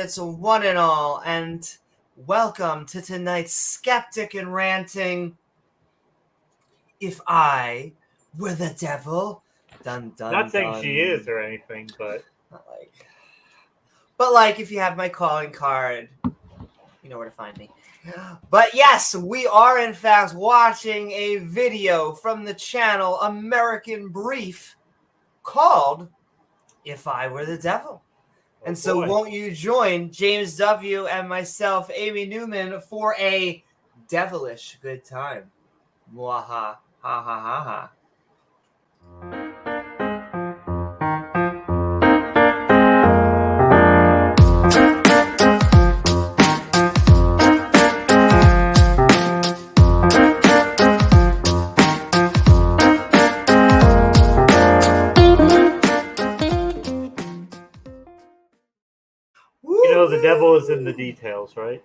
misfits, one and all, and welcome to tonight's Skeptic and Ranting. If I were the devil, dun dun. Not saying dun. she is or anything, but like if you have my calling card, you know where to find me. But yes, we are in fact watching a video from the channel American Brief called "If I Were the Devil." And so won't you join James W. and myself, Amy Newman, for a devilish good time? Mwaha. Ha ha ha ha. The devil is in the details, right?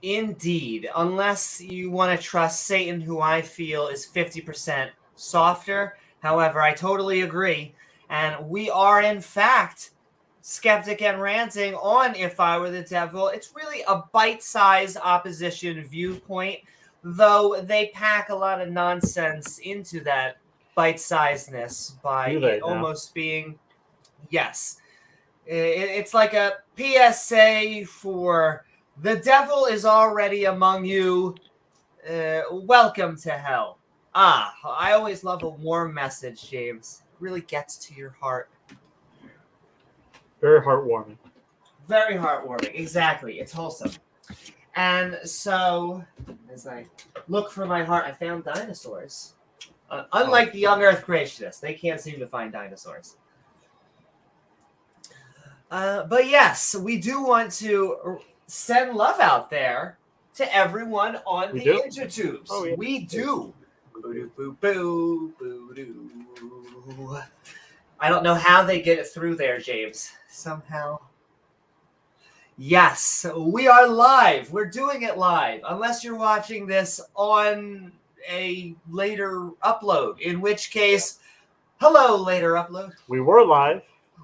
Indeed. Unless you want to trust Satan, who I feel is 50% softer. However, I totally agree. And we are, in fact, Skeptic and Ranting on If I Were the Devil. It's really a bite-sized opposition viewpoint, though they pack a lot of nonsense into that bite-sizedness by it almost being, yes. It's like a PSA for the devil is already among you. Welcome to hell. I always love a warm message, James. It really gets to your heart. Very heartwarming. Very heartwarming. Exactly. It's wholesome. And so, as I look for my heart, I found dinosaurs. Unlike the young Earth creationists, they can't seem to find dinosaurs. But yes, we do want to send love out there to everyone on the intertubes. Oh, yeah. We do. I don't know how they get it through there, James. Somehow. Yes, we are live. We're doing it live. Unless you're watching this on a later upload, in which case, hello, later upload. We were live.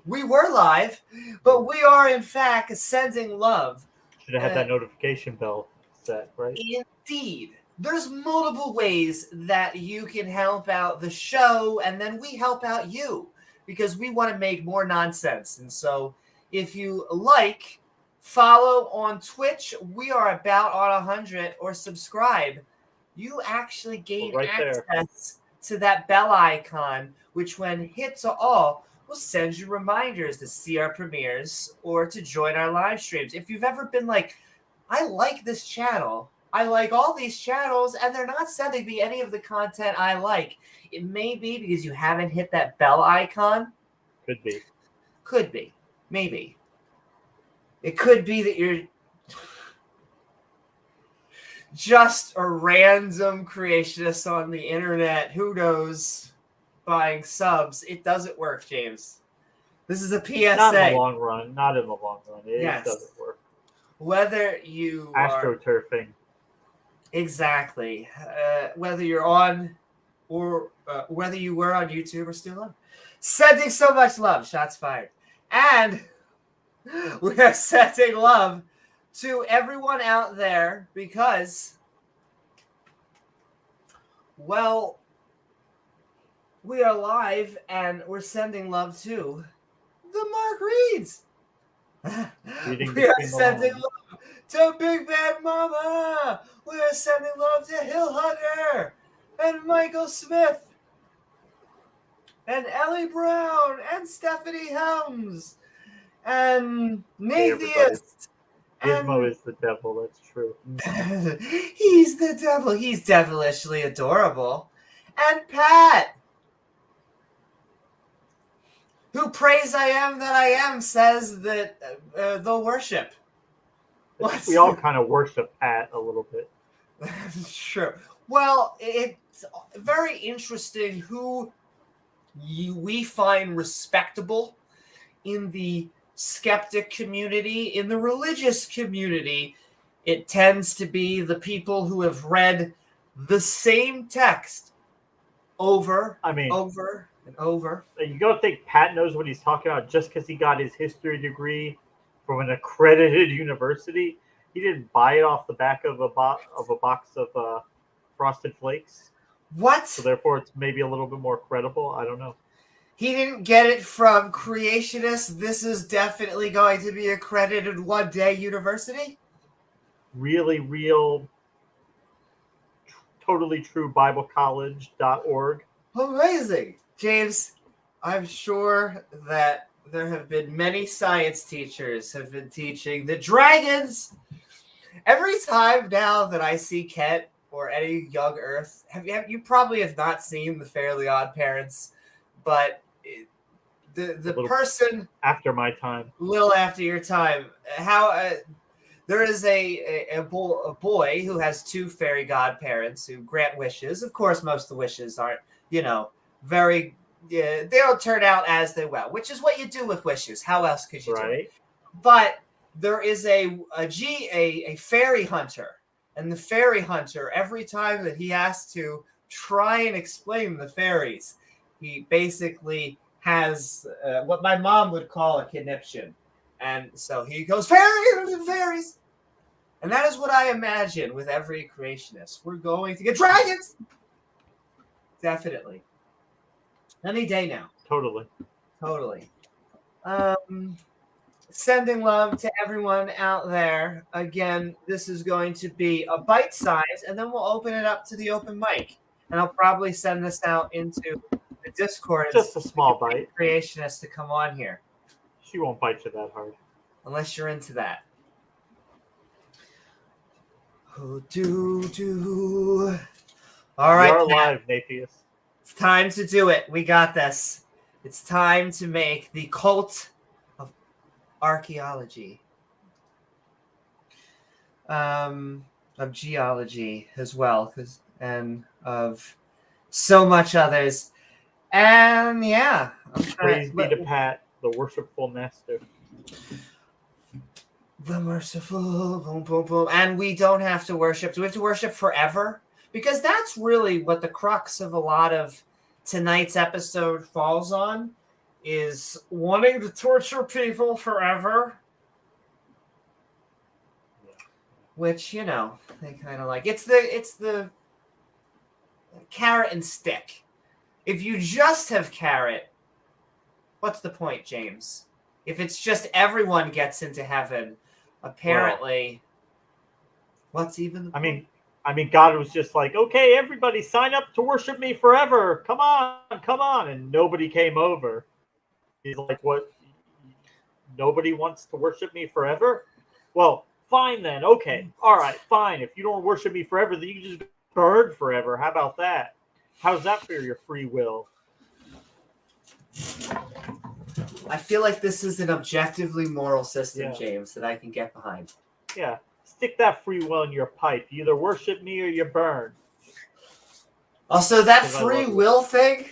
We were live, but we are, in fact, sending love. Should have had that notification bell set, right? Indeed. There's multiple ways that you can help out the show, and then we help out you, because we want to make more nonsense. And so if you like, follow on Twitch. We are about on 100, or subscribe. You actually gain access to that bell icon, which when hit to all, we'll send you reminders to see our premieres or to join our live streams. If you've ever been like, I like this channel, I like all these channels, and they're not sending me any of the content I like, it may be because you haven't hit that bell icon. Could be. Could be. Maybe. It could be that you're just a random creationist on the internet. Who knows? Buying subs. It doesn't work, James. This is a PSA. Not in the long run. Not in the long run. It doesn't work. Whether you astroturfing. Exactly. Whether you're on or whether you were on YouTube or still on. Sending so much love. Shots fired. And we are sending love to everyone out there because, well, we are live, and we're sending love to the Mark Reids. We are sending love to Big Bad Mama. We are sending love to Hill Hugger and Michael Smith and Ellie Brown and Stephanie Helms and Nathiest. Gizmo is the devil, that's true. He's the devil. He's devilishly adorable. And Pat, who prays I am that I am, says that they'll worship. We all kind of worship Pat a little bit. Sure. Well, it's very interesting who we find respectable in the skeptic community. In the religious community, it tends to be the people who have read the same text over and over. You don't think Pat knows what he's talking about just because he got his history degree from an accredited university. He didn't buy it off the back of a box of Frosted Flakes. What? So therefore, it's maybe a little bit more credible. I don't know. He didn't get it from creationists. This is definitely going to be accredited one-day university. Really real, totally true BibleCollege.org. Amazing. James, I'm sure that there have been many science teachers have been teaching the dragons. Every time now that I see Kent or any young Earth, you probably have not seen the Fairly Odd Parents, but the person after my time, little after your time, how there is a boy who has two fairy godparents who grant wishes. Of course, most of the wishes aren't, very. They don't turn out as they will, which is what you do with wishes. How else could you do it? But there is a fairy hunter, and the fairy hunter, every time that he has to try and explain the fairies, he basically has what my mom would call a conniption. And so he goes, fairies! And that is what I imagine with every creationist. We're going to get dragons! Definitely. Any day now. Totally. Sending love to everyone out there. Again, this is going to be a bite size, and then we'll open it up to the open mic. And I'll probably send this out into the Discord. Just a small bite. Creationist to come on here. She won't bite you that hard. Unless you're into that. Oh, do. All right. You're alive, Napius. It's time to do it. We got this. It's time to make the cult of archaeology. Of geology as well, and of so much others. And yeah. Praise be to Pat, the worshipful master. The merciful, boom, boom, boom. And we don't have to worship. Do we have to worship forever? Because that's really what the crux of a lot of tonight's episode falls on, is wanting to torture people forever. Which, they kind of like. It's the carrot and stick. If you just have carrot, what's the point, James? If it's just everyone gets into heaven, apparently, what's even the point? I mean, God was just like, okay, everybody sign up to worship me forever. Come on. And nobody came over. He's like, what? Nobody wants to worship me forever? Well, fine then. Okay. All right, fine. If you don't worship me forever, then you can just burn forever. How about that? How's that for your free will? I feel like this is an objectively moral system, James, that I can get behind. Yeah. Stick that free will in your pipe. You either worship me or you burn. Also, that free will thing,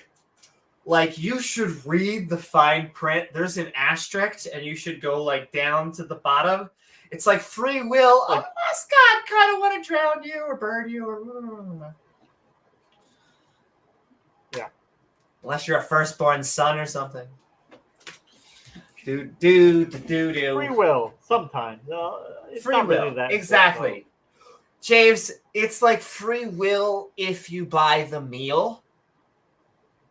like, you should read the fine print. There's an asterisk, and you should go, down to the bottom. It's like free will, unless God kind of want to drown you or burn you or... Yeah. Unless you're a firstborn son or something. Do. Free will, sometimes. It's free not will, really that exactly. important. James, it's like free will if you buy the meal.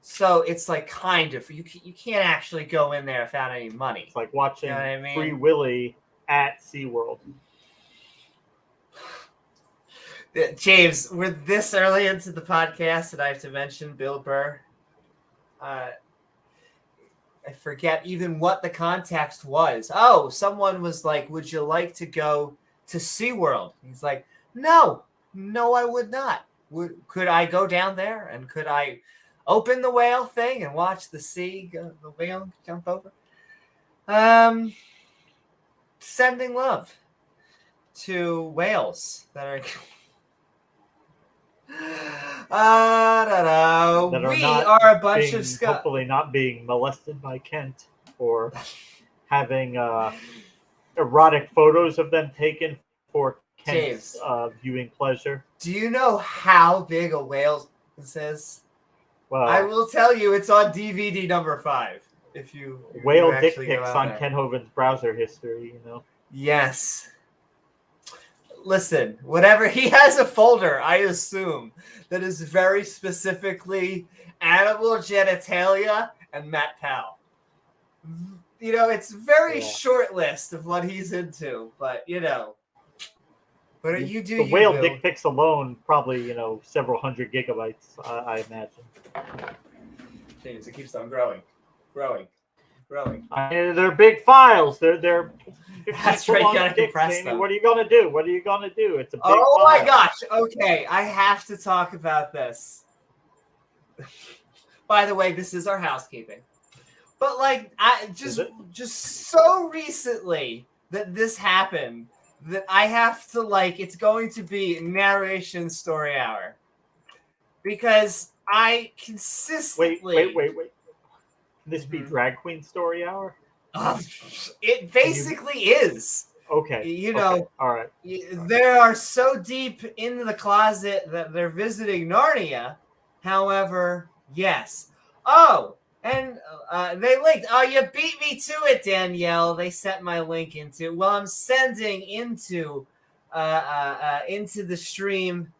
So it's like kind of, you can't actually go in there without any money. It's like watching Free Willy at SeaWorld. James, we're this early into the podcast and I have to mention Bill Burr. I forget even what the context was. Oh, someone was like, would you like to go to SeaWorld? He's like, no, I would not. Could I go down there and could I open the whale thing and watch the whale jump over? Sending love to whales that are... We are a bunch of scum. Hopefully not being molested by Kent or having erotic photos of them taken for Kent's viewing pleasure. Do you know how big a whale this is? Well, I will tell you, it's on DVD number 5. if you whale dick actually go pics out on there. Ken Hoven's browser history, you know. Yes. Listen, whatever he has a folder, I assume, that is very specifically animal genitalia and Matt Powell. You know, it's a very short list of what he's into, but you know. But you do the you, whale Boo. dick pics alone, probably, you know, several hundred gigabytes, I imagine. James, it keeps on growing. Growing. They're big files. They're That's right, you gotta dicks, compress Jamie. them. What are you gonna do? It's a big Oh file. my gosh. Okay, I have to talk about this. By the way, this is our housekeeping. But like I just so recently that this happened that I have to it's going to be narration story hour. Because I consistently Wait. Can this be drag queen story hour? It basically is. Okay. You know, all right. They are so deep into the closet that they're visiting Narnia. However, yes. Oh, and they linked. Oh, you beat me to it, Danielle. They sent my link into. Well, I'm sending into the stream.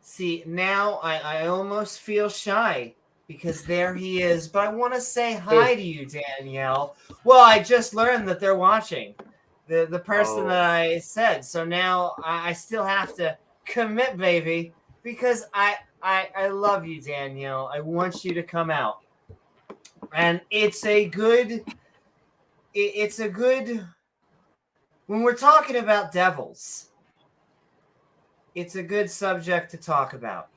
See, now I almost feel shy because there he is. But I want to say hi to you, Danielle. Well, I just learned that they're watching. The person that I said. So now I still have to commit, baby, because I love you, Danielle. I want you to come out. And it's a good when we're talking about devils, it's a good subject to talk about.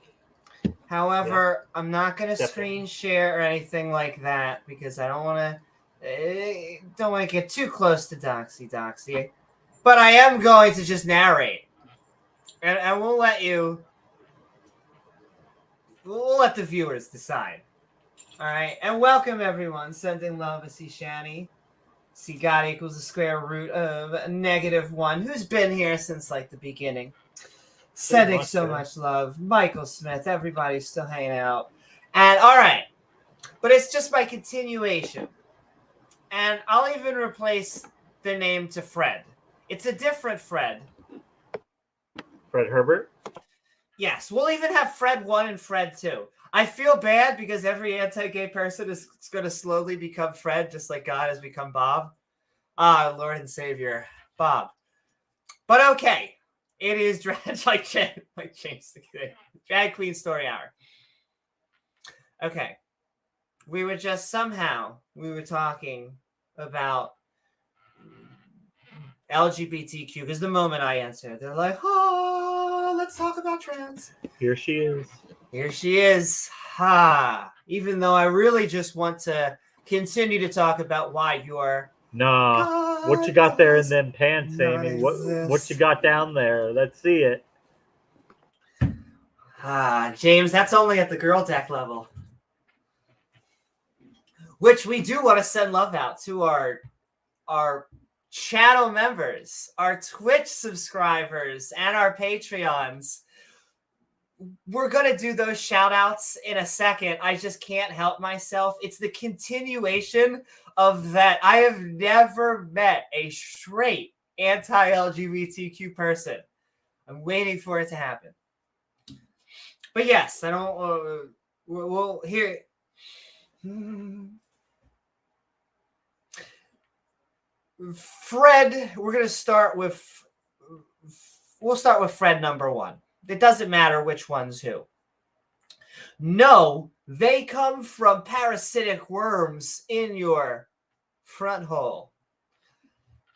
However, I'm not going to screen share or anything like that because I don't want to get too close to Doxy. But I am going to just narrate. And we'll let the viewers decide. All right. And welcome, everyone. Sending love to see Shani. See God equals the square root of -1. Who's been here since like the beginning? Sending so much love. Michael Smith. Everybody's still hanging out. And all right. But it's just my continuation. And I'll even replace the name to Fred. It's a different Fred. Fred Herbert? Yes. We'll even have Fred 1 and Fred 2. I feel bad because every anti-gay person is going to slowly become Fred, just like God has become Bob. Ah, Lord and Savior, Bob. But okay. It is like James Drag Queen Story Hour. Okay. We were talking about LGBTQ because the moment I answered, they're like, oh, let's talk about trans. Here she is. Ha. Even though I really just want to continue to talk about why you are. Nah. What you got there in them pants, Amy? What you got down there? Let's see it. James, that's only at the girl deck level. Which we do want to send love out to our channel members, our Twitch subscribers, and our Patreons. We're going to do those shout outs in a second. I just can't help myself. It's the continuation of that. I have never met a straight anti-LGBTQ person. I'm waiting for it to happen. But yes, I don't... we'll hear... Fred, we're going to start with... We'll start with Fred number 1. It doesn't matter which one's who. No, they come from parasitic worms in your front hole.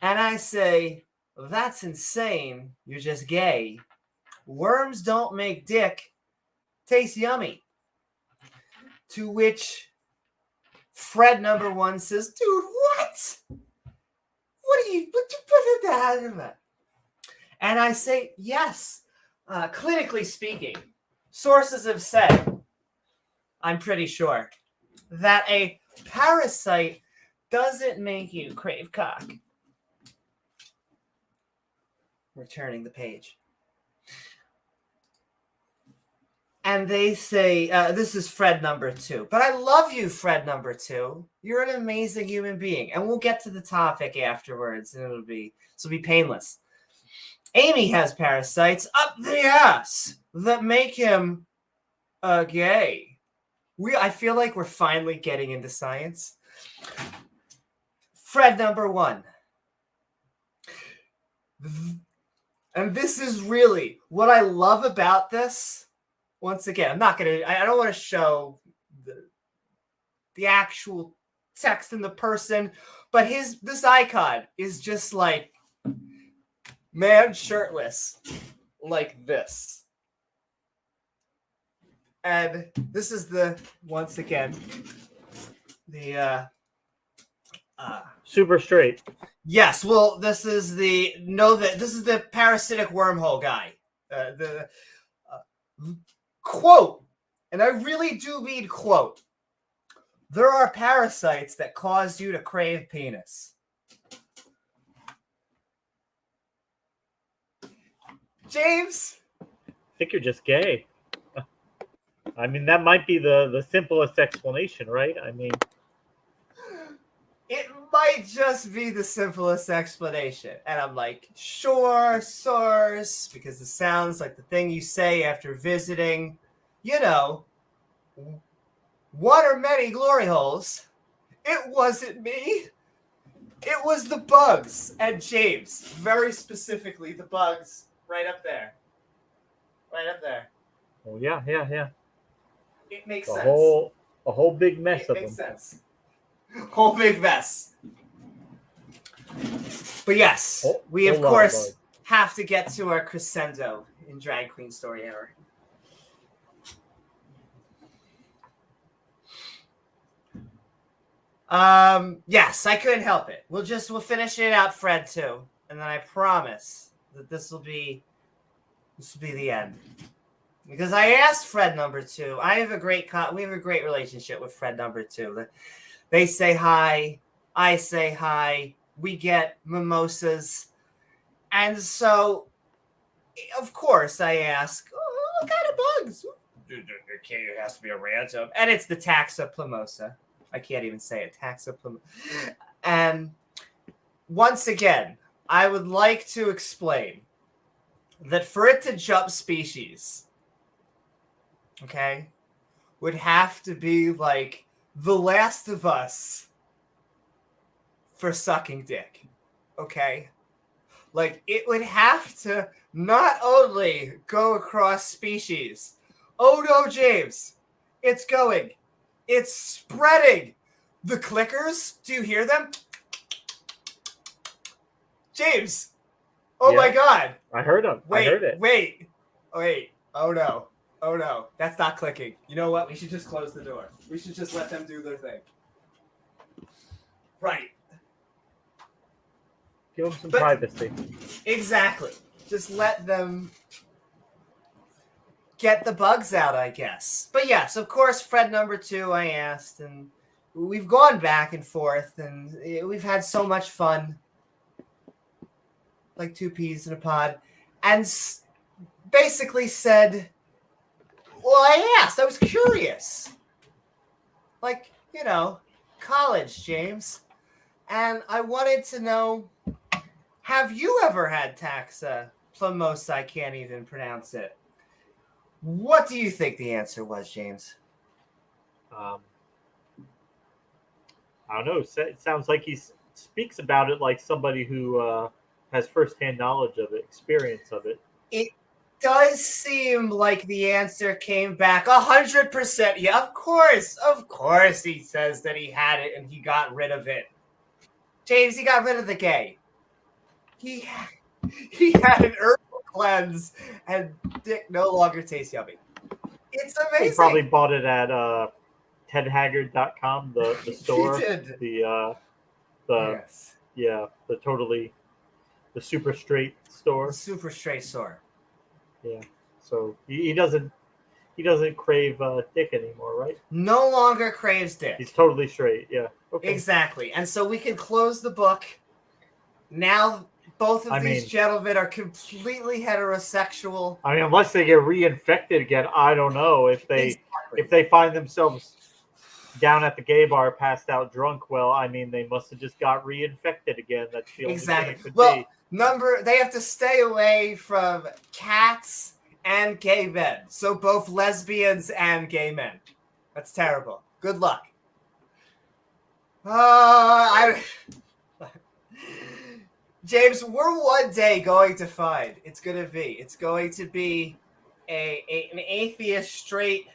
And I say, that's insane. You're just gay. Worms don't make dick taste yummy. To which Fred number 1 says, dude, what? What you put that? And I say, yes. Clinically speaking, sources have said, I'm pretty sure, that a parasite doesn't make you crave cock. Returning the page. And they say, this is Fred number 2. But I love you, Fred number 2. You're an amazing human being. And we'll get to the topic afterwards, and it'll be painless. Amy has parasites up the ass that make him gay. I feel like we're finally getting into science. Fred number 1. And this is really what I love about this. Once again, I don't want to show the actual text in the person, but this icon is just like man shirtless like this. And this is once again the super straight. Yes, well, this is the parasitic wormhole guy. The quote, and I really do mean quote, there are parasites that cause you to crave penis. James? I think you're just gay. I mean, that might be the simplest explanation, right? I mean, it might just be the simplest explanation. And I'm like, sure, source, because it sounds like the thing you say after visiting, one or many glory holes. It wasn't me. It was the bugs. And James, very specifically, the bugs right up there. Right up there. Oh, yeah. It makes sense. A whole big mess of them. It makes sense. Whole big mess. But yes, we of course have to get to our crescendo in Drag Queen Story Hour. Yes, I couldn't help it. We'll finish it out, Fred, too. And then I promise that this will be the end. Because I asked Fred number 2. We have a great relationship with Fred number 2. They say hi, I say hi, we get mimosas. And so, of course, I ask, what kind of bugs? It has to be a random. And it's the Taxoplomosa. I can't even say it. Taxoplomosa. And once again, I would like to explain that for it to jump species, okay, would have to be like The Last of Us for sucking dick, okay? Like, it would have to not only go across species. Oh no, James, it's going. It's spreading. The clickers, do you hear them? James, oh my God. I heard them. I heard it. Wait. Oh no, that's not clicking. You know what? We should just close the door. We should just let them do their thing. Right. Give them some privacy. Exactly. Just let them get the bugs out, I guess. But yes, of course, Fred number 2, I asked, and we've gone back and forth, and we've had so much fun. Like 2 peas in a pod. And basically said, well, I asked. I was curious. Like, college, James. And I wanted to know, have you ever had Taxoplomosa? I can't even pronounce it. What do you think the answer was, James? I don't know. It sounds like he speaks about it like somebody who has firsthand knowledge of it, experience of it. It does seem like the answer came back 100%. Yeah, of course he says that he had it and he got rid of it. James, he got rid of the gay. He had an herbal cleanse and dick no longer tastes yummy. It's amazing. He probably bought it at tedhaggard.com, the store. He did. Yes. Yeah, the super straight store. The super straight store. Yeah. So he doesn't crave dick anymore, right? No longer craves dick. He's totally straight. Yeah. Okay. Exactly. And so we can close the book now. both of these gentlemen are completely heterosexual. I mean, unless they get reinfected again, I don't know if they find themselves down at the gay bar, passed out drunk. Well, I mean, they must have just got reinfected again. That's the only thing it could be. They have to stay away from cats and gay men. So both lesbians and gay men. That's terrible. Good luck. James, we're one day going to find it's going to be an atheist straight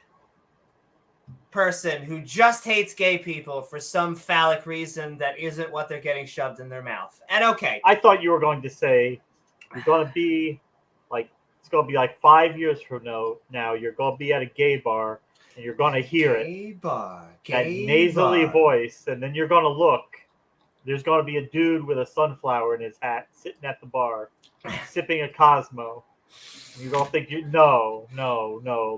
person who just hates gay people for some phallic reason that isn't what they're getting shoved in their mouth. And okay. I thought you were going to say you're going to be like, it's going to be like 5 years from now, you're going to be at a gay bar and you're going to hear that nasally voice, and then you're going to look. There's going to be a dude with a sunflower in his hat sitting at the bar, sipping a Cosmo. And you don't think no,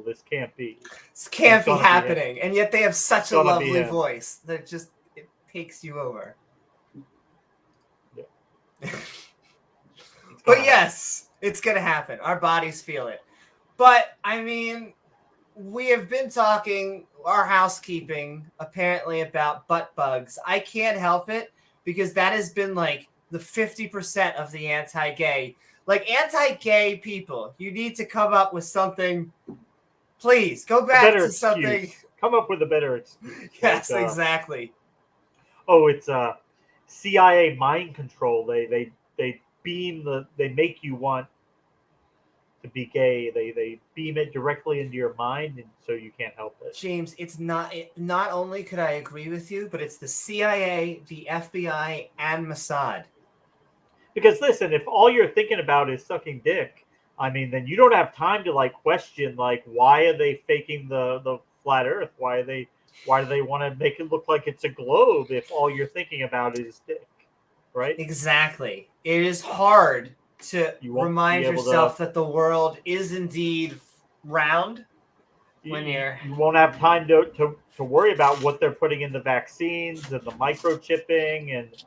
this can't be. This can't be happening. And yet they have such a lovely voice that just it takes you over. Yeah. But yes, it's going to happen. Our bodies feel it. But, I mean, we have been talking, our housekeeping, apparently about butt bugs. I can't help it because that has been like the 50% of the anti-gay. Like, anti-gay people, you need to come up with something. Please, go back to something. Come up with a better excuse. Yes, exactly. Oh, it's CIA mind control. They make you want to be gay. They beam it directly into your mind, and so you can't help it. James, it's not only could I agree with you, but it's the CIA, the FBI, and Mossad. Because listen, if all you're thinking about is sucking dick, I mean, then you don't have time to like question like why are they faking the flat Earth? Why do they want to make it look like it's a globe if all you're thinking about is dick, right? Exactly. It is hard to remind yourself that the world is indeed round. When you won't have time to worry about what they're putting in the vaccines and the microchipping and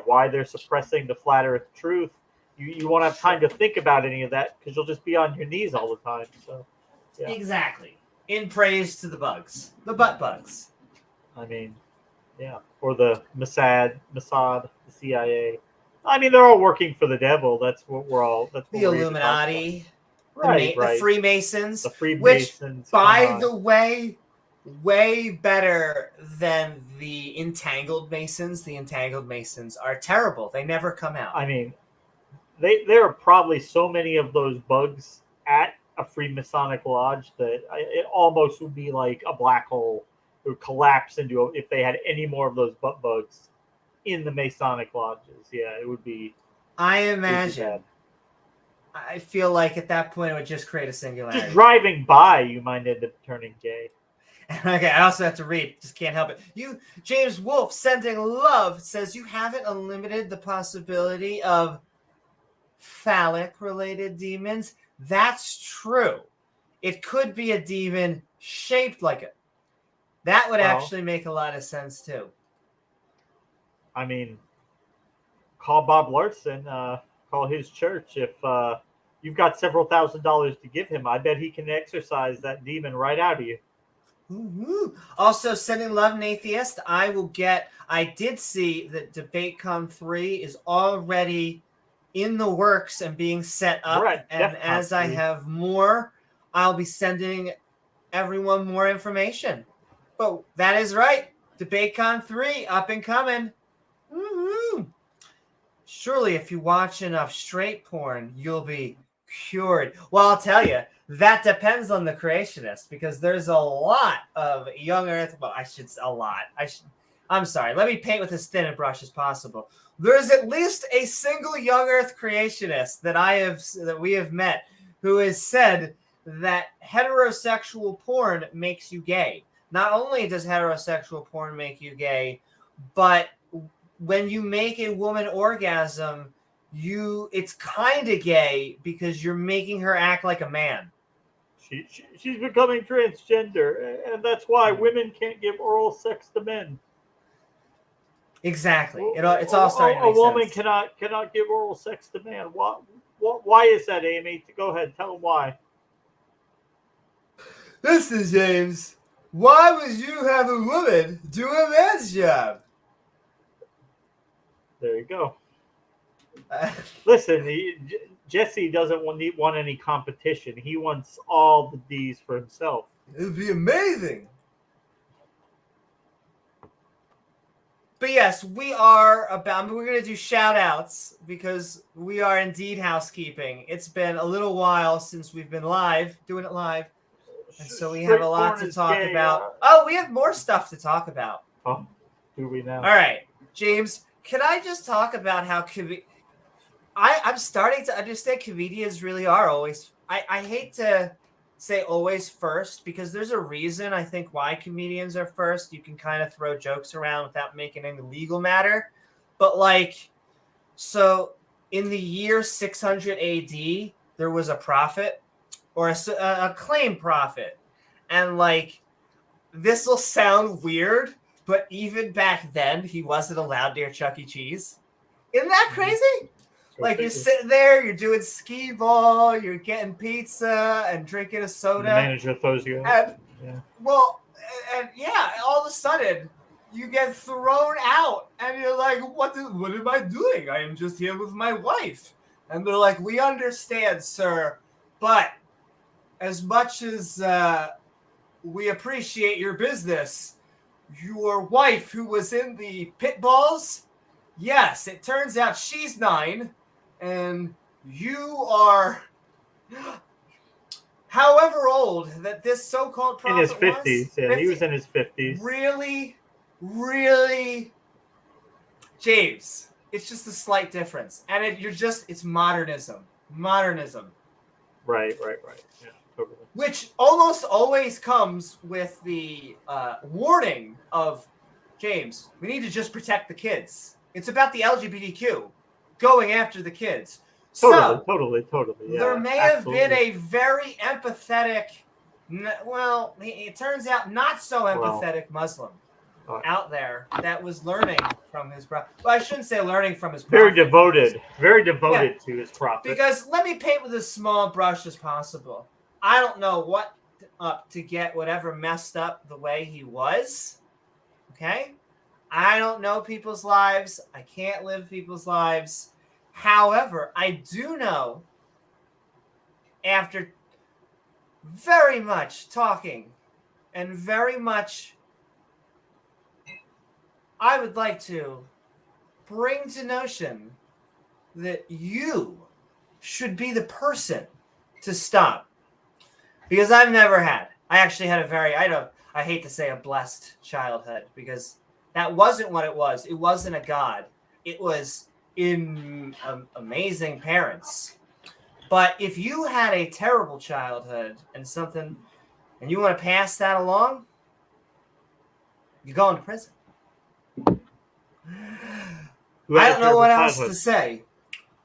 why they're suppressing the flat Earth truth. You won't have time to think about any of that because you'll just be on your knees all the time. So, yeah. Exactly. In praise to the bugs, the butt bugs. I mean, yeah, or the Mossad, the CIA. I mean, they're all working for the devil. That's what we're all. That's what the Illuminati, the Freemasons. The Freemasons. Which, by the way, way better than the Entangled Masons. The Entangled Masons are terrible. They never come out. I mean, there are probably so many of those bugs at a Freemasonic lodge that it almost would be like a black hole. It would collapse into if they had any more of those butt bugs in the Masonic lodges. Yeah, it would be. I imagine. I feel like at that point it would just create a singularity. Just driving by, you might end up turning gay. Okay, I also have to read. Just can't help it. James Wolfe, sending love, says you haven't eliminated the possibility of phallic-related demons. That's true. It could be a demon shaped like it. That would actually make a lot of sense, too. I mean, call Bob Larson, call his church. If you've got several $1,000s to give him, I bet he can exorcise that demon right out of you. Ooh. Also, sending love and atheist, I did see that DebateCon 3 is already in the works and being set up. Right, and as I have more, I'll be sending everyone more information. But that is right. DebateCon 3 up and coming. Woo-hoo. Surely if you watch enough straight porn, you'll be cured. Well, I'll tell you, that depends on the creationist because there's a lot of young earth. Well, I'm sorry. Let me paint with as thin a brush as possible. There's at least a single young earth creationist that we have met who has said that heterosexual porn makes you gay. Not only does heterosexual porn make you gay, but when you make a woman orgasm, it's kind of gay because you're making her act like a man. She's becoming transgender, and that's why women can't give oral sex to men. Exactly. It's all starting to make woman sense. cannot give oral sex to man. Why is that, Amy? Go ahead, tell them why. Listen, James. Why would you have a woman do a man's job? There you go. Listen, Jesse doesn't want any competition. He wants all the D's for himself. It'd be amazing. But yes, we are about. I mean, we're going to do shout outs because we are indeed housekeeping. It's been a little while since we've been doing it live. And so we have a lot to talk about. Oh, we have more stuff to talk about. Oh, do we now? All right, James, can I just talk about how I'm starting to understand comedians really are always. I hate to say always first because there's a reason I think why comedians are first. You can kind of throw jokes around without making any legal matter. But like, so in the year 600 AD, there was a prophet or a claim prophet. And like, this will sound weird, but even back then, he wasn't allowed near Chuck E. Cheese. Isn't that crazy? Like, you're sitting there, you're doing skee ball, you're getting pizza and drinking a soda. The manager throws you out. Yeah. Well, and yeah, all of a sudden, you get thrown out. And you're like, what am I doing? I am just here with my wife. And they're like, we understand, sir. But as much as we appreciate your business, your wife who was in the pit balls, yes, it turns out she's 9. And you are however old that this so-called prophet in his 50s. Yeah, 50. He was in his 50s. Really, really, James, it's just a slight difference. And it's modernism. Right. Yeah, totally. Which almost always comes with the warning of, James, we need to just protect the kids. It's about the LGBTQ. Going after the kids. Totally. Yeah, there may have been a very empathetic, well, it turns out not so empathetic Muslim out there that was learning from his prophet. Well, I shouldn't say learning from his prophet. Very devoted to his prophet. Because let me paint with as small brush as possible. I don't know what to get whatever messed up the way he was. Okay? I don't know people's lives. I can't live people's lives. However, I do know, after very much talking and very much, I would like to bring to notion that you should be the person to stop. Because I've never had. I actually had I hate to say a blessed childhood because that wasn't what it was. It wasn't a god. It was amazing parents. But if you had a terrible childhood and you want to pass that along, you're going to prison. I don't know what else to say.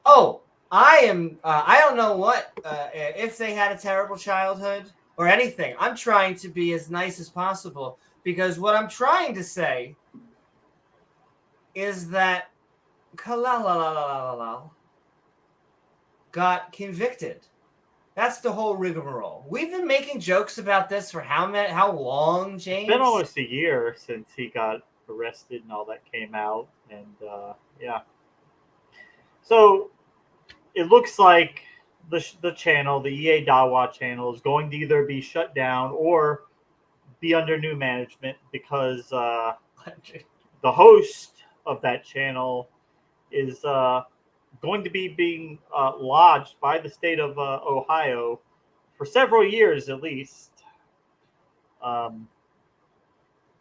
Oh, I don't know what if they had a terrible childhood or anything. I'm trying to be as nice as possible because what I'm trying to say is that Kalal got convicted. That's the whole rigmarole. We've been making jokes about this for how long, James? It's been almost a year since he got arrested and all that came out, and yeah. So it looks like the channel, the EA Dawa channel, is going to either be shut down or be under new management because the host of that channel is going to be being lodged by the state of Ohio for several years at least.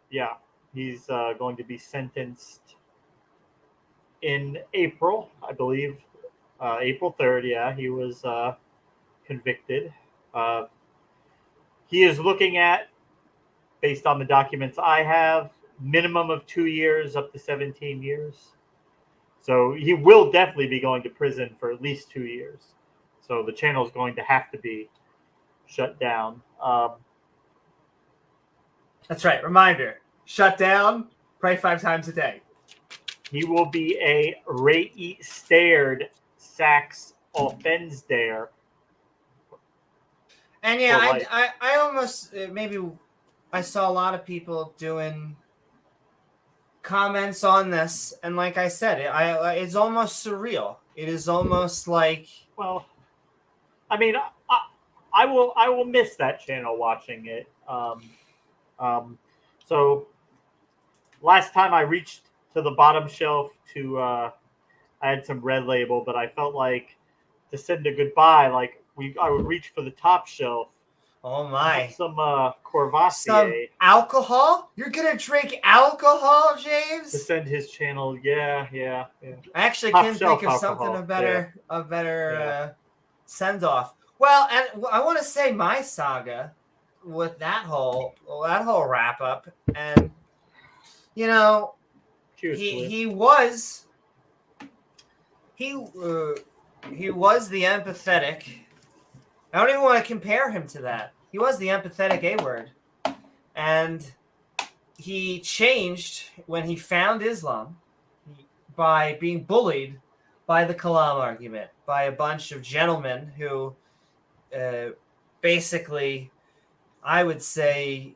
Yeah, he's going to be sentenced in April, I believe. April 3rd, yeah, he was convicted. He is looking at, based on the documents I have, minimum of 2 years up to 17 years. So he will definitely be going to prison for at least 2 years. So the channel is going to have to be shut down. That's right. Reminder, shut down, pray 5 times a day. he will be a Reid stared Sax offense there. And yeah, I almost maybe I saw a lot of people doing comments on this, and like I said, it's almost surreal. It is almost like, well, I mean, I will miss that channel watching it. So last time I reached to the bottom shelf to I had some Red Label, but I felt like to send a goodbye, like I would reach for the top shelf. oh my, Some Courvoisier. Some alcohol? You're gonna drink alcohol, James? To send his channel, yeah. I actually Top couldn't shelf think of alcohol, something a better send off. Well, and I want to say my saga with that whole wrap up, and you know, he was the empathetic. I don't even want to compare him to that. He was the empathetic A-word. And he changed when he found Islam by being bullied by the Kalam argument, by a bunch of gentlemen who basically, I would say,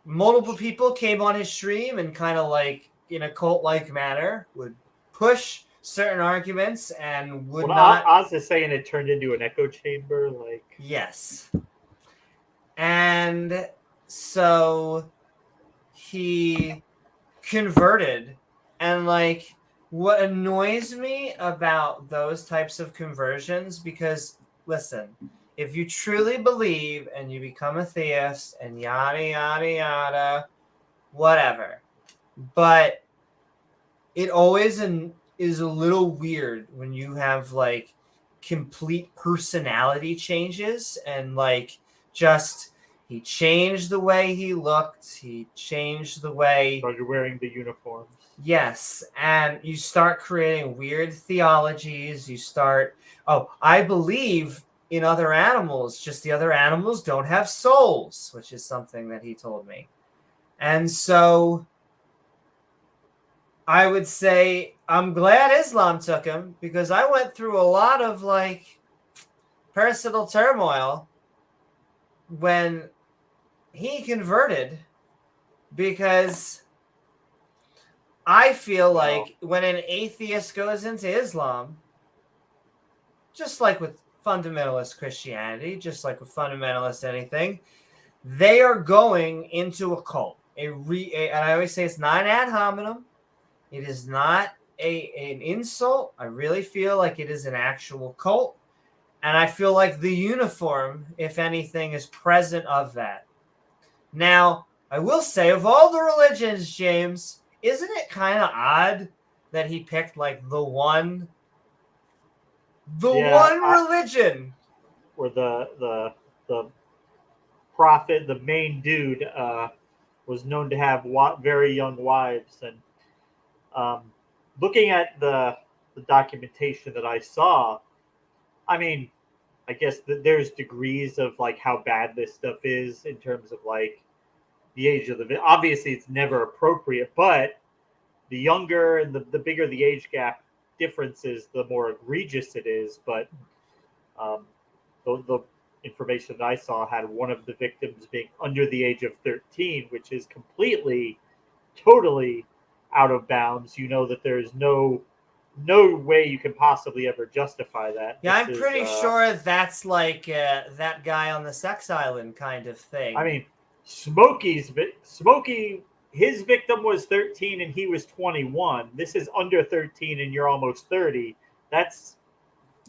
multiple people came on his stream and kind of like, in a cult-like manner, would push certain arguments and would not. Oz is saying it turned into an echo chamber, like. Yes. And so he converted, and like what annoys me about those types of conversions, because listen, if you truly believe and you become a theist and yada yada yada, whatever, but it always is a little weird when you have like complete personality changes, and like just he changed the way he looked, he changed the way started wearing the uniforms. Yes, and you start creating weird theologies. You start, I believe in other animals, just the other animals don't have souls, which is something that he told me. And so I would say I'm glad Islam took him, because I went through a lot of like personal turmoil when he converted, because I feel like when an atheist goes into Islam, just like with fundamentalist Christianity, just like with fundamentalist anything, they are going into a cult. And I always say it's not an ad hominem. It is not an insult. I really feel like it is an actual cult. And I feel like the uniform, if anything, is present of that. Now, I will say, of all the religions, James, isn't it kind of odd that he picked like the one religion where the prophet, the main dude, was known to have very young wives? And looking at the documentation that I saw, I mean, I guess there's degrees of like how bad this stuff is in terms of like the age of the. Obviously, it's never appropriate, but the younger and the bigger the age gap difference is, the more egregious it is. But the information that I saw had one of the victims being under the age of 13, which is completely, totally out of bounds. You know that there's no way you can possibly ever justify that. Yeah, I'm pretty sure that's like that guy on the sex island kind of thing. I mean, Smokey, his victim was 13 and he was 21. This is under 13 and you're almost 30. That's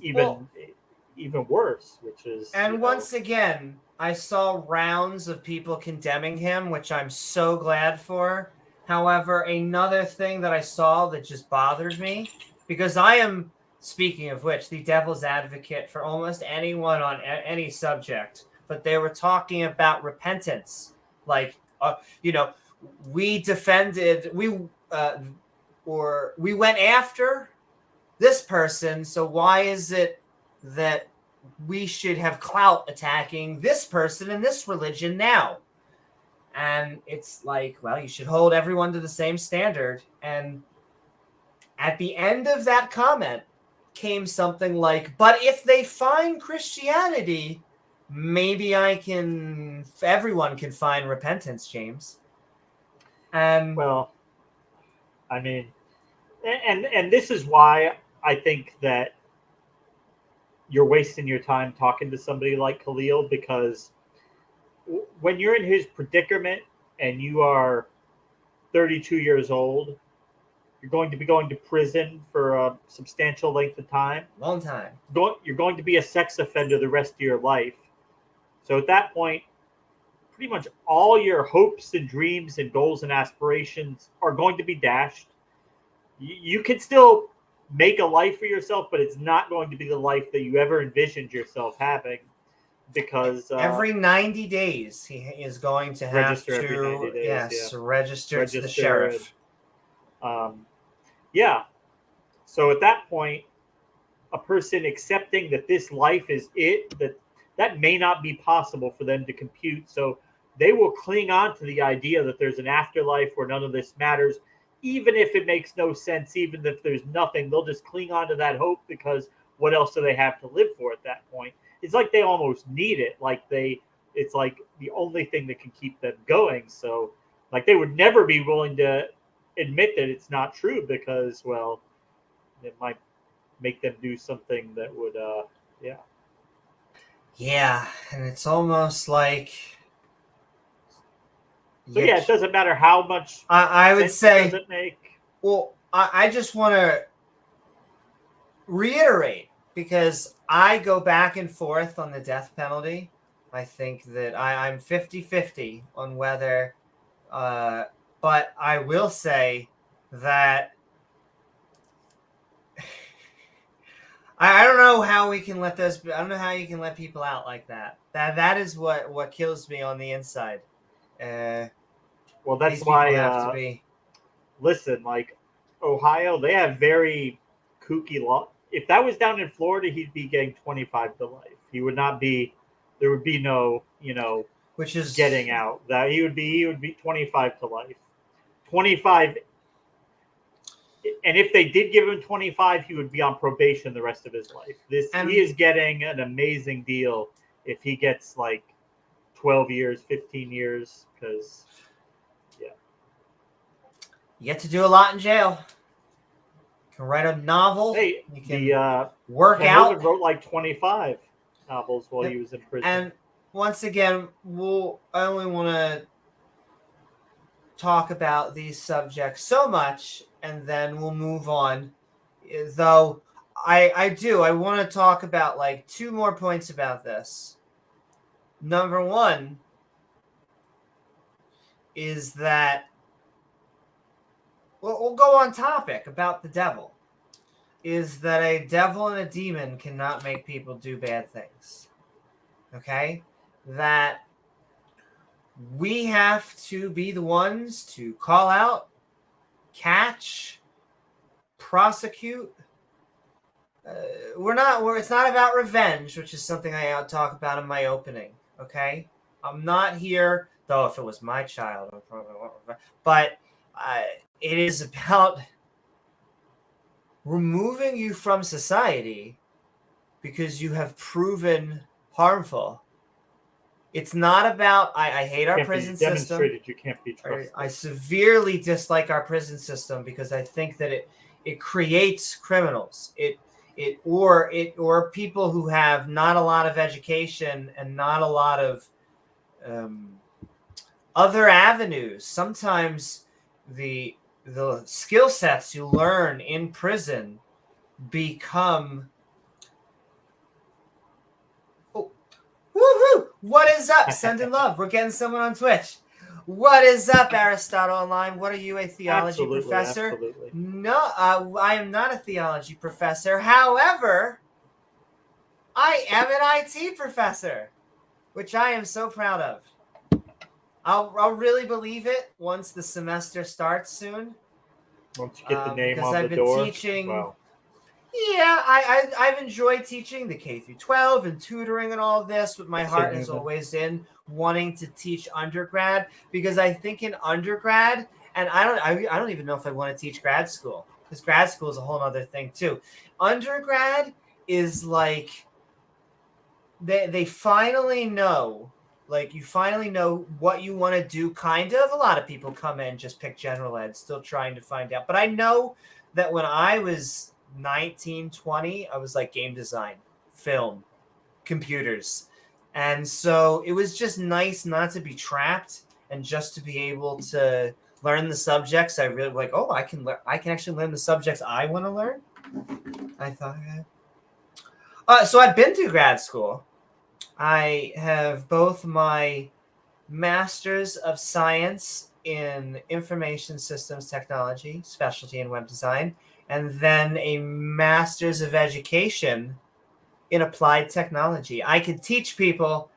even worse, which is. And once again, I saw rounds of people condemning him, which I'm so glad for. However, another thing that I saw that just bothered me, because I am, speaking of which, the devil's advocate for almost anyone on any subject, but they were talking about repentance. Like, we defended, we went after this person, so why is it that we should have clout attacking this person in this religion now? And it's like, well, you should hold everyone to the same standard. And At the end of that comment came something like, but if they find Christianity, maybe everyone can find repentance, James. And well, I mean, and this is why I think that you're wasting your time talking to somebody like Khalil, because when you're in his predicament and you are 32 years old, you're going to be going to prison for a substantial length of time. Long time. You're going to be a sex offender the rest of your life. So at that point, pretty much all your hopes and dreams and goals and aspirations are going to be dashed. You can still make a life for yourself, but it's not going to be the life that you ever envisioned yourself having, because every 90 days he is going to have to register to the sheriff. Yeah. So at that point, a person accepting that this life is it, that may not be possible for them to compute. So they will cling on to the idea that there's an afterlife where none of this matters, even if it makes no sense, even if there's nothing. They'll just cling on to that hope, because what else do they have to live for at that point? It's like they almost need it. It's like the only thing that can keep them going. So like they would never be willing to admit that it's not true, because, well, it might make them do something that would, Yeah, and it's almost like... So yeah, it doesn't matter how much I would say... does it make. Well, I just want to reiterate, because I go back and forth on the death penalty. I think that I'm 50-50 on whether... but I will say that I don't know how we can let those. I don't know how you can let people out like that. That is what kills me on the inside. Well, that's why. Have to be. Listen, like Ohio, they have very kooky law. If that was down in Florida, he'd be getting 25 to life. He would not be. There would be no, which is getting out. That he would be 25 to life. 25, and if they did give him 25, he would be on probation the rest of his life. He is getting an amazing deal if he gets like 12 years, 15 years, because you get to do a lot in jail. You can write a novel. Hey, you can work Ken out. Holen wrote like 25 novels while he was in prison. And once again, I only want to talk about these subjects so much, and then we'll move on. Though I want to talk about like 2 more points about this. Number 1 is that we'll go on topic about the devil. Is that a devil and a demon cannot make people do bad things. Okay? That we have to be the ones to call out, catch, prosecute. It's not about revenge, which is something I talk about in my opening. Okay, I'm not here, though. If it was my child, but it is about removing you from society because you have proven harmful. It's not about, I hate our prison system. You can't be trusted. I severely dislike our prison system because I think that it creates criminals. Or people who have not a lot of education and not a lot of other avenues. Sometimes the skill sets you learn in prison become... Woohoo! What is up? Sending love. We're getting someone on Twitch. What is up, Aristotle Online? What are you, a theology professor? Absolutely. No, I am not a theology professor. However, I am an IT professor, which I am so proud of. I'll really believe it once the semester starts soon. Once you get the name on I've the been door. teaching. Wow. Yeah, I've enjoyed teaching the K through 12 and tutoring and all of this, but my heart is always in wanting to teach undergrad, because I think in undergrad, and I don't even know if I want to teach grad school. because grad school is a whole other thing too. Undergrad is like they finally know, like you finally know what you want to do. Kind of. A lot of people come in just pick general ed, still trying to find out. But I know that when I was 19, 20, I was like game design, film, computers. And so it was just nice not to be trapped and just to be able to learn the subjects I really like. Oh, I can actually learn the subjects I want to learn. I thought. So I've been through grad school. I have both my Master's of Science in Information Systems Technology, specialty in web design, and then a Master's of Education in Applied Technology. I could teach people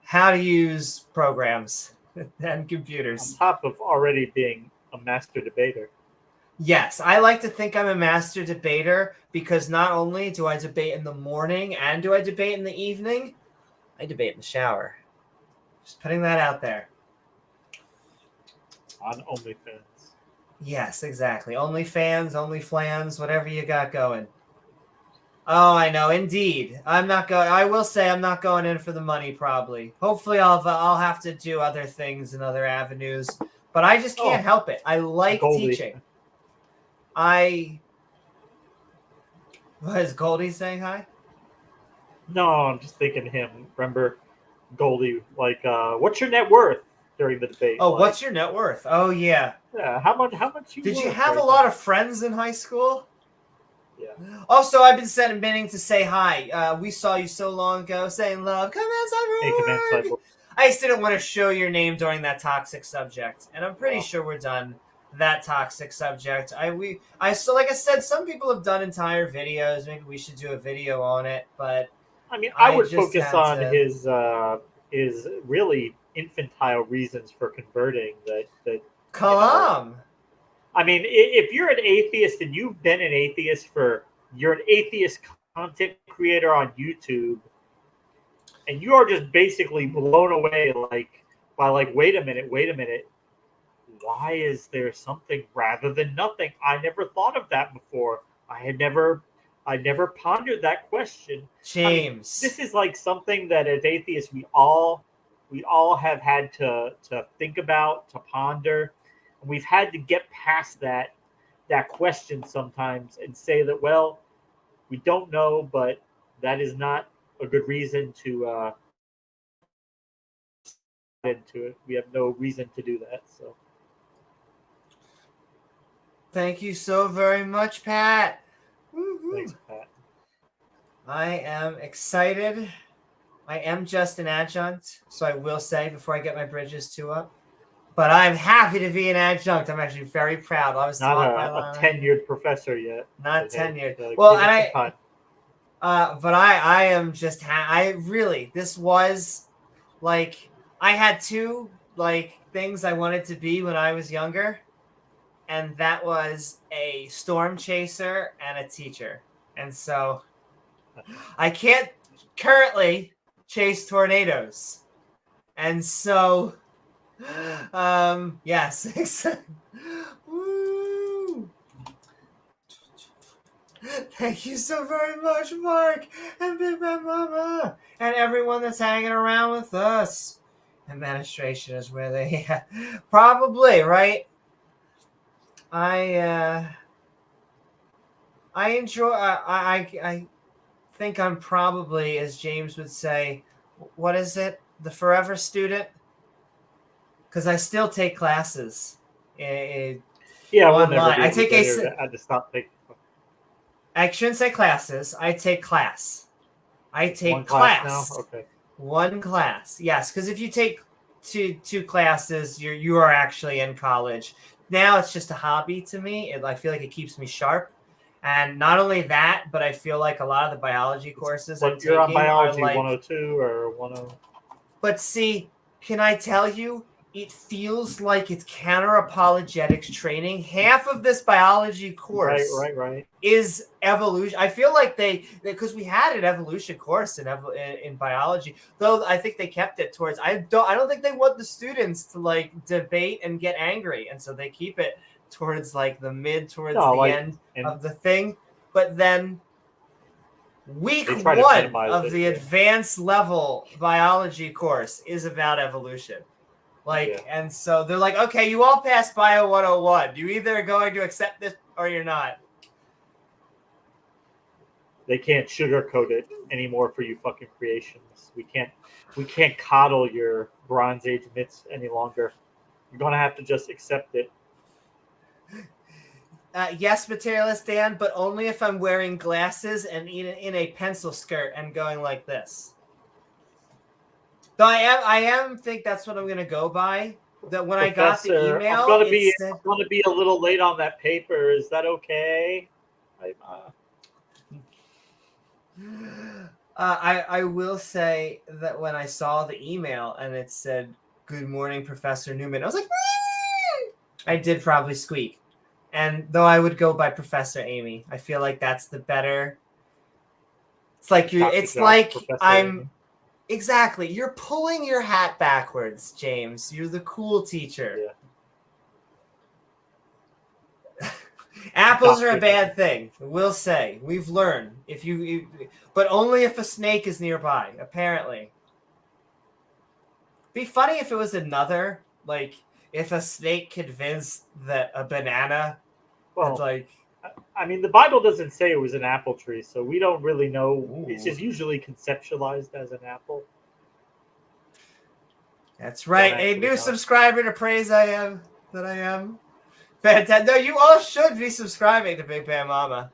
how to use programs and computers. On top of already being a master debater. Yes, I like to think I'm a master debater because not only do I debate in the morning and do I debate in the evening, I debate in the shower. Just putting that out there. On OnlyFans. Yes, exactly. OnlyFans, OnlyFlans, whatever you got going. Oh, I know. Indeed. I will say I'm not going in for the money probably. Hopefully I'll have to do other things in other avenues, but I just can't help it. I like teaching. Is Goldie saying hi? No, I'm just thinking him. Remember Goldie, like, what's your net worth during the debate? Oh, like, what's your net worth? Oh, yeah. Yeah, how much you Did you worth have right a lot now? of friends in high school? Yeah. Also, I've been meaning to say hi. We saw you so long ago saying love. Come on, Hey, Command Cyborg. Cyborg. I just didn't want to show your name during that toxic subject. And I'm pretty Wow. sure we're done that toxic subject. Like I said, some people have done entire videos. Maybe we should do a video on it. But I mean, I would just focus had on to- his really infantile reasons for converting. That Kalam. I mean, if you're an atheist and you've been an atheist you're an atheist content creator on YouTube, and you are just basically blown away wait a minute, why is there something rather than nothing? I never thought of that before. I never pondered that question. James. I mean, this is like something that as atheists we all have had to think about, to ponder. And we've had to get past that question sometimes and say that, well, we don't know, but that is not a good reason to into it. We have no reason to do that. So Thank you so very much, Pat. Woo-hoo. thanks, Pat. I am excited. I am just an adjunct, so I will say before I get my bridges too up. But I'm happy to be an adjunct. I'm actually very proud. I was Not a tenured professor yet. Not tenured. Well, and but I am just this was like I had two like things I wanted to be when I was younger, and that was a storm chaser and a teacher. And so I can't currently chase tornadoes. And so yes. Woo. Thank you so very much, Mark and Big Man Mama and everyone that's hanging around with us. Administration is where they probably, right? I enjoy. I think I'm probably, as James would say, what is it? The forever student, because I still take classes. Yeah, online. We'll never I take I had to stop taking. I shouldn't say classes. I take class. I take One class now? Okay. One class, yes. Because if you take two classes, you are actually in college. Now it's just a hobby to me. I feel like it keeps me sharp. And not only that, but I feel like a lot of the biology courses I'm taking you're on biology are like 102 or 10. But see, can I tell you, it feels like it's counter-apologetics training. Half of this biology course right. is evolution. I feel like because we had an evolution course in biology, though I think they kept it towards. I don't think they want the students to like debate and get angry, and so they keep it towards like the end of the thing. But then week one of the advanced level biology course is about evolution. And so they're like, okay, you all passed Bio 101. You either are going to accept this or you're not. They can't sugarcoat it anymore for you fucking creations. We can't coddle your Bronze Age myths any longer. You're gonna have to just accept it. Yes, Materialist Dan, but only if I'm wearing glasses and in a pencil skirt and going like this. Though I am think that's what I'm gonna go by. That when Professor, I got the email, I'm gonna be a little late on that paper. Is that okay? I will say that when I saw the email and it said "Good morning, Professor Newman," I was like, I did probably squeak. And though I would go by Professor Amy, I feel like that's the better. It's like I'm. Exactly. You're pulling your hat backwards, James. You're the cool teacher. Yeah. Apples are a bad thing. We'll say. We've learned. But only if a snake is nearby, apparently. Be funny if it was another, like, if a snake convinced that a banana I mean, the Bible doesn't say it was an apple tree, so we don't really know. Ooh. It's just usually conceptualized as an apple. That's right. A new subscriber to praise I am. Fantastic. No, you all should be subscribing to Big Bam Mama.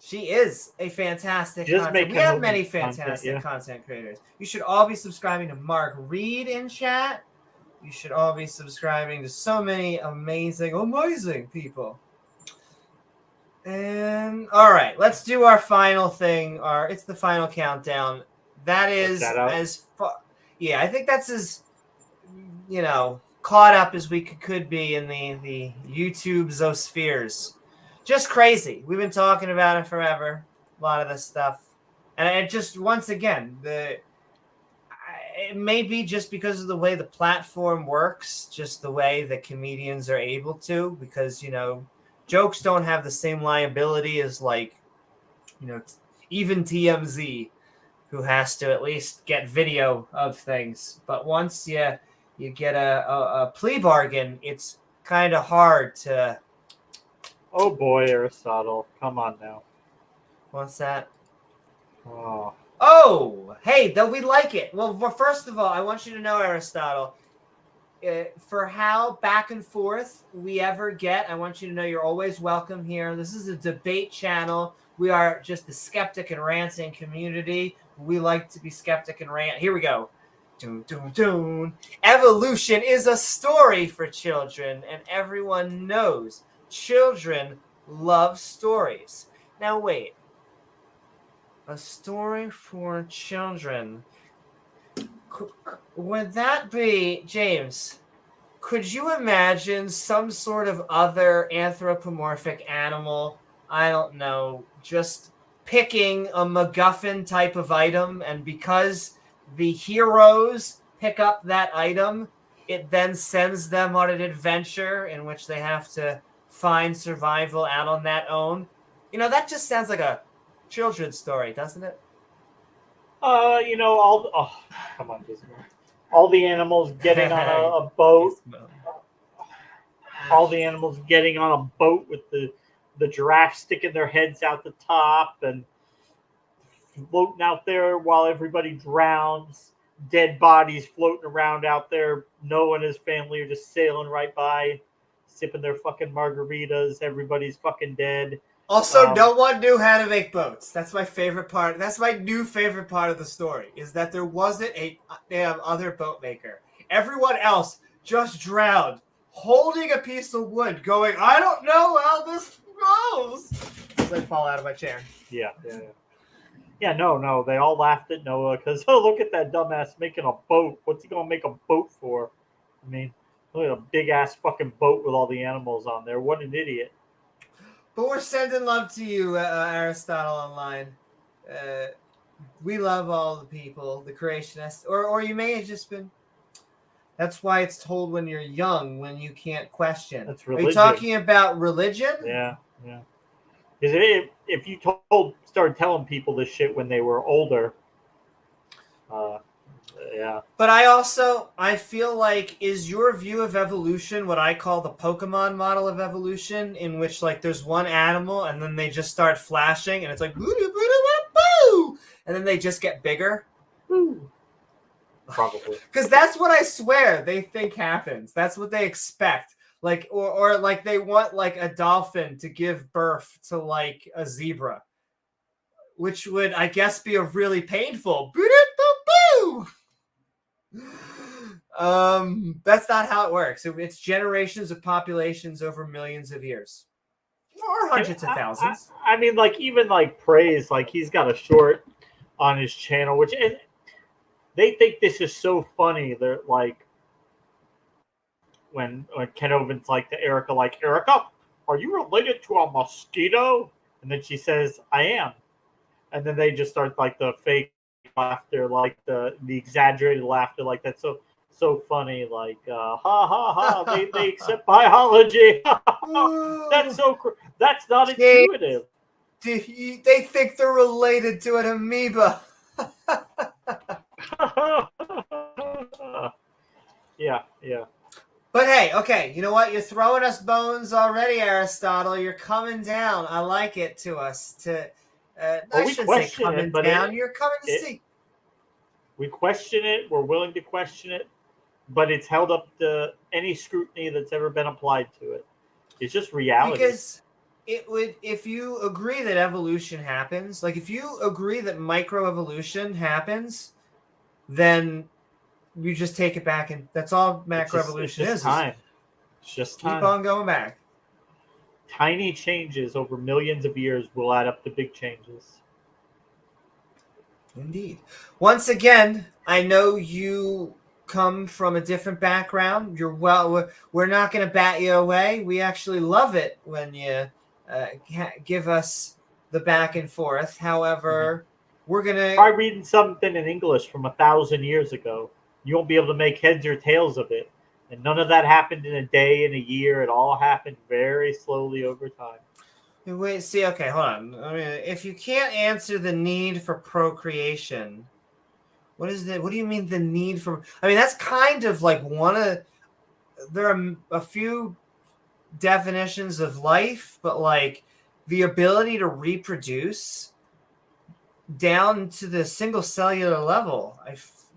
She is a fantastic content. We have many fantastic content creators. You should all be subscribing to Mark Reid in chat. You should all be subscribing to so many amazing people. And all right, let's do our final thing. It's the final countdown. That is as far. Yeah, I think that's as caught up as we could be in the YouTube zoospheres. Just crazy. We've been talking about it forever. A lot of this stuff, and it just once again it may be just because of the way the platform works, just the way the comedians are able to, because, jokes don't have the same liability as even TMZ, who has to at least get video of things. But once you get a plea bargain, it's kind of hard to... Oh boy, Aristotle. Come on now. What's that? Oh, hey, though we like it. Well, first of all, I want you to know, Aristotle, for how back and forth we ever get, I want you to know you're always welcome here. This is a debate channel. We are just the Skeptic and Ranting community. We like to be skeptic and rant. Here we go. Doon, doon, doon. Evolution is a story for children, and everyone knows children love stories. Now, wait. A story for children. Would that be, James, could you imagine some sort of other anthropomorphic animal, I don't know, just picking a MacGuffin type of item, and because the heroes pick up that item, it then sends them on an adventure in which they have to find survival out on that own? That just sounds like a children's story, doesn't it? Come on, Disney. All the animals getting on a boat. All the animals getting on a boat with the giraffe sticking their heads out the top and floating out there while everybody drowns. Dead bodies floating around out there. Noah and his family are just sailing right by, sipping their fucking margaritas. Everybody's fucking dead. Also, no one knew how to make boats. That's my favorite part. That's my new favorite part of the story, is that there wasn't a damn other boat maker. Everyone else just drowned, holding a piece of wood, going, I don't know how this goes. As I fall out of my chair. Yeah, no. They all laughed at Noah because, look at that dumbass making a boat. What's he going to make a boat for? I mean, look at a big-ass fucking boat with all the animals on there. What an idiot. But we're sending love to you, Aristotle Online. We love all the people, the creationists. Or you may have just been That's why it's told when you're young, when you can't question. That's Are religion. you talking about religion? Yeah. Because if you started telling people this shit when they were older, yeah. But I feel like, is your view of evolution what I call the Pokemon model of evolution, in which like there's one animal and then they just start flashing and it's like boo boo boo, and then they just get bigger? Probably. Because that's what I swear they think happens. That's what they expect. Like or like they want like a dolphin to give birth to like a zebra, which would, I guess, be a really painful boo boo boo. That's not how it works. It's generations of populations over millions of years, or hundreds of thousands. I mean, like even like praise, like he's got a short on his channel, which they think this is so funny. They're like when Ken Oven's like to Erica, like, Erica, are you related to a mosquito? And then she says, I am. And then they just start like the fake laughter, like the exaggerated laughter, like that's so funny, like ha ha ha, they accept biology. That's that's not intuitive. They think they're related to an amoeba. Yeah. But hey, okay, you know what? You're throwing us bones already, Aristotle. You're coming down. I like it to us. I shouldn't say coming down. You're coming to see. We question it. We're willing to question it, but it's held up to any scrutiny that's ever been applied to it. It's just reality. Because it would, if you agree that evolution happens, like if you agree that microevolution happens, then you just take it back, and that's all macroevolution is. Time. It's just time. Keep on going back. Tiny changes over millions of years will add up to big changes. Indeed. Once again, I know you come from a different background. We're not going to bat you away. We actually love it when you give us the back and forth. However, we're going to... Try reading something in English from 1,000 years ago. You won't be able to make heads or tails of it. And none of that happened in a day, in a year. It all happened very slowly over time. Wait, see, okay, hold on. I mean, if you can't answer the need for procreation, what do you mean the need for... I mean, that's kind of like there are a few definitions of life, but like the ability to reproduce down to the single cellular level,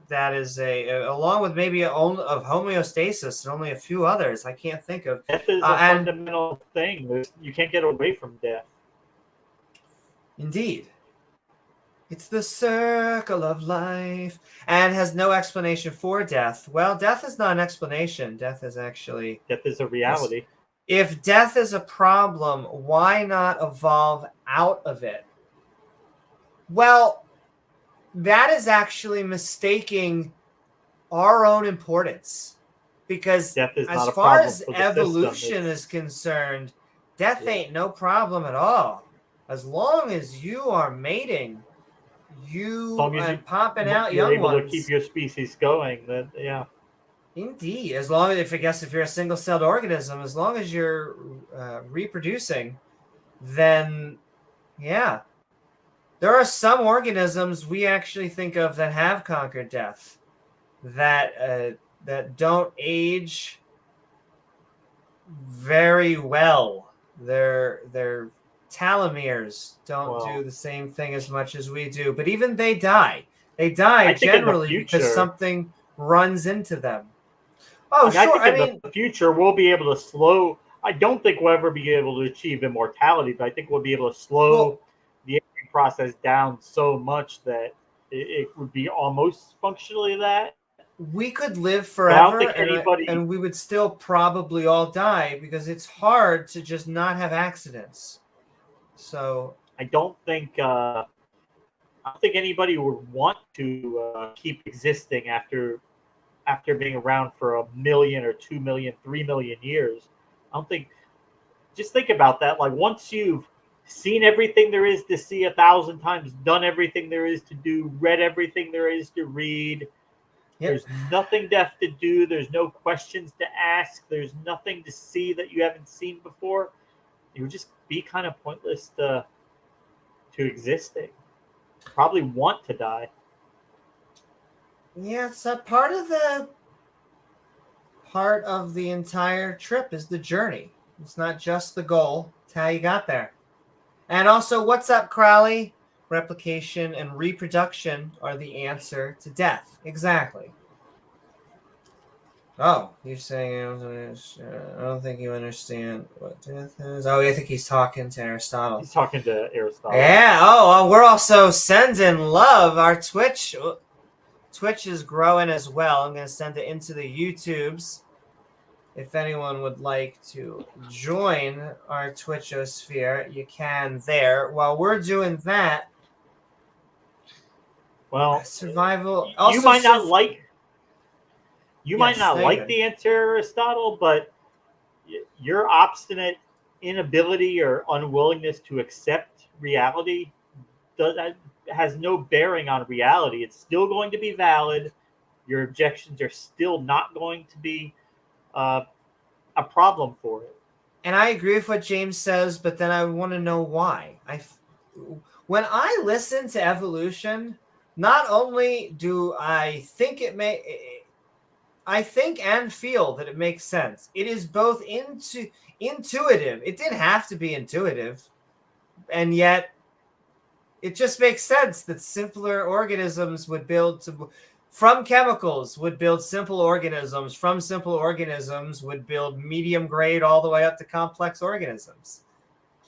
that is along with maybe of homeostasis and only a few others I can't think of. Death is a fundamental thing. You can't get away from death. Indeed. It's the circle of life, and has no explanation for death. Well, death is not an explanation. Death is a reality. If death is a problem, why not evolve out of it? Well, that is actually mistaking our own importance, because as far as evolution is concerned, death ain't no problem at all. As long as you are mating, popping out young ones, you're able to keep your species going. Then yeah. Indeed, if you're a single-celled organism, as long as you're reproducing, then yeah. There are some organisms we actually think of that have conquered death, that don't age very well. Their telomeres don't do the same thing as much as we do, but even they die. They die generally because something runs into them. Oh, sure. I think in the future we'll be able to slow. I don't think we'll ever be able to achieve immortality, but I think we'll be able to slow the aging process down so much that it would be almost functionally that. We could live forever, and we would still probably all die, because it's hard to just not have accidents. So I don't think anybody would want to keep existing after being around for 1 million or 2 million, 3 million years. I don't think. Just think about that. Like, once you've seen everything there is to see 1,000 times, done everything there is to do, read everything there is to read, Yep. There's nothing left to do. There's no questions to ask. There's nothing to see that you haven't seen before. It would just be kind of pointless to existing. Probably want to die. Yeah, it's a part of the entire trip is the journey. It's not just the goal. It's how you got there. And also, what's up, Crowley? Replication and reproduction are the answer to death. Exactly. Oh, you're saying I don't think you understand what death is. Oh, I think he's talking to Aristotle. He's talking to Aristotle. Yeah. Oh, we're also sending love. Our Twitch is growing as well. I'm going to send it into the YouTubes. If anyone would like to join our Twitchosphere, you can there. While we're doing that, well, survival. You might not like good. the answer, Aristotle, but your obstinate inability or unwillingness to accept reality has no bearing on reality. It's still going to be valid. Your objections are still not going to be a problem for it. And I agree with what James says, but then I want to know why. When I listen to evolution, not only do I think I think and feel that it makes sense. It is both intuitive. It didn't have to be intuitive, and yet it just makes sense that simpler organisms would from chemicals would build simple organisms. From simple organisms would build medium grade all the way up to complex organisms.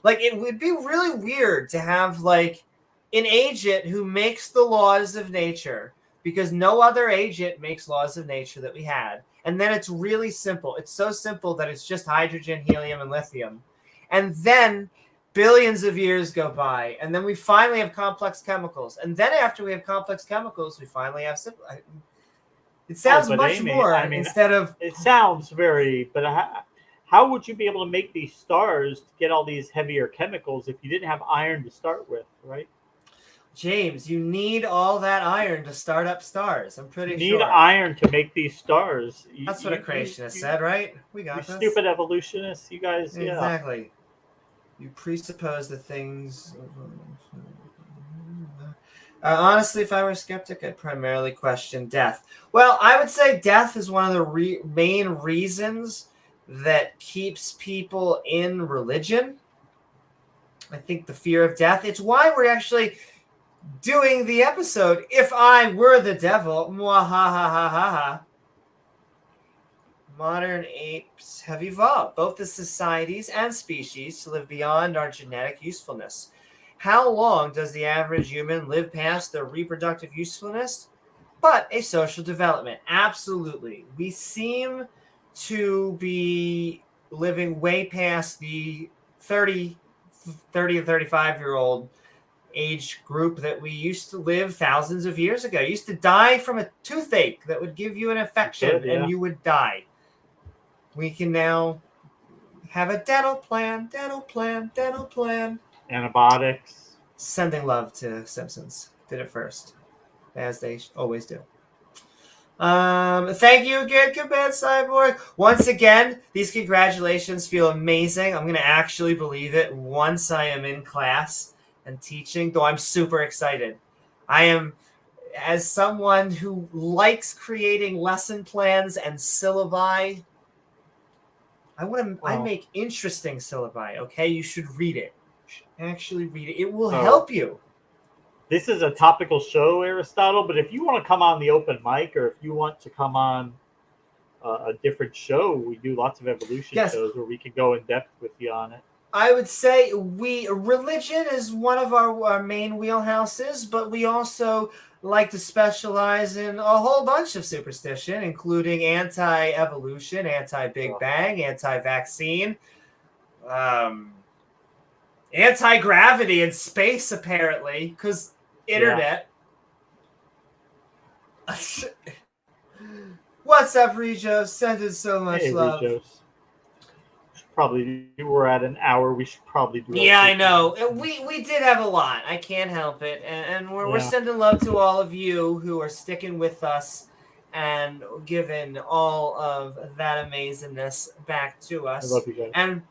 Like, it would be really weird to have like an agent who makes the laws of nature, because no other agent makes laws of nature that we had. And then it's really simple. It's so simple that it's just hydrogen, helium, and lithium. And then billions of years go by, and then we finally have complex chemicals. And then after we have complex chemicals, we finally have simple. It sounds much Amy, more instead of... It sounds very... But how would you be able to make these stars to get all these heavier chemicals if you didn't have iron to start with, right? James, you need all that iron to start up stars. I'm pretty sure. You need iron to make these stars. That's what a creationist said, right? We got this. Stupid evolutionists, you guys. Exactly. Yeah. You presuppose the things. Honestly, if I were a skeptic, I'd primarily question death. Well, I would say death is one of the main reasons that keeps people in religion. I think the fear of death. It's why we're actually doing the episode, If I Were the Devil. Mwahahaha. Modern apes have evolved, both as societies and species, to live beyond our genetic usefulness. How long does the average human live past their reproductive usefulness? But a social development. Absolutely. We seem to be living way past the 30 to 35-year-old age group that we used to live thousands of years ago. You used to die from a toothache that would give you an infection and you would die. We can now have a dental plan. Antibiotics. Sending love to Simpsons. Did it first, as they always do. Thank you again, Command Cyborg. Once again, these congratulations feel amazing. I'm going to actually believe it once I am in class and teaching, though I'm super excited. I am, as someone who likes creating lesson plans and syllabi, I make interesting syllabi, okay? You should read it. You should actually read it. It will help you. This is a topical show, Aristotle, but if you want to come on the open mic, or if you want to come on a different show, we do lots of evolution shows where we can go in depth with you on it. I would say religion is one of our main wheelhouses, but we also like to specialize in a whole bunch of superstition, including anti-evolution, anti-Big Bang, anti-vaccine, anti-gravity and space, apparently, because internet. Yeah. What's up, Regos? Sending so much love. Regos. Probably we're at an hour. We should probably do. Yeah, I know. We did have a lot. I can't help it, and we're sending love to all of you who are sticking with us and given all of that amazingness back to us. I love you guys. And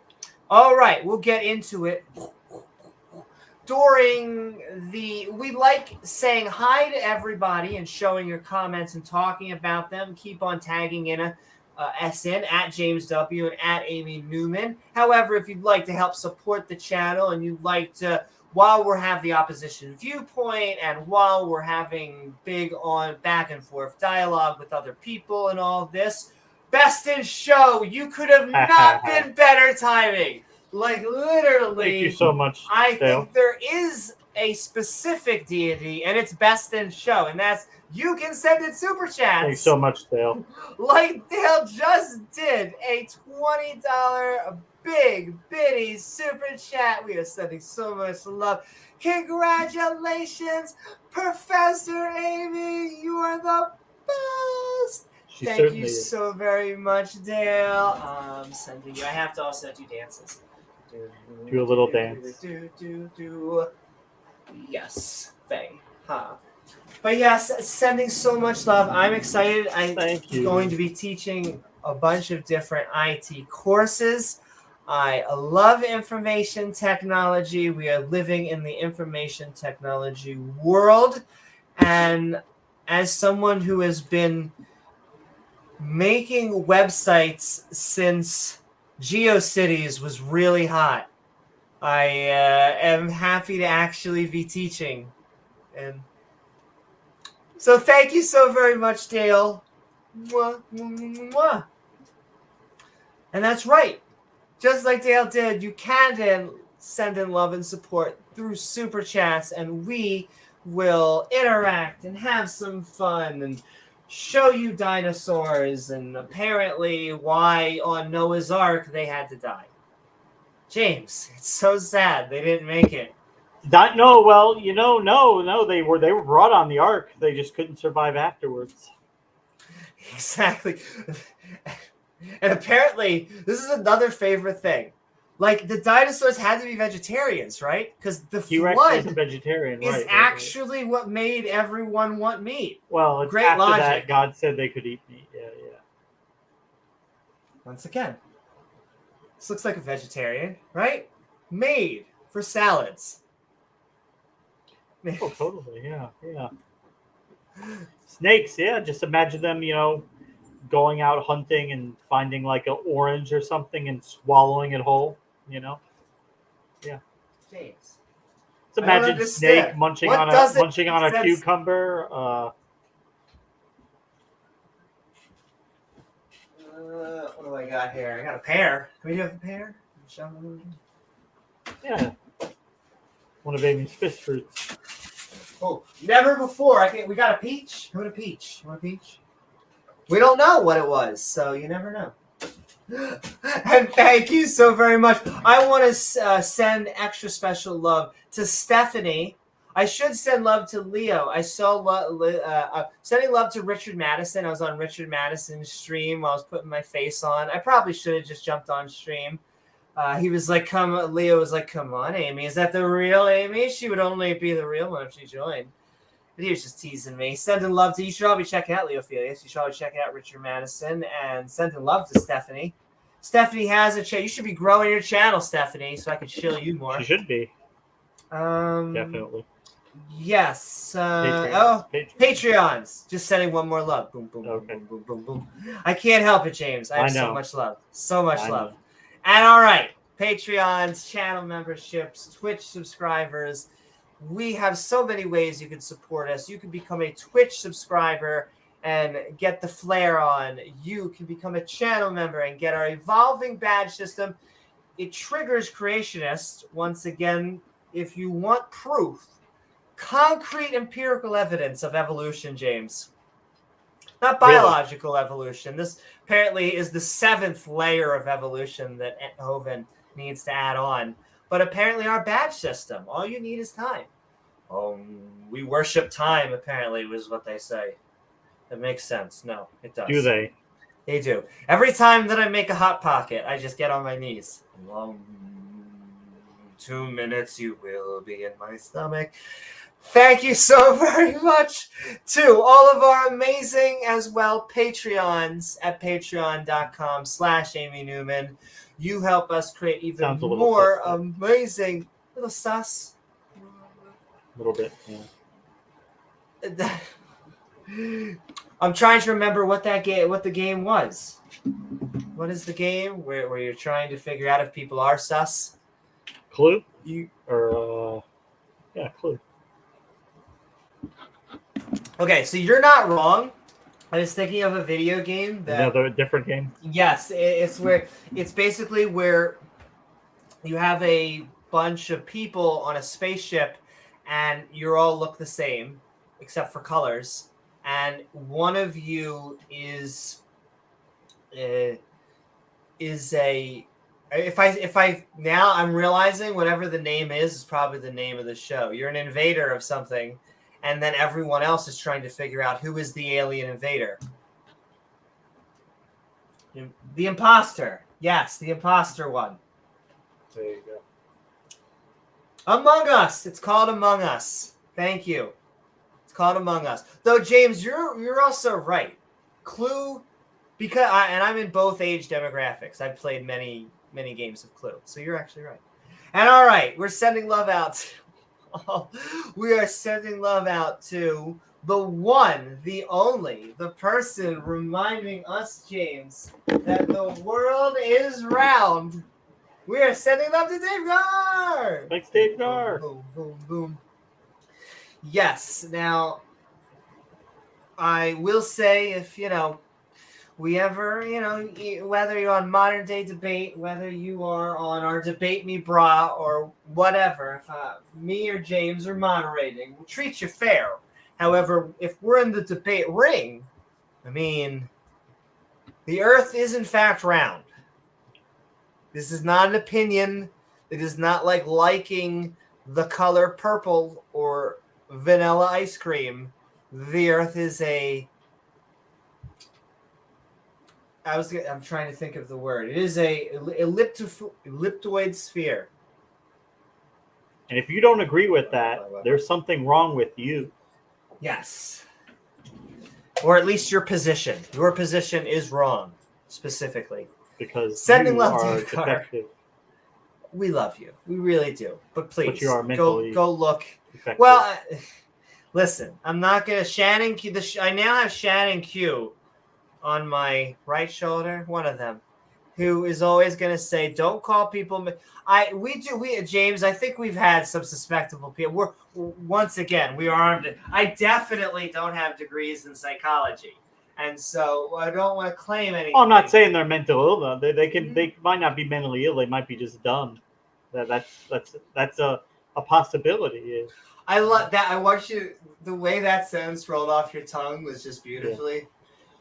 all right, we'll get into it. We like saying hi to everybody and showing your comments and talking about them. Keep on tagging in SN at James W and at Amy Newman. However, if you'd like to help support the channel and you'd like to, while we're having the opposition viewpoint and while we're having big on back and forth dialogue with other people and all this, best in show, you could have not been better timing. Like, literally. Thank you so much, I Dale. think there is a specific deity, and it's best in show, and that's you can send in super chats. Thanks so much, Dale. Like Dale just did a $20 big bitty super chat. We are sending so much love. Congratulations, Professor Amy. You are the best. She Thank certainly you is. so very much, Dale. I'm sending you. I have to also do dances. Do a little dance. Yes, Faye. Huh. But yes, sending so much love. I'm excited. Thank you. I'm going to be teaching a bunch of different IT courses. I love information technology. We are living in the information technology world. And as someone who has been making websites since GeoCities was really hot, I am happy to actually be teaching. And so thank you so very much, Dale. Mwah, mwah, mwah. And that's right. Just like Dale did, you can then send in love and support through super chats, and we will interact and have some fun and show you dinosaurs and apparently why on Noah's Ark they had to die. James, it's so sad they didn't make it. No, well, no, they were brought on the Ark. They just couldn't survive afterwards. Exactly. And apparently, this is another favorite thing. Like, the dinosaurs had to be vegetarians, right? Because the T-Rex flood wasn't vegetarian, is right? actually what made everyone want meat. Well, it's great after logic. that God said they could eat meat. Yeah. Once again, this looks like a vegetarian, right? Made for salads. Oh, totally. Yeah. Snakes, yeah. Just imagine them, going out hunting and finding like an orange or something and swallowing it whole, Yeah. James. Just imagine snake munching on a cucumber. What do I got here? I got a pear. Can we have a pear? Yeah. One of Amy's fish fruits. Oh, never before. We got a peach. You want a peach? We don't know what it was, so you never know. And thank you so very much. I want to send extra special love to Stephanie. I should send love to Leo. I saw sending love to Richard Madison. I was on Richard Madison's stream while I was putting my face on. I probably should have just jumped on stream. He was like, Leo was like, come on, Amy. Is that the real Amy? She would only be the real one if she joined. But he was just teasing me. Sending love to you. Should all be checking out Leophilius. You should all be checking out Richard Madison and sending love to Stephanie. Stephanie has a channel. You should be growing your channel, Stephanie, so I can chill you more. She should be. Definitely. Yes. Patreons. Just sending one more love. Boom, boom, Okay. boom, boom, boom, boom. I can't help it, James. I have so know. much love. So much I love. know. And all right, Patreons, channel memberships, Twitch subscribers. We have so many ways you can support us. You can become a Twitch subscriber and get the flair on. You can become a channel member and get our evolving badge system. It triggers creationists. Once again, if you want proof, concrete empirical evidence of evolution, James. Not biological evolution. This apparently is the 7th layer of evolution that Holen needs to add on. But apparently our badge system, all you need is time. We worship time, apparently, was what they say. That makes sense. No, it does. Do they? They do. Every time that I make a Hot Pocket, I just get on my knees. 2 minutes, you will be in my stomach. Thank you so very much to all of our amazing as well Patreons at patreon.com/Amy Newman. You help us create even more amazing little sus. A little bit, yeah. I'm trying to remember what the game was. What is the game where you're trying to figure out if people are sus? Clue? Yeah, Clue. Okay, so you're not wrong. I was thinking of a video game that Another different game. Yes, it's basically where you have a bunch of people on a spaceship, and you all look the same except for colors, and one of you is a if I now I'm realizing whatever the name is probably the name of the show. You're an invader of something, and then everyone else is trying to figure out who is the alien invader. The imposter. Yes, the imposter one. There you go. Among Us. It's called Among Us. Thank you. It's called Among Us. Though James, you're also right. Clue, because I'm in both age demographics. I've played many games of Clue, so you're actually right. And all right, we're sending love out. We are sending love out to the one, the only, the person reminding us, James, that the world is round. We are sending love to davegar. Thanks, davegar. Boom, boom, boom. Yes. Now, I will say, if we ever, whether you're on modern day debate, whether you are on our debate me bra or whatever, if me or James are moderating, we'll treat you fair. However, if we're in the debate ring, I mean, the earth is in fact round. This is not an opinion. It is not like liking the color purple or vanilla ice cream. The earth is I'm trying to think of the word. It is a elliptoid sphere. And if you don't agree with that, there's something wrong with you. Yes. Or at least your position. Your position is wrong, specifically. Because sending you love are to car. defective. We love you. We really do. But please, but you are mentally go look. defective. Well, listen, I'm not going to Shannon Q. I now have Shannon Q on my right shoulder, one of them, who is always going to say, don't call people. James, I think we've had some suspectable people. Once again, we are armed. I definitely don't have degrees in psychology. And so I don't want to claim anything. Well, I'm not saying they're mental ill though. They might not be mentally ill. They might be just dumb. That's a possibility. I love that. I want you. The way that sentence rolled off your tongue was just beautifully. Yeah.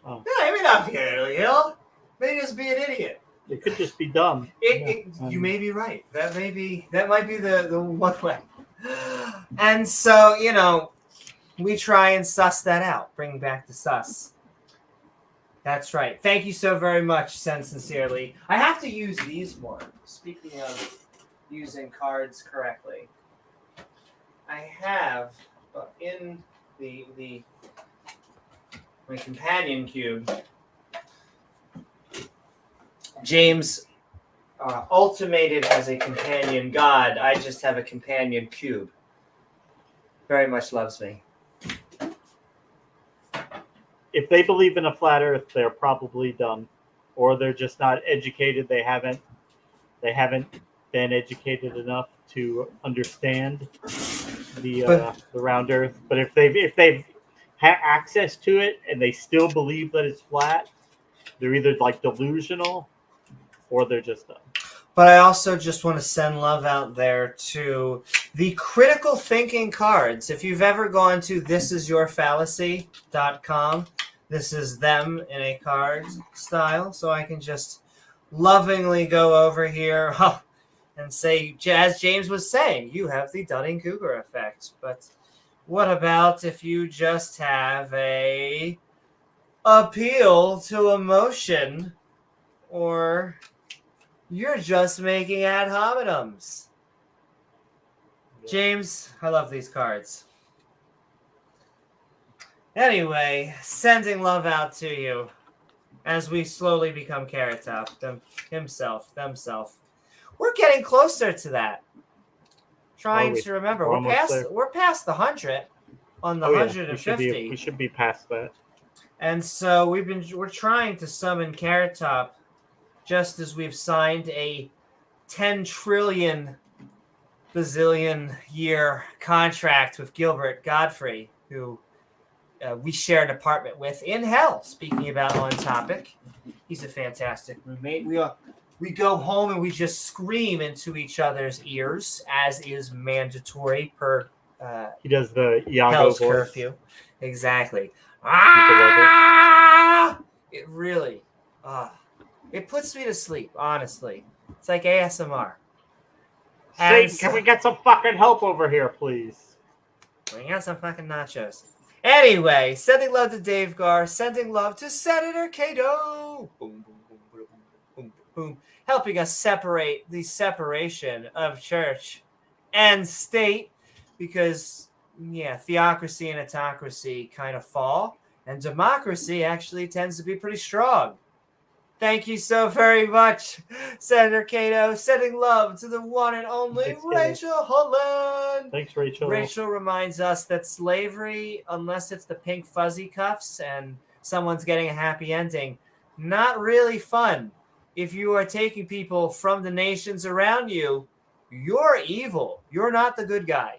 Oh. Yeah, maybe not be mentally ill. Maybe just be an idiot. It could just be dumb. You may be right. That might be the one way. And so we try and suss that out. Bring back the sus. That's right. Thank you so very much, Send Sincerely. I have to use these more. Speaking of using cards correctly, I have in my companion cube, James ultimated as a companion god. I just have a companion cube. Very much loves me. If they believe in a flat earth, they're probably dumb, or they're just not educated. They haven't been educated enough to understand the round earth. But if they've had access to it and they still believe that it's flat, they're either like delusional or they're just dumb. But I also just want to send love out there to the critical thinking cards. If you've ever gone to thisisyourfallacy.com, this is them in a card style. So I can just lovingly go over here and say, as James was saying, you have the Dunning-Kruger effect. But what about if you just have a appeal to emotion, or you're just making ad hominems? James, I love these cards. Anyway, sending love out to you as we slowly become Carrot Top, themself. We're getting closer to that. Trying to remember, we're past the 100 on the 150. We should be past that. And so we're trying to summon Carrot Top, just as we've signed a 10 trillion bazillion year contract with Gilbert Godfrey, who we share an apartment with in hell. Speaking about on topic, he's a fantastic roommate. We go home and we just scream into each other's ears, as is mandatory per. He does the Iago Hell's voice. Curfew. Exactly. It really, it puts me to sleep. Honestly, it's like ASMR. Satan, can we get some fucking help over here, please? We got some fucking nachos. Anyway, sending love to davegar, sending love to Senator Cato. Boom, boom, boom, boom, boom, boom. Helping us separate the separation of church and state, because, yeah, theocracy and autocracy kind of fall, and democracy actually tends to be pretty strong. Thank you so very much, Senator Cato. Sending love to the one and only Roshelle Cunning. Thanks, Rachel. Rachel reminds us that slavery, unless it's the pink fuzzy cuffs and someone's getting a happy ending, not really fun. If you are taking people from the nations around you, you're evil. You're not the good guy.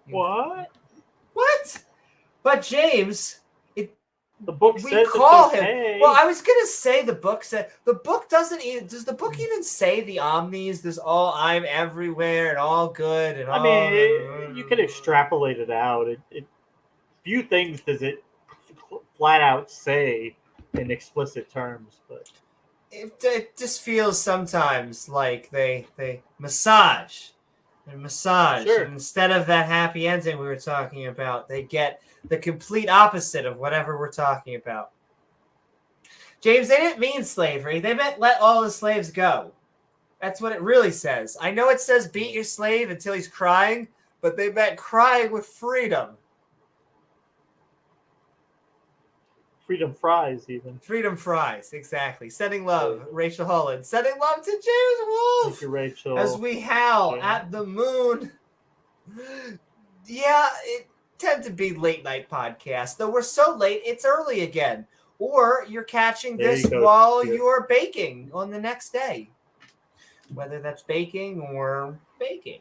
What? But James... The book says it's okay. Well, I was gonna say the book said the book doesn't even. Does the book even say the omnis? There's all I'm everywhere and all good and all. I mean, you could extrapolate it out. Few things does it flat out say in explicit terms, but it just feels sometimes like they massage. Sure. And instead of that happy ending we were talking about, they get the complete opposite of whatever we're talking about. James, they didn't mean slavery. They meant let all the slaves go. That's what it really says. I know it says beat your slave until he's crying, but they meant crying with freedom. Freedom fries, even. Freedom fries, exactly. Sending love, Roshelle Cunning. Sending love to James Wolfe. Thank you, Rachel. As we howl at the moon. Yeah, it tend to be late night podcasts, though we're so late, it's early again. Or you're catching this while you're baking on the next day. Whether that's baking or baking.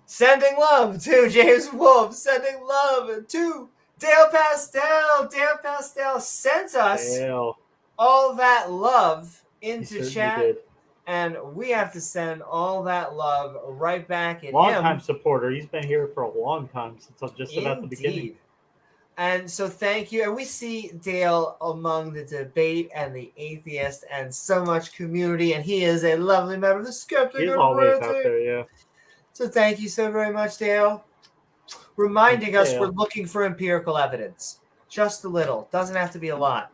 Sending love to James Wolfe. Sending love to Dale Pastel. Dale Pastel sent us all that love into chat. Did. And we have to send all that love right back at him. Long-time supporter. He's been here for a long time, since just about the beginning. And so thank you. And we see Dale among the debate and the atheist and so much community. And he is a lovely member of the Skeptic Ranting. He's always out there, yeah. So thank you so very much, Dale. Reminding us we're looking for empirical evidence. Just a little. Doesn't have to be a lot.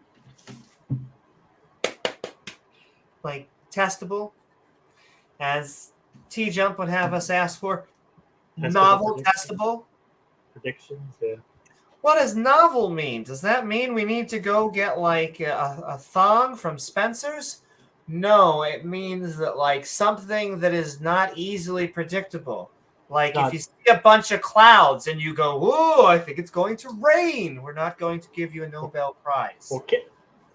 Like, testable, as T-Jump would have us ask for. Novel testable. Predictions, yeah. What does novel mean? Does that mean we need to go get, like, a thong from Spencer's? No, it means that, like, something that is not easily predictable. Like, if you see a bunch of clouds and you go, "Ooh, I think it's going to rain," we're not going to give you a Nobel Prize. Well,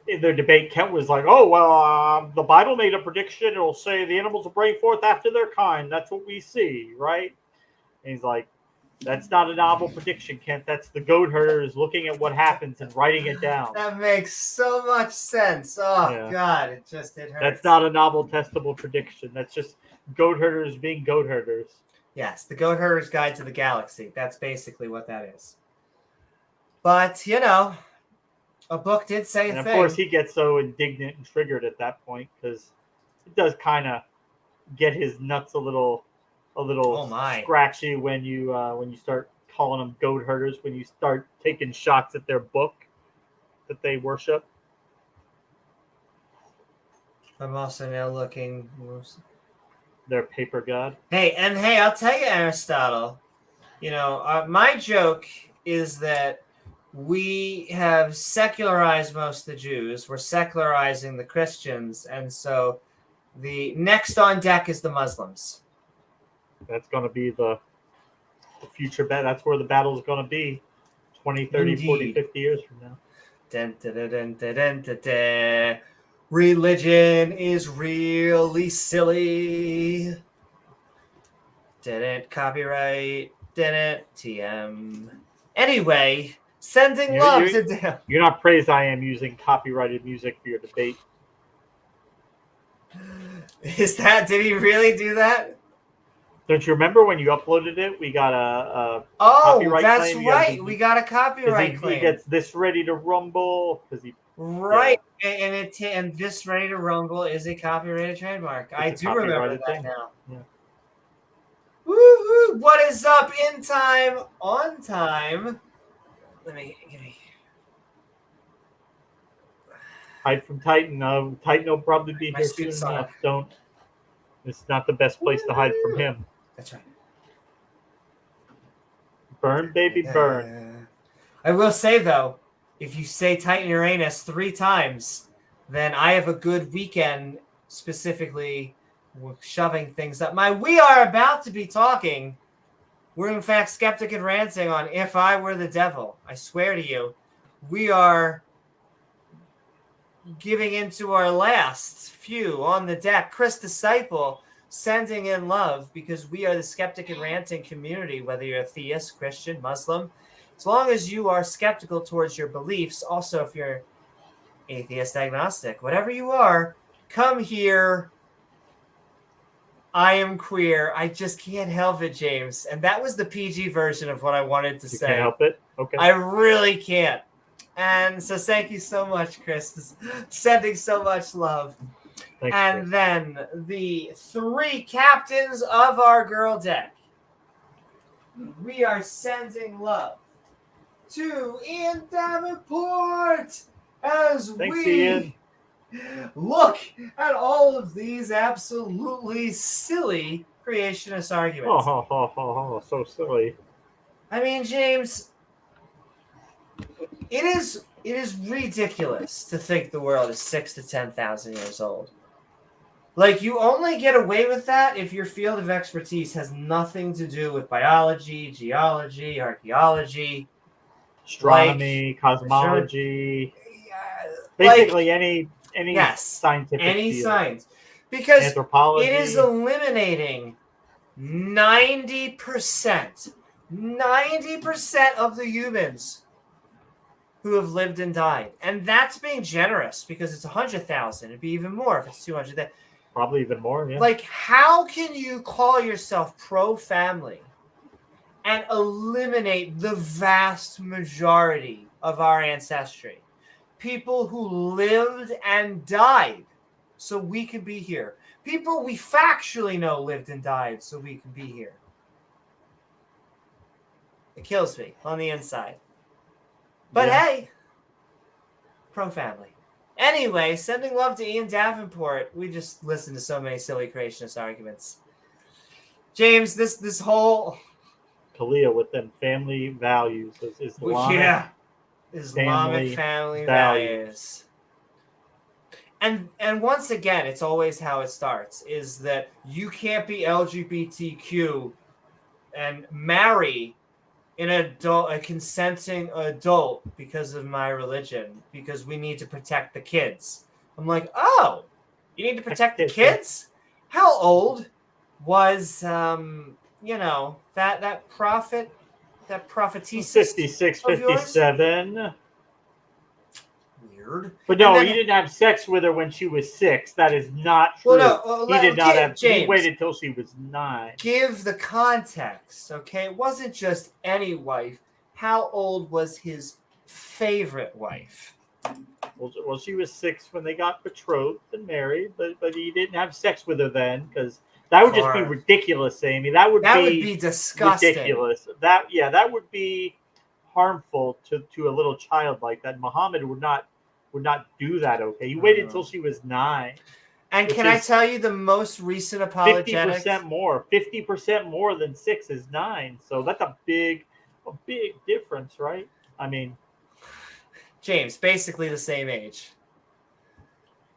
in their debate, Kent was like, "Oh, well, the Bible made a prediction. It'll say the animals will bring forth after their kind. That's what we see, right?" And he's like, "That's not a novel prediction, Kent. That's the goat herders looking at what happens and writing it down." That makes so much sense. Oh, yeah. God, it hurts. That's not a novel testable prediction. That's just goat herders being goat herders. Yes, the Goat Herder's Guide to the Galaxy. That's basically what that is. But, you know, a book did say a thing. And, of course, he gets so indignant and triggered at that point because it does kind of get his nuts a little scratchy when you start calling them goat herders, when you start taking shots at their book that they worship. I'm also now looking... Their paper god. Hey, I'll tell you, Aristotle, you know, my joke is that we have secularized most of the Jews. We're secularizing the Christians. And so the next on deck is the Muslims. That's going to be the future bet. That's where the battle is going to be 20, 30, Indeed. 40, 50 years from now. Dun, dun, dun, dun, dun, dun, dun, dun. Religion is really silly. Didn't copyright. Didn't TM. Anyway, sending love to them. You're not praised. I am using copyrighted music for your debate. Did he really do that? Don't you remember when you uploaded it? We got a copyright that's claim. Right. We got a copyright claim. He gets this ready to rumble because he. Right, yeah. and this ready to rumble is a copyrighted trademark. I do remember that now. Yeah. Woo-hoo! What is up? In time, on time. Give me. Hide from Titan. Titan will probably be My here soon enough. Don't. It's not the best place to hide from him. That's right. Burn, baby, burn. I will say, though, if you say Titan Uranus 3 times, then I have a good weekend specifically shoving things up. We are about to be talking. We're, in fact, Skeptic and Ranting on If I Were the Devil. I swear to you, we are giving into our last few on the deck. Chris Disciple sending in love because we are the Skeptic and Ranting community, whether you're a theist, Christian, Muslim, as long as you are skeptical towards your beliefs. Also, if you're atheist, agnostic, whatever you are, come here. I am queer. I just can't help it, James. And that was the PG version of what I wanted to say. You can't help it? Okay. I really can't. And so thank you so much, Chris. Sending so much love. Thanks, and Chris. Then the 3 captains of our girl deck. We are sending love to Ian Davenport as Ian. Look at all of these absolutely silly creationist arguments. Oh, so silly. I mean, James, it is ridiculous to think the world is 6,000 to 10,000 years old. Like, you only get away with that if your field of expertise has nothing to do with biology, geology, archaeology, astronomy, cosmology, basically any scientific field. Science, because anthropology. It is eliminating 90% of the humans who have lived and died, and that's being generous because it's 100,000. It'd be even more if it's 200. Probably even more. Yeah. Like, how can you call yourself pro-family and eliminate the vast majority of our ancestry? People who lived and died so we could be here. People we factually know lived and died so we could be here. It kills me on the inside. But hey, pro-family. Anyway, sending love to Ian Davenport. We just listened to so many silly creationist arguments. James, this whole... Kalia with them family values. Islamic Islamic family values. And once again, it's always how it starts, is that you can't be LGBTQ and marry a consenting adult because of my religion, because we need to protect the kids. I'm like, oh, you need to protect the kids? How old was that prophetess? 56, 57. Weird. But no, he didn't have sex with her when she was 6. That is not true. He did not have. James, he waited till she was 9. Give the context, okay? It wasn't just any wife. How old was his favorite wife? Well, she was 6 when they got betrothed and married, but he didn't have sex with her then, because that would just be ridiculous, Amy. That would be disgusting. Ridiculous. That would be harmful to a little child like that. Muhammad would not do that. Okay, he waited till she was 9. And can I tell you the most recent apologetics? 50% more. 50% more than 6 is 9. So that's a big a big difference, right? I mean, James, basically the same age.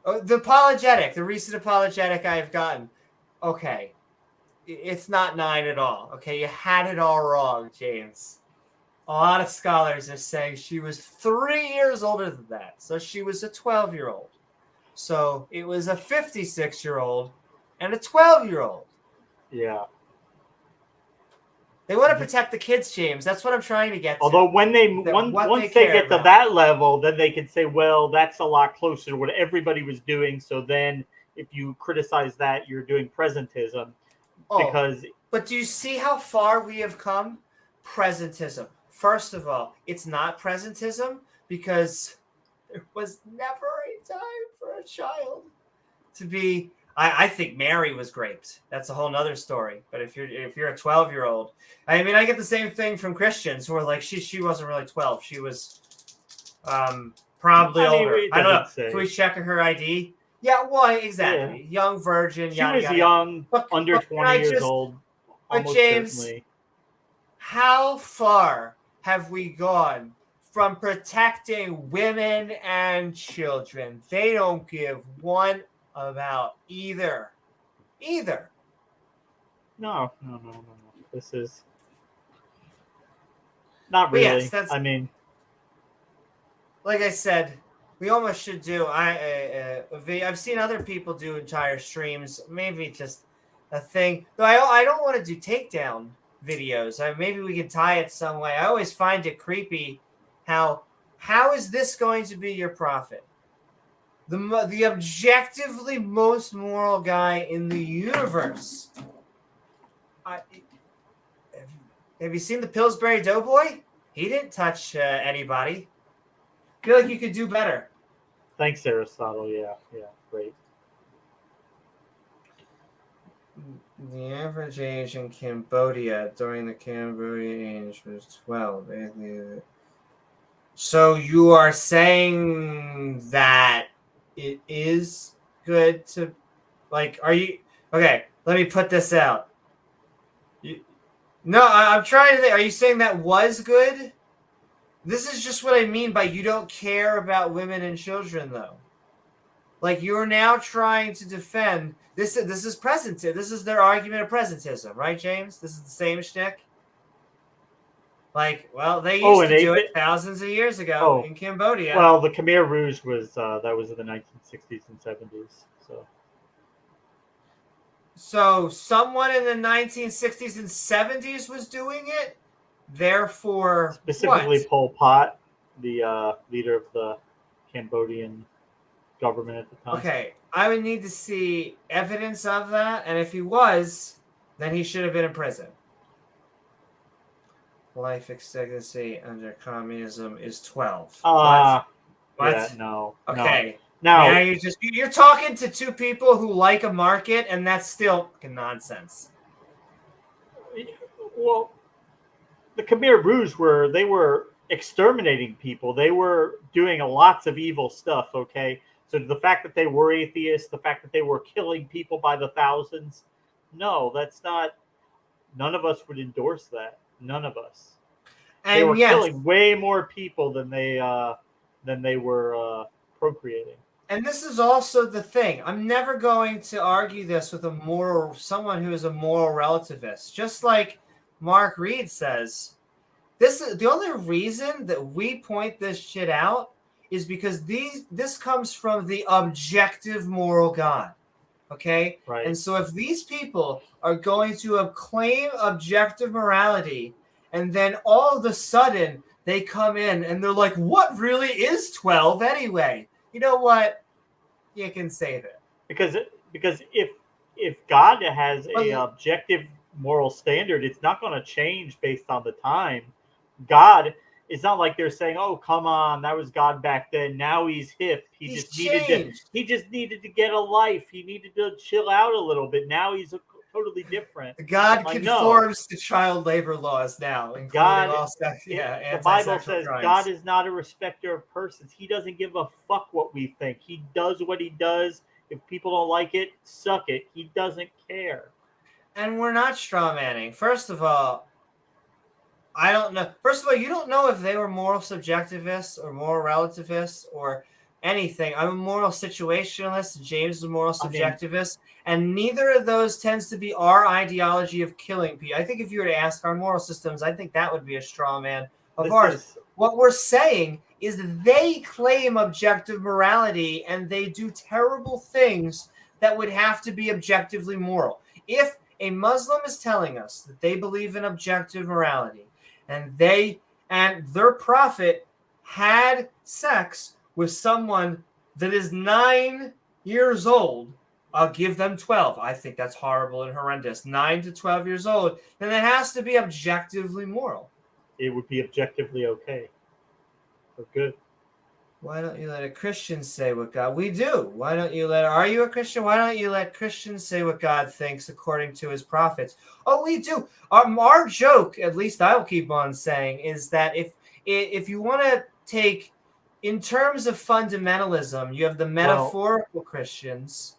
Oh, the recent apologetic I've gotten. Okay, it's not 9 at all. Okay, you had it all wrong, James. A lot of scholars are saying she was 3 years older than that. So she was a 12-year-old. So it was a 56-year-old and a 12-year-old. yeah. They want to protect the kids, James. That's what I'm trying to get to. Although when once they get to that level, then they can say, well, that's a lot closer to what everybody was doing. So then if you criticize that, you're doing presentism. Because but do you see how far we have come? Presentism. First of all, it's not presentism because there was never a time for a child to be. I think Mary was raped. That's a whole nother story. But if you're a 12-year-old, I mean, I get the same thing from Christians who are like, she wasn't really 12. She was probably older. I don't know. Say. Can we check her ID? Yeah, well, exactly. Yeah. Young virgin. She was young, under 20 years old. But James, certainly. How far have we gone from protecting women and children? They don't give one about either. No. This is not really. Yes, I mean, like I said, we almost should do. I've seen other people do entire streams. Maybe just a thing. Though I don't want to do takedown videos. Maybe we can tie it some way. I always find it creepy. How is this going to be your prophet? The objectively most moral guy in the universe. Have you seen the Pillsbury Doughboy? He didn't touch anybody. I feel like you could do better. Thanks, Aristotle. Yeah, great. The average age in Cambodia during the Cambodian age was 12. So you are saying that it is good to, like, are you, okay, let me put this out. No, I'm trying to think, are you saying that was good? This is just what I mean by you don't care about women and children, though. Like, you're now trying to defend, this is presentism. This is their argument of presentism, right, James? This is the same shtick? Like, well, they used to do it thousands of years ago in Cambodia. Well, the Khmer Rouge was that was in the 1960s and 70s. So someone in the 1960s and 70s was doing it. Therefore, specifically what? Pol Pot, the leader of the Cambodian government at the time. Okay, I would need to see evidence of that, and if he was, then he should have been in prison. Life expectancy under communism is 12. What? Yeah, no. Okay. No. Now you're talking to two people who like a market, and that's still nonsense. Well, the Khmer Rouge were exterminating people. They were doing lots of evil stuff, okay? So the fact that they were atheists, the fact that they were killing people by the thousands, no, that's not, none of us would endorse that. None of us. And they were killing way more people than they were procreating. And this is also the thing. I'm never going to argue this with someone who is a moral relativist. Just like Mark Reid says, this is the only reason that we point this shit out is because this comes from the objective moral God. Okay? Right. And so if these people are going to claim objective morality, and then all of a sudden they come in and they're like, what really is 12 anyway? You know what? You can save it. Because if God has a objective moral standard, it's not going to change based on the time. God, it's not like they're saying, "Oh, come on, that was God back then. Now he's hip. He just needed to get a life. He needed to chill out a little bit. Now he's totally different." God conforms to child labor laws now. God, all stuff, the Bible says crimes. God is not a respecter of persons. He doesn't give a fuck what we think. He does what he does. If people don't like it, suck it. He doesn't care. And we're not straw manning. First of all, I don't know. First of all, you don't know if they were moral subjectivists or moral relativists or anything. I'm a moral situationalist. James is a moral subjectivist. And neither of those tends to be our ideology of killing people. I think if you were to ask our moral systems, I think that would be a straw man of ours. What we're saying is that they claim objective morality and they do terrible things that would have to be objectively moral. If a Muslim is telling us that they believe in objective morality and their prophet had sex with someone that is 9 years old, I'll give them 12. I think that's horrible and horrendous. 9 to 12 years old, then it has to be objectively moral. It would be objectively okay. Or good. Why don't you let a Christian say what God... We do. Why don't you let... Are you a Christian? Why don't you let Christians say what God thinks according to his prophets? Oh, we do. Our joke, at least I'll keep on saying, is that if you want to take... In terms of fundamentalism, you have the metaphorical Christians.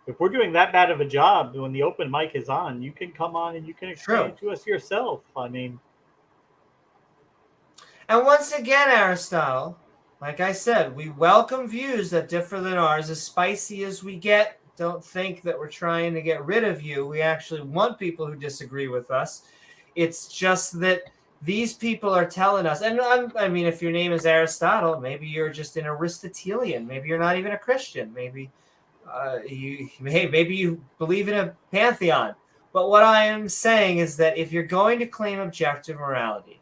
If we're doing that bad of a job when the open mic is on, you can come on and you can explain it to us yourself. I mean... And once again, Aristotle, like I said, we welcome views that differ than ours. As spicy as we get, don't think that we're trying to get rid of you. We actually want people who disagree with us. It's just that these people are telling us, and I mean, if your name is Aristotle, maybe you're just an Aristotelian. Maybe you're not even a Christian. Maybe you believe in a pantheon. But what I am saying is that if you're going to claim objective morality,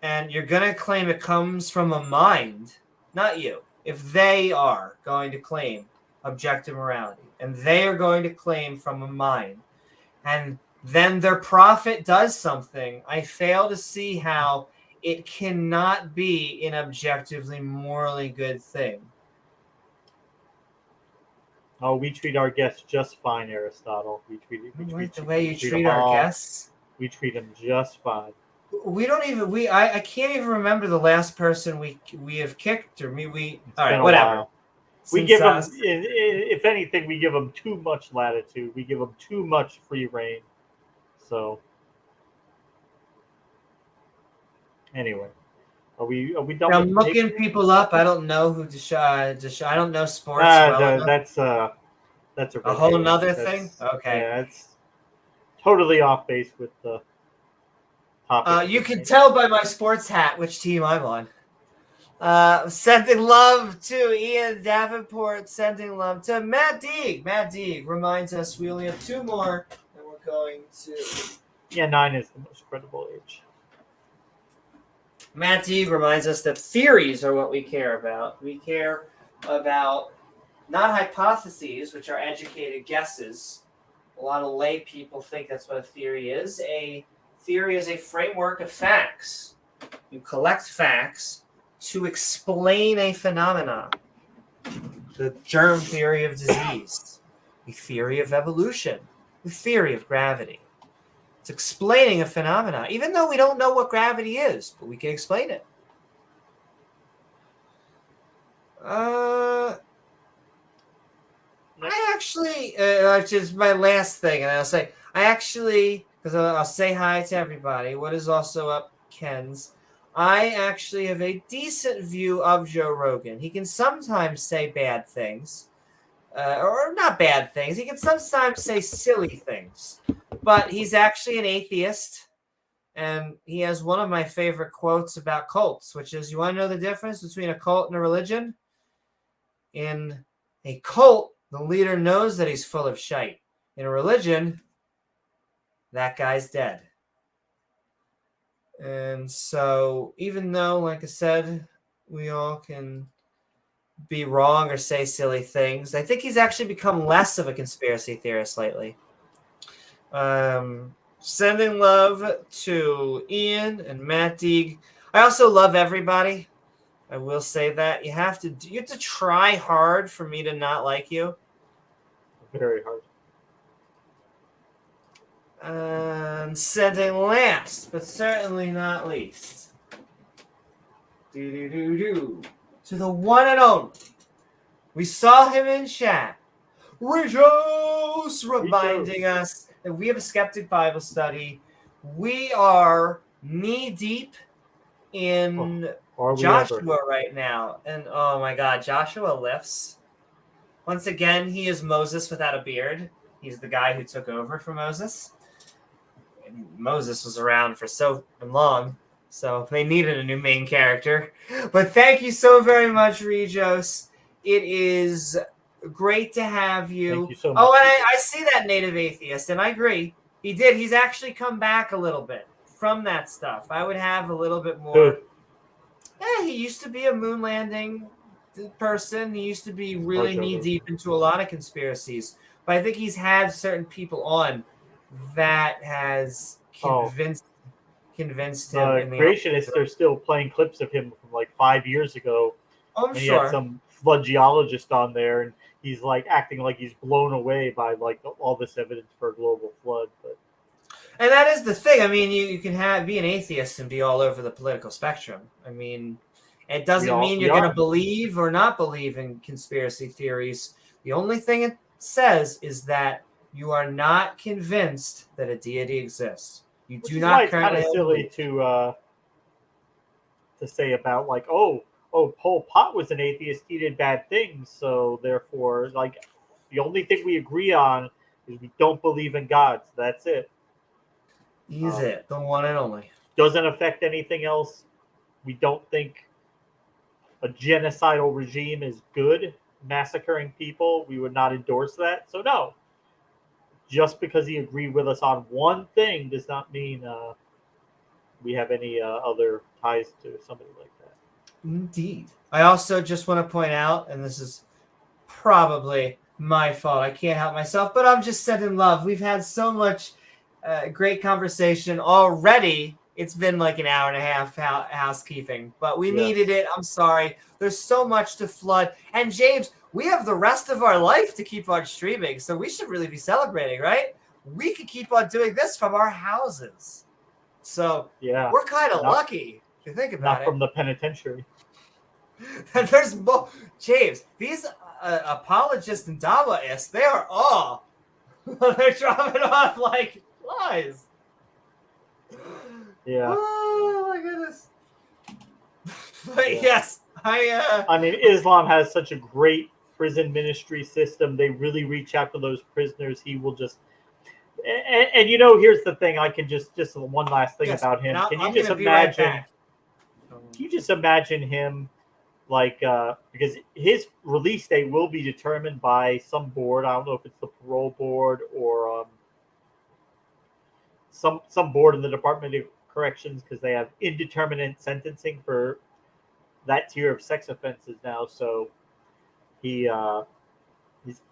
and you're going to claim it comes from a mind, not you. If they are going to claim objective morality, and they are going to claim from a mind, and then their prophet does something, I fail to see how it cannot be an objectively morally good thing. Oh, we treat our guests just fine, Aristotle. We treat the way you treat our guests. We treat them just fine. We don't even I can't even remember the last person we have kicked or we all right, whatever. While. We give them, if anything, we give them too much latitude. We give them too much free reign. So anyway, are we done? I'm looking people up. I don't know who I don't know sports. That's a whole nother thing. Okay, yeah, it's totally off base with the. You can tell by my sports hat which team I'm on. Sending love to Ian Davenport. Sending love to Matt Deig. Matt Deig reminds us we only have 2 more, and we're going to... Yeah, 9 is the most credible age. Matt Deig reminds us that theories are what we care about. We care about not hypotheses, which are educated guesses. A lot of lay people think that's what a theory is. A theory is a framework of facts. You collect facts to explain a phenomenon. The germ theory of disease, the theory of evolution, the theory of gravity. It's explaining a phenomenon, even though we don't know what gravity is, but we can explain it. I actually, just my last thing, and I'll say, because I'll say hi to everybody. What is also up, Ken's? I actually have a decent view of Joe Rogan. He can sometimes say bad things, or not bad things. He can sometimes say silly things, but he's actually an atheist, and he has one of my favorite quotes about cults, which is, you want to know the difference between a cult and a religion? In a cult, the leader knows that he's full of shite. In a religion, that guy's dead. And so, even though, like I said, we all can be wrong or say silly things, I think he's actually become less of a conspiracy theorist lately. Sending love to Ian and Matt Deig. I also love everybody. I will say that. You have to try hard for me to not like you. Very hard. Sending last, but certainly not least, to the one and only. We saw him in chat. Reminding us that we have a skeptic Bible study. we are knee deep in Joshua right now. And oh my God, Joshua lifts. Once again, he is Moses without a beard. He's the guy who took over for Moses. And Moses was around for so long, so they needed a new main character. But thank you so very much, Regos. It is great to have you. Thank you so much. Oh, and I see that native atheist, and I agree. He did. He's actually come back a little bit from that stuff. I would have a little bit more. Good. Yeah, he used to be a moon landing person. He used to be really knee deep into a lot of conspiracies. But I think he's had certain people on that has convinced him. The creationists are still playing clips of him from like 5 years ago. Oh, I'm and sure. He had some flood geologist on there, and he's like acting like he's blown away by like all this evidence for a global flood. And that is the thing. I mean, you can be an atheist and be all over the political spectrum. I mean, it doesn't mean you're going to believe or not believe in conspiracy theories. The only thing it says is that you are not convinced that a deity exists. You do not currently. It's kind of silly to say about like, oh, Pol Pot was an atheist. He did bad things, so therefore, like, the only thing we agree on is we don't believe in God. So that's it. He's it, the one and only. Doesn't affect anything else. We don't think a genocidal regime is good, massacring people. We would not endorse that. So no. Just because he agreed with us on one thing does not mean we have any other ties to somebody like that. Indeed. I also just want to point out, and this is probably my fault. I can't help myself, but I'm just sending love. We've had so much great conversation already. It's been like an hour and a half housekeeping, but we needed it. I'm sorry. There's so much to flood. And James, we have the rest of our life to keep on streaming, so we should really be celebrating, right? We could keep on doing this from our houses. So we're kind of lucky to think about it. Not from the penitentiary. And there's more. James, these apologists and Dawists, they are all they're dropping off like flies. Yeah. Oh my goodness. But yes, I mean, Islam has such a great prison ministry system. They really reach out to those prisoners. He will just and you know, here's the thing. I can just one last thing about him. Can you just imagine? Can you just imagine him? Like, because his release date will be determined by some board. I don't know if it's the parole board or some board in the Department of Corrections, because they have indeterminate sentencing for that tier of sex offenses now. So his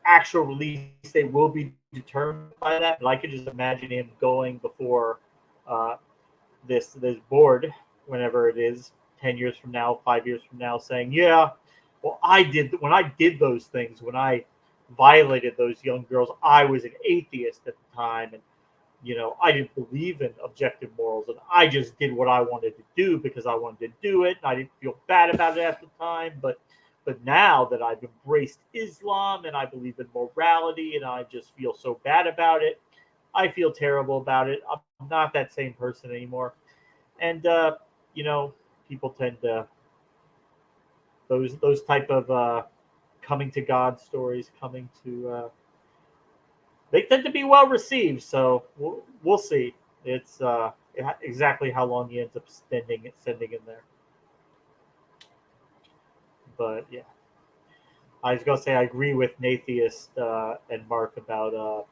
actual release date will be determined by that. But I could just imagine him going before this board, whenever it is. 10 years from now, 5 years from now, saying, yeah, well, when I did those things, when I violated those young girls, I was an atheist at the time. And, you know, I didn't believe in objective morals. And I just did what I wanted to do because I wanted to do it. And I didn't feel bad about it at the time. But now that I've embraced Islam and I believe in morality and I just feel so bad about it, I feel terrible about it. I'm not that same person anymore. And, you know, people tend to those type of coming to God stories, they tend to be well received. So we'll see. It's exactly how long he ends up sending in there. But yeah, I was gonna say I agree with Nathiest and Mark about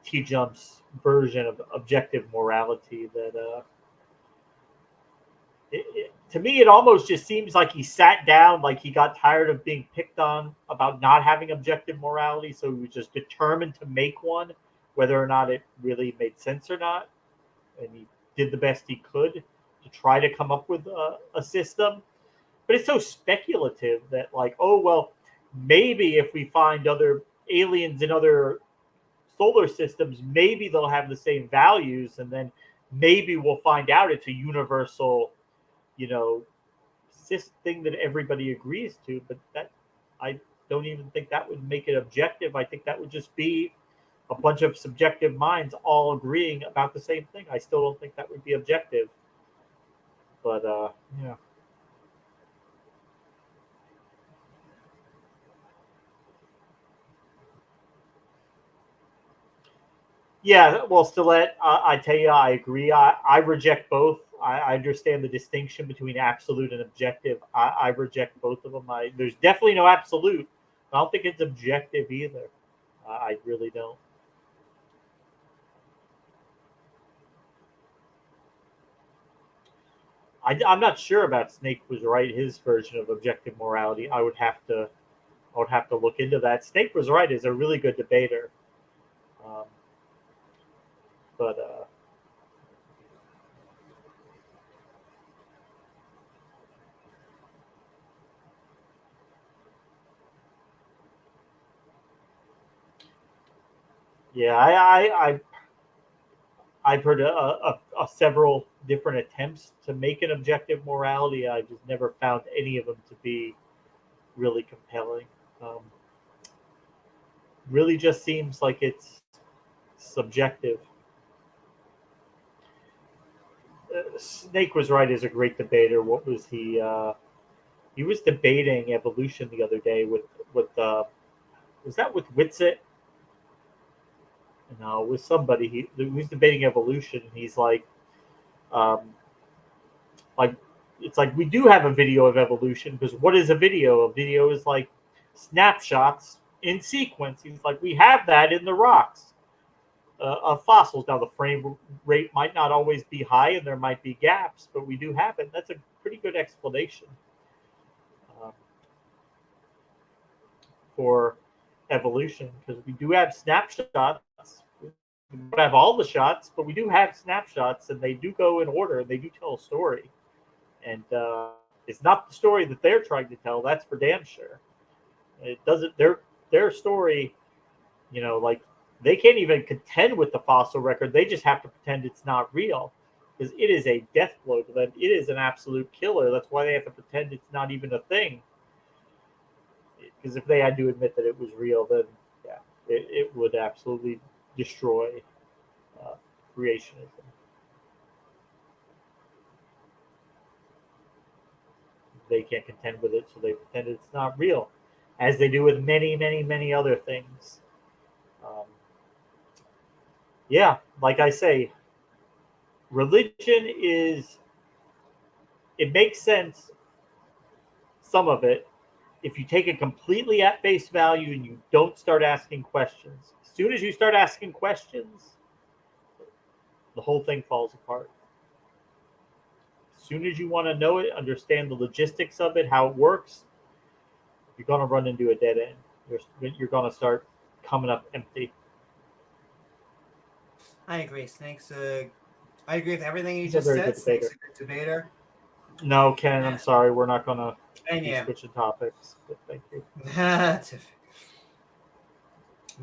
T-Jump's version of objective morality. That to me, it almost just seems like he sat down, like he got tired of being picked on about not having objective morality, so he was just determined to make one, whether or not it really made sense or not. And he did the best he could to try to come up with a system. But it's so speculative that, like, oh, well, maybe if we find other aliens in other solar systems, maybe they'll have the same values, and then maybe we'll find out it's a universal, you know, thing that everybody agrees to. But that, I don't even think that would make it objective. I think that would just be a bunch of subjective minds all agreeing about the same thing. I still don't think that would be objective. But yeah. Yeah, well, Stilette, I tell you, I agree. I reject both. I understand the distinction between absolute and objective. I reject both of them. There's definitely no absolute. I don't think it's objective either. I really don't. I'm not sure about Snake was right. His version of objective morality. I would have to look into that. Snake was right. Is a really good debater. But yeah, I've heard several different attempts to make an objective morality. I just never found any of them to be really compelling. Really just seems like it's subjective. Snake was right as a great debater. What was he? He was debating evolution the other day with was that with Witsit? No, with somebody. He was debating evolution. And he's like it's like we do have a video of evolution because what is a video? A video is like snapshots in sequence. He's like, we have that in the rocks of fossils. Now the frame rate might not always be high and there might be gaps, but we do have it. That's a pretty good explanation for evolution because we do have snapshots. We don't have all the shots, but we do have snapshots, and they do go in order. And they do tell a story, and it's not the story that they're trying to tell. That's for damn sure. It doesn't. Their story, like they can't even contend with the fossil record. They just have to pretend it's not real because it is a death blow to them. It is an absolute killer. That's why they have to pretend it's not even a thing. Because if they had to admit that it was real, then yeah, it would absolutely destroy creationism. They can't contend with it, so they pretend it's not real, as they do with many, many, many other things. Yeah, like I say, religion it makes sense, some of it, if you take it completely at face value and you don't start asking questions. As soon as you start asking questions, the whole thing falls apart. As soon as you want to know it, understand the logistics of it, how it works, you're going to run into a dead end. You're going to start coming up empty. I agree. I agree with everything you just said. Snake's a good debater. No, Ken, I'm sorry. We're not going to be switching topics. But thank you.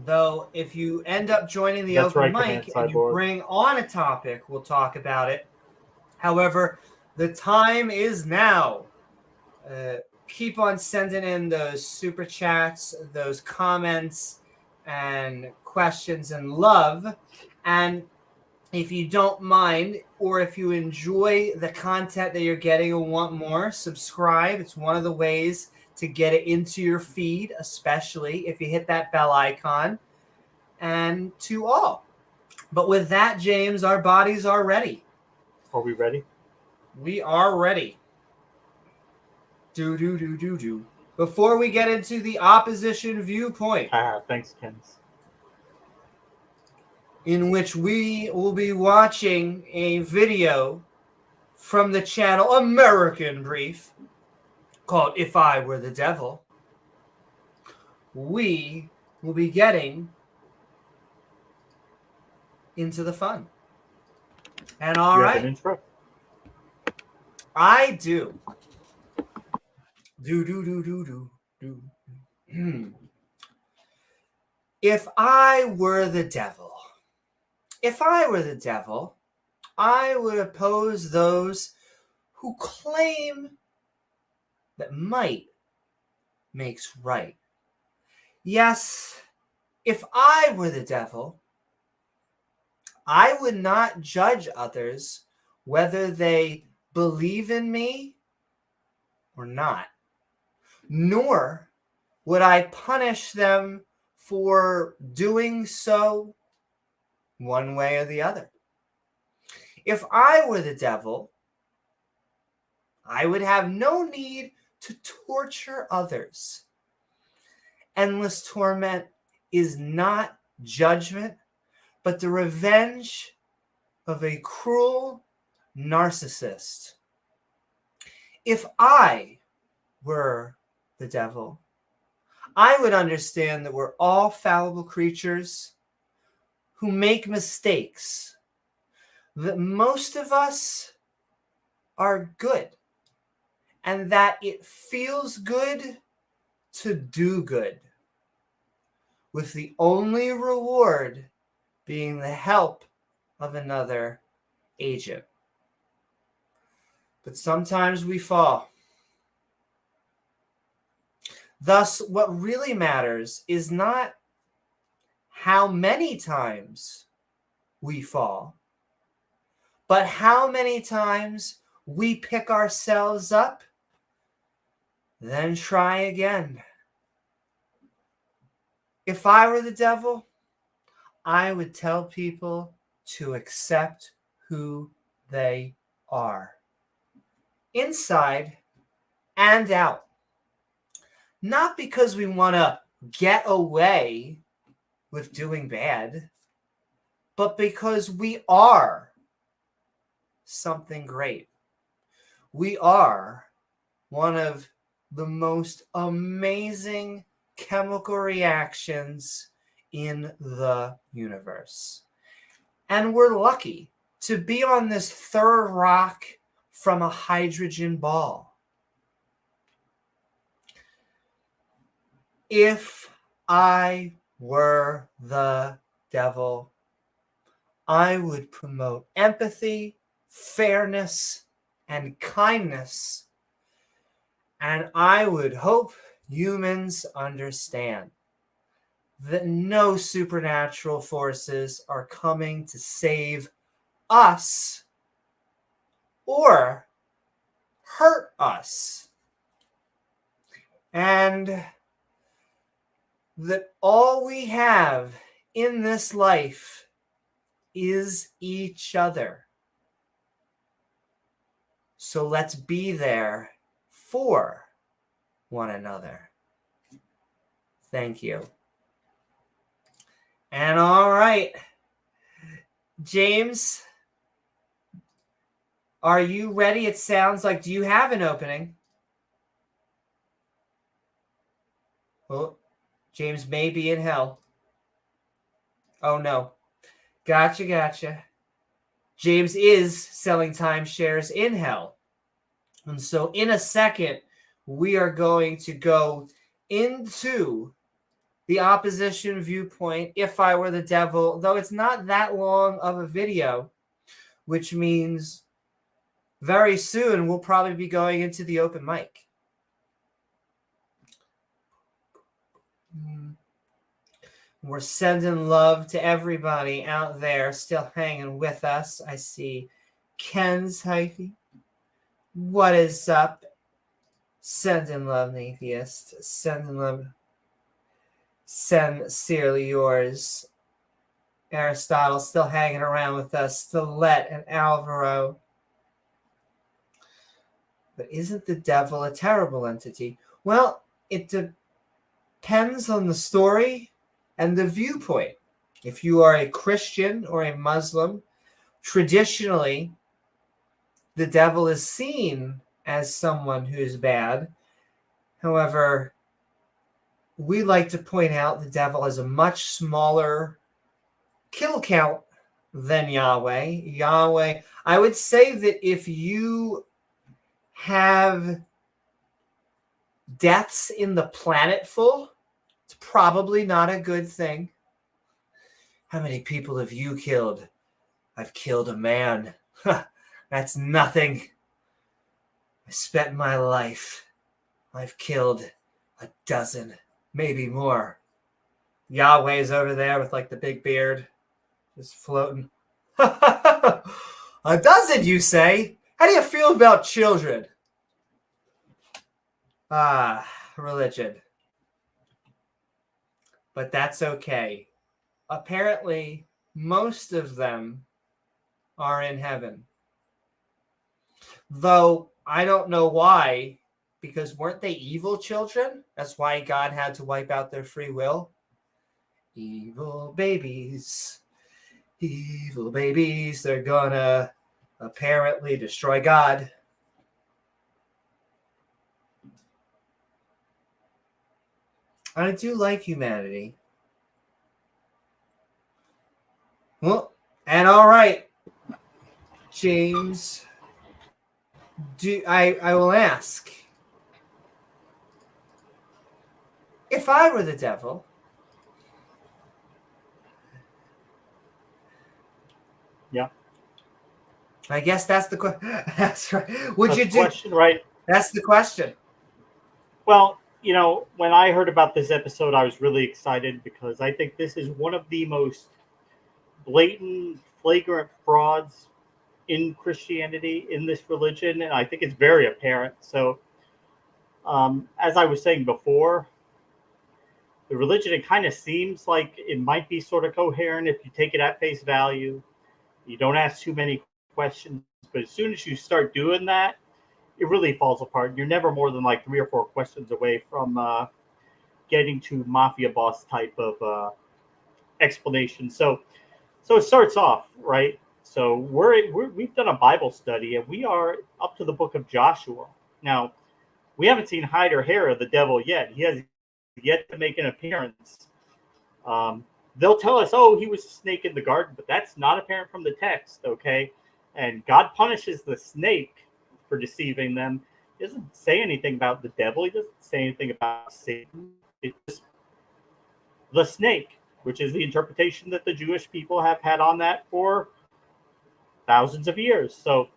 Though, if you end up joining the open mic and you bring on a topic, we'll talk about it. However, the time is now. Keep on sending in those super chats, those comments, and questions and love. And if you don't mind, or if you enjoy the content that you're getting and want more, subscribe. It's one of the ways to get it into your feed, especially if you hit that bell icon. And to all. But with that, James, our bodies are ready. Are we ready? We are ready. Do. Before we get into the opposition viewpoint. Thanks, Ken. In which we will be watching a video from the channel American Brief called If I Were the Devil. We will be getting into the fun. And all right. Have an intro? I do. Do. If I were the devil, I would oppose those who claim that might makes right. Yes, If I were the devil, I would not judge others whether they believe in me or not, nor would I punish them for doing so one way or the other. If I were the devil, I would have no need to torture others. Endless torment is not judgment, but the revenge of a cruel narcissist. If I were the devil, I would understand that we're all fallible creatures who make mistakes, that most of us are good, and that it feels good to do good, with the only reward being the help of another agent. But sometimes we fall. Thus, what really matters is not how many times we fall, but how many times we pick ourselves up, then try again. If I were the devil, I would tell people to accept who they are, inside and out. Not because we want to get away with doing bad, but because we are something great. We are one of the most amazing chemical reactions in the universe. And we're lucky to be on this third rock from a hydrogen ball. If I were the devil, I would promote empathy, fairness, and kindness. And I would hope humans understand that no supernatural forces are coming to save us or hurt us. And that all we have in this life is each other. So let's be there for one another. Thank you. And all right, James, are you ready? It sounds like, do you have an opening? Oh, James may be in hell. Oh, no. Gotcha. James is selling timeshares in hell. And so in a second, we are going to go into the opposition viewpoint, if I were the devil, though it's not that long of a video, which means very soon we'll probably be going into the open mic. We're sending love to everybody out there still hanging with us. I see Ken's hyphy. What is up? Sending love, Atheist. Sending love. Sincerely yours. Aristotle still hanging around with us. Stilette and Alvaro. But isn't the devil a terrible entity? Well, it depends on the story and the viewpoint. If you are a Christian or a Muslim, traditionally, the devil is seen as someone who's bad. However, we like to point out the devil has a much smaller kill count than Yahweh. Yahweh, I would say that if you have deaths in the planet full, it's probably not a good thing. How many people have you killed? I've killed a man. That's nothing. I spent my life. I've killed a dozen, maybe more. Yahweh's over there with like the big beard, just floating. A dozen, you say? How do you feel about children? Ah, religion. But that's okay. Apparently, most of them are in heaven. Though I don't know why, because weren't they evil children? That's why God had to wipe out their free will. Evil babies. Evil babies. They're gonna apparently destroy God. I do like humanity. Well, and all right, James. I will ask, if I were the devil, Yeah. I guess that's the question. That's right. Would That's you the do? question, right? That's the question. Well, you know, when I heard about this episode, I was really excited because I think this is one of the most blatant, flagrant frauds in Christianity, in this religion, and I think it's very apparent. So, as I was saying before, the religion, it kind of seems like it might be sort of coherent if you take it at face value. You don't ask too many questions, but as soon as you start doing that, it really falls apart. You're never more than like 3 or 4 questions away from getting to mafia boss type of explanation. So it starts off right. So we've done a Bible study, and we are up to the book of Joshua. Now, we haven't seen hide or hair of the devil yet. He has yet to make an appearance. They'll tell us, oh, he was a snake in the garden, but that's not apparent from the text, okay? And God punishes the snake for deceiving them. He doesn't say anything about the devil. He doesn't say anything about Satan. It's just the snake, which is the interpretation that the Jewish people have had on that for thousands of years. So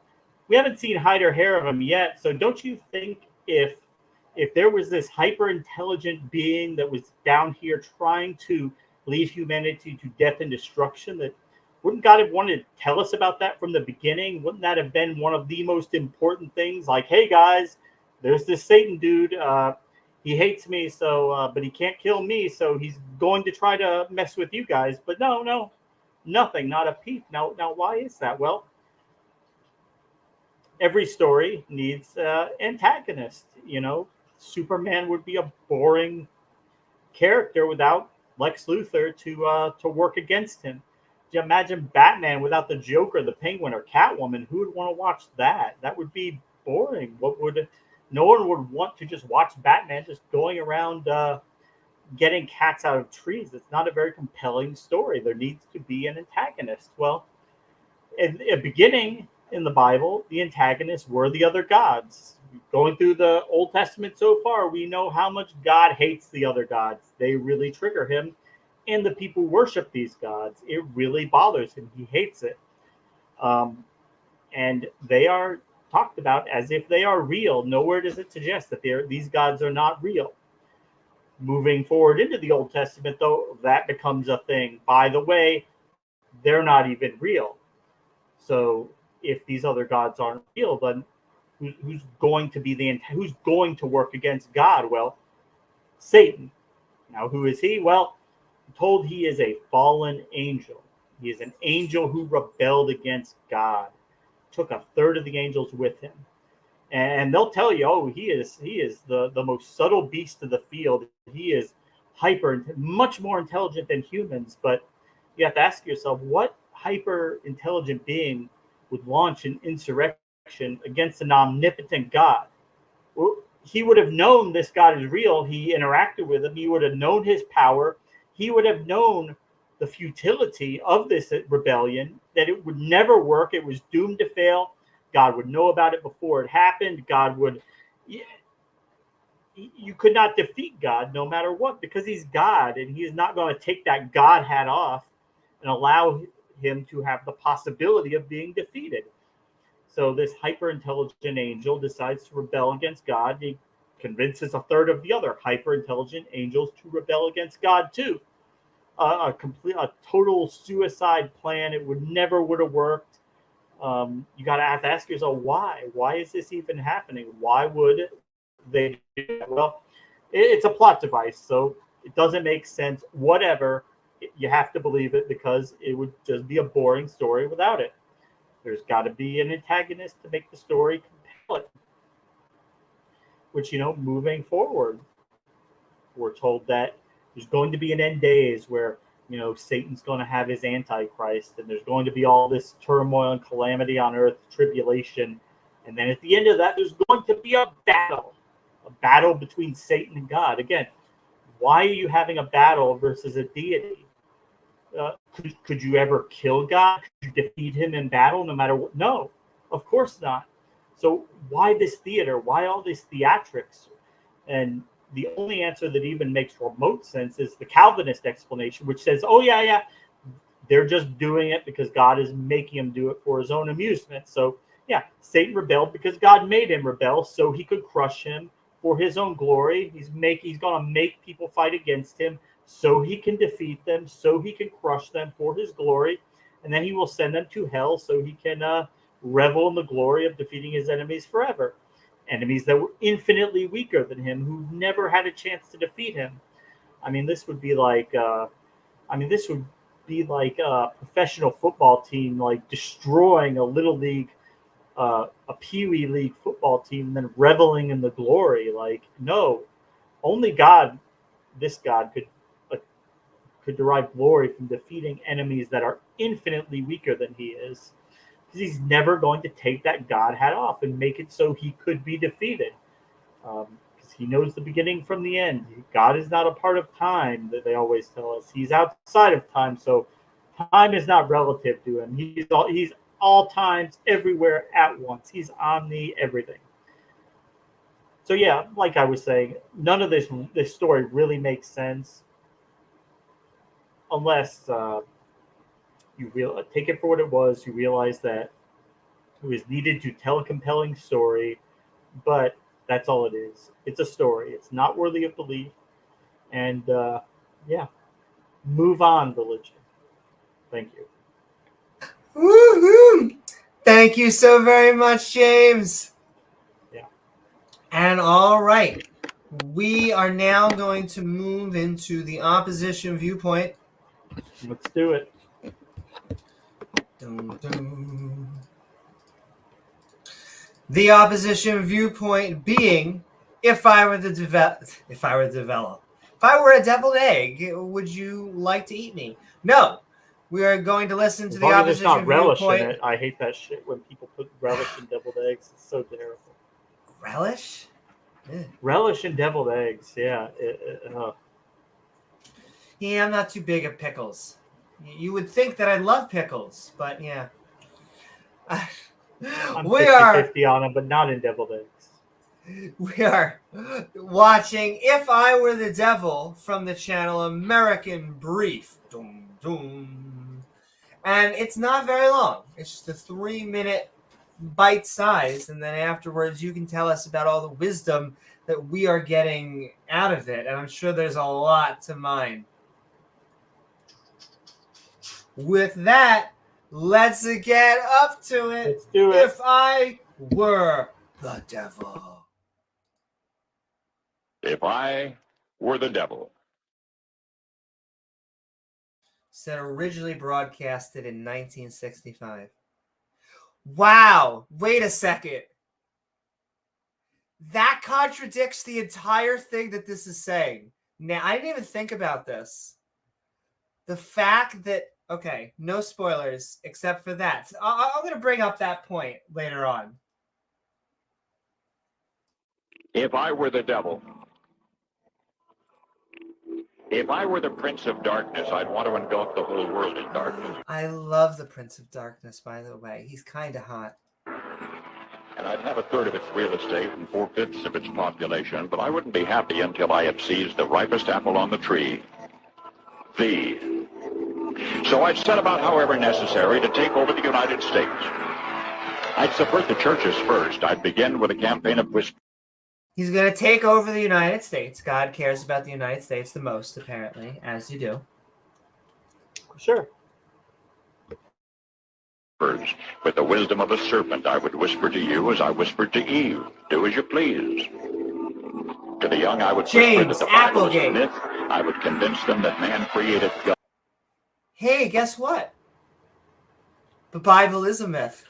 we haven't seen hide or hair of him yet. So don't you think if there was this hyper intelligent being that was down here trying to lead humanity to death and destruction, that wouldn't God have wanted to tell us about that from the beginning? Wouldn't that have been one of the most important things? Like, hey guys, there's this Satan dude. He hates me, so but he can't kill me, so he's going to try to mess with you guys. But no, nothing, not a peep. Now why is that? Well, every story needs antagonist. You know, Superman would be a boring character without Lex Luthor to work against him. Do you imagine Batman without the Joker, the Penguin, or Catwoman? Who would want to watch that? That would be boring. No one would want to just watch Batman just going around getting cats out of trees. It's not a very compelling story. There needs to be an antagonist. Well, in the beginning in the Bible, the antagonists were the other gods. Going through the Old Testament so far, we know how much God hates the other gods. They really trigger him, and the people worship these gods. It really bothers him. He hates it. And they are talked about as if they are real. Nowhere does it suggest that these gods are not real. Moving forward into the Old Testament, though, that becomes a thing. By the way, they're not even real. So if these other gods aren't real, then who's going to work against God? Well, Satan. Now, who is he? Well, I'm told he is a fallen angel. He is an angel who rebelled against God. Took a third of the angels with him. And they'll tell you, oh, he is the most subtle beast of the field. He is much more intelligent than humans. But you have to ask yourself, what hyper intelligent being would launch an insurrection against an omnipotent God? Well, he would have known this God is real. He interacted with him. He would have known his power. He would have known the futility of this rebellion, that it would never work. It was doomed to fail. God would know about it before it happened. You could not defeat God no matter what, because he's God, and he is not going to take that God hat off and allow him to have the possibility of being defeated. So this hyper-intelligent angel decides to rebel against God. He convinces a third of the other hyper-intelligent angels to rebel against God too. a total suicide plan. It would have worked. You got to have to ask yourself why. Why is this even happening? Why would they do that? Well, it's a plot device, so it doesn't make sense. Whatever, you have to believe it because it would just be a boring story without it. There's got to be an antagonist to make the story compelling. Which, moving forward, we're told that there's going to be an end days where, Satan's going to have his antichrist, and there's going to be all this turmoil and calamity on earth, tribulation. And then at the end of that, there's going to be a battle between Satan and God. Again, why are you having a battle versus a deity? Could you ever kill God? Could you defeat him in battle no matter what? No, of course not. So why this theater? Why all this theatrics? And the only answer that even makes remote sense is the Calvinist explanation, which says, oh, yeah, they're just doing it because God is making him do it for his own amusement. So, yeah, Satan rebelled because God made him rebel so he could crush him for his own glory. He's going to make people fight against him so he can defeat them, so he can crush them for his glory. And then he will send them to hell so he can revel in the glory of defeating his enemies forever. Enemies that were infinitely weaker than him, who never had a chance to defeat him. I mean, this would be like a professional football team, like destroying a little league, a peewee league football team, and then reveling in the glory. Like, no, only God, this God could derive glory from defeating enemies that are infinitely weaker than he is. Because he's never going to take that God hat off and make it so he could be defeated. Because he knows the beginning from the end. God is not a part of time, that they always tell us. He's outside of time, so time is not relative to him. He's all times, everywhere, at once. He's omni everything. So yeah, like I was saying, none of this story really makes sense unless you take it for what it was. You realize that it was needed to tell a compelling story, but that's all it is. It's a story. It's not worthy of belief. And move on, religion. Thank you. Woohoo! Thank you so very much, James. Yeah. And all right, we are now going to move into the opposition viewpoint. Let's do it. Dun, dun. The opposition viewpoint being, if I were a deviled egg, would you like to eat me? No. We are going to listen to the opposition not relish viewpoint. in it. I hate that shit when people put relish in deviled eggs. It's so terrible. Relish? Relish in deviled eggs. Yeah. Yeah, I'm not too big at pickles. You would think that I love pickles, but yeah. I'm 50-50 on them, but not in deviled eggs. We are watching If I Were the Devil from the channel American Brief. Dum, dum. And it's not very long. It's just a 3-minute bite size. And then afterwards, you can tell us about all the wisdom that we are getting out of it. And I'm sure there's a lot to mine. With that, let's get up to it. Let's do it. If I were the devil. If I were the devil. Said originally broadcasted in 1965. Wow. Wait a second. That contradicts the entire thing that this is saying. Now, I didn't even think about this. The fact that, okay, no spoilers except for that. I'm going to bring up that point later on. If I were the devil. If I were the Prince of Darkness, I'd want to engulf the whole world in darkness. I love the Prince of Darkness, by the way. He's kind of hot. And I'd have 1/3 of its real estate and 4/5 of its population, but I wouldn't be happy until I had seized the ripest apple on the tree. Thee. So I'd set about, however necessary, to take over the United States. I'd subvert the churches first. I'd begin with a campaign of whisper. He's going to take over the United States. God cares about the United States the most, apparently, as you do. Sure. With the wisdom of a serpent, I would whisper to you as I whispered to Eve. Do as you please. To the young, I would whisper that the Bible is a myth. I would convince them that man created God. Hey, guess what? The Bible is a myth.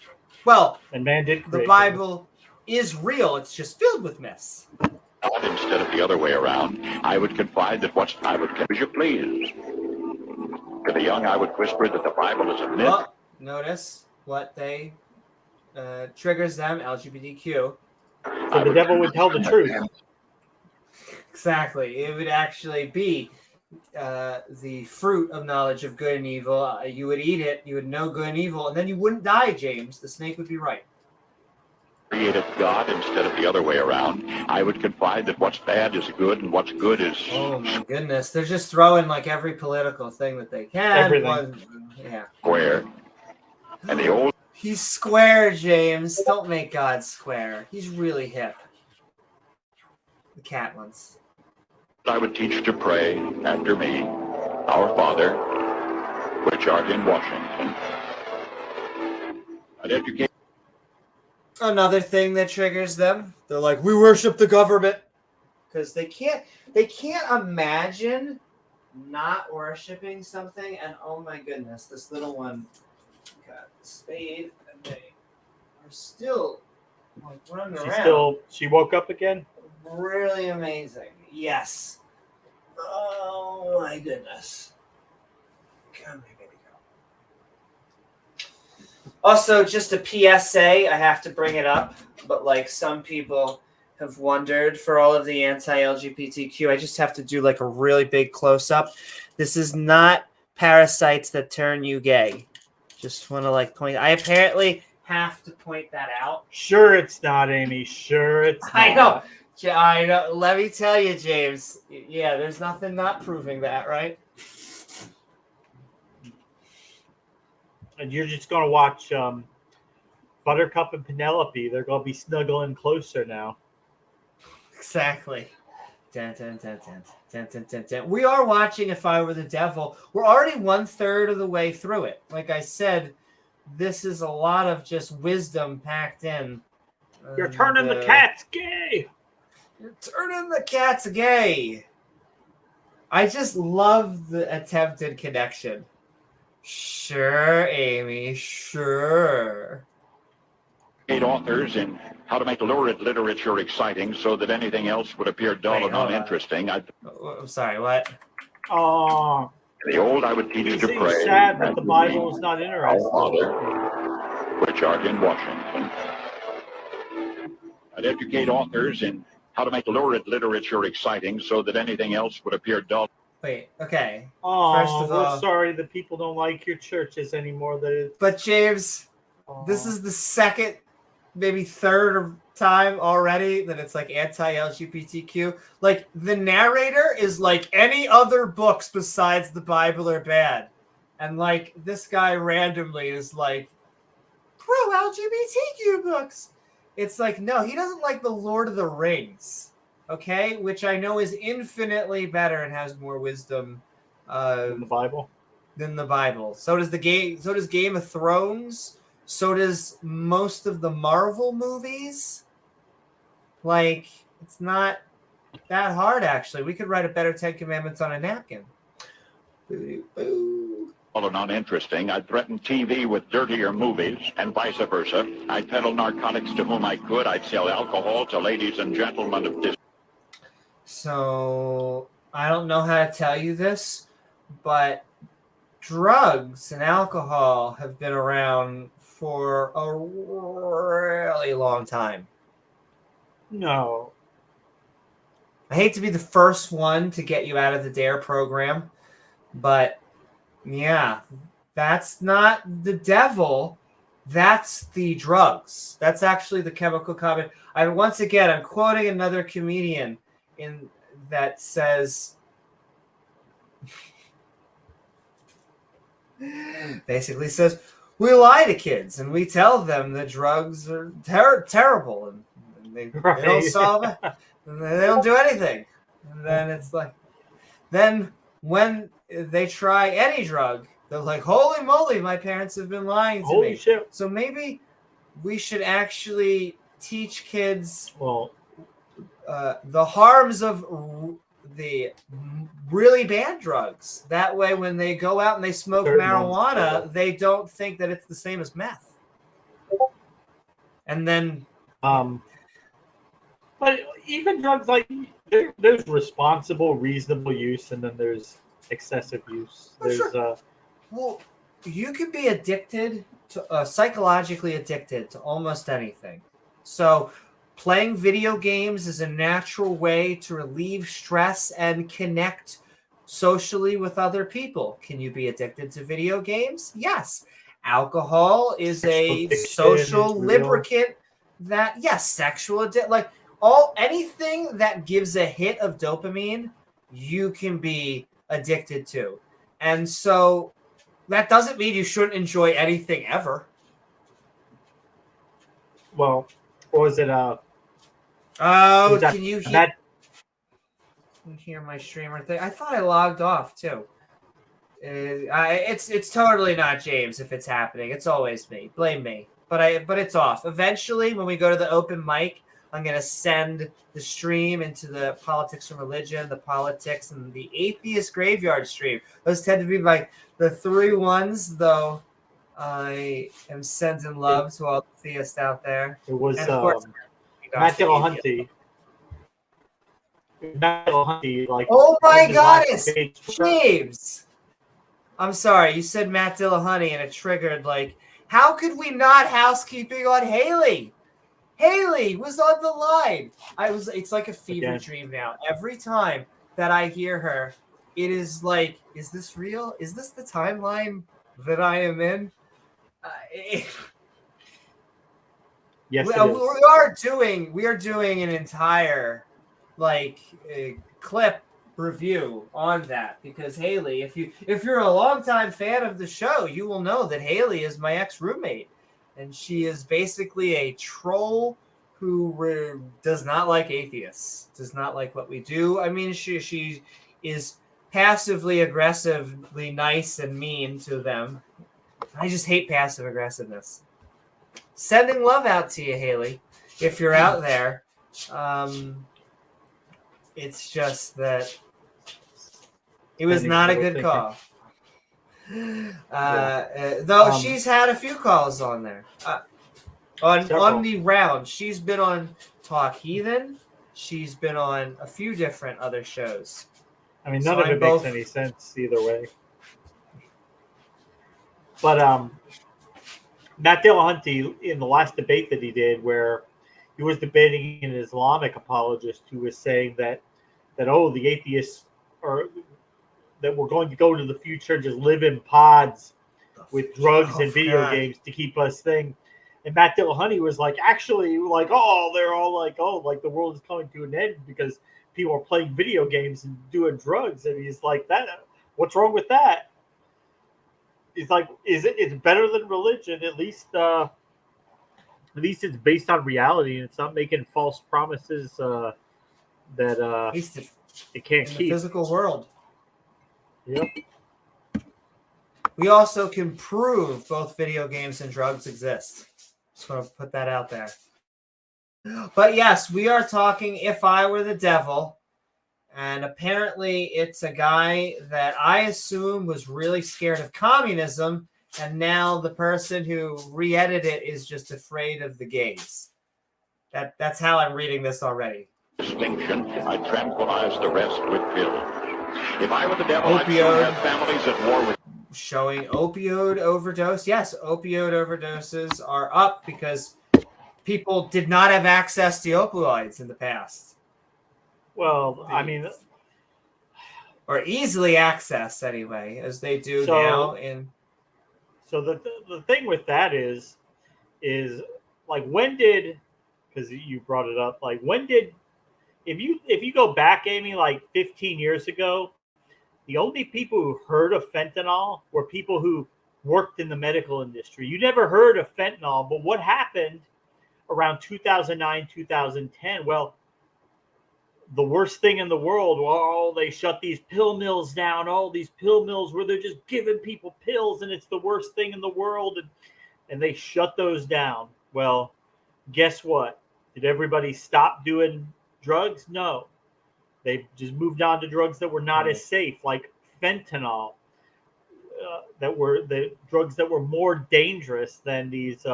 Well, and man did the Bible is real. It's just filled with myths. Instead of the other way around, I would confide that I would as you please. To the young, I would whisper that the Bible is a myth. Well, notice what they triggers them, LGBTQ. So the devil would tell the truth. Exactly. It would actually be the fruit of knowledge of good and evil. You would eat it, you would know good and evil, and then you wouldn't die, James. The snake would be right. Created God instead of the other way around. I would confide that what's bad is good and what's good is... Oh, my goodness. They're just throwing, like, every political thing that they can. Everything. Yeah. Square. And the old... He's square, James. Don't make God square. He's really hip. The cat ones. I would teach to pray after me, Our Father, which art in Washington. I'd educate... Another thing that triggers them, they're like, we worship the government. Because they can't imagine not worshiping something, and oh my goodness, this little one got spayed, and they are still like running around. She woke up again? Really amazing. Yes. Oh my goodness. Come here, baby girl. Also, just a PSA, I have to bring it up, but like some people have wondered for all of the anti-LGBTQ, I just have to do like a really big close-up. This is not parasites that turn you gay. Just want to like point. I apparently have to point that out. Sure it's not, Amy. Sure it's not. I know. I know. Let me tell you, James. Yeah, there's nothing not proving that, right? And you're just going to watch Buttercup and Penelope. They're going to be snuggling closer now. Exactly. Dun, dun, dun, dun, dun, dun, dun, dun. We are watching If I Were the Devil. We're already 1/3 of the way through it. Like I said, this is a lot of just wisdom packed in. You're turning the cats gay. You're turning the cats gay. I just love the attempted connection. Sure, Amy, sure. 8 authors in how to make lurid literature exciting so that anything else would appear dull and uninteresting. I'm sorry, what? Oh. The old I would teach to pray. It's sad that the Bible is not interesting. Our Father, which art in Washington. I'd educate authors in how to make lurid literature exciting so that anything else would appear dull. Wait, okay. Oh, First of all, we're sorry that people don't like your churches anymore. But James, this is the second, maybe third time already that it's like anti-LGBTQ. Like the narrator is like any other books besides the Bible are bad. And like this guy randomly is like pro-LGBTQ books. It's like, no, he doesn't like the Lord of the Rings. Okay, which I know is infinitely better and has more wisdom in the Bible. Than the Bible. So does Game of Thrones. So does most of the Marvel movies. Like, it's not that hard actually. We could write a better 10 Commandments on a napkin. Boo. Although not interesting, I'd threaten TV with dirtier movies and vice versa. I'd peddle narcotics to whom I could. I'd sell alcohol to ladies and gentlemen of this. So, I don't know how to tell you this, but drugs and alcohol have been around for a really long time. No. I hate to be the first one to get you out of the DARE program, but yeah, that's not the devil. That's the drugs. That's actually the chemical comment. I'm quoting another comedian in that says basically says we lie to kids and we tell them that drugs are terrible and they don't solve it and they don't do anything, and then it's like then when they try any drug They're like, holy moly, my parents have been lying to me. Holy shit. So maybe we should actually teach kids the harms of the really bad drugs. That way, when they go out and they smoke marijuana, they don't think that it's the same as meth. And then... But even drugs, like, there's responsible, reasonable use, and then there's excessive use. Well, you could be addicted to psychologically addicted to almost anything. So playing video games is a natural way to relieve stress and connect socially with other people. Can you be addicted to video games? Yes. Alcohol is a social lubricant that, yes, sexual like anything that gives a hit of dopamine, you can be addicted to. And so that doesn't mean you shouldn't enjoy anything ever. Well, or was it can you hear my streamer thing? I thought I logged off too. It's totally not James if it's happening. It's always me. Blame me. But it's off. Eventually, when we go to the open mic, I'm gonna send the stream into the politics and religion, the politics, and the atheist graveyard stream. Those tend to be the three ones, though. I am sending love to all the theists out there. It was and of course, Matt Dillahunty. Like, oh my goddess, James! I'm sorry, you said Matt Dillahunty and it triggered how could we not housekeeping on Haley? Haley was on the line. It's like a fever dream now. Every time that I hear her, it is like, is this real? Is this the timeline that I am in? Yes, we are doing an entire clip review on that, because Haley, if you're a longtime fan of the show, you will know that Haley is my ex-roommate, and she is basically a troll who does not like atheists, does not like what we do. I mean, she is passively aggressively nice and mean to them. I just hate passive aggressiveness. Sending love out to you, Haley, if you're out there. It's just that it was not a good call. Though she's had a few calls on there. On the round, she's been on Talk Heathen. She's been on a few different other shows. I mean, none of it makes any sense either way. But Matt Dillahunty, in the last debate that he did, where he was debating an Islamic apologist who was saying that the atheists are that we're going to go to the future, just live in pods with drugs and video games to keep us thing. And Matt Dillahunty was actually they're all the world is coming to an end because people are playing video games and doing drugs. And he's like, what's wrong with that? He's like, it's better than religion. At least it's based on reality and it's not making false promises that it can't keep. The physical world. Yep. We also can prove both video games and drugs exist. Just want to put that out there. But yes, we are talking If I Were the Devil. And apparently it's a guy that I assume was really scared of communism. And now the person who re-edited it is just afraid of the gays. That's how I'm reading this already. Distinction, I tranquilize the rest with pills. If I were the devil, I'd soon have families at war with... Showing opioid overdose. Yes, opioid overdoses are up because people did not have access to opioids in the past. Well, I mean... Or easily accessed, anyway, as they do now. So the thing with that is when did... Because you brought it up. When did... If you go back, Amy, 15 years ago, the only people who heard of fentanyl were people who worked in the medical industry. You never heard of fentanyl, but what happened around 2009, 2010? Well, the worst thing in the world. Well, they shut these pill mills down, all these pill mills where they're just giving people pills and it's the worst thing in the world. And they shut those down. Well, guess what? Did everybody stop doing drugs? No. They just moved on to drugs that were not as safe, like fentanyl, that were the drugs that were more dangerous than these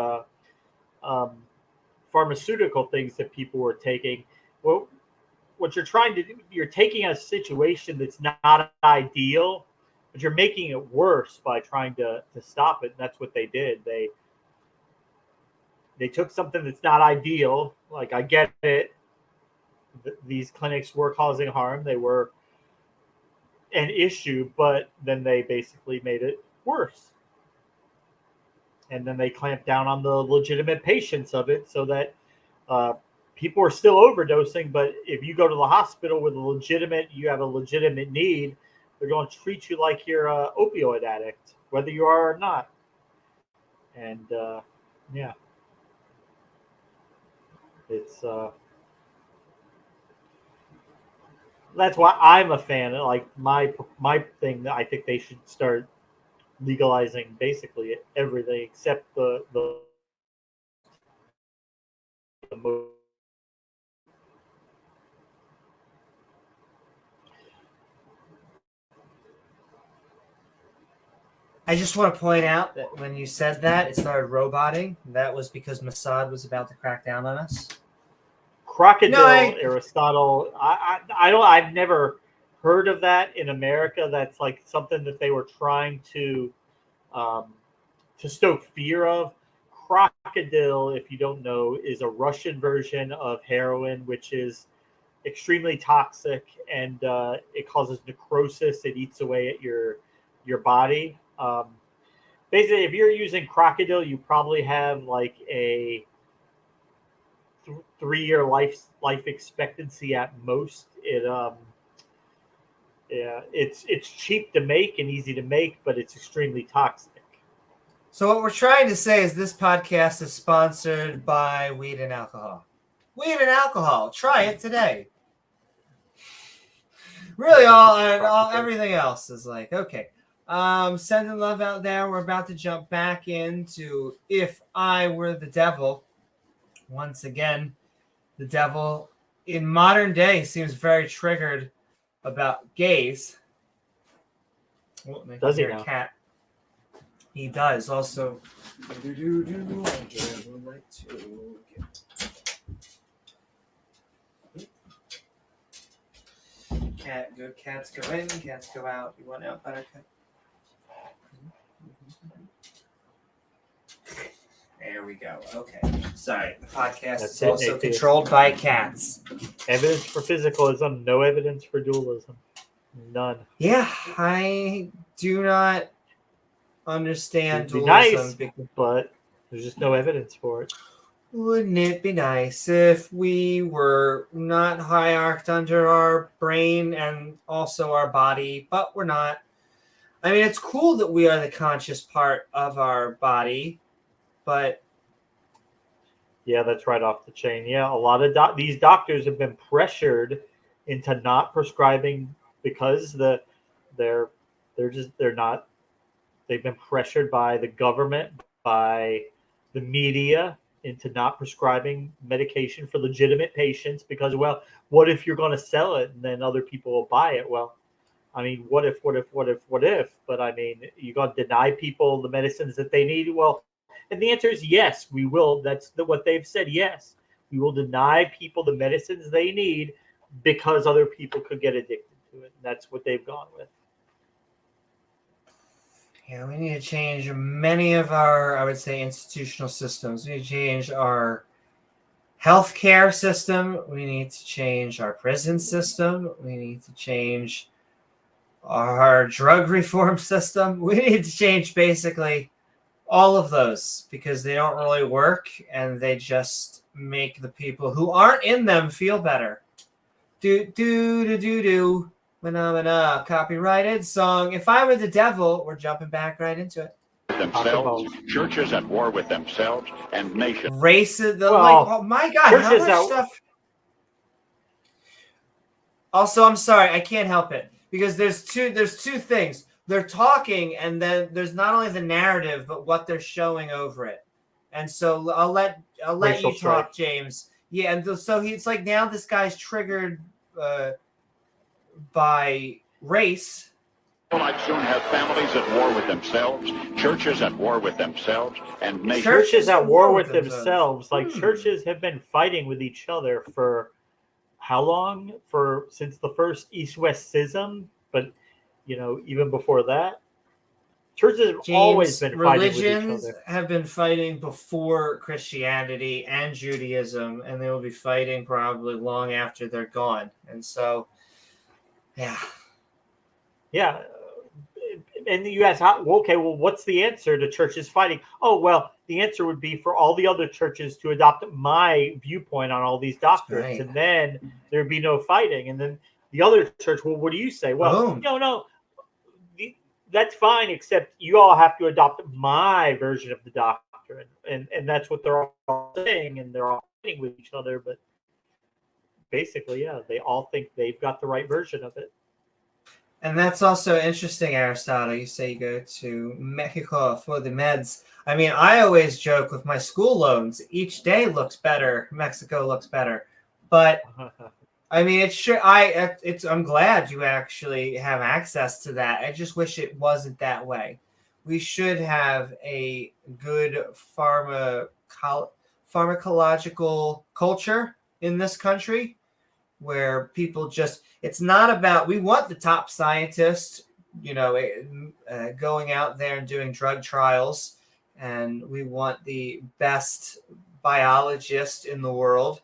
pharmaceutical things that people were taking. Well, what you're trying to do, you're taking a situation that's not ideal, but you're making it worse by trying to stop it. And that's what they did. They took something that's not ideal. Like, I get it. These clinics were causing harm. They were an issue, but then they basically made it worse. And then they clamped down on the legitimate patients of it so that people are still overdosing. But if you go to the hospital with you have a legitimate need, they're going to treat you like you're an opioid addict, whether you are or not. And yeah. It's that's why I'm a fan. Like my thing, I think they should start legalizing basically everything except the I just want to point out that when you said that, it started roboting. That was because Mossad was about to crack down on us. Crocodile, Aristotle. I've never heard of that in America. That's like something that they were trying to stoke fear of. Crocodile, if you don't know, is a Russian version of heroin, which is extremely toxic, and it causes necrosis. It eats away at your body. Basically, if you're using crocodile, you probably have like a 3-year life expectancy at most. It's cheap to make and easy to make, but it's extremely toxic. So what we're trying to say is this podcast is sponsored by weed and alcohol. Weed and alcohol. Try it today. Really, everything else is like, okay. Sending love out there. We're about to jump back into If I Were the Devil. Once again, the devil in modern day seems very triggered about gays. Does he now? Cat. He does. Also, cat. Good cats go in. Cats go out. You want out, Buttercup? There we go. Okay. Sorry. The podcast is also controlled by cats. Evidence for physicalism, no evidence for dualism. None. Yeah, I do not understand It'd be dualism. nice, but there's just no evidence for it. Wouldn't it be nice if we were not hierarched under our brain and also our body, but we're not. I mean, it's cool that we are the conscious part of our body, but yeah, that's right off the chain. Yeah, a lot of these doctors have been pressured into not prescribing because they're not. They've been pressured by the government, by the media, into not prescribing medication for legitimate patients because, well, what if you're going to sell it and then other people will buy it? Well, I mean, what if? But I mean, you're going to deny people the medicines that they need? Well, and the answer is yes, we will. That's what they've said. Yes, we will deny people the medicines they need because other people could get addicted to it. And that's what they've gone with. Yeah, we need to change many of our, I would say, institutional systems. We need to change our healthcare system. We need to change our prison system. We need to change our drug reform system. We need to change basically all of those because they don't really work and they just make the people who aren't in them feel better. Phenomena, copyrighted song. If I Were the Devil, we're jumping back right into it. Themselves, churches at war with themselves, and nations. Oh my God, how much stuff? Also, I'm sorry, I can't help it because there's two things. They're talking, and then there's not only the narrative, but what they're showing over it. And so I'll let Racial you talk, strife. James. Yeah, and so it's like now this guy's triggered by race. Well, I'd soon have families at war with themselves, churches at war with themselves, and nations. Churches at war with themselves. Like churches have been fighting with each other for how long? Since the first East-West schism, but even before that, churches have always been fighting with each religions other. Have been fighting before Christianity and Judaism, and they will be fighting probably long after they're gone. And so, yeah. And you ask, okay, well, what's the answer to churches fighting? Oh, well, the answer would be for all the other churches to adopt my viewpoint on all these doctrines, right. and then there'd be no fighting. And then the other church, well, what do you say? Well, no, that's fine, except you all have to adopt my version of the doctrine. And that's what they're all saying, and they're all fighting with each other. But basically, yeah, they all think they've got the right version of it. And that's also interesting, Aristotle. You say you go to Mexico for the meds. I mean, I always joke with my school loans. Each day looks better. Mexico looks better. But, I mean, I'm glad you actually have access to that. I just wish it wasn't that way. We should have a good pharmacological culture in this country, where people just, it's not about, we want the top scientists, going out there and doing drug trials, and we want the best biologists in the world.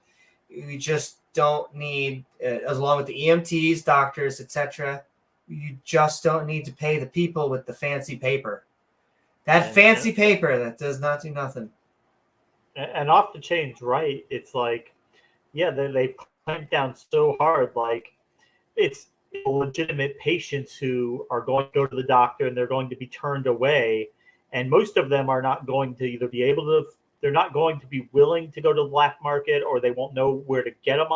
We just don't need, along with the EMTs, doctors, etc., you just don't need to pay the people with the fancy paper. That fancy paper that does not do nothing. And off the chain's right. It's like, yeah, they've clamped down so hard. Like, it's legitimate patients who are going to go to the doctor and they're going to be turned away. And most of them are not going to either be able to, they're not going to be willing to go to the black market, or they won't know where to get them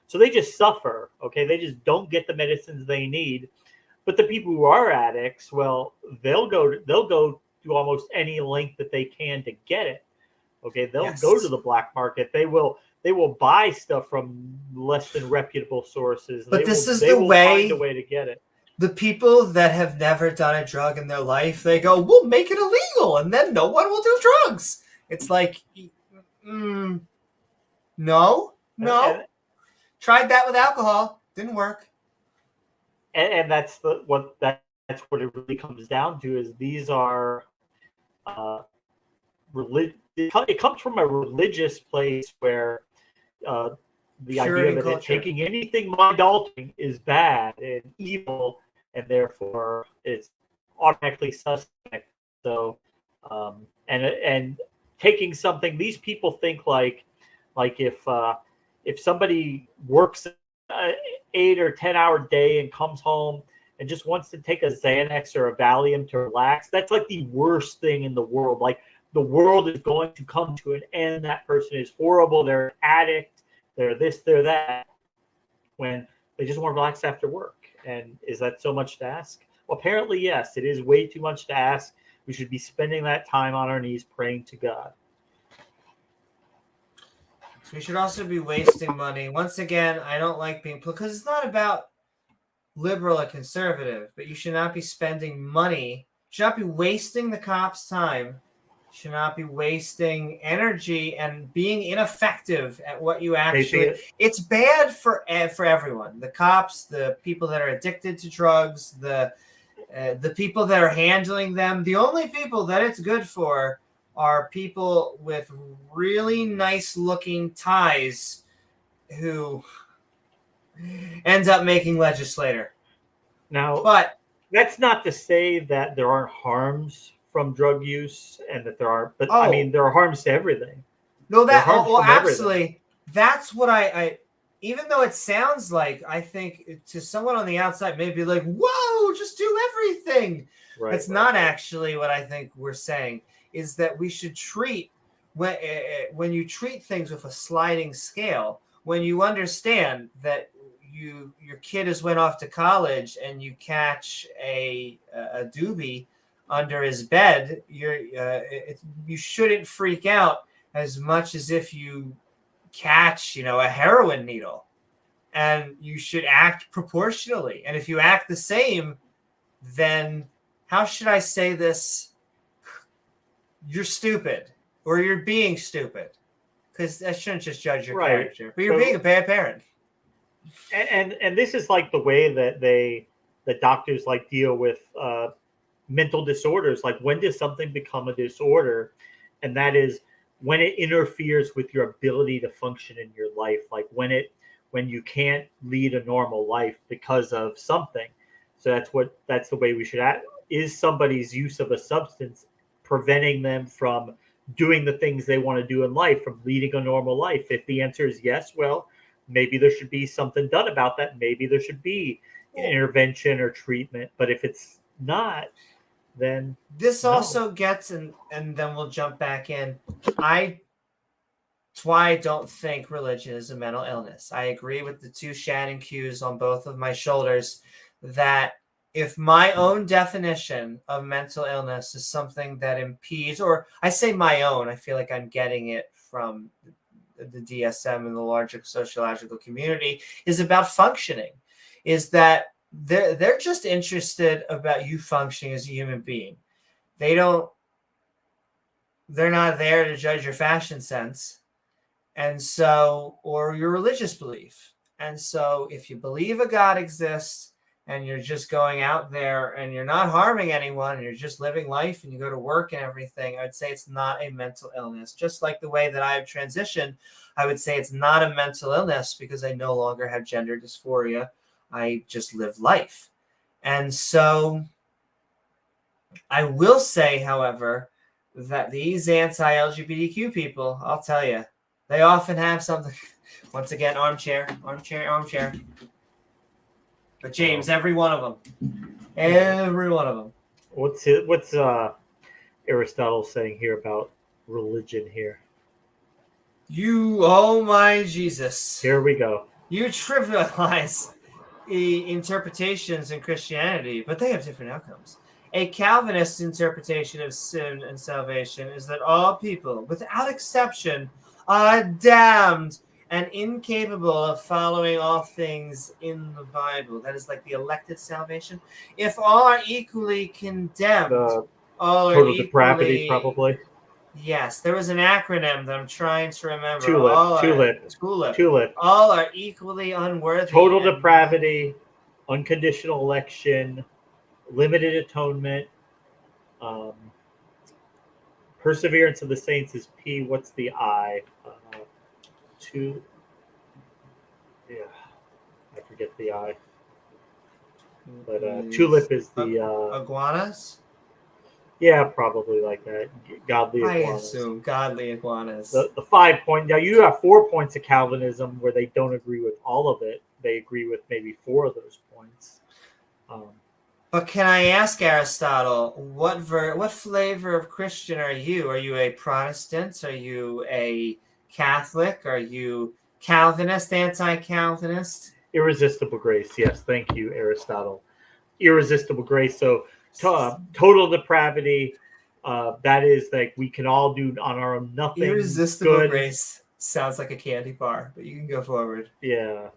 so they just suffer. Okay. They just don't get the medicines they need. But the people who are addicts, well, they'll go to almost any length that they can to get it. Okay. They'll go to the black market. They will buy stuff from less than reputable sources. But they will find a way to get it. The people that have never done a drug in their life, they go, we'll make it illegal, and then no one will do drugs. It's like, no. Tried that with alcohol. Didn't work. And that's what it really comes down to, is these are it comes from a religious place where the idea that taking anything mind-altering is bad and evil, and therefore it's automatically suspect. So, and taking something, these people think like if somebody works an 8 or 10 hour day and comes home and just wants to take a Xanax or a Valium to relax, that's like the worst thing in the world. Like, the world is going to come to an end. That person is horrible. They're an addict. They're this, they're that. When they just want to relax after work. And is that so much to ask? Well, apparently, yes. It is way too much to ask. We should be spending that time on our knees praying to God. So we should also be wasting money. Once again, I don't like being, because it's not about liberal or conservative, but you should not be spending money. You should not be wasting the cops' time. Should not be wasting energy and being ineffective at what you actually. It's bad for everyone. The cops, the people that are addicted to drugs, the people that are handling them. The only people that it's good for are people with really nice looking ties who ends up making legislator. Now, but that's not to say that there aren't harms from drug use, and that there are, but I mean, there are harms to everything. No, absolutely. That's what I even though it sounds like, I think to someone on the outside may be like, whoa, just do everything. Right, that's not actually what I think we're saying, is that we should treat, when you treat things with a sliding scale, when you understand that your kid has went off to college and you catch a doobie under his bed, you shouldn't freak out as much as if you catch, a heroin needle. And you should act proportionally. And if you act the same, then how should I say this? You're stupid, or you're being stupid. Because I shouldn't just judge your character, but you're being a bad parent. And this is like the way that the doctors like deal with mental disorders. Like, when does something become a disorder? And that is when it interferes with your ability to function in your life. Like when you can't lead a normal life because of something. So that's the way we should act. Is somebody's use of a substance preventing them from doing the things they want to do in life, from leading a normal life? If the answer is yes, well, maybe there should be something done about that. Maybe there should be an intervention or treatment. But if it's not, then this also gets, and then we'll jump back in. That's why I don't think religion is a mental illness. I agree with the two Shannon cues on both of my shoulders that if my own definition of mental illness is something that impedes, or I say my own, I feel like I'm getting it from the DSM and the larger sociological community, is about functioning, is that they're just interested about you functioning as a human being. They're not there to judge your fashion sense. And so, or your religious belief. And so if you believe a God exists and you're just going out there and you're not harming anyone and you're just living life and you go to work and everything, I would say it's not a mental illness. Just like the way that I've transitioned, I would say it's not a mental illness because I no longer have gender dysphoria. I just live life. And so I will say, however, that these anti-LGBTQ people, I'll tell you, they often have something. Once again, armchair. But James, every one of them. What's Aristotle saying here about religion here? Oh my Jesus. Here we go. You trivialize the interpretations in Christianity, but they have different outcomes. A Calvinist interpretation of sin and salvation is that all people, without exception, are damned and incapable of following all things in the Bible. That is like the elected salvation. If all are equally condemned, all are total equally, depravity, probably. Yes, there was an acronym that I'm trying to remember. TULIP. All are equally unworthy. Total depravity, unconditional election, limited atonement, perseverance of the saints is P. What's the I? I forget the I. But TULIP is the iguanas. Yeah, probably like that. Godly iguanas. I assume godly iguanas. The 5 point. Now you have 4 points of Calvinism where they don't agree with all of it. They agree with maybe 4 of those points. But can I ask Aristotle, what flavor of Christian are you? Are you a Protestant? Are you a Catholic? Are you Calvinist, anti-Calvinist? Irresistible grace. Yes, thank you, Aristotle. Irresistible grace. So total depravity. That is like we can all do on our own. Nothing. Irresistible good. grace sounds like a candy bar, but you can go forward. Yeah.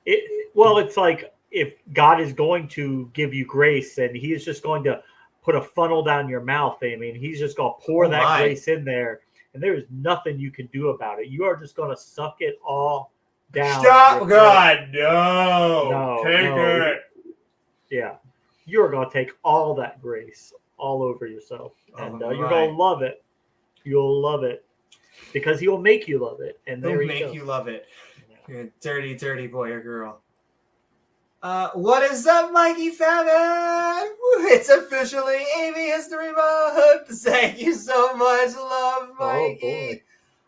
It's like if God is going to give you grace, and He is just going to put a funnel down your mouth. I mean, He's just going to pour that grace in there, and there is nothing you can do about it. You are just going to suck it all down. Stop, God, no. Take it. Yeah, you're going to take all that grace all over yourself, and you're going to love it. You'll love it because He will make you love it, and He'll make you love it. You're a dirty, dirty boy or girl. What is up, Mikey Famine? It's officially Amy History Month. Thank you so much, love, Mikey.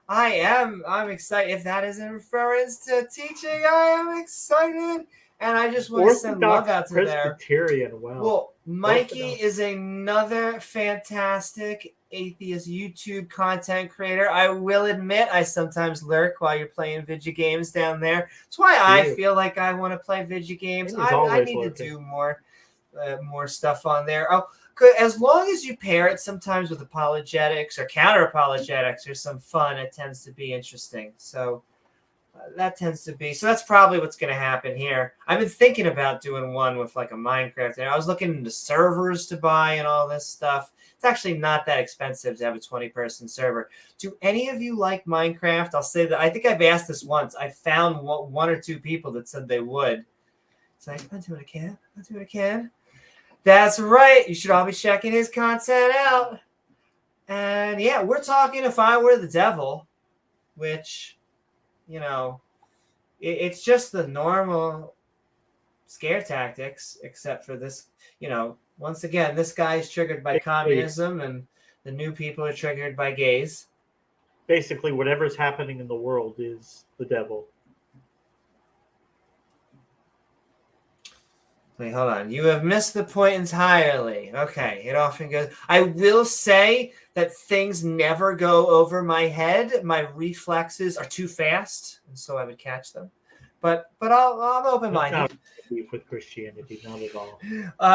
I'm excited. If that is in reference to teaching, I am excited. And I just want to send love out to there. Presbyterian, wow. Well, Mikey Orthodox. is another fantastic atheist YouTube content creator. I will admit I sometimes lurk while you're playing video games down there. That's why I feel like I want to play video games. I need to do more stuff on there. Oh, as long as you pair it sometimes with apologetics or counter apologetics or some fun, it tends to be interesting. So that tends to be. So that's probably what's going to happen here. I've been thinking about doing one with like a Minecraft. And I was looking into servers to buy and all this stuff. It's actually not that expensive to have a 20-person server. Do any of you like Minecraft? I'll say that. I think I've asked this once. I found one or two people that said they would. It's like, I'll do what I can. I'll do what I can. That's right. You should all be checking his content out. And yeah, we're talking If I Were the Devil, which, you know, it's just the normal scare tactics, except for this, you know, once again, this guy is triggered by communism and the new people are triggered by gays. Basically, whatever's happening in the world is the devil. Wait, hold on. You have missed the point entirely. Okay, it often goes. I will say that things never go over my head. My reflexes are too fast, and so I would catch them. But I'm open-minded. Not beef with Christianity, not at all.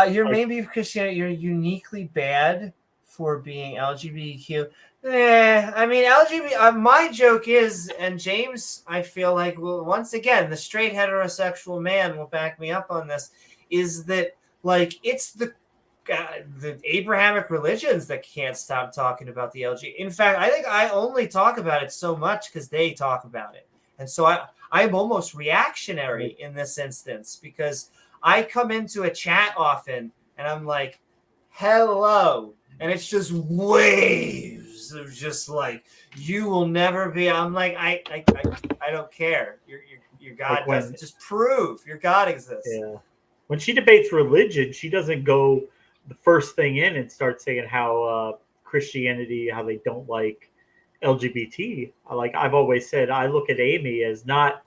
Your main beef with Christianity, you're uniquely bad for being LGBTQ. I mean, LGBT. My joke is, and James, I feel like, will once again, the straight heterosexual man will back me up on this. Is that like it's the Abrahamic religions that can't stop talking about the LGBT. In fact, I think I only talk about it so much because they talk about it, and so I'm almost reactionary in this instance because I come into a chat often and I'm like, "Hello," and it's just waves of just like, "You will never be." I'm like, I don't care. Your God like doesn't. Just prove your God exists. Yeah. When she debates religion, she doesn't go the first thing in and start saying how Christianity, how they don't like LGBT. Like I've always said, I look at Amy as not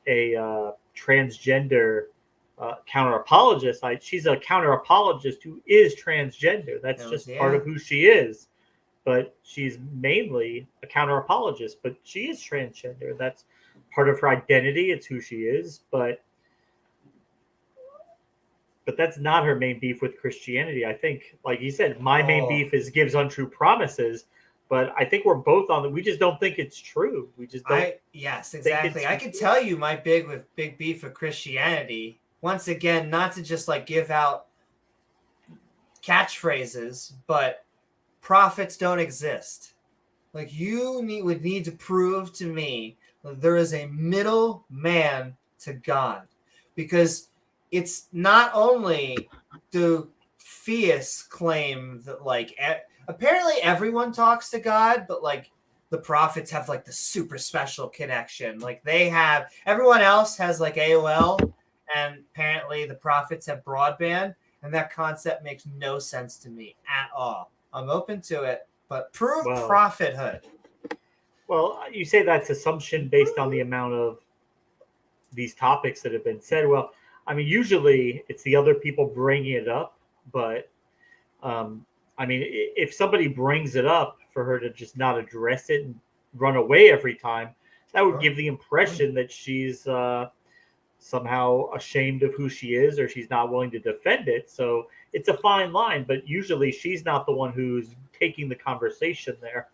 a transgender counter apologist. She's a counter apologist who is transgender. That's just part of who she is. But she's mainly a counter apologist. But she is transgender. That's part of her identity. It's who she is. But that's not her main beef with Christianity. I think, like you said, my main beef is gives untrue promises. But I think we're both on the. We just don't think it's true. We just don't. Yes, exactly. I can tell you my big beef with Christianity. Once again, not to just like give out catchphrases, but prophets don't exist. Like you would need to prove to me that there is a middle man to God, because it's not only do theists claim that like apparently everyone talks to God, but like the prophets have like the super special connection. Like everyone else has like AOL, and apparently the prophets have broadband, and that concept makes no sense to me at all. I'm open to it, but prove prophethood. Well, you say that's assumption based on the amount of these topics that have been said. Well, I mean, usually it's the other people bringing it up, but I mean, if somebody brings it up for her to just not address it and run away every time, that would give the impression that she's somehow ashamed of who she is, or she's not willing to defend it. So it's a fine line, but usually she's not the one who's taking the conversation there.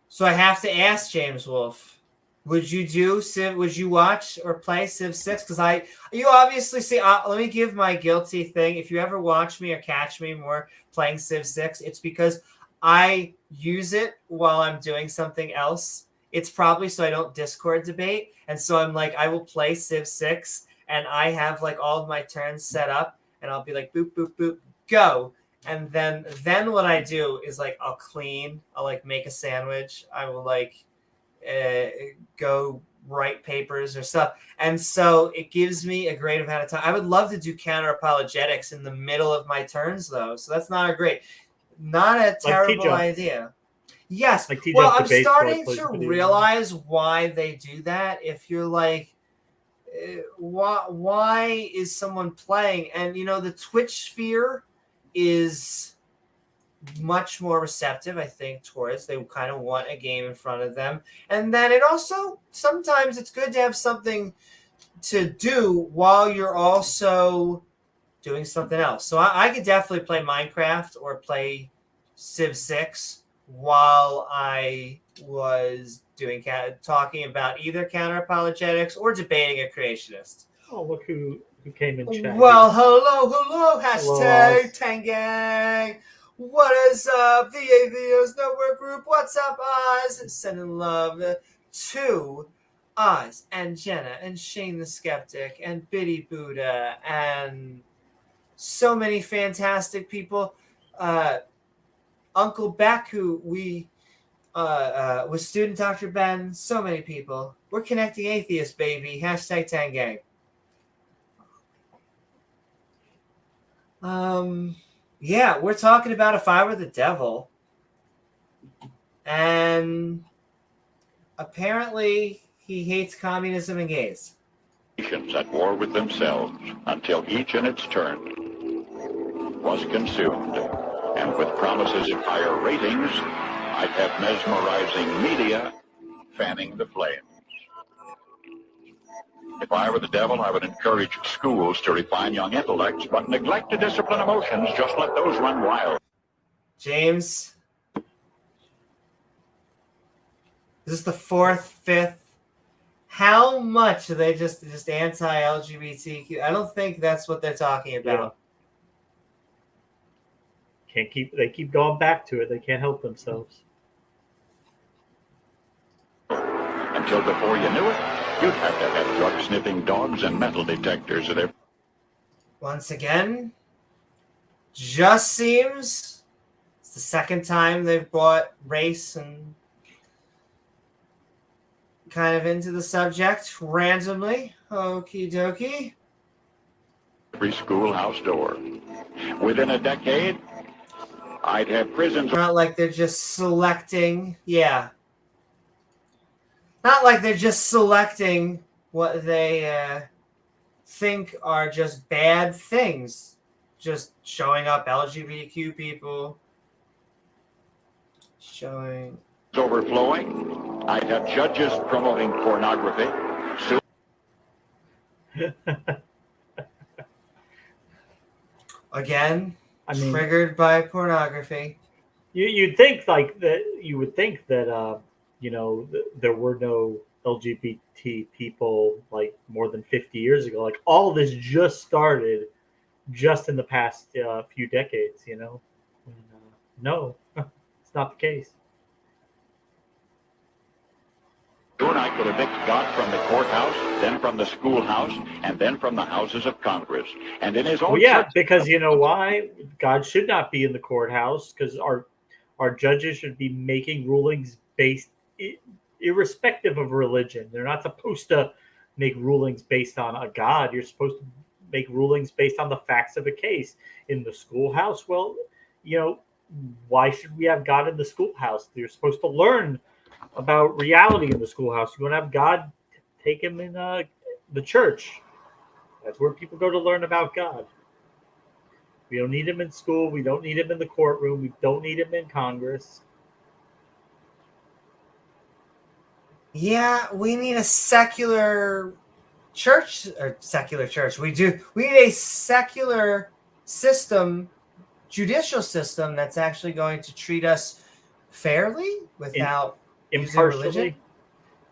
So I have to ask James Wolfe, would you watch or play Civ 6? Because you obviously see, let me give my guilty thing. If you ever watch me or catch me more playing Civ 6, it's because I use it while I'm doing something else. It's probably so I don't Discord debate. And so I'm like, I will play Civ 6 and I have like all of my turns set up and I'll be like, boop, boop, boop, go. And then what I do is like, I'll clean, I'll like make a sandwich. I will like go write papers or stuff. And so it gives me a great amount of time. I would love to do counter apologetics in the middle of my turns though. So that's not a terrible idea. Yes. Well, I'm starting to realize why they do that. If you're like, why is someone playing? And the Twitch sphere is much more receptive, I think, towards they kind of want a game in front of them. And then it also sometimes it's good to have something to do while you're also doing something else. So I could definitely play Minecraft or play Civ 6 while I was talking about either counter apologetics or debating a creationist. Oh, look who came in chat. Well, hello, hashtag Hello. Tangang. What is up, the AVO's Network Group? What's up, Oz? Sending love to Oz and Jenna and Shane the Skeptic and Biddy Buddha and so many fantastic people. Uncle Beck, who we with student Dr. Ben, so many people. We're connecting atheists, baby. Hashtag Tangang. Yeah, we're talking about If I Were the Devil. And apparently he hates communism and gays. At war with themselves until each in its turn was consumed. And with promises of higher ratings, I'd have mesmerizing media fanning the flames. If I were the devil, I would encourage schools to refine young intellects, but neglect to discipline emotions. Just let those run wild. James, is this the fourth, fifth? How much are they just anti-LGBTQ? I don't think that's what they're talking about. They keep going back to it. They can't help themselves. Until before you knew it, you'd have to have drug-sniffing dogs and metal detectors at every... Once again, just seems it's the second time they've brought race and kind of into the subject randomly. Okie dokie. every schoolhouse door. Within a decade, I'd have prisons... Not like they're just selecting, Not like they're just selecting what they think are just bad things. Just showing up LGBTQ people. Showing... overflowing. I'd have judges promoting pornography. Again, triggered by pornography. You'd think like that. You would think that there were no LGBT people like more than 50 years ago. Like all of this just started just in the past few decades. No, it's not the case. Soon I could evict God from the courthouse, then from the schoolhouse, and then from the houses of Congress. And in his own... Well, yeah, because you know why? God should not be in the courthouse because our judges should be making rulings based irrespective of religion. They're not supposed to make rulings based on a God. You're supposed to make rulings based on the facts of a case. In the schoolhouse, well, why should we have God in the schoolhouse? You're supposed to learn about reality in the schoolhouse. You want to have God, take him in the church. That's where people go to learn about God. We don't need him in school. We don't need him in the courtroom. We don't need him in Congress. Yeah, we need a secular church. We need a secular system, judicial system that's actually going to treat us fairly without impartially.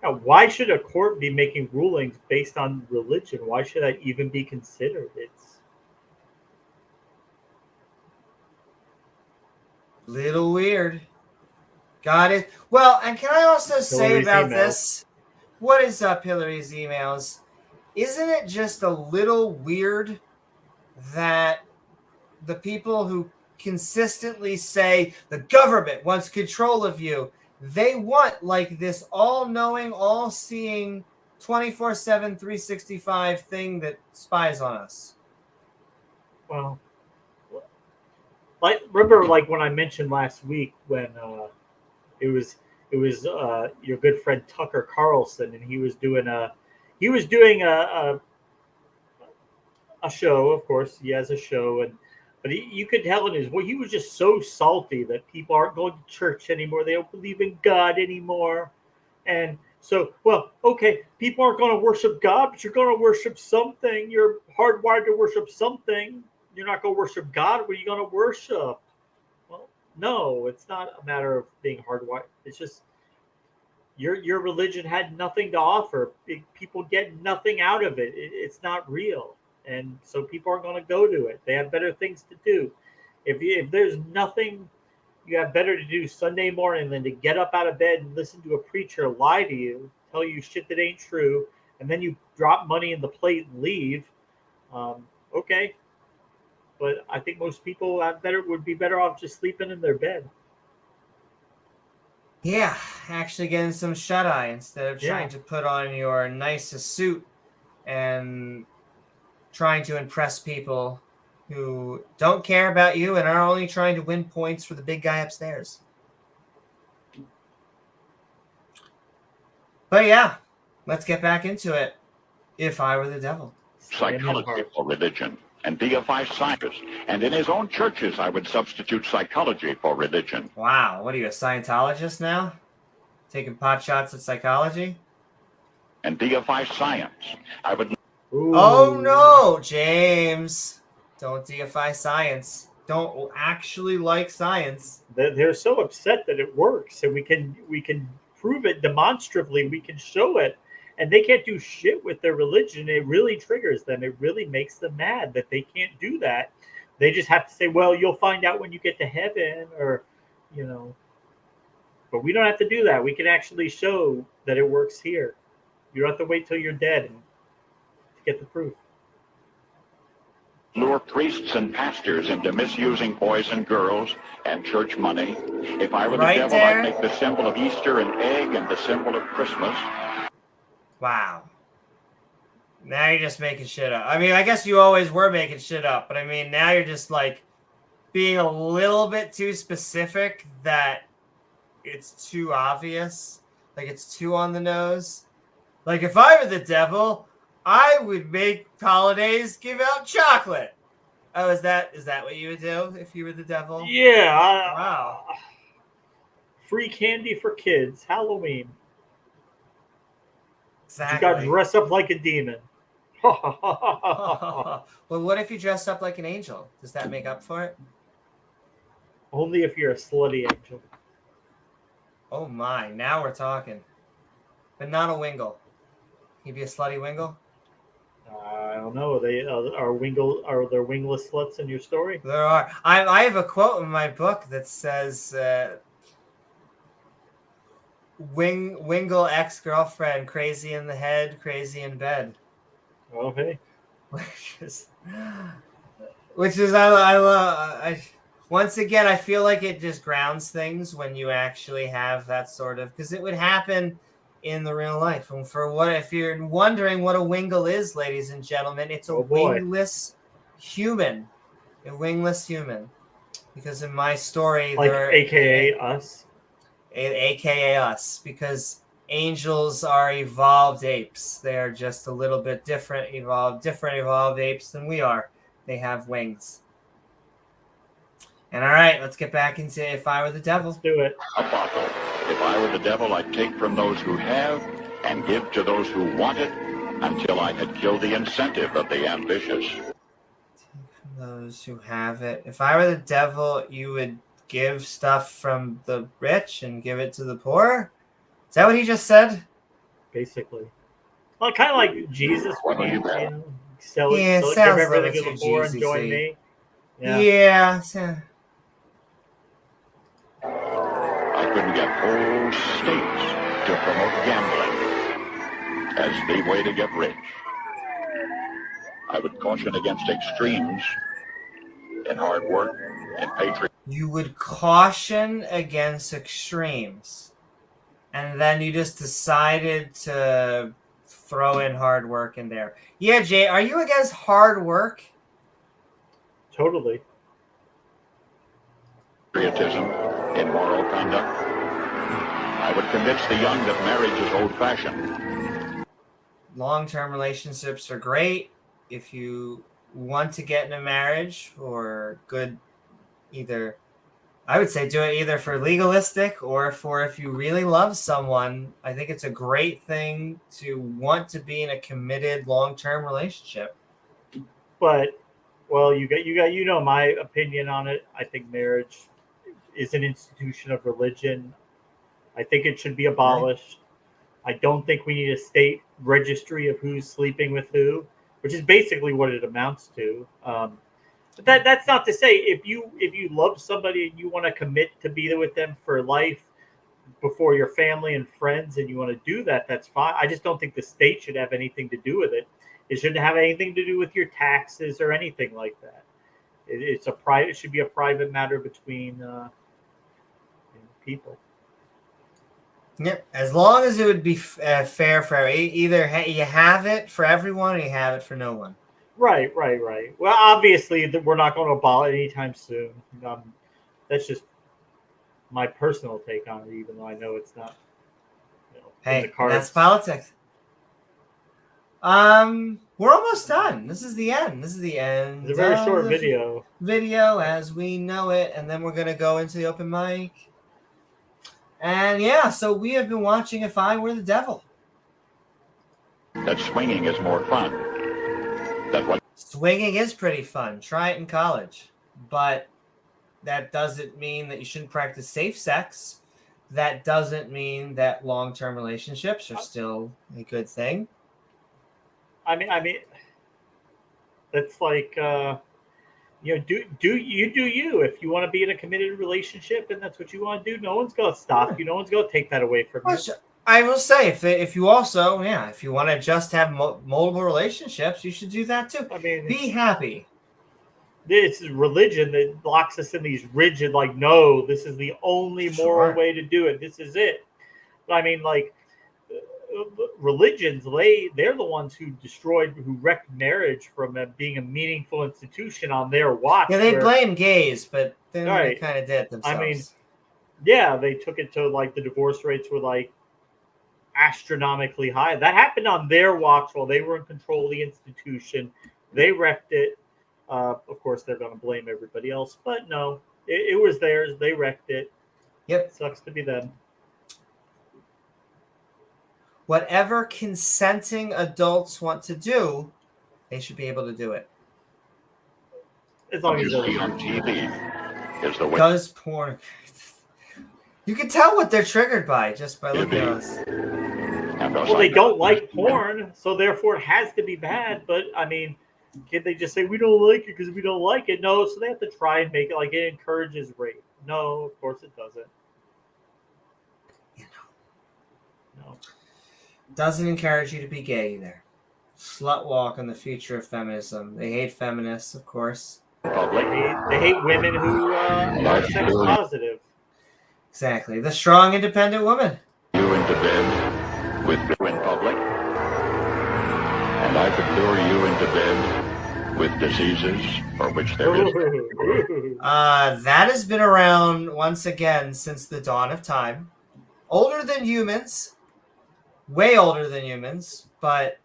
Now, why should a court be making rulings based on religion? Why should that even be considered? It's little weird. Got it. Well, and can I also say about this? What is up, Hillary's emails? Isn't it just a little weird that the people who consistently say the government wants control of you, they want like this all-knowing, all-seeing, 24/7, 365 thing that spies on us? Well, like remember, like when I mentioned last week when it was your good friend Tucker Carlson, and he was doing he was doing a show, of course. He has a show, but you could tell in his voice he was just so salty that people aren't going to church anymore. They don't believe in God anymore, and so well, okay, people aren't going to worship God, but you're going to worship something. You're hardwired to worship something. You're not going to worship God. What are you going to worship? Well, no, it's not a matter of being hardwired. It's just your religion had nothing to offer. People get nothing out of it. It's not real. And so people aren't going to go to it. They have better things to do. If there's nothing you have better to do Sunday morning than to get up out of bed and listen to a preacher lie to you, tell you shit that ain't true, and then you drop money in the plate and leave, okay. But I think most people would be better off just sleeping in their bed. Yeah, actually getting some shut-eye instead of trying Yeah. to put on your nicest suit and trying to impress people who don't care about you and are only trying to win points for the big guy upstairs. But yeah, let's get back into it. If I were the devil. Psychology for religion and deify science. And in his own churches, I would substitute psychology for religion. Wow, what are you, a Scientologist now? Taking pot shots at psychology? And deify science. I would... Ooh. Oh no, James. Don't deify science. Don't actually like science. They're so upset that it works, and we can prove it demonstrably. We can show it, and they can't do shit with their religion. It really triggers them. It really makes them mad that they can't do that. They just have to say, "Well, you'll find out when you get to heaven," or, you know. But we don't have to do that. We can actually show that it works here. You don't have to wait till you're dead and to get the proof. Lure priests and pastors into misusing boys and girls and church money. If I were the devil, there. I'd make the symbol of Easter an egg and the symbol of Christmas. Wow. Now you're just making shit up. I mean, I guess you always were making shit up, but I mean, now you're just like being a little bit too specific that it's too obvious. Like it's too on the nose. Like if I were the devil, I would make holidays give out chocolate. Oh, is that what you would do if you were the devil? Yeah. Wow. Free candy for kids. Halloween. Exactly. You got to dress up like a demon. Well, what if you dress up like an angel? Does that make up for it? Only if you're a slutty angel. Oh my, now we're talking. But not a wingle. Can you be a slutty wingle? I don't know. Are there wingless sluts in your story? There are. I have a quote in my book that says, "Wingle ex-girlfriend, crazy in the head, crazy in bed." Okay. Which is I love. Once again, I feel like it just grounds things when you actually have that sort of, because it would happen in the real life. And if you're wondering what a wingle is, ladies and gentlemen, it's a wingless human. A wingless human. Because in my story, like AKA us. AKA us, because angels are evolved apes. They're just a little bit different evolved apes than we are. They have wings. And all right, let's get back into If I Were the Devil. Let's do it. Apostle. If I were the devil, I'd take from those who have and give to those who want it until I had killed the incentive of the ambitious. Take from those who have it. If I were the devil, you would give stuff from the rich and give it to the poor? Is that what he just said? Basically. Well, kind of like Jesus. What You do you know, have? It give sounds everything a to little the poor too and join Jesus-y. me. Yeah. I couldn't get whole states to promote gambling as the way to get rich. I would caution against extremes in hard work and patriotism. You would caution against extremes. And then you just decided to throw in hard work in there. Yeah, Jay, are you against hard work? Totally. Patriotism in moral conduct. I would convince the young that marriage is old-fashioned. long-term relationships are great. If you want to get in a marriage for good, either I would say do it either for legalistic or for if you really love someone. I think it's a great thing to want to be in a committed long-term relationship. But well, you know my opinion on it. I think marriage is an institution of religion. I think it should be abolished. I don't think we need a state registry of who's sleeping with who, which is basically what it amounts to. But that's not to say if you love somebody and you want to commit to be with them for life before your family and friends and you want to do that, that's fine. I just don't think the state should have anything to do with it. It shouldn't have anything to do with your taxes or anything like that. It should be a private matter between people. Yep, as long as it would be fair for either you have it for everyone or you have it for no one. Right. Well, obviously, we're not going to abolish anytime soon. That's just my personal take on it, even though I know it's not. In the cards. That's politics. We're almost done. This is the end. It's a very short video as we know it, and then we're going to go into the open mic. And yeah, so we have been watching If I Were the Devil. That swinging is more fun. Swinging is pretty fun. Try it in college. But that doesn't mean that you shouldn't practice safe sex. That doesn't mean that long-term relationships are still a good thing. I mean, that's like, do you. If you want to be in a committed relationship and that's what you want to do, no one's going to stop you. No one's going to take that away from you. I will say, if you also, if you want to just have multiple relationships, you should do that too. I mean, be happy. It's religion that locks us in these rigid, like, no, this is the only moral way to do it. This is it. But I mean, like, religions, they're the ones who wrecked marriage from being a meaningful institution on their watch. Yeah, they blame gays, but then they kind of did themselves. I mean, yeah, they took it to, like, the divorce rates were, like, astronomically high. That happened on their watch while they were in control of the institution. They wrecked it. Of course, they're going to blame everybody else, but no, it was theirs. They wrecked it. Yep. It sucks to be them. Whatever consenting adults want to do, they should be able to do it. As long as they're on TV is the way. Does porn? You can tell what they're triggered by just by looking at us. Well, they don't like porn, so therefore it has to be bad. But I mean, can they just say we don't like it because we don't like it? No, so they have to try and make it like it encourages rape. No, of course it doesn't. No. Doesn't encourage you to be gay either. Slut walk on the future of feminism. They hate feminists, of course. They hate women who are sex positive. Exactly. The strong, independent woman. You into bed with you in public, and I could lure you into bed with diseases for which there is. That has been around once again since the dawn of time. Older than humans. Way older than humans, but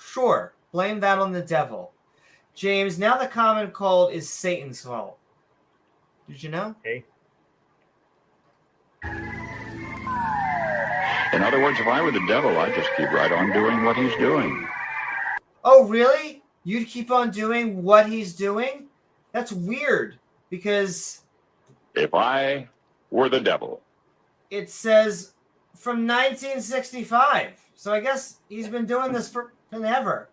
sure, blame that on the devil. James, now the common cold is Satan's fault. Did you know? Okay. In other words, if I were the devil, I'd just keep right on doing what he's doing. Oh, really? You'd keep on doing what he's doing? That's weird, because... If I were the devil. It says from 1965. So I guess he's been doing this for forever.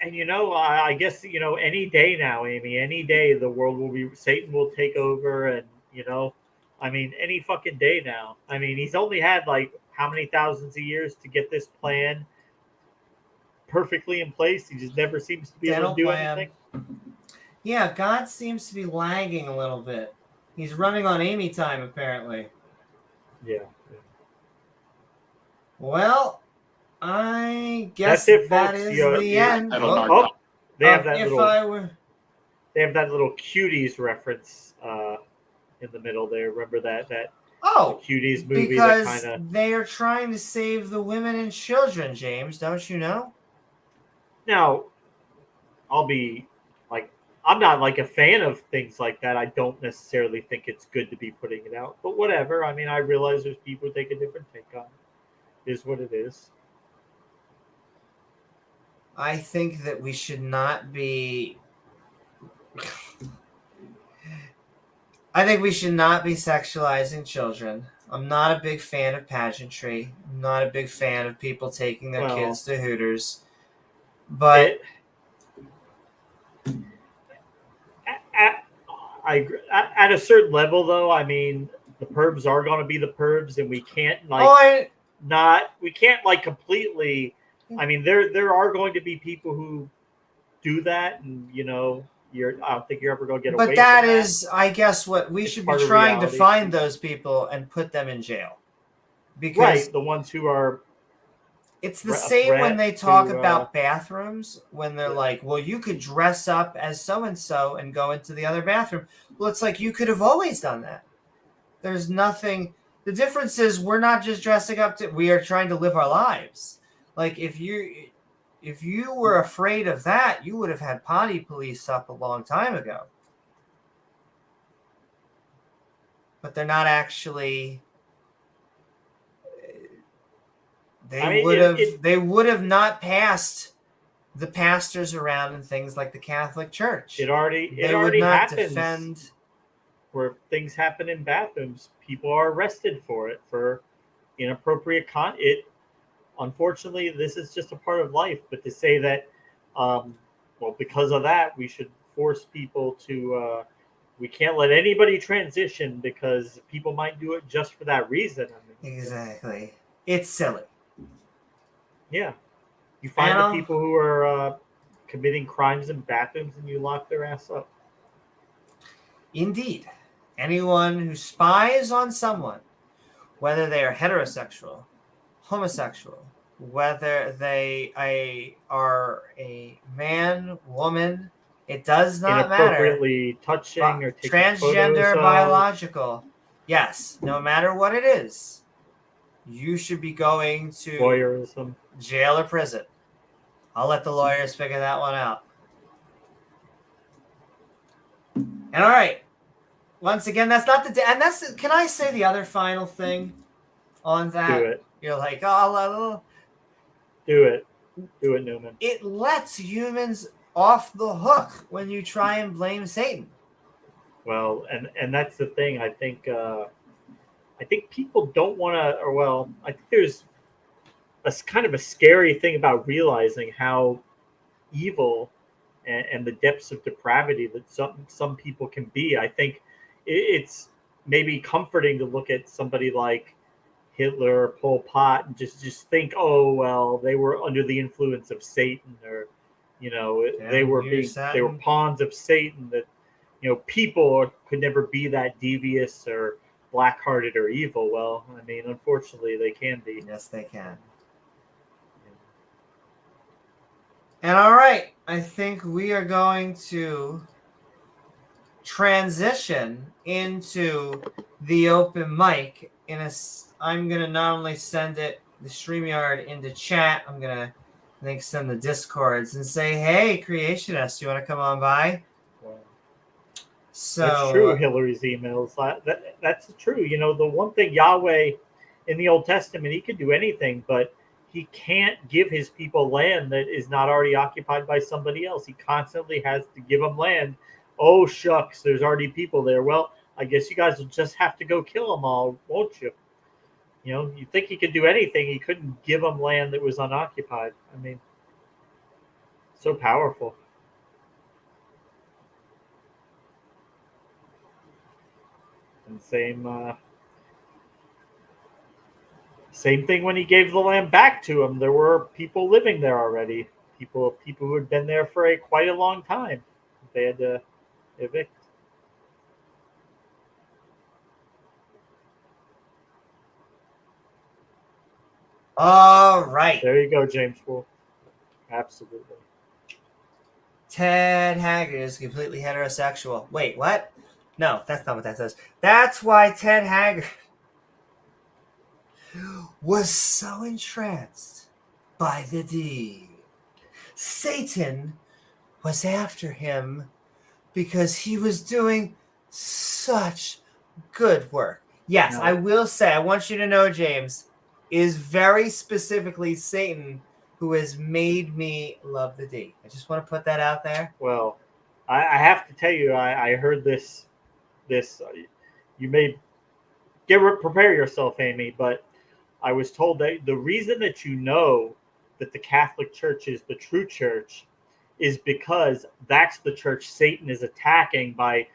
And I guess, any day now, Amy, any day the world will be, Satan will take over and, any fucking day now. I mean, he's only had like how many thousands of years to get this plan perfectly in place. He just never seems to be able to do anything. Yeah, God seems to be lagging a little bit. He's running on Amy time, apparently. Yeah. Well, I guess that is the end. They have that they have that little cuties reference in the middle there. Remember that Oh, cuties movie because that kind of. they are trying to save the women and children, James. Don't you know? Now, I'll be like, I'm not like a fan of things like that. I don't necessarily think it's good to be putting it out, but whatever. I mean, I realize there's people who take a different take on it. It is what it is. I think that we should not be. I think we should not be sexualizing children. I'm not a big fan of pageantry. I'm not a big fan of people taking their kids to Hooters. But at a certain level, though, I mean, the pervs are going to be the pervs, and we can't like we can't like completely. I mean, there are going to be people who do that, and I don't think you're ever going to get away. But that is, I guess, what we should be trying to find those people and put them in jail. Because the ones who are. It's the same when they talk about bathrooms, when they're like, well, you could dress up as so-and-so and go into the other bathroom. Well, it's like, you could have always done that. There's nothing. The difference is we're not just dressing up. We are trying to live our lives. Like, if you were afraid of that, you would have had potty police up a long time ago. But they're not actually. They would have not passed the pastors around and things like the Catholic Church. It already happens. Defend where things happen in bathrooms. People are arrested for it, for inappropriate unfortunately, this is just a part of life. But to say that, because of that, we should force people to. We can't let anybody transition because people might do it just for that reason. I mean, exactly. It's silly. Yeah. You find the people who are committing crimes in bathrooms and you lock their ass up. Indeed. Anyone who spies on someone, whether they are heterosexual, homosexual, whether they are a man, woman, it does not matter. Inappropriately touching or taking transgender, biological. Yes, no matter what it is, you should be going to voyeurism, jail or prison. I'll let the lawyers figure that one out. And all right, once again, that's not the can I say the other final thing on that? Do it. You're like, oh, do it, Newman. It lets humans off the hook when you try and blame Satan. Well, and that's the thing. I think people don't want to, I think there's a kind of a scary thing about realizing how evil and the depths of depravity that some people can be. I think it's maybe comforting to look at somebody like Hitler or Pol Pot and just think, oh, well, they were under the influence of Satan, or, they were pawns of Satan, that, people could never be that devious or black-hearted or evil. Well, I mean, unfortunately, they can be. Yes, they can. And all right, I think we are going to transition into the open mic. I'm going to not only send the StreamYard into chat, I'm going to, send the Discords and say, hey, creationists, you want to come on by? So that's true. Hillary's emails. That's true. The one thing Yahweh in the Old Testament, he could do anything, but he can't give his people land that is not already occupied by somebody else. He constantly has to give them land. Oh, shucks, there's already people there. Well, I guess you guys will just have to go kill them all, won't you? You think he could do anything. He couldn't give them land that was unoccupied. I mean, so powerful. And same thing when he gave the land back to him. There were people living there already. People who had been there for quite a long time. They had to evict. All right. There you go, James Wolfe. Absolutely. Ted Haggard is completely heterosexual. Wait, what? No, that's not what that says. That's why Ted Haggard was so entranced by the deed. Satan was after him because he was doing such good work. Yes, No. I will say, I want you to know, James, is very specifically Satan who has made me love the D. I just want to put that out there. Well, I have to tell you, I heard this. You may prepare yourself, Amy, but I was told that the reason that you know that the Catholic Church is the true church is because that's the church Satan is attacking by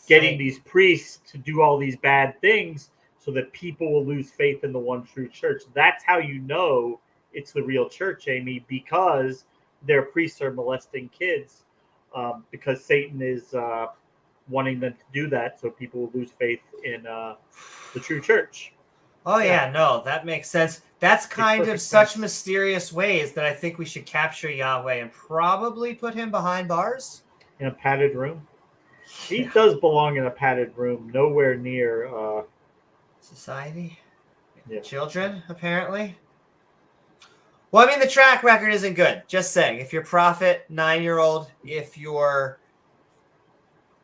getting these priests to do all these bad things so that people will lose faith in the one true church. That's how you know it's the real church, Amy, because their priests are molesting kids, because Satan is wanting them to do that so people will lose faith in the true church. Oh, yeah, no, that makes sense. That's kind of such sense. mysterious ways that I think we should capture Yahweh and probably put him behind bars. In a padded room. He does belong in a padded room, nowhere near Society? Yeah. Children, apparently. Well, I mean, the track record isn't good. Just saying. If your prophet, 9-year-old, if your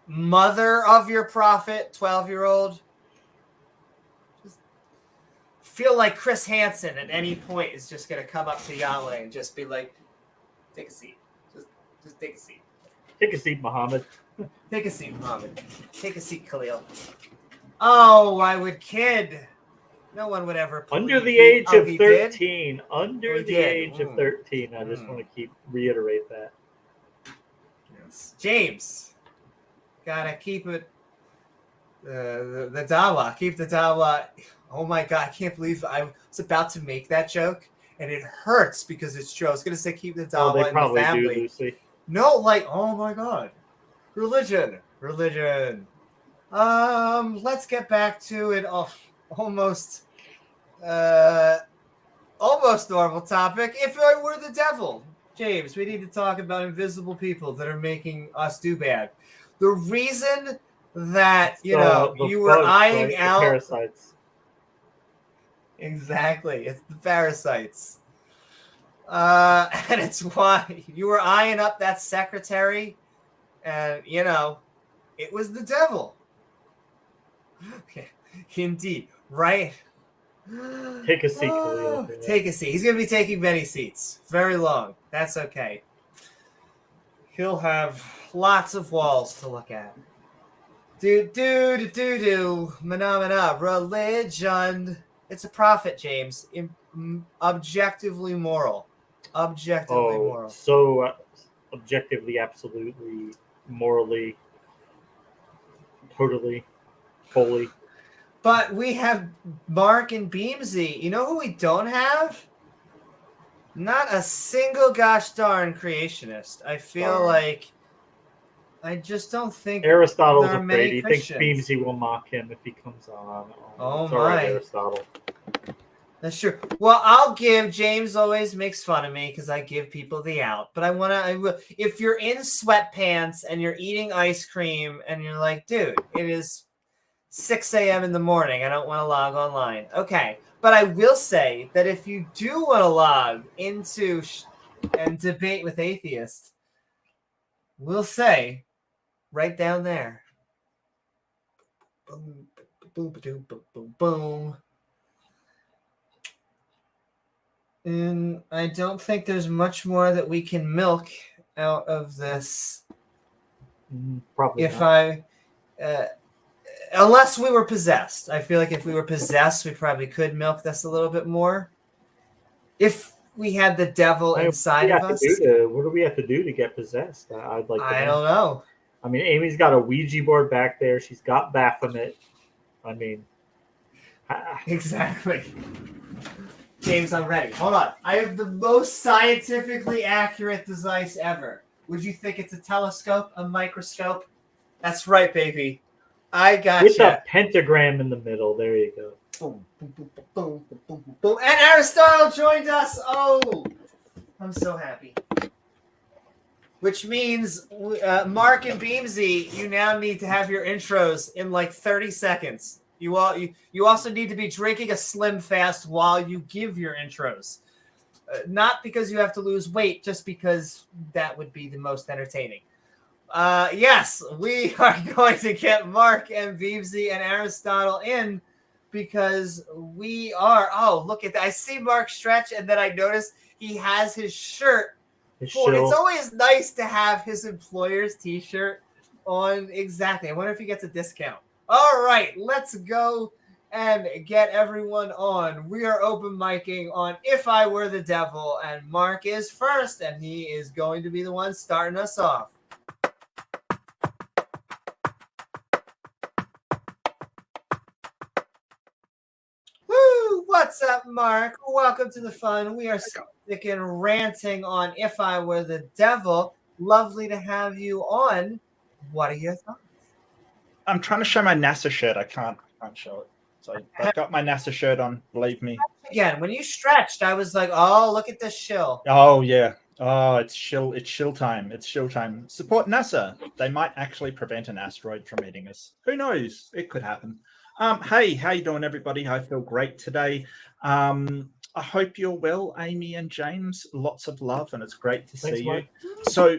mother of your prophet, 12-year-old, just feel like Chris Hansen at any point is just going to come up to Yahweh and just be like, take a seat. Just take a seat. Take a seat, Muhammad. Take a seat, Muhammad. Take a seat, Khalil. Oh, I would kid. No one would ever. Under the age of he 13. Did? Under the did. age of 13. I just want to reiterate that. Yes. James. Gotta keep it. The dawa. Keep the dawa. Oh my God. I can't believe I was about to make that joke. And it hurts because it's true. I was going to say keep the dawa They in probably the family. do, Lucy. No, like, oh my God. Religion. Let's get back to it. Almost normal topic. If I were the devil, James, we need to talk about invisible people that are making us do bad. The reason that you were bugs, eyeing right? out the parasites. Exactly, it's the parasites. And it's why you were eyeing up that secretary, and it was the devil. Indeed, right? Take a seat, Khalil. Take a seat. He's going to be taking many seats. Very long. That's okay. He'll have lots of walls to look at. Mana, religion. It's a prophet, James. Objectively moral. Objectively moral. So objectively, absolutely, morally, totally, fully. But we have Mark and Beamsy. You know who we don't have? Not a single gosh darn creationist. I feel like I just don't think Aristotle's there are afraid. many He Christians. thinks Beamsy will mock him if he comes on. Oh, it's all right, my. Aristotle. That's true. Well, I'll give. James always makes fun of me because I give people the out. But I will. If you're in sweatpants and you're eating ice cream and you're like, dude, it is 6 a.m. in the morning. I don't want to log online. Okay. But I will say that if you do want to log into and debate with atheists, we'll say right down there. Boom, boom, boom, boom, boom, boom. And I don't think there's much more that we can milk out of this. Probably not. Unless we were possessed. I feel like if we were possessed, we probably could milk this a little bit more. If we had the devil inside of us. What do we have to do to get possessed? I'd like to know. I don't know. I mean, Amy's got a Ouija board back there. She's got Baphomet. I mean. Exactly. James, I'm ready. Hold on. I have the most scientifically accurate device ever. Would you think it's a telescope, a microscope? That's right, baby. I got With you. a pentagram in the middle. There you go. Boom, boom, boom, boom, boom, boom, boom, boom. And Aristotle joined us. Oh, I'm so happy. Which means, Mark and Beamsy, you now need to have your intros in like 30 seconds. You also need to be drinking a Slim Fast while you give your intros. Not because you have to lose weight, just because that would be the most entertaining. Yes, we are going to get Mark and Beebsy and Aristotle in because we are. Oh, look at that. I see Mark stretch, and then I notice he has his shirt. It's always nice to have his employer's t-shirt on. Exactly. I wonder if he gets a discount. All right, let's go and get everyone on. We are open micing on If I Were the Devil, and Mark is first, and he is going to be the one starting us off. Woo! What's up, Mark? Welcome to the fun. We are Skeptic and Ranting on If I Were the Devil. Lovely to have you on. What are your thoughts? I'm trying to show my NASA shirt. I can't show it. So I've got my NASA shirt on, believe me. Again, when you stretched, I was like, oh, look at this shill. Oh, yeah. Oh, it's shill time. It's shill time. Support NASA. They might actually prevent an asteroid from hitting us. Who knows? It could happen. Hey, how you doing, everybody? I feel great today. I hope you're well, Amy and James. Lots of love, and it's great to see you. So,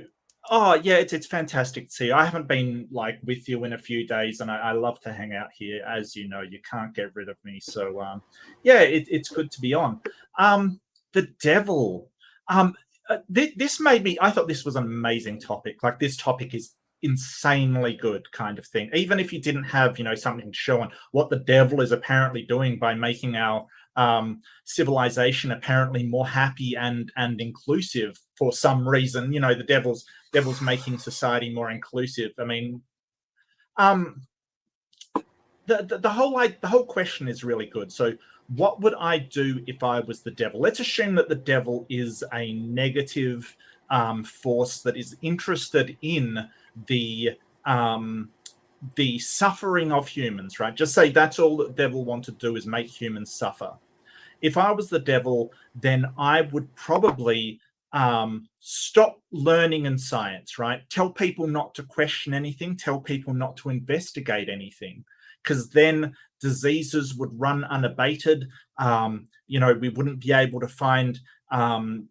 oh yeah, it's fantastic to see you. I haven't been like with you in a few days, and I love to hang out here. As you know, you can't get rid of me. So, yeah, it's good to be on. The devil. This made me. I thought this was an amazing topic. Like, this topic is insanely good, kind of thing. Even if you didn't have, something to show on what the devil is apparently doing by making our civilization apparently more happy and inclusive for some reason. The devil's making society more inclusive. I mean, the whole question is really good. So, what would I do if I was the devil? Let's assume that the devil is a negative force that is interested in the suffering of humans, right? Just say that's all the devil wants to do is make humans suffer. If I was the devil, then I would probably stop learning in science, right? Tell people not to question anything, tell people not to investigate anything, because then diseases would run unabated. We wouldn't be able to find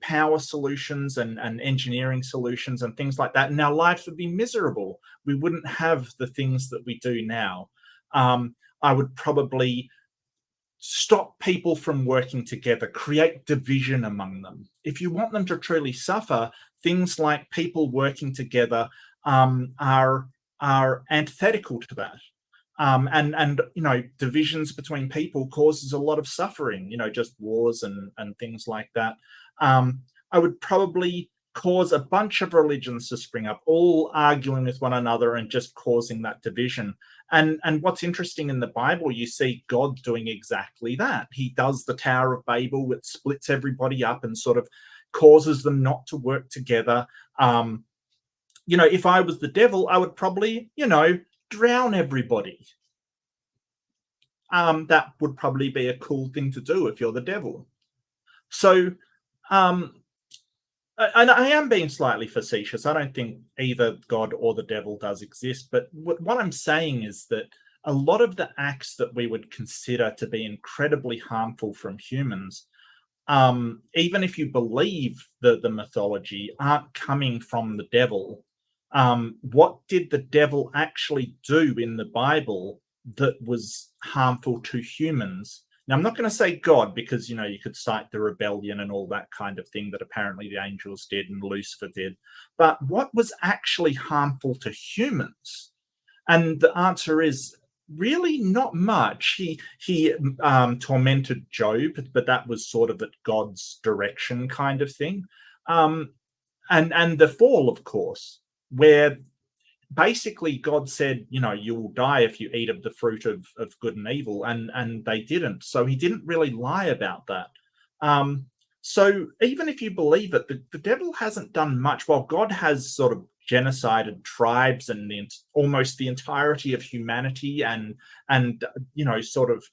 power solutions and engineering solutions and things like that. And our lives would be miserable. We wouldn't have the things that we do now. I would probably stop people from working together, create division among them. If you want them to truly suffer, things like people working together are antithetical to that. And divisions between people causes a lot of suffering, just wars and things like that. I would probably cause a bunch of religions to spring up, all arguing with one another and just causing that division. And what's interesting in the Bible, you see God doing exactly that. He does the Tower of Babel, which splits everybody up and sort of causes them not to work together. If I was the devil, I would probably, drown everybody. That would probably be a cool thing to do if you're the devil. So, and I am being slightly facetious. I don't think either God or the devil does exist. But what I'm saying is that a lot of the acts that we would consider to be incredibly harmful from humans, even if you believe the mythology, aren't coming from the devil. What did the devil actually do in the Bible that was harmful to humans? Now, I'm not going to say God, because, you could cite the rebellion and all that kind of thing that apparently the angels did and Lucifer did. But what was actually harmful to humans? And the answer is really not much. He tormented Job, but that was sort of at God's direction kind of thing. And the fall, of course, where basically God said, you will die if you eat of the fruit of good and evil, and they didn't. So he didn't really lie about that. So even if you believe it, the devil hasn't done much. While God has sort of genocided tribes and almost the entirety of humanity and sort of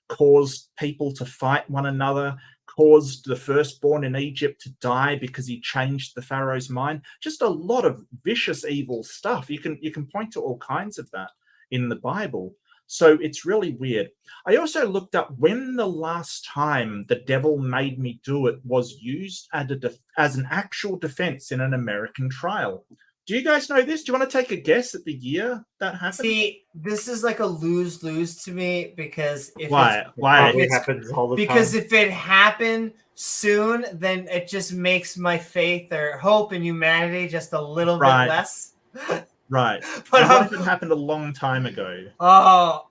caused people to fight one another, caused the firstborn in Egypt to die because he changed the Pharaoh's mind. Just a lot of vicious, evil stuff. You can point to all kinds of that in the Bible. So it's really weird. I also looked up when the last time the devil made me do it was used as an actual defense in an American trial. Do you guys know this? Do you want to take a guess at the year that happened? See, this is like a lose-lose to me because if Why? it's, Why? Probably It's- happens all the because time. if it happened soon, then it just makes my faith or hope in humanity just a little Right. bit less. Right. But And what if it happened a long time ago? oh,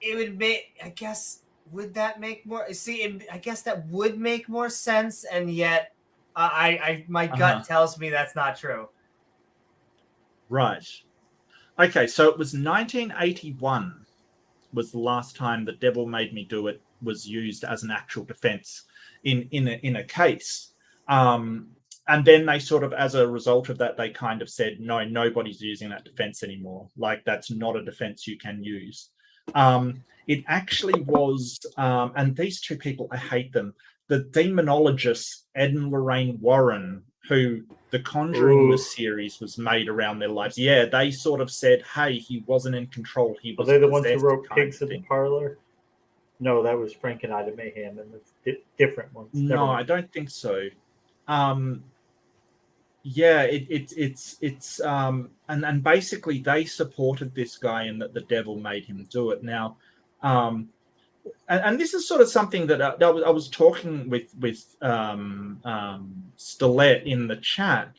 it would make. I guess would that make more? See, I guess that would make more sense, and yet, my gut tells me that's not true. Right. Okay, so it was 1981 was the last time the devil made me do it was used as an actual defense in a case. And then they sort of, as a result of that, they kind of said, no, nobody's using that defense anymore. Like, that's not a defense you can use. It actually was, and these two people, I hate them, the demonologists, Ed and Lorraine Warren, who the Conjuring series was made around their lives. Yeah, they sort of said, hey, he wasn't in control. He was Are they the ones who possessed, wrote kind Pigs of in the thing. Parlor? No, that was Frank and Ida Mayhem, and it's different ones. Never No, mind. I don't think so. Yeah, it's and basically they supported this guy in that the devil made him do it. Now, and this is sort of something that I was talking with Stilette in the chat.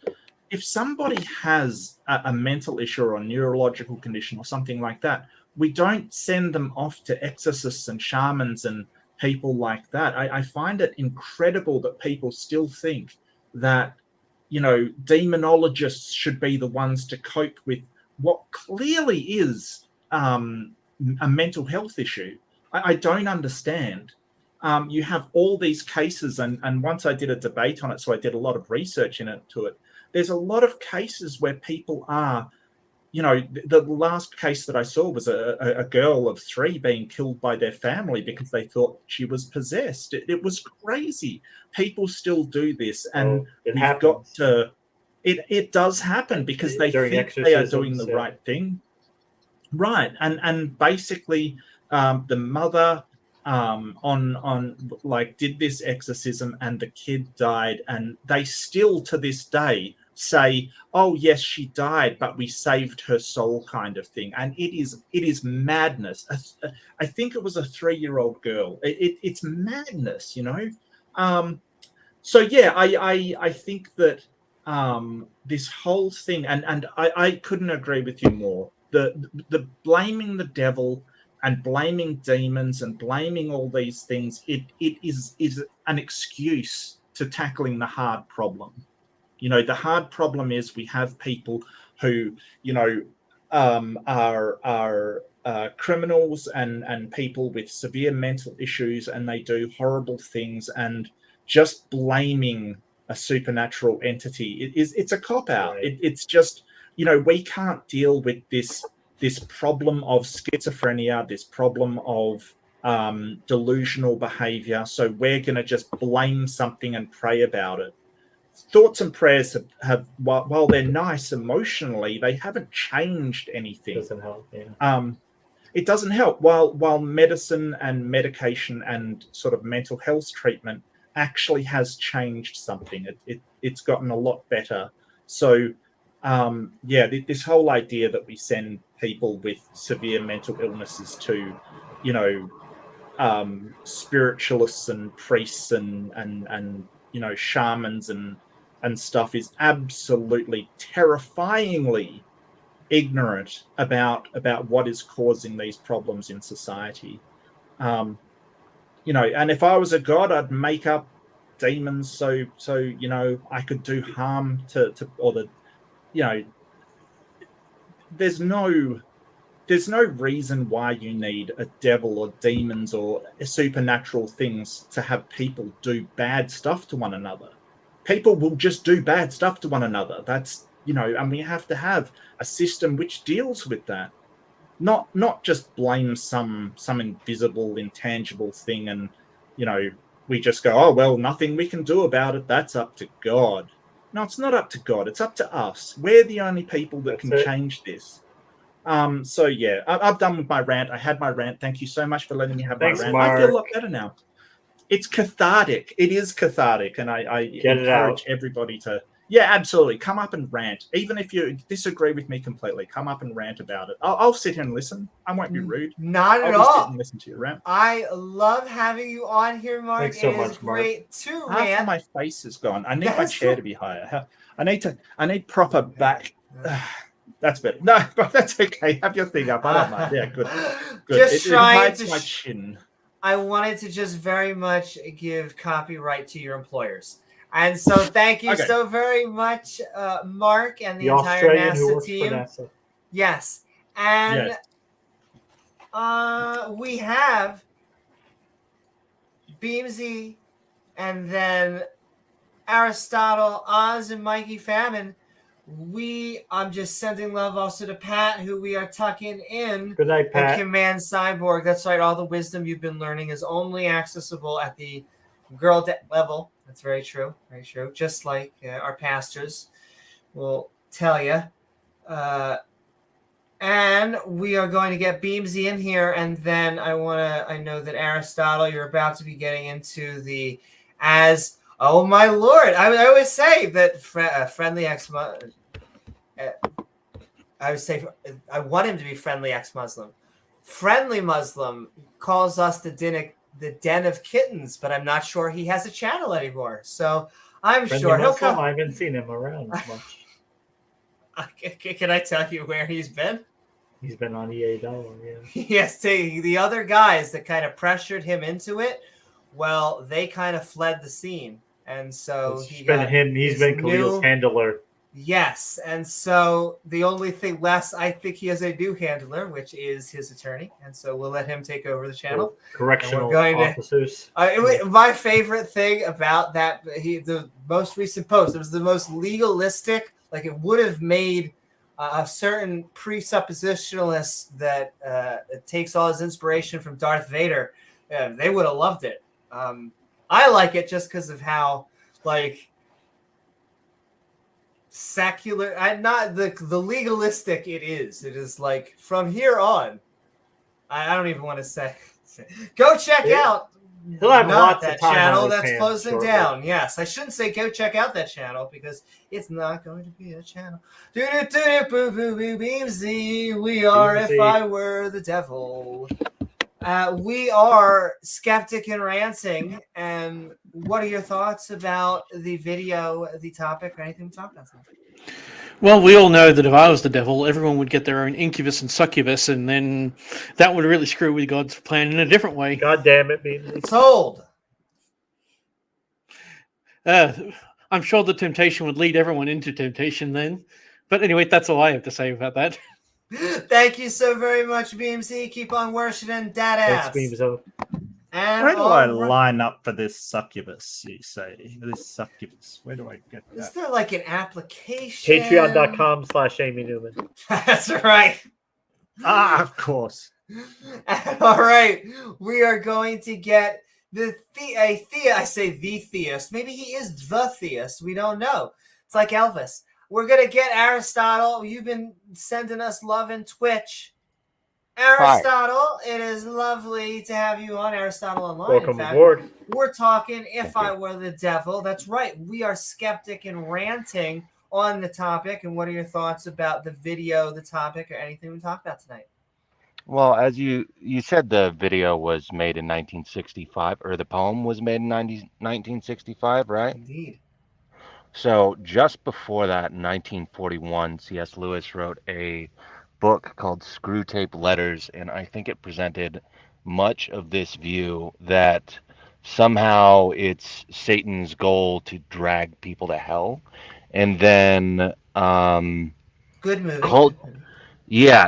If somebody has a mental issue or a neurological condition or something like that, we don't send them off to exorcists and shamans and people like that. I find it incredible that people still think that, you know, demonologists should be the ones to cope with what clearly is a mental health issue. I don't understand. You have all these cases, and once I did a debate on it, so I did a lot of research into it. There's a lot of cases where people are, you know, the last case that I saw was a girl of 3 being killed by their family because they thought she was possessed. It was crazy. People still do this, and it we've got to. It does happen because they During think they are doing exorcisms, the yeah. right thing, right? And basically, the mother on like did this exorcism, and the kid died, and they still to this day say, oh yes, she died, but we saved her soul, kind of thing. And it is madness. I think it was a 3-year-old girl. It's madness, you know. So yeah, I think that this whole thing, and I couldn't agree with you more. The blaming the devil and blaming demons and blaming all these things, it is an excuse to tackling the hard problem. You know, the hard problem is we have people who, you know, are criminals and people with severe mental issues, and they do horrible things, and just blaming a supernatural entity it's a cop-out. Right. It's just, you know, we can't deal with this problem of schizophrenia, this problem of delusional behavior, so we're going to just blame something and pray about it. Thoughts and prayers have while they're nice emotionally, they haven't changed anything. Doesn't help. Yeah. It doesn't help. While medicine and medication and sort of mental health treatment actually has changed something. It's gotten a lot better. So yeah, this whole idea that we send people with severe mental illnesses to, you know, spiritualists and priests and you know, shamans and stuff is absolutely terrifyingly ignorant about what is causing these problems in society. You know, and if I was a god, I'd make up demons so you know, I could do harm to or the, you know, there's no reason why you need a devil or demons or supernatural things to have people do bad stuff to one another. People will just do bad stuff to one another. That's, you know, and we have to have a system which deals with that. Not just blame some invisible, intangible thing, and, you know, we just go, oh well, nothing we can do about it. That's up to God. No, it's not up to God. It's up to us. We're the only people that can change this. So yeah, I'm done with my rant. I had my rant. Thank you so much for letting me have Thanks, my rant. Mark. I feel a lot better now. It's cathartic. It is cathartic, and I encourage everybody to. Yeah, absolutely. Come up and rant. Even if you disagree with me completely, come up and rant about it. I'll sit here and listen. I won't be rude. Not at I'll just sit all. and listen to your rant. I love having you on here, Mark. Thanks so It is much, Mark. great to Half rant. of my face is gone. I need my That's chair cool. to be higher. I need proper back. That's better. No, but that's okay. Have your thing up. I don't mind. Yeah, good. Just It trying hides to my chin. I wanted to just very much give copyright to your employers. And so thank you so very much, Mark, and the entire Australian who NASA works team. for NASA. Yes. And we have Beamsy and then Aristotle, Oz, and Mikey Famine. I'm just sending love also to Pat, who we are tucking in. Good night, Pat. Command Cyborg. That's right. All the wisdom you've been learning is only accessible at the girl level. That's very true. Very true. Just like our pastors will tell you. And we are going to get Beamsy in here, and then I know that Aristotle, you're about to be getting into the oh my lord! I always say that friendly ex-Muslim. I would say I want him to be friendly ex-Muslim. Friendly Muslim calls us the den of kittens, but I'm not sure he has a channel anymore. So I'm Friendly sure he'll Muslim, come. I haven't seen him around much. Can I tell you where he's been? He's been on EA Dollar, yeah. Yes, the other guys that kind of pressured him into it, well, they kind of fled the scene. And so He's been Khalil's handler. Yes, and so the only thing less, I think he has a new handler, which is his attorney, and so we'll let him take over the channel. Correctional officers. My favorite thing about that, the most recent post, it was the most legalistic. Like it would have made a certain presuppositionalist that takes all his inspiration from Darth Vader. They would have loved it. I like it just because of how secular, not the legalistic it is. It is like from here on. I don't even want to say. Go check out. He'll have Not lots of that time channel on his that's hands closing shortly. down. Yes, I shouldn't say go check out that channel because it's not going to be a channel. Beamsy, we are Beamsy. if I were the devil. We are Skeptic and Ranting. And what are your thoughts about the video, the topic, or anything we talked about tonight? Well, we all know that if I was the devil, everyone would get their own incubus and succubus, and then that would really screw with God's plan in a different way. God damn it, Beamsy. Sold. I'm sure the temptation would lead everyone into temptation then. But anyway, that's all I have to say about that. Thank you so very much, BMC. Keep on worshiping that ass. Thanks, Beamso. And Where do I line up for this succubus, you say? This succubus. Where do I get that? Is there like an application? Patreon.com/Amy Newman. That's right. Of course. All right. We are going to get I say the theist. Maybe he is the theist. We don't know. It's like Elvis. We're going to get Aristotle. You've been sending us love in Twitch. Aristotle, It is lovely to have you on Aristotle Online. Welcome aboard. We're talking If I Were the Devil. That's right. We are Skeptic and Ranting on the topic. And what are your thoughts about the video, the topic, or anything we talked about tonight? Well, as you said, the video was made in 1965, or the poem was made in 1965, right? Indeed. So just before that, in 1941, C.S. Lewis wrote a book called Screwtape Letters, and I think it presented much of this view that somehow it's Satan's goal to drag people to hell. And then good movie.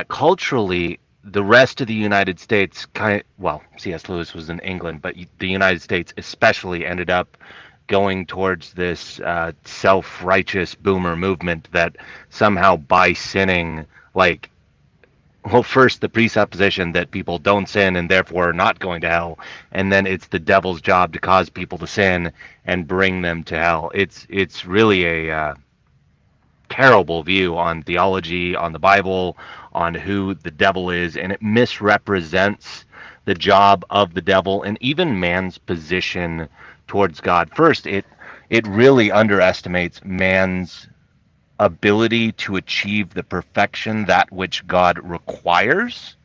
Culturally, the rest of the United States C.S. Lewis was in England, but the United States especially ended up going towards this self-righteous boomer movement that somehow by sinning, first the presupposition that people don't sin and therefore are not going to hell, and then it's the devil's job to cause people to sin and bring them to hell. It's really terrible view on theology, on the Bible, on who the devil is, and it misrepresents the job of the devil and even man's position towards God. First, it really underestimates man's ability to achieve the perfection that which God requires,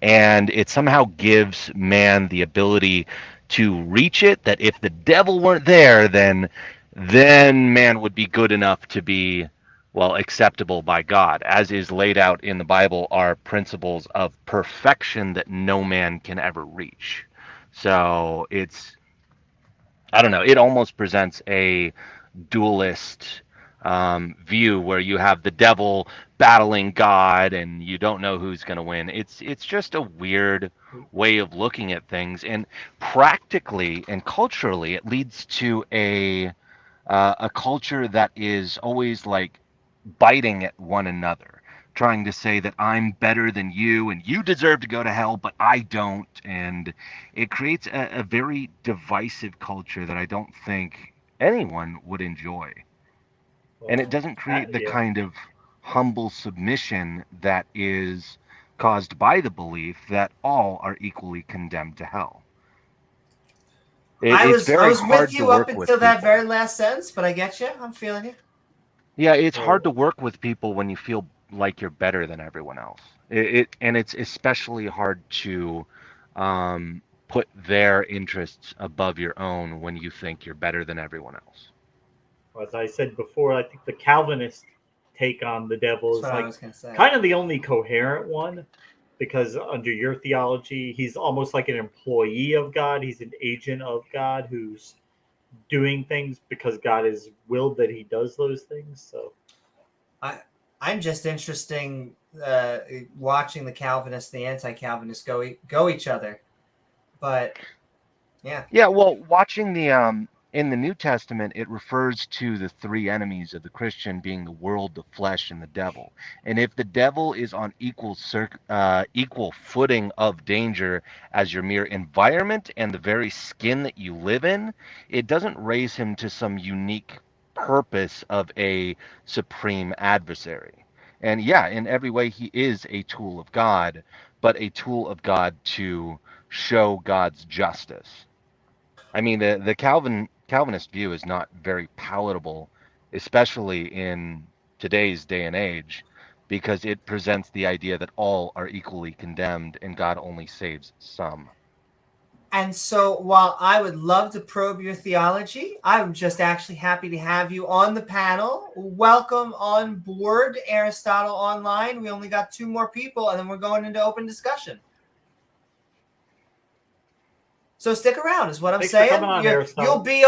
and it somehow gives man the ability to reach it, that if the devil weren't there, then man would be good enough to be, well, acceptable by God. As is laid out in the Bible are principles of perfection that no man can ever reach. So it's, I don't know, it almost presents a dualist view where you have the devil battling God and you don't know who's going to win. It's just a weird way of looking at things, and practically and culturally, it leads to a culture that is always like biting at one another, trying to say that I'm better than you and you deserve to go to hell, but I don't. And it creates a very divisive culture that I don't think anyone would enjoy. And it doesn't create the kind of humble submission that is caused by the belief that all are equally condemned to hell. I It's was very with hard to you up work with until that people. very last sentence, but I get you. I'm feeling you. Yeah, it's hard to work with people when you feel like you're better than everyone else. And it's especially hard to put their interests above your own when you think you're better than everyone else. As I said before, I think the Calvinist take on the devil That's is what I like was going to say. kind of the only coherent one, because under your theology, he's almost like an employee of God. He's an agent of God who's doing things because God has willed that he does those things. So I'm just interesting watching the Calvinists, the anti-Calvinists go each other. But yeah. Yeah, well, watching the in the New Testament, it refers to the three enemies of the Christian being the world, the flesh, and the devil. And if the devil is on equal footing of danger as your mere environment and the very skin that you live in, it doesn't raise him to some unique purpose of a supreme adversary. And yeah, in every way, he is a tool of God, but a tool of God to show God's justice. I mean, the Calvinist view is not very palatable, especially in today's day and age, because it presents the idea that all are equally condemned and God only saves some. And so while I would love to probe your theology, I'm just actually happy to have you on the panel. Welcome on board, Aristotle Online. We only got 2 more people, and then we're going into open discussion. So stick around, is what I'm saying. For coming on, You'll be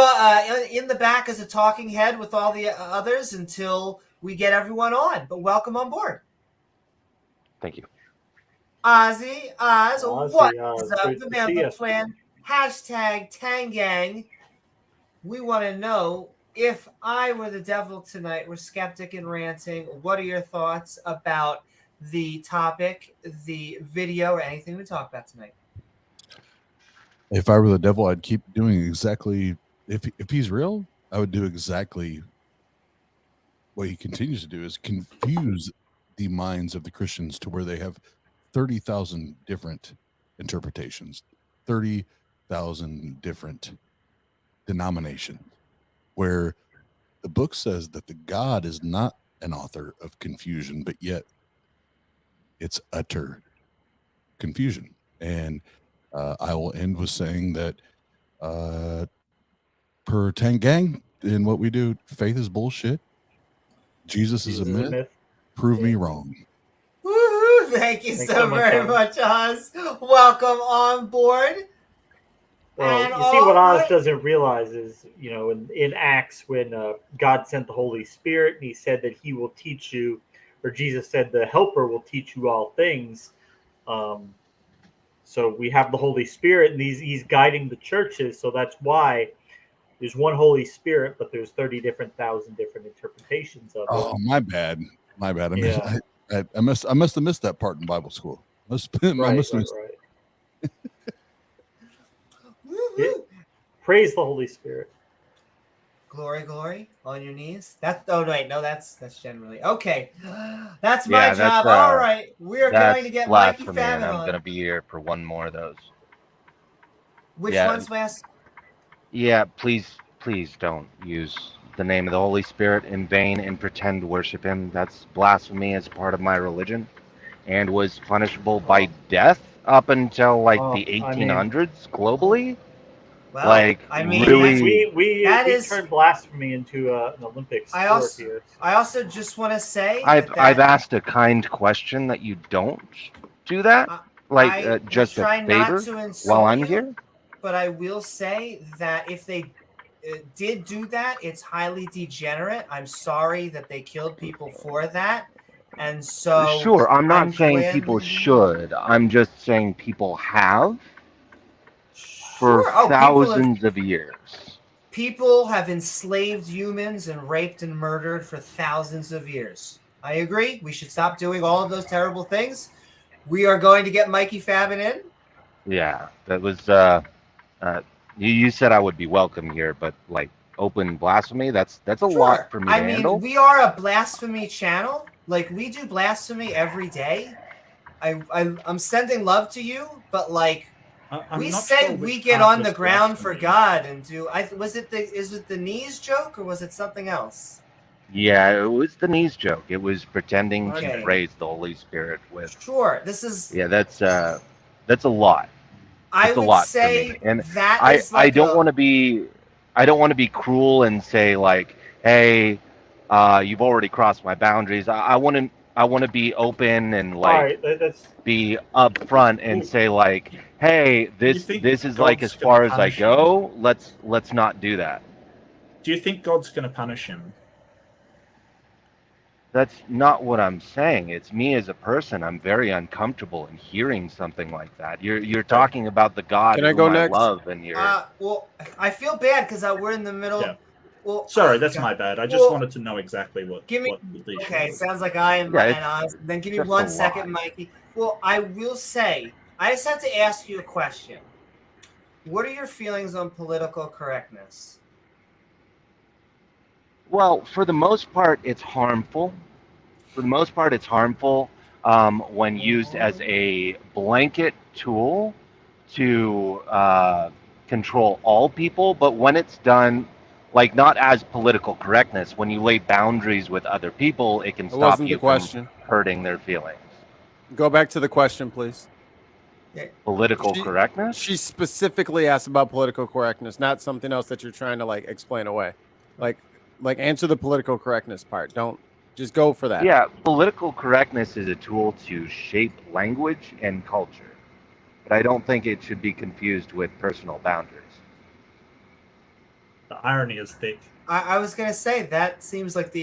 in the back as a talking head with all the others until we get everyone on. But welcome on board. Thank you. Ozzy, Oz, what is up? Good The to man, see the you. plan. Hashtag Tangang. We want to know, if I were the devil tonight, we're skeptic and ranting. What are your thoughts about the topic, the video, or anything we talk about tonight? If I were the devil, I'd keep doing exactly, if he's real, I would do exactly what he continues to do, is confuse the minds of the Christians to where they have 30,000 different interpretations, 30,000 different denominations, where the book says that the God is not an author of confusion, but yet it's utter confusion. And I will end with saying that per Tangang, in what we do, faith is bullshit. Jesus is a myth. Prove me wrong. Woohoo! Thank you so very much, Oz. Welcome on board. Well, And you see, what Oz right. doesn't realize is, you know, in Acts, when God sent the Holy Spirit and he said that he will teach you, or Jesus said the Helper will teach you all things. So we have the Holy Spirit, and he's guiding the churches. So that's why there's one Holy Spirit, but there's 30,000 different interpretations of it. Oh, my bad. My bad. Yeah. I must have missed that part in Bible school. Praise the Holy Spirit. glory, glory on your knees. That's that's generally okay. That's my Yeah, job. All right, we are going that's to get Mikey blasphemy, and Famine I'm on. gonna be here for one more of those. Which Yeah. ones, Wes? Yeah, please don't use the name of the Holy Spirit in vain and pretend to worship him. That's blasphemy as part of my religion, and was punishable by death up until like the I mean, 1800s globally. Well, Like, I mean, really, we turned blasphemy into an Olympic sport here. I also just want to say I've asked a kind question that you don't do that, just a try favor not to insult while I'm you, here. but I will say that if they did do that, it's highly degenerate. I'm sorry that they killed people for that, and so Sure, I'm not saying gladly- people should. I'm just saying people have for Sure. Oh, thousands of years. People have enslaved humans and raped and murdered for thousands of years. I agree. We should stop doing all of those terrible things. We are going to get Mikey Famine in. Yeah, that was. You said I would be welcome here, but like open blasphemy, that's a lot for me to handle. We are a blasphemy channel. Like, we do blasphemy every day. I'm sending love to you, but like, we say we get on the ground for God and do. Is it the knees joke or was it something else? Yeah, it was the knees joke. It was pretending Okay. to praise the Holy Spirit with. Sure, this is. Yeah, that's a lot. I It's a would lot say for me. And that is I like don't want to be. I don't want to be cruel and say like, hey, you've already crossed my boundaries. I want to be open and like be upfront and say like, hey, this is like as far as I go. Let's not do that. Do you think God's going to punish him? That's not what I'm saying. It's me as a person. I'm very uncomfortable in hearing something like that. You're talking about the God Can I go next? love, and you're. Well, I feel bad because we're in the middle. Yeah. Well, sorry, that's my bad. I just wanted to know exactly what. Okay, sounds like I am. Then give me 1 second, Mikey. Well, I will say, I just have to ask you a question. What are your feelings on political correctness? Well, for the most part, it's harmful. When used as a blanket tool to control all people. But when it's done, like not as political correctness, when you lay boundaries with other people, it can stop you from hurting their feelings. Go back to the question, please. Political correctness? She specifically asked about political correctness, not something else that you're trying to like explain away. Like answer the political correctness part. Don't just go for that. Yeah, political correctness is a tool to shape language and culture, but I don't think it should be confused with personal boundaries. The irony is thick. I was gonna say that seems like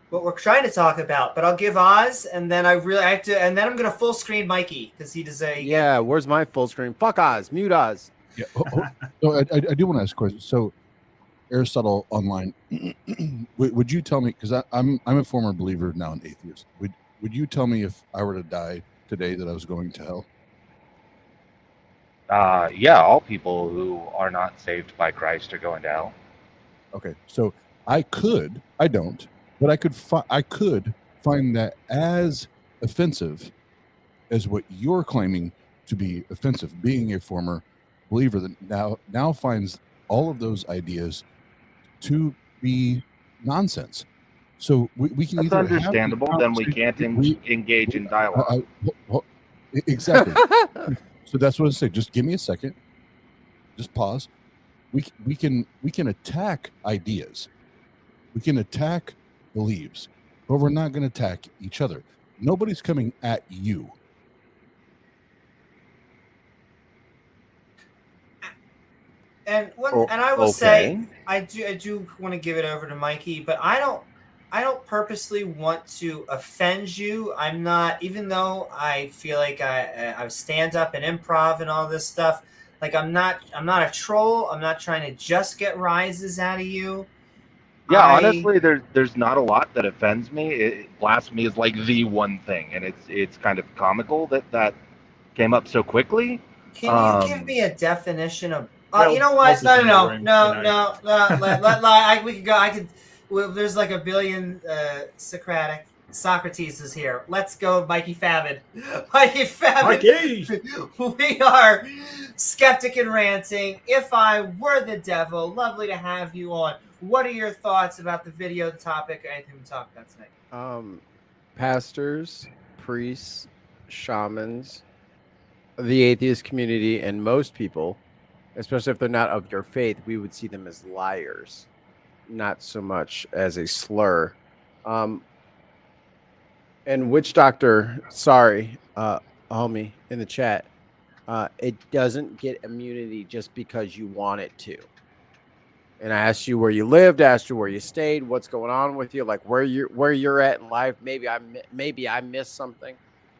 what we're trying to talk about, but I'll give Oz, and then I have to, and then I'm gonna full screen Mikey because he does a. Yeah, where's my full screen? Fuck Oz, mute Oz. Yeah, no, I do want to ask a question. So, Aristotle Online, would you tell me, because I'm a former believer, now an atheist, would you tell me if I were to die today that I was going to hell? Yeah, all people who are not saved by Christ are going to hell. Okay, so I don't, but I could find that as offensive as what you're claiming to be offensive, being a former believer that now finds all of those ideas to be nonsense. So we can That's either understandable. Then we can't engage in dialogue. Exactly. So that's what I say. Just give me a second. Just pause. We can attack ideas. We can attack beliefs, but we're not going to attack each other. Nobody's coming at you. And I will say I do want to give it over to Mikey, but I don't purposely want to offend you. I'm not, even though I feel like I stand up and improv and all this stuff. Like I'm not a troll. I'm not trying to just get rises out of you. Yeah, honestly, there's not a lot that offends me. Blasphemy is like the one thing, and it's kind of comical that came up so quickly. Can you give me a definition of? You know what? Oz is in the No. room, We could go. I could. Well, there's like a billion Socratic. Socrates is here. Let's go, Mikey Famine. Mikey Famine. Mikey! We are Skeptic and Ranting. If I were the devil, lovely to have you on. What are your thoughts about the video, the topic, or anything we talked about tonight? Pastors, priests, shamans, the atheist community, and most people, especially if they're not of your faith, we would see them as liars, not so much as a slur. And witch doctor, sorry, homie in the chat, it doesn't get immunity just because you want it to. And I asked you where you lived, asked you where you stayed, what's going on with you, like where you're at in life. Maybe I missed something.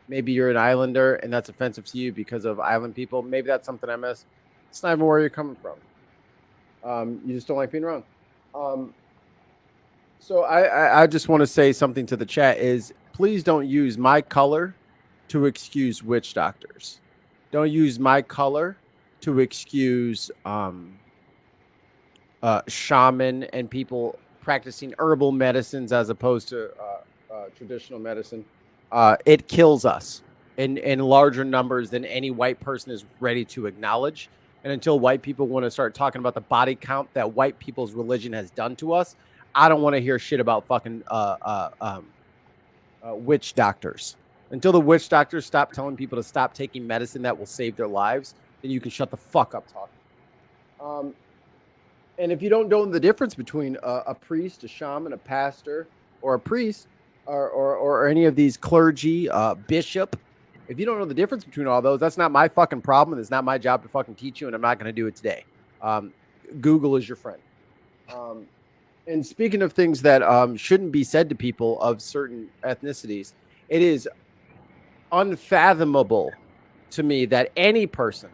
Maybe you're an islander and that's offensive to you because of island people. Maybe that's something I missed. It's not even where you're coming from. You just don't like being wrong. So I just want to say something to the chat is please don't use my color to excuse witch doctors. Don't use my color to excuse shaman and people practicing herbal medicines as opposed to traditional medicine. It kills us in larger numbers than any white person is ready to acknowledge. And until white people want to start talking about the body count that white people's religion has done to us, I don't want to hear shit about fucking witch doctors. Until the witch doctors stop telling people to stop taking medicine that will save their lives, then you can shut the fuck up talking. And if you don't know the difference between a priest, a shaman, a pastor, or a priest, or any of these clergy, bishop, if you don't know the difference between all those, that's not my fucking problem. It's not my job to fucking teach you, and I'm not going to do it today. Google is your friend. And speaking of things that shouldn't be said to people of certain ethnicities, it is unfathomable to me that any person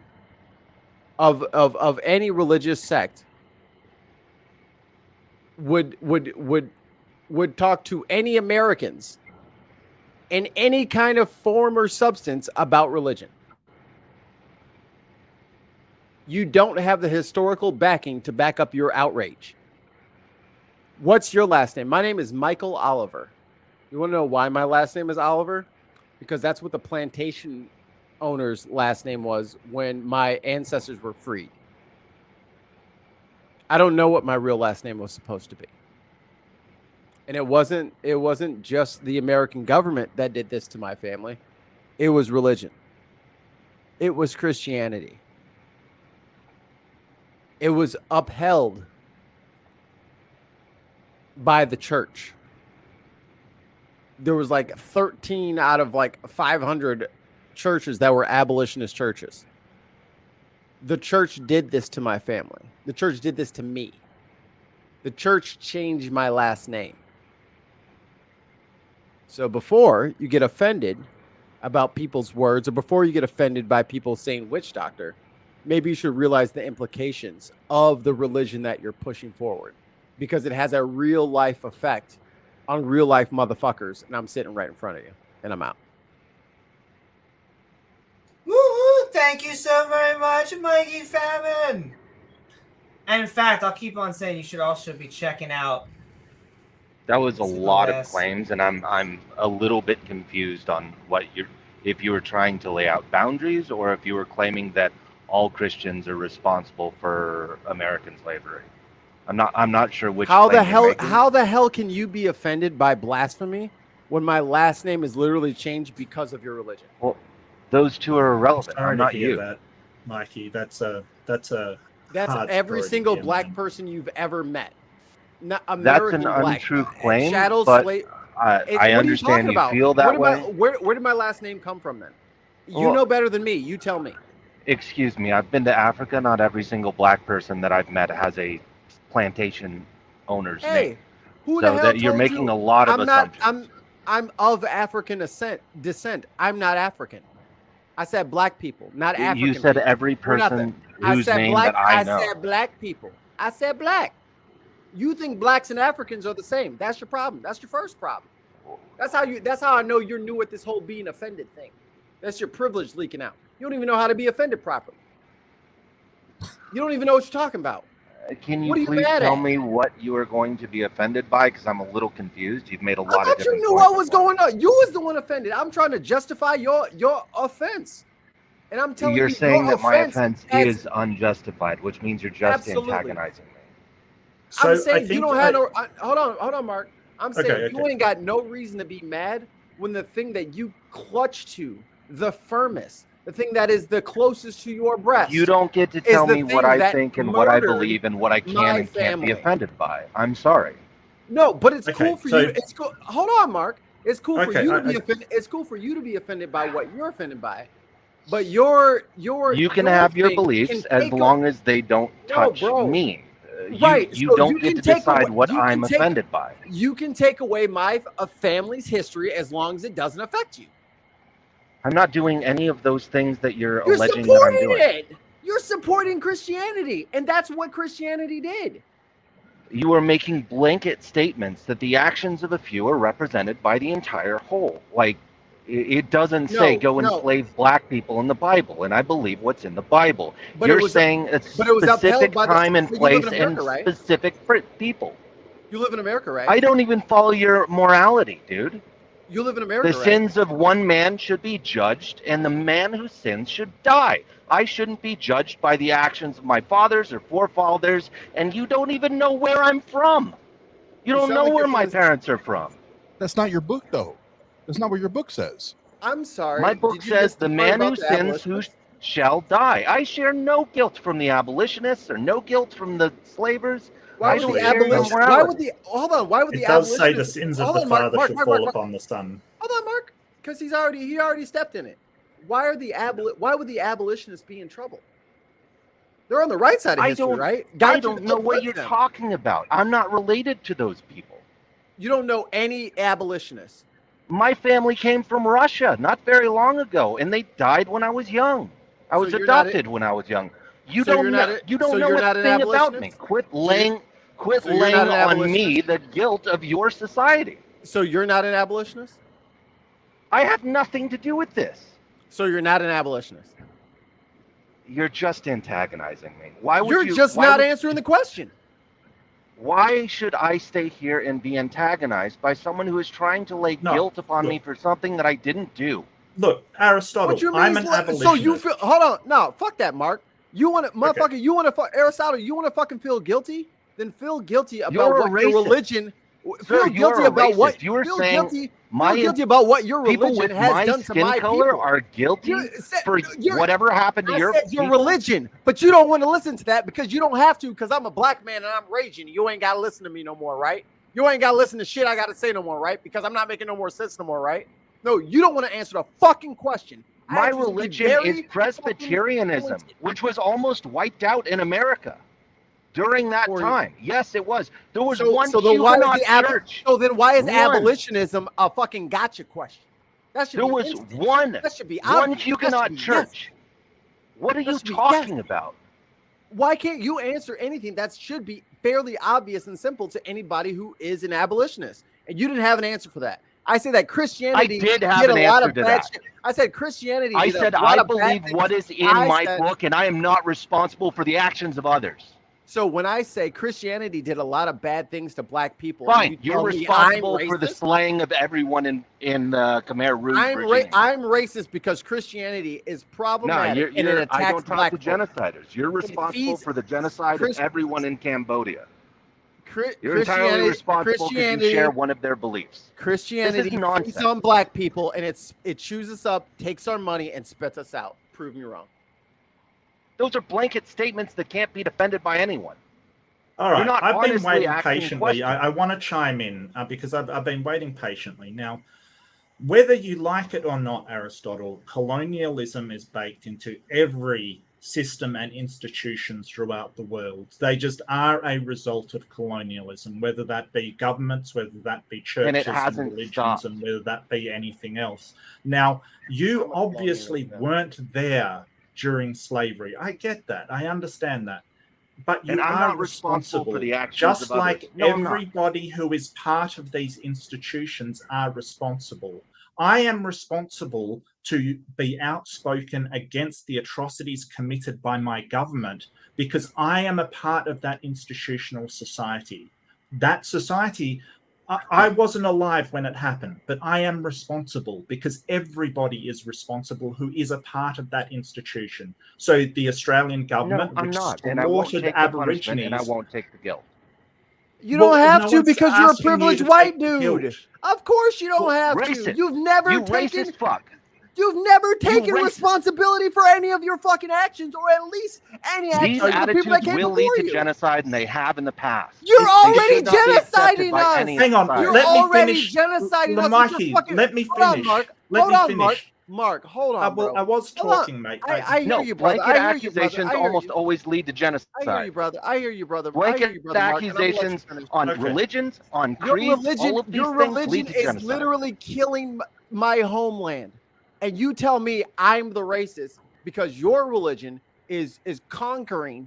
of any religious sect would talk to any Americans in any kind of form or substance about religion. You don't have the historical backing to back up your outrage. What's your last name? My name is Michael Oliver. You want to know why my last name is Oliver? Because that's what the plantation owner's last name was when my ancestors were freed. I don't know what my real last name was supposed to be. And it wasn't just the American government that did this to my family. It was religion. It was Christianity. It was upheld by the church. There was like 13 out of like 500 churches that were abolitionist churches. The church did this to my family. The church did this to me. The church changed my last name. So before you get offended about people's words, or before you get offended by people saying witch doctor, maybe you should realize the implications of the religion that you're pushing forward, because it has a real life effect on real life motherfuckers. And I'm sitting right in front of you, and I'm out. Woo-hoo! Thank you so very much, Mikey Famine. And in fact, I'll keep on saying you should also be checking out. That was a lot of claims, and I'm a little bit confused on what if you were trying to lay out boundaries, or if you were claiming that all Christians are responsible for American slavery. I'm not sure which. How the hell can you be offended by blasphemy when my last name is literally changed because of your religion? Well, those two are irrelevant. Sorry I'm not to hear you. that, Mikey. That's every single black person you've ever met. Not That's an black. Untrue claim, Shadows, but I understand you feel that way. Where did my last name come from then? You Well, know better than me. You tell me. Excuse me, I've been to Africa. Not every single black person that I've met has a plantation owner's name. Who So the hell that you're told making you? a lot of assumptions. I'm of African descent. I'm not African. I said black people, not African. You said people. every person whose name black, that I know. I said black people. I said black. You think blacks and Africans are the same. That's your problem. That's your first problem. That's how I know you're new at this whole being offended thing. That's your privilege leaking out. You don't even know how to be offended properly. You don't even know what you're talking about. Can What are you you please mad tell at? me what you are going to be offended by? Because I'm a little confused. You've made a I lot of thought you different knew points what at was once. going on. You was the one offended. I'm trying to justify your offense. And I'm telling You're you, saying your that my offense offense is unjustified, which means you're just Absolutely. antagonizing me. So I'm saying I you think don't have no. Hold on, Mark. I'm saying Okay, you okay. ain't got no reason to be mad when the thing that you clutch to the firmest, the thing that is the closest to your breast, You don't get to is tell the me what thing I that think and what I murdered believe and what I can my and can't be family. offended by. I'm sorry. No, but it's Okay, cool for so- you. It's cool. Hold on, Mark. It's cool for Okay, you to be offended. It's cool for you to be offended by what you're offended by. But you can have your beliefs as long as they don't touch bro. me. Right. You So don't you get can to take decide away- what you can I'm take- offended by. You can take away my family's history as long as it doesn't affect you. I'm not doing any of those things that you're You're alleging that I'm supporting doing. it. You're supporting Christianity, and that's what Christianity did. You are making blanket statements that the actions of a few are represented by the entire whole. Like, it doesn't say go enslave black people in the Bible, and I believe what's in the Bible. But You're it was- saying a but it was upheld specific by the- time and but you live place in America, and right? specific people. You live in America, right? I don't even follow your morality, dude. You live in America, The right? sins of one man should be judged, and the man who sins should die. I shouldn't be judged by the actions of my fathers or forefathers, and you don't even know where I'm from. You don't sound know like where you're my from- parents are from. That's not your book, though. That's not what your book says. I'm sorry. My book Did you miss says the part man about who the sins abolitionists? shall die. I share no guilt from the abolitionists or no guilt from the slavers. Why I would don't the share your abolition? Why morality. would the hold on? Why would It the does say the abolitionists? sins of Hold the on, Mark, father Mark, should Mark, fall Mark, upon the son. Hold on, Mark, because he already stepped in it. Why would the abolitionists be in trouble? They're on the right side of history, right? I don't know what you're talking about. I'm not related to those people. You don't know any abolitionists. My family came from Russia not very long ago, and they died when I was young. I was you're not adopted when I was young. You So don't you're not know. a- You don't so know you're a not an thing about me. abolitionist? Quit So you're laying not an on me abolitionist? the guilt of your society. So you're not an abolitionist? I have nothing to do with this. So you're not an abolitionist? You're just antagonizing me. Why would You're you? just why not would- answering the question. Why should I stay here and be antagonized by someone who is trying to lay No, guilt upon look. me for something that I didn't do? Look, Aristotle, What you mean? I'm an abolitionist. So you feel? Hold on, no, fuck that, Mark. You want to, motherfucker? You want to, Aristotle? You want to fucking feel guilty? Then feel guilty about You're a what your racist. religion. Sir, Feel guilty you're a about what racist. You were feel saying guilty. my Feel guilty about what your people religion with has my done to skin my color people. are guilty You said- for you're- whatever happened to I your said your people? religion, but you don't want to listen to that because you don't have to. Because I'm a black man and I'm raging. You ain't got to listen to me no more, right? You ain't got to listen to shit I got to say no more, right? Because I'm not making no more sense no more, right? No, you don't want to answer the fucking question. I My asked you to be religion very is Presbyterianism, fucking- which was almost wiped out in America during that Or- time. Yes, it was. There was So- one so then why is Huguenot the church. So then why is One. abolitionism a fucking gotcha question? That should There be was instant. one That should be one obvious. That should Huguenot be yes. church. What are That you should be talking yes. about? Why can't you answer anything that should be fairly obvious and simple to anybody who is an abolitionist? And you didn't have an answer for that. I say that Christianity I did have did an a lot answer of to bad that. shit. I said Christianity I did said a lot I of bad believe things. what is in I my said- book, and I am not responsible for the actions of others. So when I say Christianity did a lot of bad things to black people, and Fine, you you're tell me responsible I'm for the racist, slaying of everyone in the Khmer Rouge regime. I'm racist because Christianity is No, problematic and it I attacks don't talk black to folk. genociders. You're responsible feeds for the genocide Chris- of everyone in Cambodia. You're entirely Christianity, responsible because you Christianity, share one of their beliefs. Christianity feeds nonsense. on black people, and it chews us up, takes our money, and spits us out. Prove me wrong. Those are blanket statements that can't be defended by anyone. All right, You're not I've been honestly waiting asking patiently. questions. I want to chime in because I've been waiting patiently. Now, whether you like it or not, Aristotle, colonialism is baked into every system and institution throughout the world. They just are a result of colonialism, whether that be governments, whether that be churches and hasn't religions, stopped. and whether that be anything else. Now, you obviously weren't there during slavery. I get that. I understand that. But you And I'm are not responsible for the actions just of others. like No, I'm not. everybody who is part of these institutions are responsible. I am responsible to be outspoken against the atrocities committed by my government because I am a part of that institutional society. That society, I wasn't alive when it happened, but I am responsible because everybody is responsible who is a part of that institution. So the Australian government, No, I'm which not, and I won't slaughtered take the punishment, and I Aborigines, won't take the guilt. You don't well, have no to one's because you're a asking you privileged to white take the dude. guilt. Of course you don't have to. Racist. You've never You taken racist fuck. You've never taken racist. responsibility for any of your fucking actions, or at least any actions These of the people that attitudes came will before lead to you. genocide, and they have in the past. You're They already should not be accepted genociding by us. any Hang on, society. You're let me already finish. genociding us. Mikey, Fucking... let me Hold on, finish. Mark. Let Hold me on, finish. Mark, hold on, bro. I was Hold on. talking, mate. I hear No, you, brother. blanket I hear you, brother. accusations I hear almost you. always lead to genocide. I hear you, brother. I hear you, brother. I hear Blanket you, brother. Mark, and I'm gonna let you accusations finish. on Okay. religions, on Your creeds, religion, all of these your things religion lead to is genocide. literally killing my homeland, and you tell me I'm the racist because your religion is conquering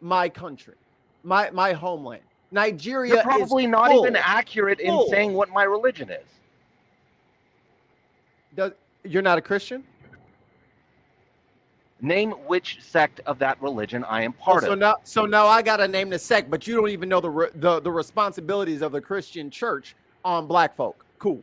my country, my homeland. Nigeria You're probably is not full. even accurate in saying what my religion is. You're not a Christian? Name which sect of that religion I am part of. So now I gotta name the sect, but you don't even know the responsibilities of the Christian church on black folk. Cool.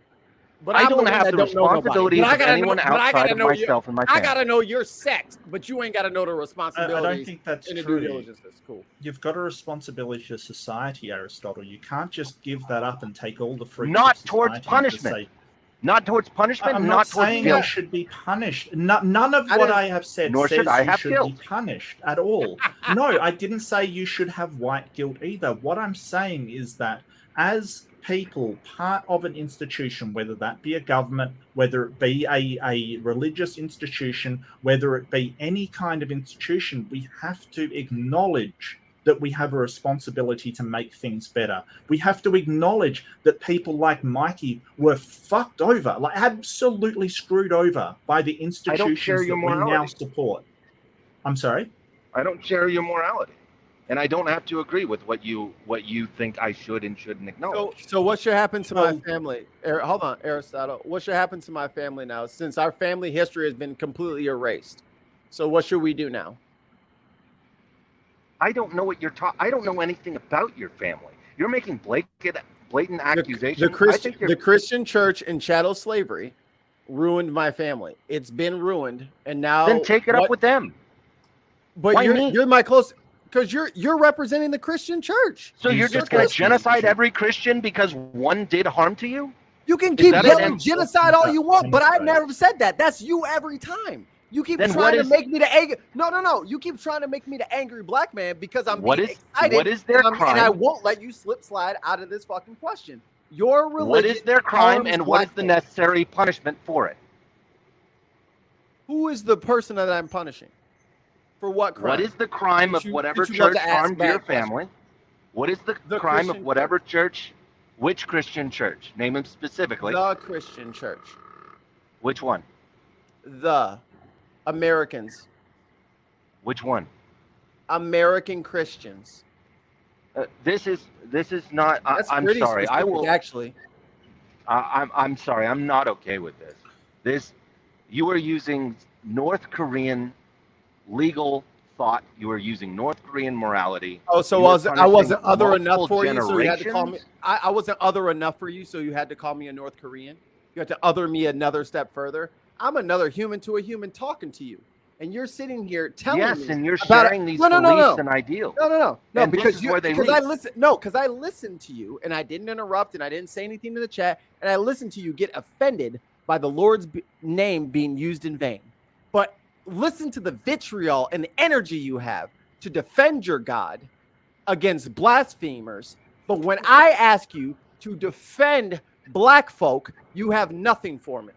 But I don't have the responsibilities of anyone outside of myself and my family. I gotta know your sect, but you ain't gotta know the I responsibilities. don't think that's in the true. due diligence. That's cool. You've got a responsibility to society, Aristotle. You can't just give that up and take all the fruits Not of towards society and just punishment. say, Not towards punishment, I'm not not towards saying guilt. you should be punished. None of I what didn't- I have said Nor says should I you have should guilt. be punished at all. No, I didn't say you should have white guilt either. What I'm saying is that as people, part of an institution, whether that be a government, whether it be a religious institution, whether it be any kind of institution, we have to acknowledge that we have a responsibility to make things better. We have to acknowledge that people like Mikey were fucked over, like absolutely screwed over by the institutions share your that we now morality. support. I'm sorry? I don't share your morality. And I don't have to agree with what you think I should and shouldn't acknowledge. So what should happen to my Well- family? Hold on, Aristotle. What should happen to my family now since our family history has been completely erased? So what should we do now? I don't know what you're talking. I don't know anything about your family. You're making blatant accusations. The Christian church and chattel slavery ruined my family. It's been ruined, and now Then take it up with them. But Why me? you're my close because you're representing the Christian church. So you're just going to genocide every Christian because one did harm to you? You can Is keep that yelling an- genocide all you want, but I genocide? never said that. That's you every time. You keep Then trying what to is- make me the angry. No. You keep trying to make me the angry black man because I'm What being is- excited. what is their and crime? I won't let you slide out of this fucking question. Your religion. What is their crime harms and what is black the folk. necessary punishment for it? Who is the person that I'm punishing? For what crime? What is the crime That of you- whatever that you love church to ask harmed bad your questions. family? What is the The crime Christian of whatever church? Which Christian church? Name them specifically. The Christian church. Which one? The Americans. Which one? American Christians. This is not. That's I'm pretty sorry. I specific, will. actually. I'm sorry. I'm not okay with this. You are using North Korean legal thought. You are using North Korean morality. Oh, so You are I wasn't punishing other enough multiple for you, so you had to call me. generations? I wasn't other enough for you, so you had to call me a North Korean. You had to other me another step further. I'm another human to a human talking to you, and you're sitting here telling me. Yes, and you're about sharing these no, beliefs and ideals. No, And this because is where they because I lead. listen. No, because I listened to you, and I didn't interrupt, and I didn't say anything to the chat, and I listened to you get offended by the Lord's name being used in vain. But listen to the vitriol and the energy you have to defend your God against blasphemers. But when I ask you to defend black folk, you have nothing for me.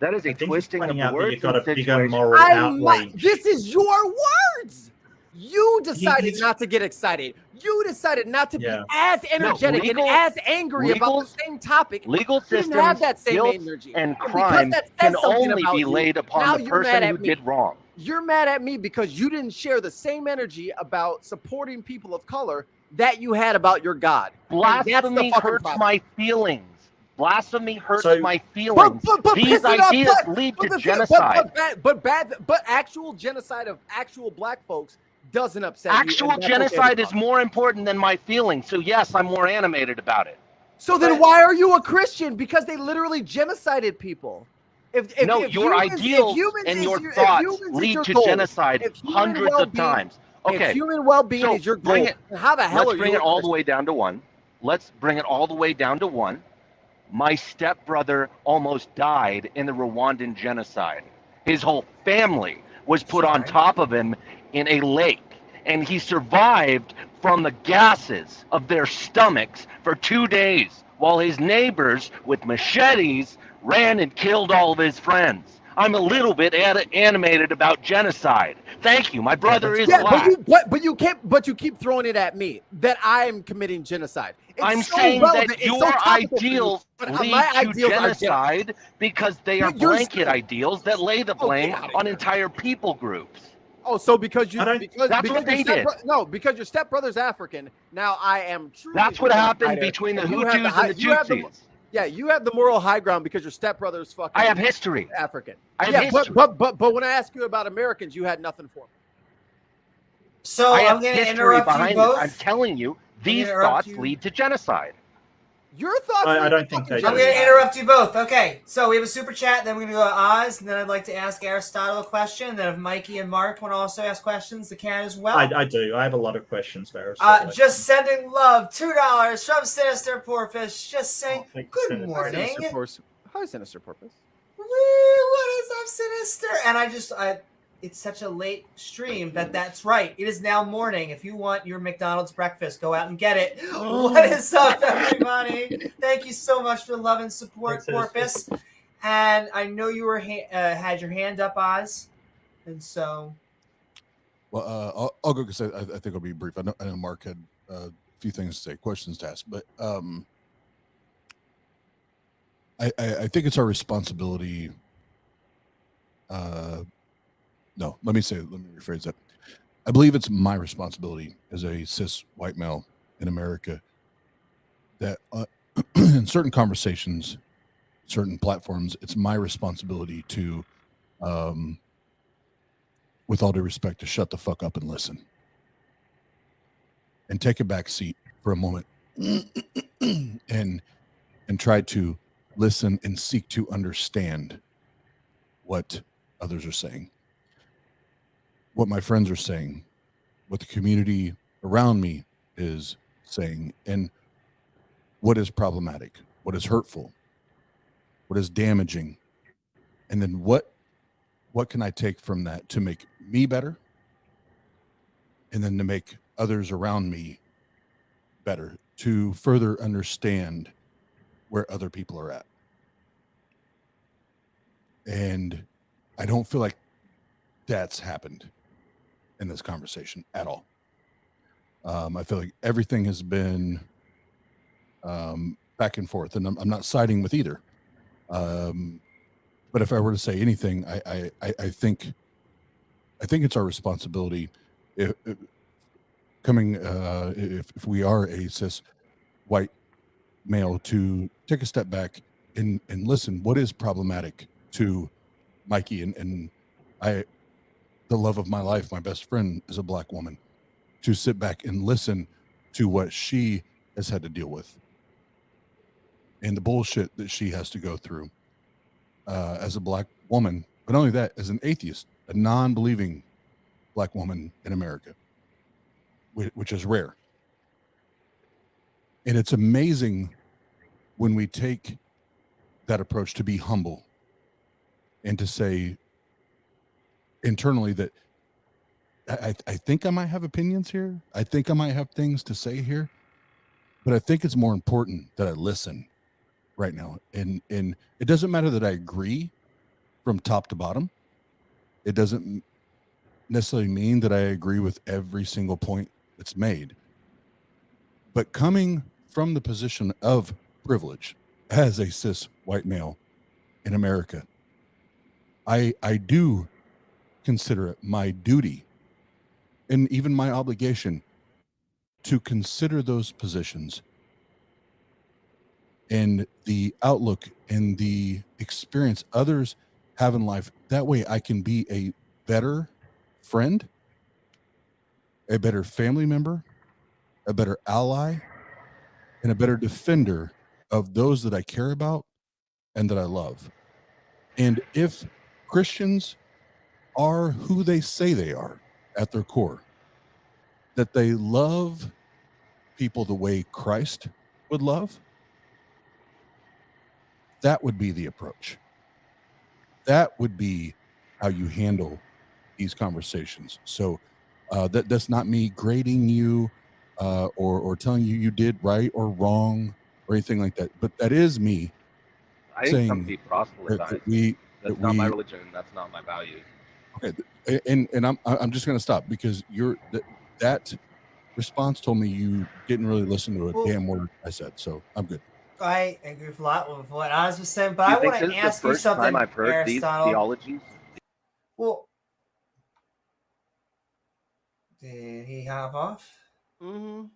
That is a I think he's twisting of pointing the out that words you've got a and bigger situation. moral outrage. This is your words. You decided he's- not to get excited. You decided not to Yeah. be as energetic legal- and as angry about legal- the same topic. Legal You systems, didn't have that same guilt, energy. and because crime that says can something only about be you, laid now upon the you're mad person at who me. did wrong. You're mad at me because you didn't share the same energy about supporting people of color that you had about your God. And that's the Blasphemy fucking hurts problem. my feelings. Blasphemy hurts So- my feelings. These ideas lead to genocide. But actual genocide of actual black folks doesn't upset you. Actual and that's okay to genocide is talk. more important than my feelings. So yes, I'm more animated about it. So then why are you a Christian? Because they literally genocided people. If Your ideals and your thoughts lead to genocide hundreds of times. Okay, if human well-being so is your bring goal, it- then how the hell let's are bring you it all the way down to one. Let's bring it all the way down to one. My stepbrother almost died in the Rwandan genocide. His whole family was put on top of him in a lake, and he survived from the gases of their stomachs for 2 days, while his neighbors with machetes ran and killed all of his friends. I'm a little bit animated about genocide. Thank you. My brother is black. But you keep throwing it at me that I'm committing genocide. It's I'm so saying relevant, that it's so your topical for you, ideals but lead my to ideals are genocide because they are You're blanket saying- ideals that lay the blame outta on here. entire people groups. Oh, so because you I don't- because That's because what they your did. because your stepbrother's African. Now I am truly. That's what the happened genocider, between the and you have Hutus high- and the you have Tutsis. Yeah, you have the moral high ground because your stepbrother's fucking. I have history. African. I have Yeah, history. but when I ask you about Americans, you had nothing for me. So I I'm have going to history interrupt you behind it. both. I'm telling you, these interrupt thoughts you. lead to genocide. Your thoughts. I lead don't to think fucking they I'm do. going to genocide. interrupt you both. Okay, so we have a super chat, then we're going to go to Oz, and then I'd like to ask Aristotle a question. Then if Mikey and Mark want to also ask questions, they can as well. I do. I have a lot of questions for Aristotle. Just sending love, $2 from Sinister Porpoise. Just saying thank you, good Sinister. morning. Hi, Sinister Porpoise. Woo, what is up, Sinister? And it's such a late stream that's right. It is now morning. If you want your McDonald's breakfast, go out and get it. What is up, everybody? Thank you so much for the love and support, Thanks, Porpoise. And I know you were had your hand up, Oz, and so Well, I'll go because I think I'll be brief. I know Mark had a few things to say, questions to ask, but I think it's our responsibility. No, let me rephrase that. I believe it's my responsibility as a cis white male in America that in certain conversations, certain platforms, it's my responsibility to, with all due respect, to shut the fuck up and listen and take a back seat for a moment and try to listen and seek to understand what others are saying, what my friends are saying, what the community around me is saying, and what is problematic, what is hurtful, what is damaging, and then what can I take from that to make me better, and then to make others around me better, to further understand where other people are at. And I don't feel like that's happened in this conversation at all. I feel like everything has been back and forth, and I'm not siding with either. But if I were to say anything, I think it's our responsibility, if we are a cis white male, to take a step back and listen. What is problematic to Mikey and I? The love of my life, my best friend, is a black woman. To sit back and listen to what she has had to deal with and the bullshit that she has to go through as a black woman, but not only that, as an atheist, a non-believing black woman in America, which is rare. And it's amazing when we take that approach to be humble and to say internally that I think I might have opinions here. I think I might have things to say here, but I think it's more important that I listen right now. And it doesn't matter that I agree from top to bottom. It doesn't necessarily mean that I agree with every single point that's made. But coming from the position of privilege as a cis white male in America, I do consider it my duty and even my obligation to consider those positions and the outlook and the experience others have in life. That way I can be a better friend, a better family member, a better ally, and a better defender of those that I care about and that I love. And if Christians are who they say they are at their core, that they love people the way Christ would love, that would be the approach. That would be how you handle these conversations. So that's not me grading you or telling you you did right or wrong or anything like that. But that is me I didn't saying come to be proselytized. That's that not my we religion. That's not my values. okay. And I'm just going to stop because that response told me you didn't really listen to a damn word I said. So I'm good. I agree with a lot with what Oz was saying, but Do you I think want this to is the ask you first something, time I've heard these Aristotle. theologies? Well, did he hop off? Mm-hmm.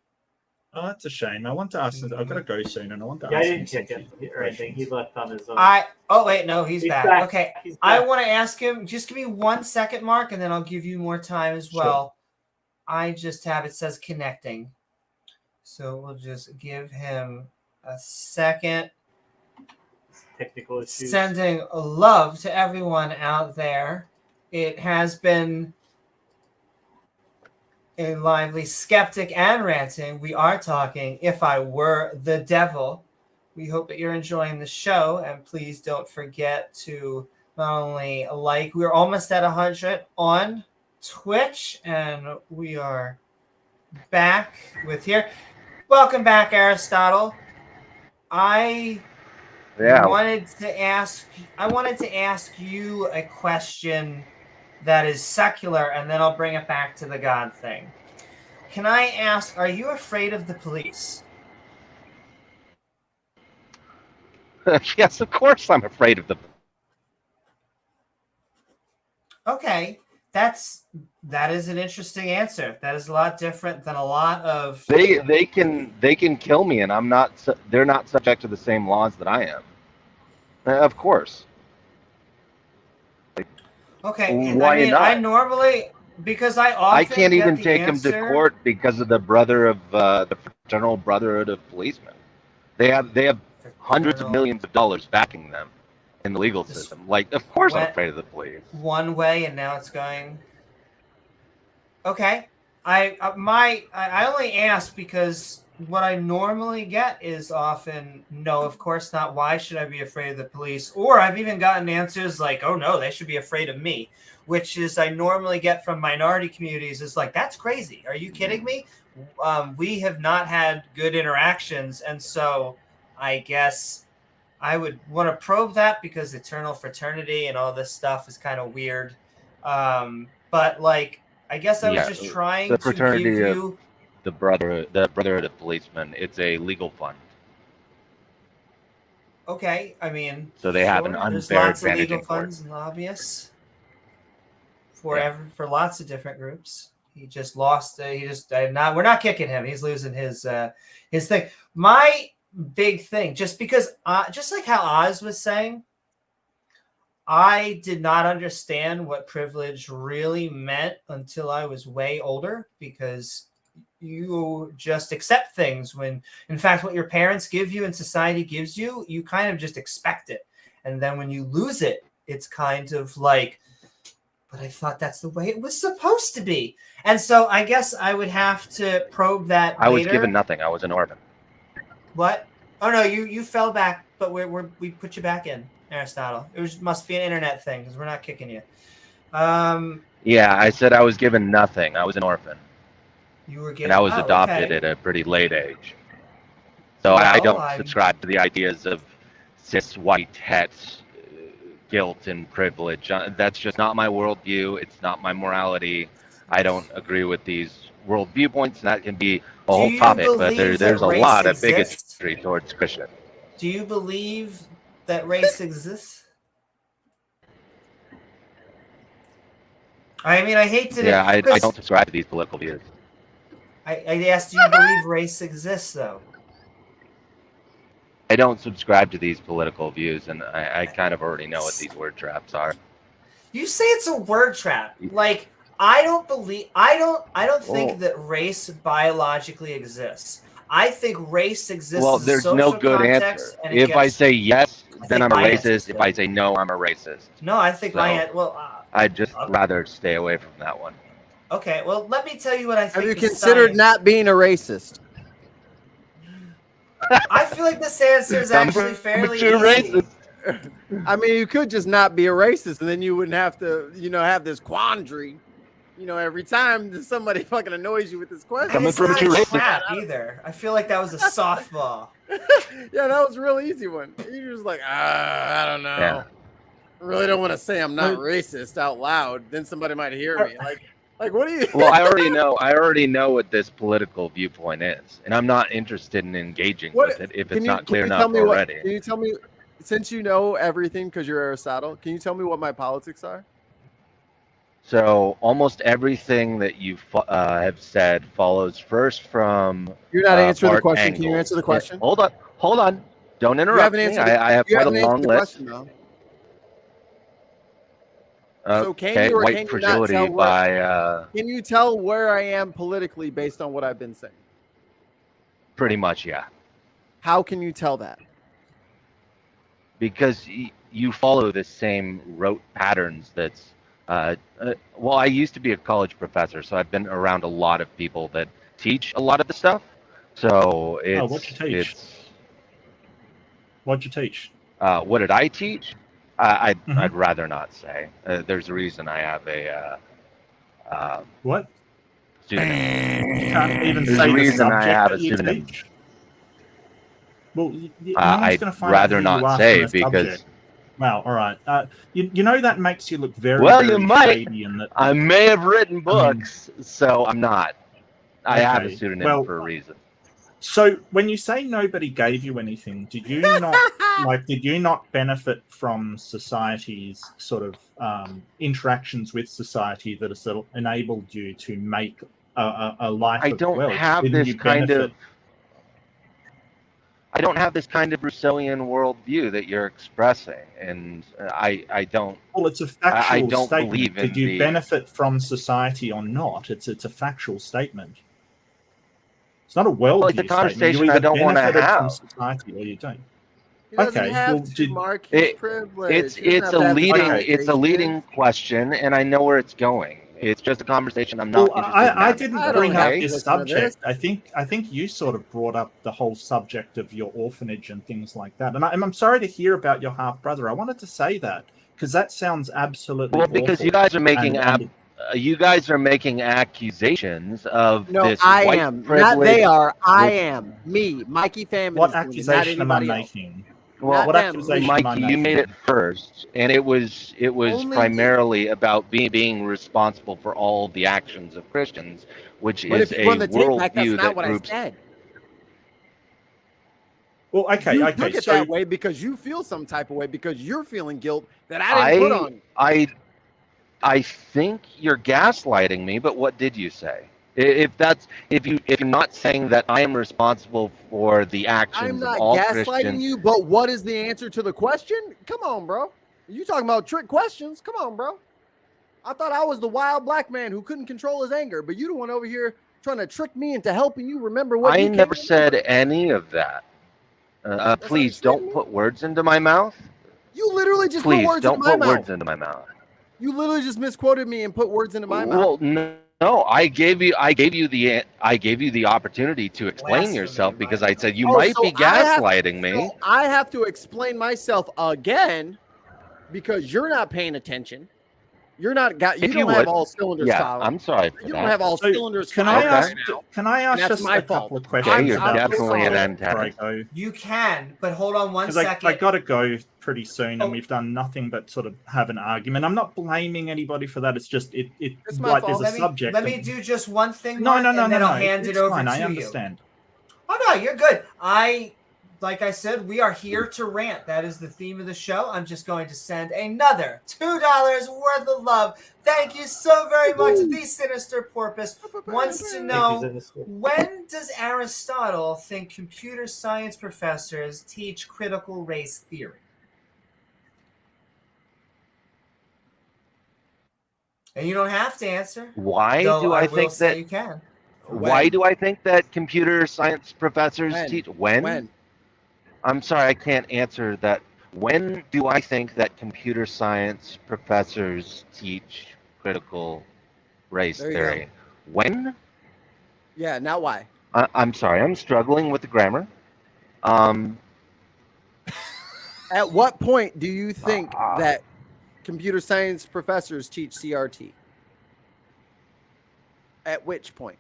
Oh, that's a shame. I want to ask him. I've got to go soon, and I want to Yeah, I ask didn't him some kick him few or anything. He questions. left on his own. Oh wait, no, he's back. back. Okay, He's I back. want to ask him. Just give me 1 second, Mark, and then I'll give you more time as well. I just have it says connecting, so we'll just give him a second. Technical issues. Sending love to everyone out there. It has been a lively skeptic and ranting. We are talking If I Were the Devil. We hope that you're enjoying the show, and please don't forget to not only like, we're almost at 100 on Twitch, and we are back with here. Welcome back, Aristotle. I wanted to ask you a question that is secular, and then I'll bring it back to the God thing. Can I ask, are you afraid of the police? Yes, of course I'm afraid of them. Okay, that is an interesting answer. That is a lot different than a lot of They can kill me, and they're not subject to the same laws that I am. Of course. Okay, Why not? I normally, because I often I can't even get the take him to answer. court because of the Fraternal Brotherhood of Policemen. They have hundreds of millions of dollars backing them in the legal system. Like, of course I'm afraid of the police. One way, and now it's going. Okay, I only ask because what I normally get is often no, of course not. Why should I be afraid of the police? Or I've even gotten answers like, oh no, they should be afraid of me, which is I normally get from minority communities. Is like, that's crazy. Are you kidding me? We have not had good interactions, and so I guess I would want to probe that because eternal fraternity and all this stuff is kind of weird. But like, I guess I was just trying to give you the Brotherhood of Policemen. It's a legal fund. Okay, I mean, so they have an there's unfair lots of advantage legal in court. funds and lobbyists for lots of different groups. He just lost. We're not kicking him. He's losing his thing. My big thing, just because, just like how Oz was saying, I did not understand what privilege really meant until I was way older, because you just accept things when, in fact, what your parents give you and society gives you, you kind of just expect it. And then when you lose it, it's kind of like, but I thought that's the way it was supposed to be. And so I guess I would have to probe that later. I was given nothing. I was an orphan. What? Oh no, you fell back, but we put you back in, Aristotle. It must be an internet thing because we're not kicking you. Yeah, I said I was given nothing. I was an orphan. You were given, and I was adopted at a pretty late age. So I don't subscribe to the ideas of cis white het guilt and privilege. That's just not my worldview. It's not my morality. I don't agree with these world viewpoints, and that can be a whole topic, but there's a lot of bigotry towards Christians. Do you believe that race exists? I mean, I hate to... Yeah, I don't subscribe to these political views. I asked, do you believe race exists, though? I don't subscribe to these political views, and I kind of already know what these word traps are. You say it's a word trap. Like, I don't think Oh. that race biologically exists. I think race exists Well, as a there's social no good context, answer. and it If I gets- say yes, I then think I'm a my answer's racist. If good. I say no, I'm a racist. No, I think So, I'd just rather stay away from that one. Okay, well, let me tell you what I think. Have you the considered science- not being a racist? I feel like this answer is actually fairly easy. racist. I mean, you could just not be a racist, and then you wouldn't have to, have this quandary. Every time that somebody fucking annoys you with this question. And it's not a trap either. I feel like that was a softball. Yeah, that was a real easy one. You're just like, I don't know. Yeah. I really don't want to say I'm not racist out loud. Then somebody might hear me. Like, what do you? Well, I already know what this political viewpoint is, and I'm not interested in engaging with it if it's not clear enough already. Can you tell me, since you know everything because you're Aristotle, can you tell me what my politics are? So almost everything that you have said follows first from. You're not answering the Bart question. Can you Engels. answer the question? Hold on. Don't interrupt me. I have quite a long list. So can you or White can you not fragility tell by Can you tell where I am politically based on what I've been saying? pretty much, yeah. How can you tell that? Because you follow the same rote patterns that's well, I used to be a college professor, so I've been around a lot of people that teach a lot of the stuff. So it's what'd you teach? What'd you teach? What did I teach? I'd rather not say. There's a reason I have a What? pseudonym. You can't even There's say a the reason I subject have that a you pseudonym. teach. Well, no one's I'd going to find rather out who not you are say from the because. subject. Well, all right. You know that makes you look very, Well, very you might. shady and that I may have written books, so I'm not. I have a Okay, pseudonym well, for a reason. So when you say nobody gave you anything, did you not benefit from society's sort of interactions with society that has sort of enabled you to make a life I of don't wealth? have Didn't this you kind of. benefit? I don't have this kind of Rousseauian worldview that you're expressing, and I don't. Well, it's a factual I don't statement. believe in Did you the- benefit from society or not? It's a factual statement. It's not a worldview Well, it's a statement. conversation You I either don't wanna benefited from have. society or you don't. He doesn't Okay, have well, to, did- Mark. He's privileged. He It's doesn't have to have this it's a conversation. leading question, and I know where it's going. It's just a conversation I'm not Well, interested in I having. didn't I bring don't up have to this listen to this. subject. I think you sort of brought up the whole subject of your orphanage and things like that. And I'm sorry to hear about your half brother. I wanted to say that because that sounds absolutely Well, because awful. you guys are making And- you guys are making accusations of No, this I white am. privilege. Not they are. I which- am. Me, Mikey Family. what accusation am I making? Well, What them. accusation am I Mikey, you making? made it first, and it was Only primarily about being responsible for all the actions of Christians, which But is if a you run the tape back, that's worldview not that what groups. I said. Well, okay, You okay. took it So that way because you feel some type of way because you're feeling guilt that I didn't put on you. I think you're gaslighting me, but what did you say? If you're not saying that I am responsible for the actions I'm not of all gaslighting Christians, you, but what is the answer to the question? Come on, bro. You talking about trick questions? Come on, bro. I thought I was the wild black man who couldn't control his anger, but you the one over here trying to trick me into helping you remember what I you never can't said remember. any of that. Please said. don't put words into my mouth. You literally just Please put words don't into my put mouth. words into my mouth. You literally just misquoted me and put words into my Well, mouth. no, I gave you the opportunity to explain Blasphemy, yourself because I Mike. said you Oh, might so be gaslighting me. So I have to explain myself again because you're not paying attention. You're not got. You If you don't have would. all cylinders Yeah, firing. I'm sorry for You that. don't have all So, cylinders can firing. I ask? right now. Can I ask And that's just my a couple fault. of questions Okay, you're about definitely an this before I antenna. go? You can, but hold on one Because second. I got to go pretty soon, Oh. and we've done nothing but sort of have an argument. I'm not blaming anybody for that. It's just It's my like fault. there's a subject. Let me and- do just one thing, No, Mark, no, no, and no, then no. I'll hand It's it over fine. to I you. understand. Oh no, you're good. Like I said, we are here to rant. That is the theme of the show. I'm just going to send another $2 worth of love. Thank you so very much. The Sinister Porpoise wants to know, Sinister. when does Aristotle think computer science professors teach critical race theory? And you don't have to answer. Why Though do I I will think say that? you can. Why do I think that computer science professors teach? When? I'm sorry, I can't answer that. When do I think that computer science professors teach critical race There you theory? When? Yeah, now why? I'm sorry, I'm struggling with the grammar. At what point do you think that computer science professors teach CRT? At which point?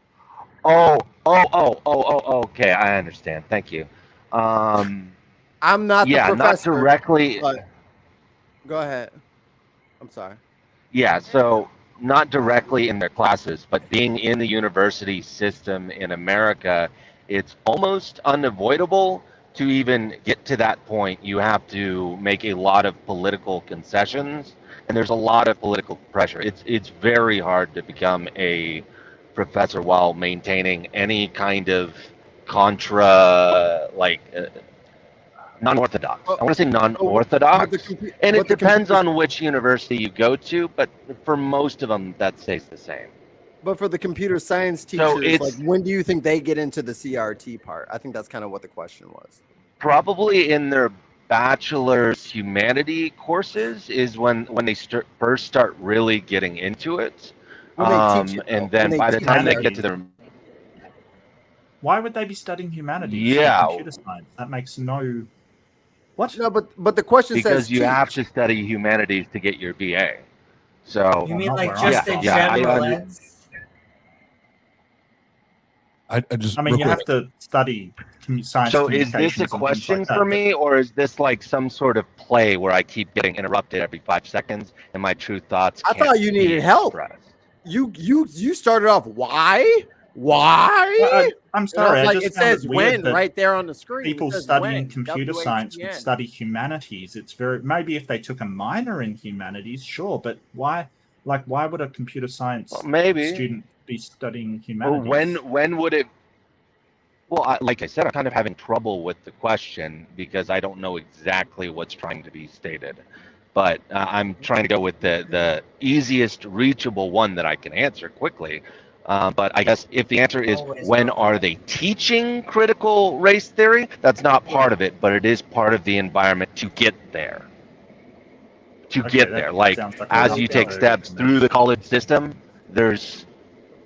Okay, I understand. Thank you. I'm not the Yeah, not professor. directly. But go ahead. I'm sorry. Yeah, so not directly in their classes, but being in the university system in America, it's almost unavoidable to even get to that point. You have to make a lot of political concessions, and there's a lot of political pressure. It's very hard to become a professor while maintaining any kind of non-orthodox. I want to say non-orthodox, and it depends on which university you go to, but for most of them, that stays the same. But for the computer science So teachers, like, when do you think they get into the CRT part? I think that's kind of what the question was. Probably in their bachelor's humanity courses is when they first start really getting into it. And then by the time they get to their... Why would they be studying humanities? Yeah. Computer science. That makes no... What? No, but the question says because you teach. have to study humanities to get your BA. So You mean not like where I'm just the from. general eds? I mean, you have to study science. So is this a communications and things question like that, for but- me, or is this like some sort of play where I keep getting interrupted every 5 seconds and my true thoughts I can't thought you be needed help. expressed? You started off why? Why? I'm sorry. Like, I just it found says it weird when that right there on the screen. people It says studying when, computer science would WHEN. study humanities. It's very maybe if they took a minor in humanities, sure, but why? Like, why would a computer science student be studying humanities? Well, when would it? Well, like I said, I'm kind of having trouble with the question because I don't know exactly what's trying to be stated. But I'm trying to go with the easiest reachable one that I can answer quickly. But I guess if the answer is when are they teaching critical race theory, that's not part of it, but it is part of the environment to get there. Get there. Like as you take steps through the college system, there's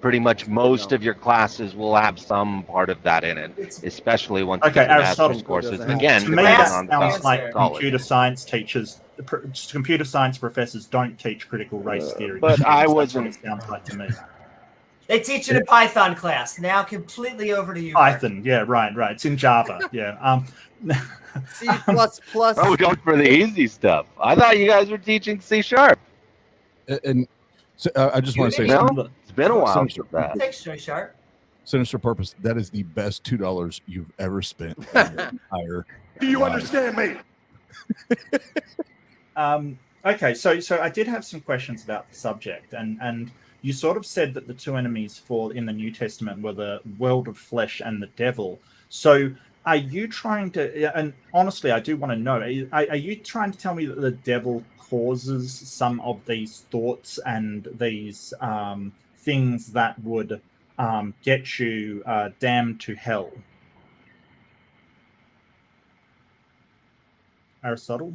pretty much most of your classes will have some part part in it, especially once you get to master's courses. Again, to me, depending that on sounds like college. computer science teachers, computer science professors don't teach critical race theory. But That's I what wasn't. it sounds like to me. They teach it in Python class. Now completely over to you. Python, yeah, right. It's in Java, yeah. C++. Oh, we're going for the easy stuff. I thought you guys were teaching C#. And so, I just want to say, No, it's been a while since that. Take C#. Sinister Purpose, that is the best $2 you've ever spent in your entire Do you life. understand me? Okay, so I did have some questions about the subject, and you sort of said that the two enemies in the New Testament were the world of flesh and the devil. So are you trying to, and honestly, I do want to know, are you trying to tell me that the devil causes some of these thoughts and these things that would get you damned to hell? Aristotle?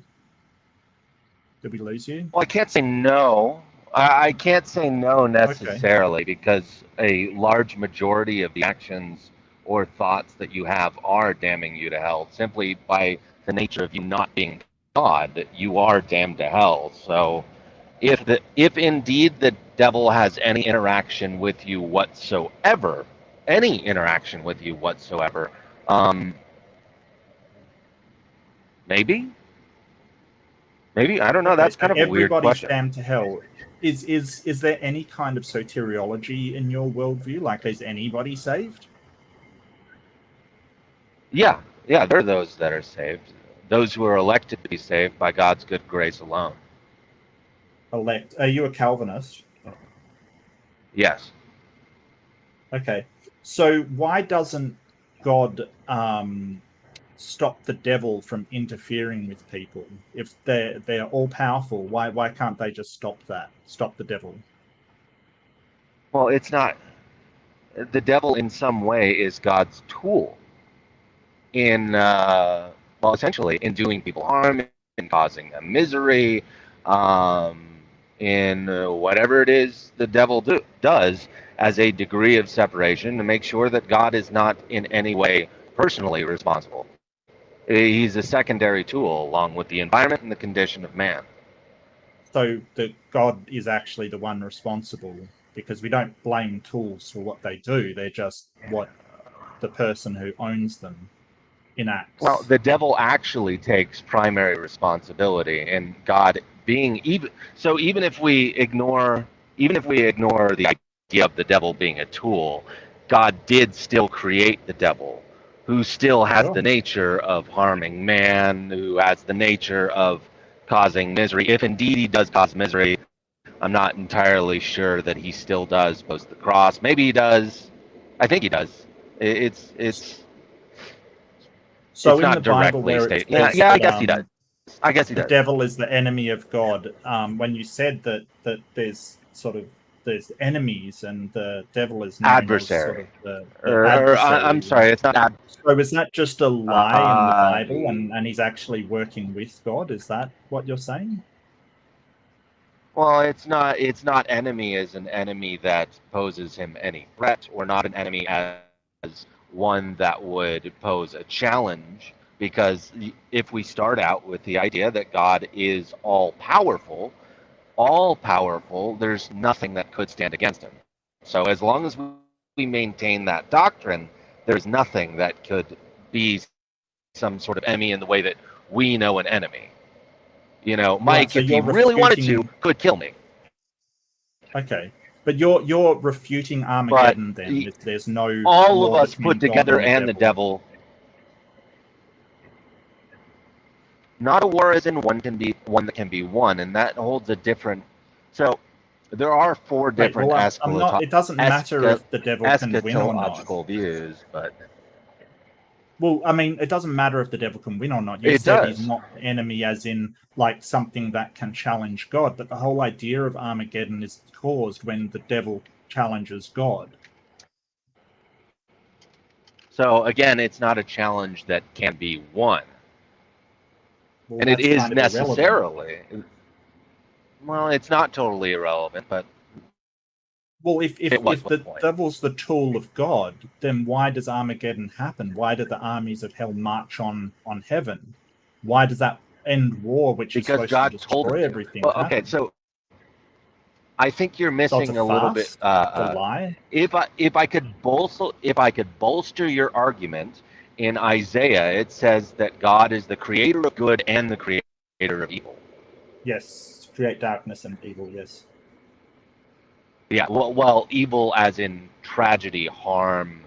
Did we lose you? Well, I can't say no. I can't say no necessarily because a large majority of the actions or thoughts that you have are damning you to hell simply by the nature of you not being God. You are damned to hell. So if indeed the devil has any interaction with you whatsoever, maybe, I don't know. That's kind of a weird Everybody's question. damned to hell. Is there any kind of soteriology in your worldview? Like, is anybody saved? Yeah, there are those that are saved. Those who are elected to be saved by God's good grace alone. Elect? Are you a Calvinist? Yes. Okay. So why doesn't God stop the devil from interfering with people? If they're all powerful, why can't they just stop the devil? Well, it's not. The devil in some way is God's tool in, well, essentially in doing people harm, in causing them misery, in whatever it is the devil does as a degree of separation to make sure that God is not in any way personally responsible. He's a secondary tool along with the environment and the condition of man. So that God is actually the one responsible, because we don't blame tools for what they do. They're just what the person who owns them enacts. Well, the devil actually takes primary responsibility, and God being even if we ignore the idea of the devil being a tool, God did still create the devil, who still has Sure. the nature of harming man, who has the nature of causing misery. If indeed he does cause misery, I'm not entirely sure that he still does post the cross. Maybe he does. I think he does. It's So it's in not the Bible, directly where it stated. says Yeah, I that, guess he does. I guess he the does. devil is the enemy of God. When you said that there's enemies, and the devil is known Adversary. as sort of the adversary. I'm sorry, it's not. So is that just a lie in the Bible, Uh, and he's actually working with God? Is that what you're saying? Well, it's not. It's not enemy as an enemy that poses him any threat, or not an enemy as one that would pose a challenge. Because if we start out with the idea that God is all powerful, there's nothing that could stand against him. So as long as we maintain that doctrine, there's nothing that could be some sort of enemy in the way that we know an enemy. You know, Mike, so if he you're really wanted to, refuting- could kill me. Okay, but you're refuting Armageddon. Then there's no all of war us between put God together and the devil. Not a war as in one that can be won, and that holds a different. So there are four different it doesn't matter if the devil can win or not. eschatological views, but Well, I mean, it doesn't matter if the devil can win or not. You It said does. he's not the enemy, as in like something that can challenge God. But the whole idea of Armageddon is caused when the devil challenges God. So again, it's not a challenge that can be won, Well, and it that's is kind of irrelevant. necessarily. Well, it's not totally irrelevant, but Well, if It was the the point. devil's the tool of God, then why does Armageddon happen? Why do the armies of hell march on heaven? Why does that end war, which is because supposed God to told destroy him to. everything? Well, okay, happen? so I think you're So it's missing a little bit. farce? It's a lie. If I could bolster your argument, in Isaiah it says that God is the creator of good and the creator of evil. Yes, create darkness and evil. Yes. Yeah, well, evil as in tragedy, harm,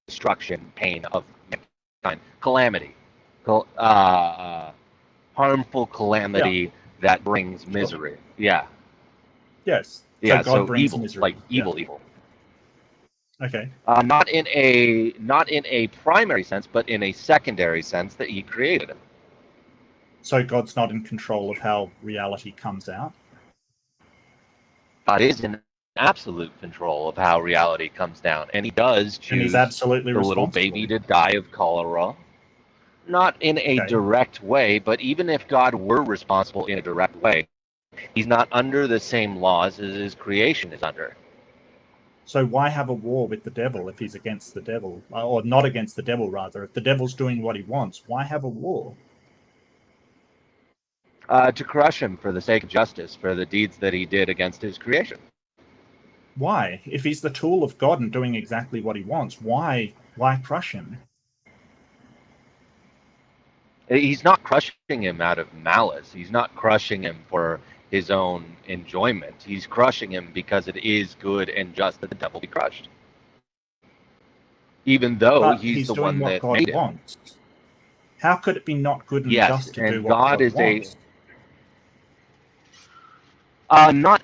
destruction, pain of mankind, calamity, harmful calamity that brings misery. Yeah, Yes. yeah. God So brings evil, misery. like Yeah. evil. Okay. Not in a primary sense, but in a secondary sense that he created him. So God's not in control of how reality comes out. God is in absolute control of how reality comes down, and he does choose And he's absolutely the little responsible. baby to die of cholera. Not in a Okay. direct way, but even if God were responsible in a direct way, he's not under the same laws as his creation is under. So why have a war with the devil if he's against the devil? Or not against the devil, rather. If the devil's doing what he wants, why have a war? To crush him for the sake of justice, for the deeds that he did against his creation. Why? If he's the tool of God and doing exactly what he wants, why crush him? He's not crushing him out of malice. He's not crushing him for his own enjoyment. He's crushing him because it is good and just that the devil be crushed. Even though But he's the doing one what that God made him. wants. How could it be not good and Yes, just to and do what God God is wants? not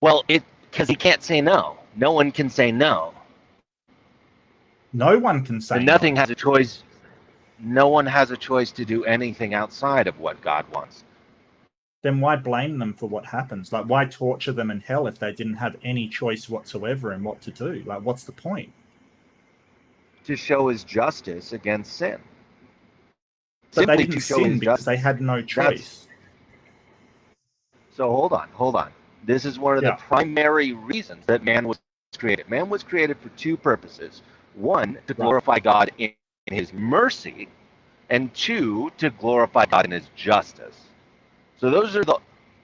Well, because he can't say no. No one can say no. No one can say And nothing no. has a choice. No one has a choice to do anything outside of what God wants. Then why blame them for what happens? Like, why torture them in hell if they didn't have any choice whatsoever in what to do? Like, what's the point? To show his justice against sin. But they Simply didn't to show sin his because justice. they had no choice. So hold on. This is one of the primary reasons that man was created. Man was created for two purposes. One, to glorify God in his mercy, and two, to glorify God in his justice. So those are the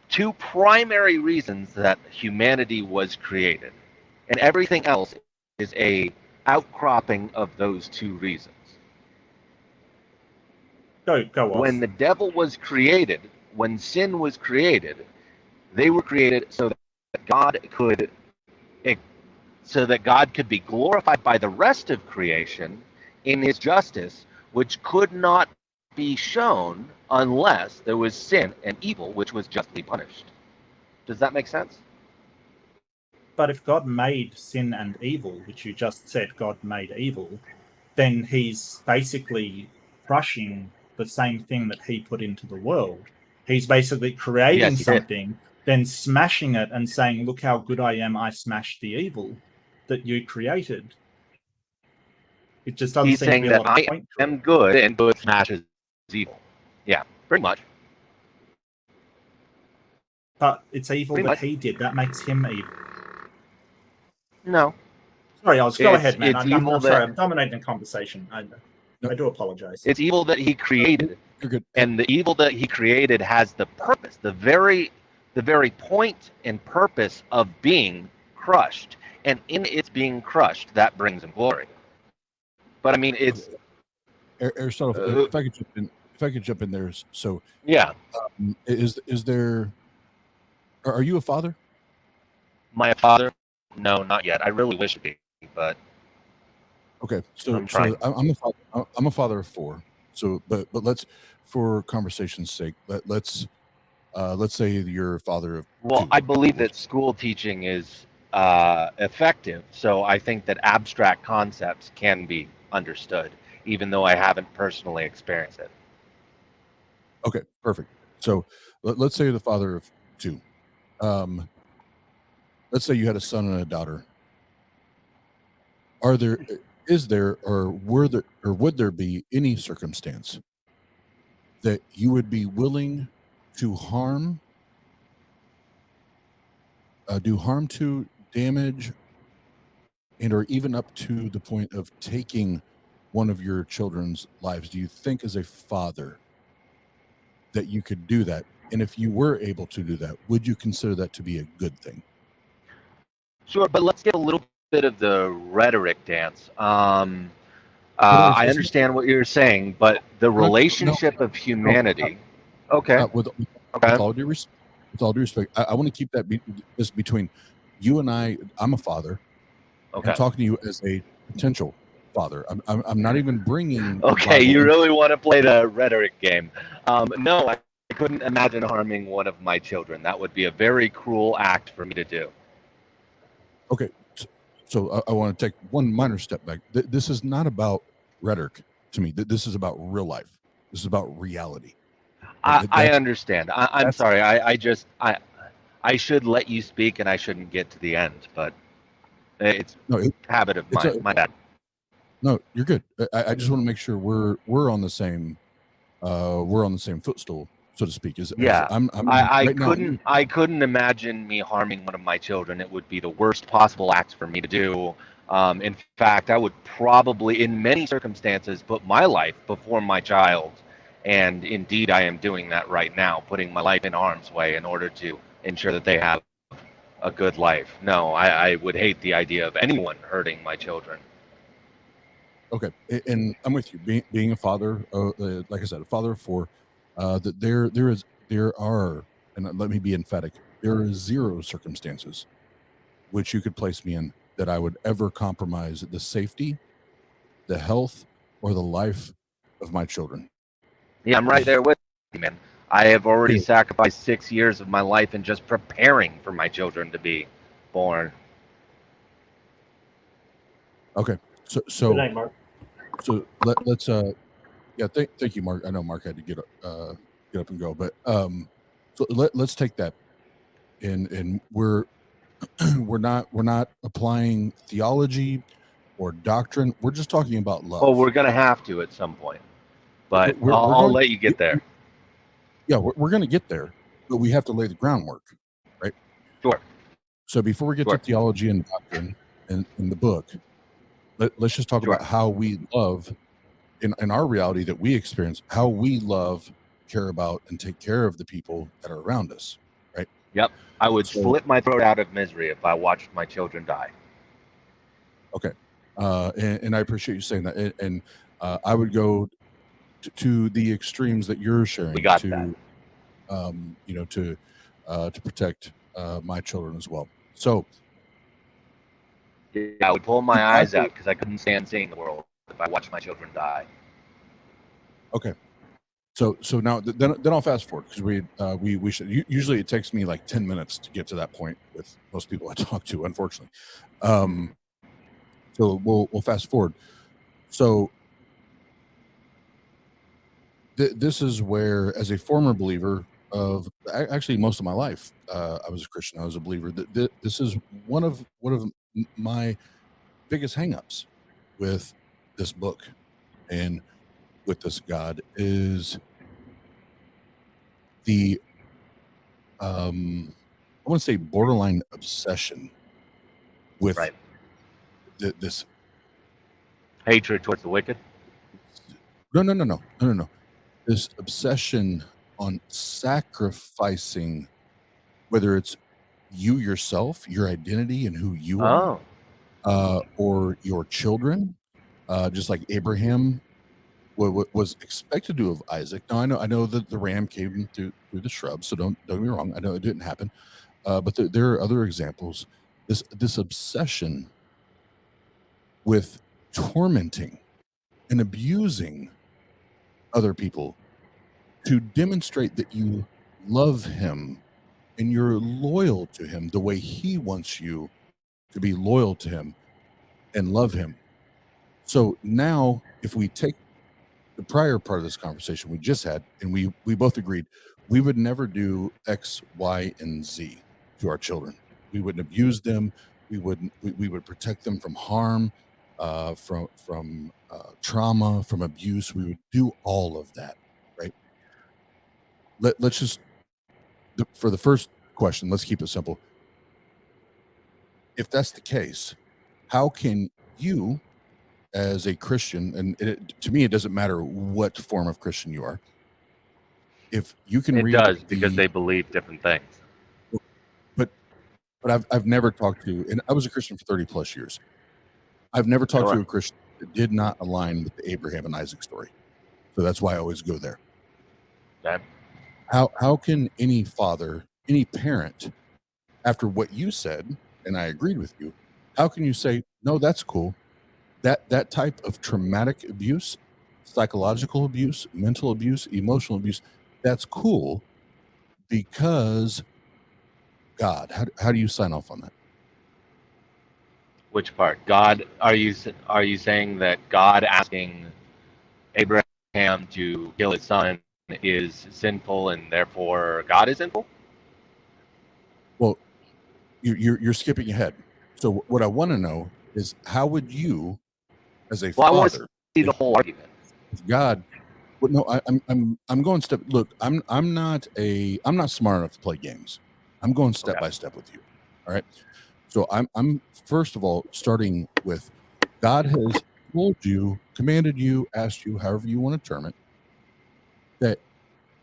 two primary reasons that humanity was created. And everything else is a outcropping of those two reasons. Go off. When the devil was created, when sin was created, they were created so that God could be glorified by the rest of creation in his justice, which could not be shown unless there was sin and evil, which was justly punished. Does that make sense? But if God made sin and evil, which you just said God made evil, then he's basically crushing the same thing that he put into the world. He's basically creating something, then smashing it and saying, look how good I am, I smashed the evil that you created. It just doesn't He's seem to saying be a that lot of I point to am it. good and good smashes evil. Yeah, pretty much. But it's evil Pretty that much. he did. That makes him evil. No. Sorry, Oz, go ahead, man. It's I'm evil sorry, that- I'm dominating the conversation. I do apologize. It's evil that he created. You're good. And the evil that he created has the purpose, the very point and purpose of being crushed. And in its being crushed, that brings him glory. But I mean, it's Aristotle, if I could jump in there. So yeah. Is there? Are you a father? My father? No, not yet. I really wish to be, but okay. So I'm trying. I'm a father of 4. So, but let's, for conversation's sake, let's say you're a father of 2. I believe that school teaching is effective. So I think that abstract concepts can be understood, even though I haven't personally experienced it. Okay, perfect. So let's say you're the father of 2. Let's say you had a son and a daughter. Would there be any circumstance that you would be willing to do harm to, damage, and or even up to the point of taking one of your children's lives? Do you think as a father that you could do that? And if you were able to do that, would you consider that to be a good thing? Sure, but let's get a little bit of the rhetoric dance. I understand what you're saying, but the relationship of humanity. Okay. With all due respect, I want to keep this between you and I. I'm a father. Okay. I'm talking to you as a potential father. I'm not even bringing. Okay, you really want to play the rhetoric game? No, I couldn't imagine harming one of my children. That would be a very cruel act for me to do. Okay, so I want to take one minor step back. This is not about rhetoric to me. This is about real life. This is about reality. I understand. I'm sorry. I should let you speak, and I shouldn't get to the end, but it's habit of mine. My bad. No, you're good. I just want to make sure we're on the same footstool, so to speak. I couldn't imagine me harming one of my children. It would be the worst possible act for me to do. In fact, I would probably, in many circumstances, put my life before my child. And indeed, I am doing that right now, putting my life in harm's way in order to ensure that they have a good life. No, I would hate the idea of anyone hurting my children. Okay, and I'm with you. Being a father, like I said, a father of 4, that there are, and let me be emphatic, there are 0 circumstances which you could place me in that I would ever compromise the safety, the health, or the life of my children. Yeah, I'm right there with you, man. I have already Yeah. sacrificed 6 years of my life in just preparing for my children to be born. Okay. Good So night, Mark. let's yeah, thank you, Mark. I know Mark had to get up and go, but so let's take that and we're we're not applying theology or doctrine. We're just talking about love. Well, we're gonna have to at some point, but We're I'll going- let you get there. Yeah, we're going to get there, but we have to lay the groundwork, right? Sure. So before we get Sure. to theology and doctrine in the book, let's just talk Sure. about how we love in our reality that we experience, how we love, care about, and take care of the people that are around us, right? Yep. I would So- split my throat out of misery if I watched my children die. Okay. And I appreciate you saying that. And I would go to the extremes that you're sharing. We got to, that. You know, to protect my children as well. So Yeah, I would pull my eyes out because I couldn't stand seeing the world if I watched my children die. okay. So now then I'll fast forward because we should usually it takes me like 10 minutes to get to that point with most people I talk to, unfortunately. So we'll fast forward. So this is where, as a former believer of actually most of my life, I was a Christian. I was a believer. This is one of my biggest hangups with this book and with this God is the I want to say borderline obsession with Right. this. Hatred towards the wicked. No. This obsession on sacrificing, whether it's you yourself, your identity, and who you are, or your children, just like Abraham was expected to have Isaac. Now I know that the ram came through the shrub, so don't get me wrong. I know it didn't happen, but there are other examples. This obsession with tormenting and abusing other people to demonstrate that you love him and you're loyal to him the way he wants you to be loyal to him and love him. So now, if we take the prior part of this conversation we just had, and we both agreed we would never do X, Y, and Z to our children. We wouldn't abuse them. We would protect them from harm, from trauma, from abuse. We would do all of that, right? Let's just, for the first question, let's keep it simple. If that's the case, how can you, as a Christian, and to me, it doesn't matter what form of Christian you are, if you can read It does because they believe different things. But I've never talked to, and I was a Christian for 30 plus years. I've never talked to a Christian that did not align with the Abraham and Isaac story. So that's why I always go there. Okay. How can any father, any parent, after what you said, and I agreed with you, how can you say, no, that's cool? That type of traumatic abuse, psychological abuse, mental abuse, emotional abuse, that's cool because God. How do you sign off on that? Which part? God? Are you saying that God asking Abraham to kill his son is sinful and therefore God is sinful? Well, you're skipping ahead. So what I want to know is how would you, as a Well, I want to father, see the whole argument. if God, well, no, I'm going step. Look, I'm not smart enough to play games. I'm going step by step with you. All right. So I'm first of all starting with God has told you, commanded you, asked you, however you want to term it, that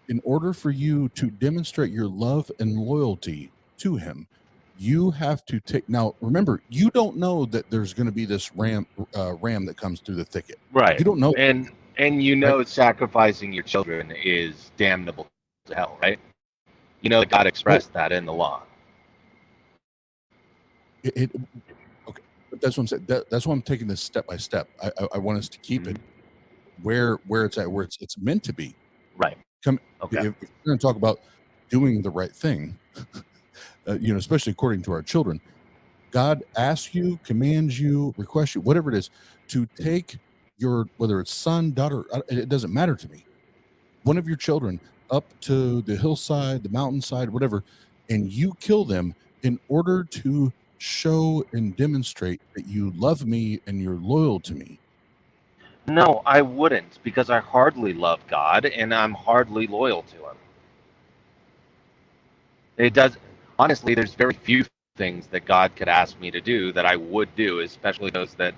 in order for you to demonstrate your love and loyalty to him, you have to take. Now, remember, you don't know that there's going to be this ram that comes through the thicket. Right. You don't know. And you know sacrificing your children is damnable to hell, right? You know that God expressed that in the law. Okay, but that's what I'm saying. That's why I'm taking this step by step. I want us to keep it where it's at, where it's meant to be. Right. Okay. If we're going to talk about doing the right thing, especially according to our children, God asks you, commands you, requests you, whatever it is, to take your, whether it's son, daughter, it doesn't matter to me, one of your children up to the hillside, the mountainside, whatever, and you kill them in order to show and demonstrate that you love me and you're loyal to me. No, I wouldn't, because I hardly love God and I'm hardly loyal to him. It does, honestly, there's very few things that God could ask me to do that I would do, especially those that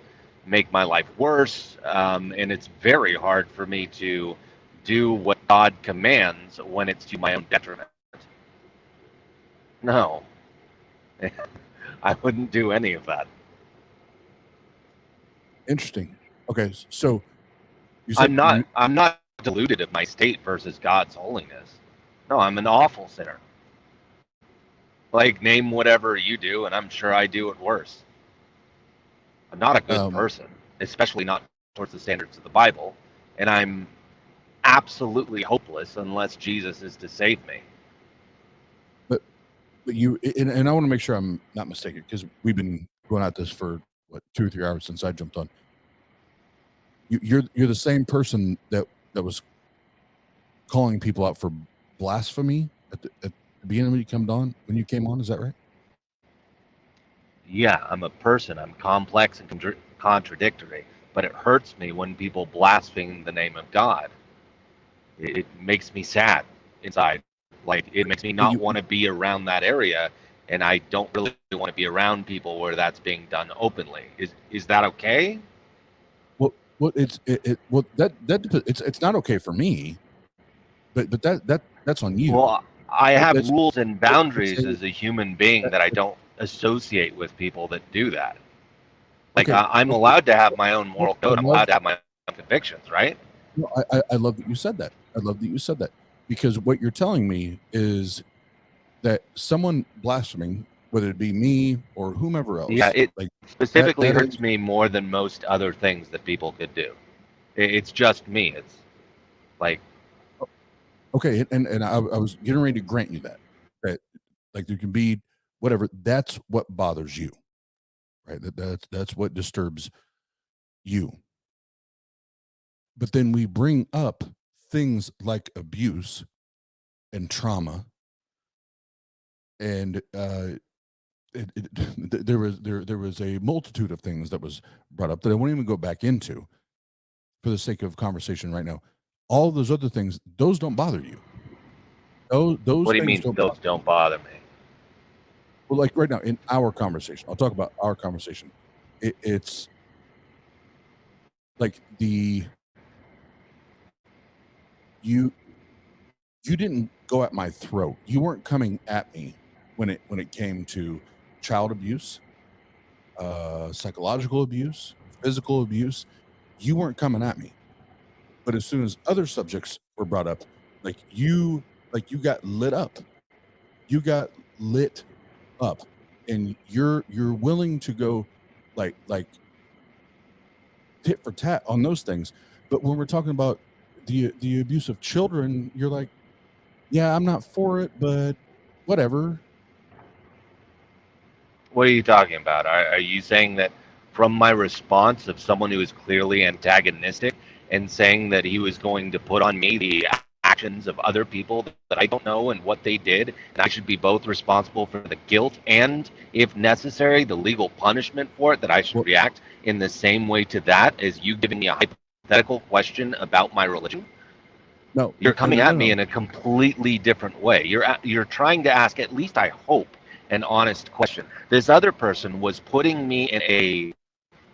make my life worse. And it's very hard for me to do what God commands when it's to my own detriment. No, I wouldn't do any of that. Interesting. Okay, so you said I'm not deluded of my state versus God's holiness. No, I'm an awful sinner. Like, name whatever you do, and I'm sure I do it worse. I'm not a good person, especially not towards the standards of the Bible, and I'm absolutely hopeless unless Jesus is to save me. But you, and I want to make sure I'm not mistaken, because we've been going at this for 2 or 3 hours since I jumped on. You're the same person that was calling people out for blasphemy at the beginning when you came on. Is that right? Yeah, I'm a person. I'm complex and contradictory, but it hurts me when people blaspheme the name of God. It makes me sad inside. Like, it makes me not want to be around that area, and I don't really want to be around people where that's being done openly. Is that okay? Well, it's not okay for me, but that's on you. Well, I have rules and boundaries as a human being that I don't associate with people that do that. Like, okay, I'm allowed to have my own moral code. I'm allowed to have my own convictions, right? No, I love that you said that. I love that you said that, because what you're telling me is that someone blaspheming, whether it be me or whomever else, yeah, it specifically that hurts me more than most other things that people could do. It's just me. It's like, okay, and I was getting ready to grant you that like there can be whatever. That's what bothers you, right? That's what disturbs you. But then we bring up things like abuse and trauma, and there was a multitude of things that was brought up that I won't even go back into for the sake of conversation right now. All those other things, those don't bother you. Those what do you things mean those don't bother me? Well, like right now in our conversation, I'll talk about our conversation. It's like you didn't go at my throat. You weren't coming at me when it came to child abuse, psychological abuse, physical abuse. You weren't coming at me. But as soon as other subjects were brought up, like you got lit up. You got lit up, and you're willing to go like tit for tat on those things. But when we're talking about the abuse of children, you're like, yeah, I'm not for it, but whatever. What are you talking about? Are you saying that from my response of someone who is clearly antagonistic and saying that he was going to put on me the actions of other people that I don't know and what they did, and I should be both responsible for the guilt and, if necessary, the legal punishment for it, that I should react in the same way to that as you giving me a hypothetical question about my religion? No, you're coming at me in a completely different way. You're trying to ask, at least I hope, an honest question. This other person was putting me in a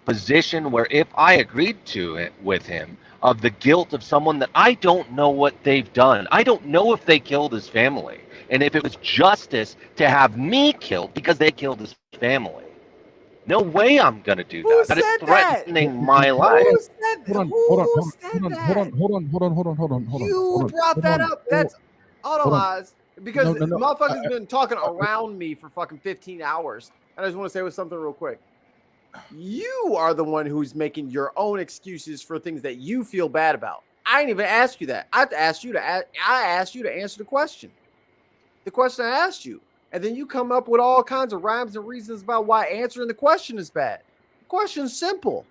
position where if I agreed to it with him of the guilt of someone that I don't know what they've done. I don't know if they killed his family. And if it was justice to have me killed because they killed his family. No way I'm going to do that. That is threatening my life. Who said that? Hold on. You brought that up. That's autolized. Because motherfuckers been talking around me for fucking 15 hours. And I just want to say something real quick. You are the one who's making your own excuses for things that you feel bad about. I ain't even asked you that. I asked you to answer the question. The question I asked you. And then you come up with all kinds of rhymes and reasons about why answering the question is bad. The question's simple.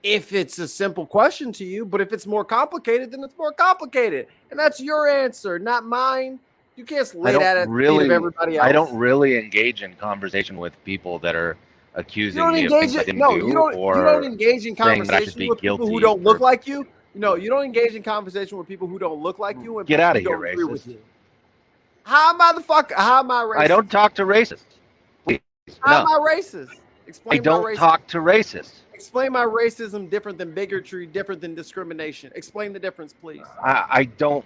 If it's a simple question to you, but if it's more complicated, then it's more complicated. And that's your answer, not mine. You can't lay that at the feet of everybody else. I don't really engage in conversation with people that are accusing me of things I didn't do. You don't engage in conversation with people who don't look like you. No, you don't engage in conversation with people who don't look like you. And get out of here, racist. How am I racist? I don't talk to racists. Please, how am I racist? Explain. I don't talk to racists. Explain my racism different than bigotry, different than discrimination. Explain the difference, please. I don't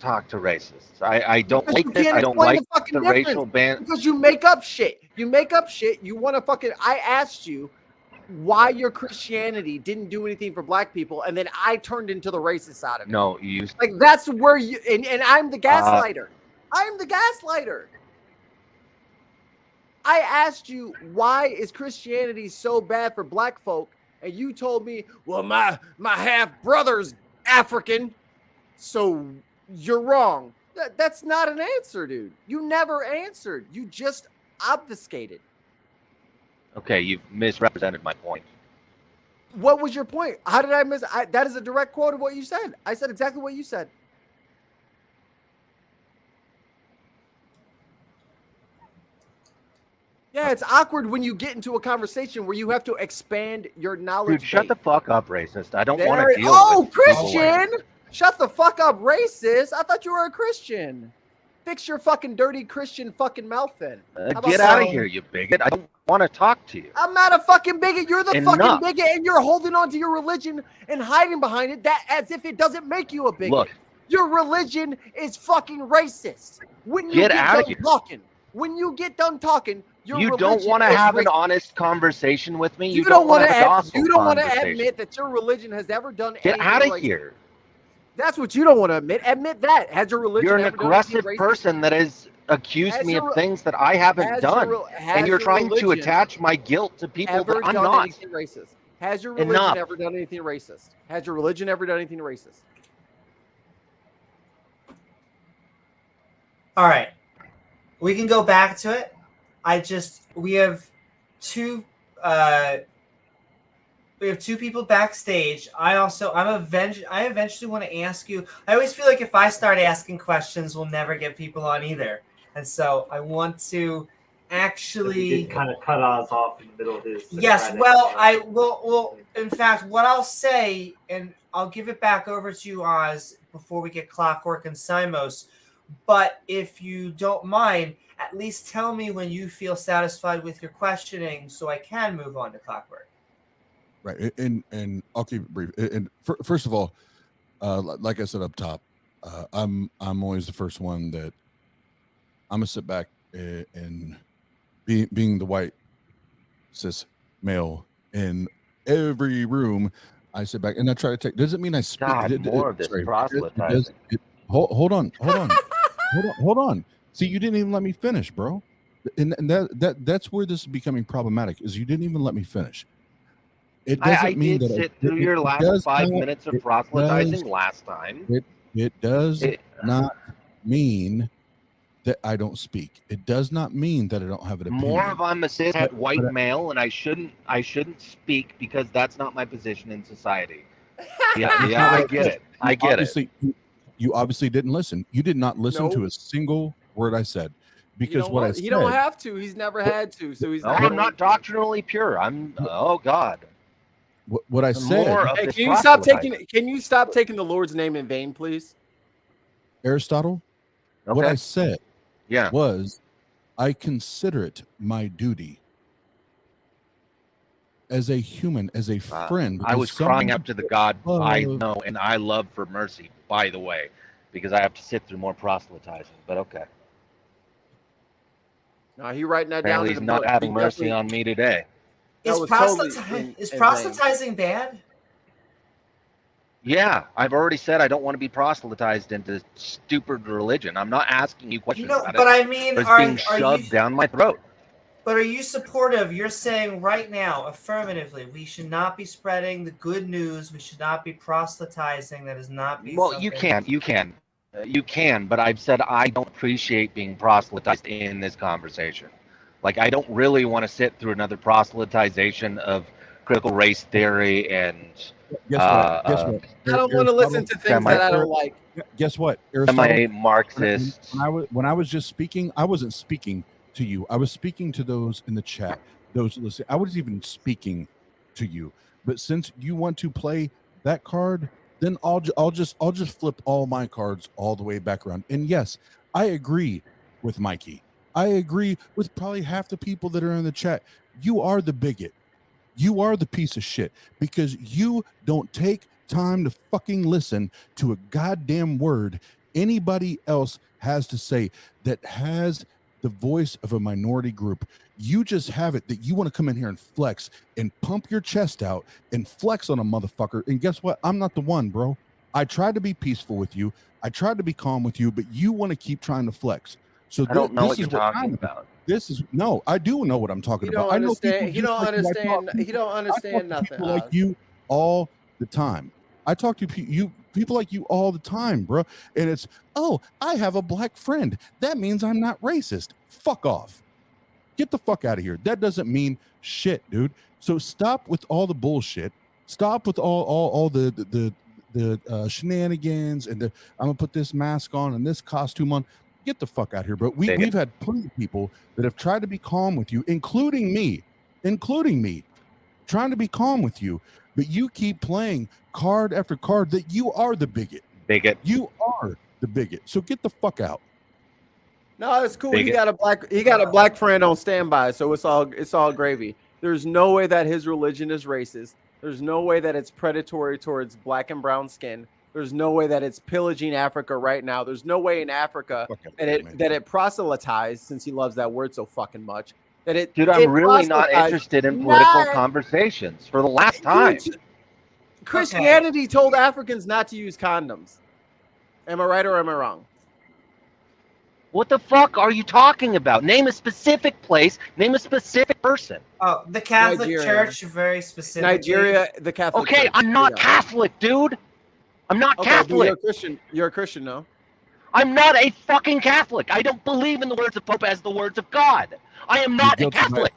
talk to racists. I don't like this. I don't like the racial ban. Because you make up shit. You want to fucking. I asked you why your Christianity didn't do anything for black people, and then I turned into the racist side of it. No, you. Like that's where you. And I'm the gaslighter. I'm the gaslighter. I asked you, why is Christianity so bad for black folk? And you told me, well, my half brother's African, so you're wrong. That's not an answer, dude. You never answered. You just obfuscated. Okay, you've misrepresented my point. What was your point? How did I miss? That is a direct quote of what you said. I said exactly what you said. Yeah, it's awkward when you get into a conversation where you have to expand your knowledge. Dude, shut the fuck up, racist. I don't want to deal with Christian! Shut the fuck up, racist. I thought you were a Christian. Fix your fucking dirty Christian fucking mouth then. Get out of here, you bigot. I don't want to talk to you. I'm not a fucking bigot. You're the fucking bigot, and you're holding on to your religion and hiding behind it as if it doesn't make you a bigot. Look. Your religion is fucking racist. When you get out of here. When you get done talking, you don't want to have an honest conversation with me. You don't want to admit that your religion has ever done anything. Get out of here. That's what you don't want to admit. Admit that. Has your religion You're an aggressive person that has accused me of things that I haven't done. And you're trying to attach my guilt to people that I'm not. Racist? Has your religion ever done anything racist? Has your religion ever done anything racist? All right. We can go back to it. We have two people backstage. I eventually want to ask you. I always feel like if I start asking questions, we'll never get people on either. And so I want to actually he did kind of cut us off in the middle of his. Yes, well, I will. Well, in fact, what I'll say, and I'll give it back over to you, Oz, before we get Clockwork and Simos. But if you don't mind, at least tell me when you feel satisfied with your questioning so I can move on to Clockwork. Right. And I'll keep it brief. And first of all, like I said up top, I'm always the first one that I'm going to sit back and being the white cis male in every room, I sit back and I try to take, doesn't mean I speak. God, more of this proselytizing. Hold on. See, you didn't even let me finish, bro. And that's where this is becoming problematic, is you didn't even let me finish. It doesn't mean that sit through your last 5 minutes of proselytizing last time. It does not mean that I don't speak. It does not mean that I don't have an opinion. More of I'm a cishet white male, and I shouldn't speak because that's not my position in society. Yeah, I get it. I get it. You obviously didn't listen. You did not listen to a single word I said, because what I said. He don't have to. He's never had to. So he's. I'm not doctrinally pure. I'm. Oh God. What I said. Hey, can you stop taking the Lord's name in vain, please? Aristotle. Okay. What I said. Yeah. Was, I consider it my duty as a human, as a friend. I was crying up to the God I know and I love for mercy, by the way, because I have to sit through more proselytizing, but okay. No, he writing that Apparently down. He's not having mercy on me today. Is proselytizing bad? Yeah, I've already said I don't want to be proselytized into stupid religion. I'm not asking you questions about but it. I mean, it's being shoved down my throat. But are you supportive? You're saying right now, affirmatively, we should not be spreading the good news. We should not be proselytizing. That is not be. Well, you can, but I've said I don't appreciate being proselytized in this conversation. Like, I don't really want to sit through another proselytization of critical race theory and Guess what? I don't want to listen to things that I don't like. Guess what? Marxist. When I was just speaking, I wasn't speaking to you. I was speaking to those in the chat. Those listening. I wasn't even speaking to you. But since you want to play that card, then I'll just flip all my cards all the way back around. And yes, I agree with Mikey. I agree with probably half the people that are in the chat. You are the bigot. You are the piece of shit because you don't take time to fucking listen to a goddamn word anybody else has to say that has the voice of a minority group. You just have it that you want to come in here and flex and pump your chest out and flex on a motherfucker. And guess what? I'm not the one, bro. I tried to be peaceful with you. I tried to be calm with you, but you want to keep trying to flex. So I don't know what you're talking about. This is no, I do know what I'm talking about. I know He don't understand nothing. People like you all the time. I talk to people like you all the time, bro. And it's, oh, I have a black friend. That means I'm not racist. Fuck off. Get the fuck out of here. That doesn't mean shit, dude. So stop with all the bullshit. Stop with all the shenanigans and I'm gonna put this mask on and this costume on. Get the fuck out here, bro. We've had plenty of people that have tried to be calm with you, including me, trying to be calm with you, but you keep playing card after card that you are the bigot. You are the bigot. So get the fuck out. No, it's cool. He got a black friend on standby, so it's all gravy. There's no way that his religion is racist. There's no way that it's predatory towards black and brown skin. There's no way that it's pillaging Africa right now. There's no way in Africa that it proselytized, since he loves that word so fucking much. Dude, I'm really not interested in political conversations for the last time. Christianity told Africans not to use condoms. Am I right or am I wrong? What the fuck are you talking about? Name a specific place. Name a specific person. Oh, the Catholic Church, very specific. Nigeria, the Catholic Church. Okay, I'm not Catholic, dude. I'm not Catholic. You're a Christian. You're a Christian, no? I'm not a fucking Catholic. I don't believe in the words of Pope as the words of God. I am not a Catholic.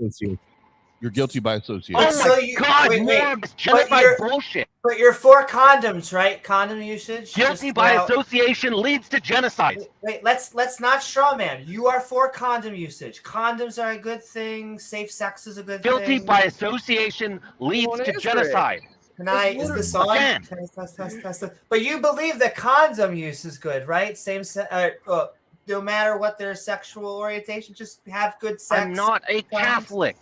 You're guilty by association. Oh my God, bullshit. But you're for condoms, right? Condom usage. Guilty by association leads to genocide. Wait, let's not straw man. You are for condom usage. Condoms are a good thing. Safe sex is a good thing. Guilty by association leads to genocide. Is this on? Test. But you believe that condom use is good, right? No matter what their sexual orientation, just have good sex. I'm not a Catholic.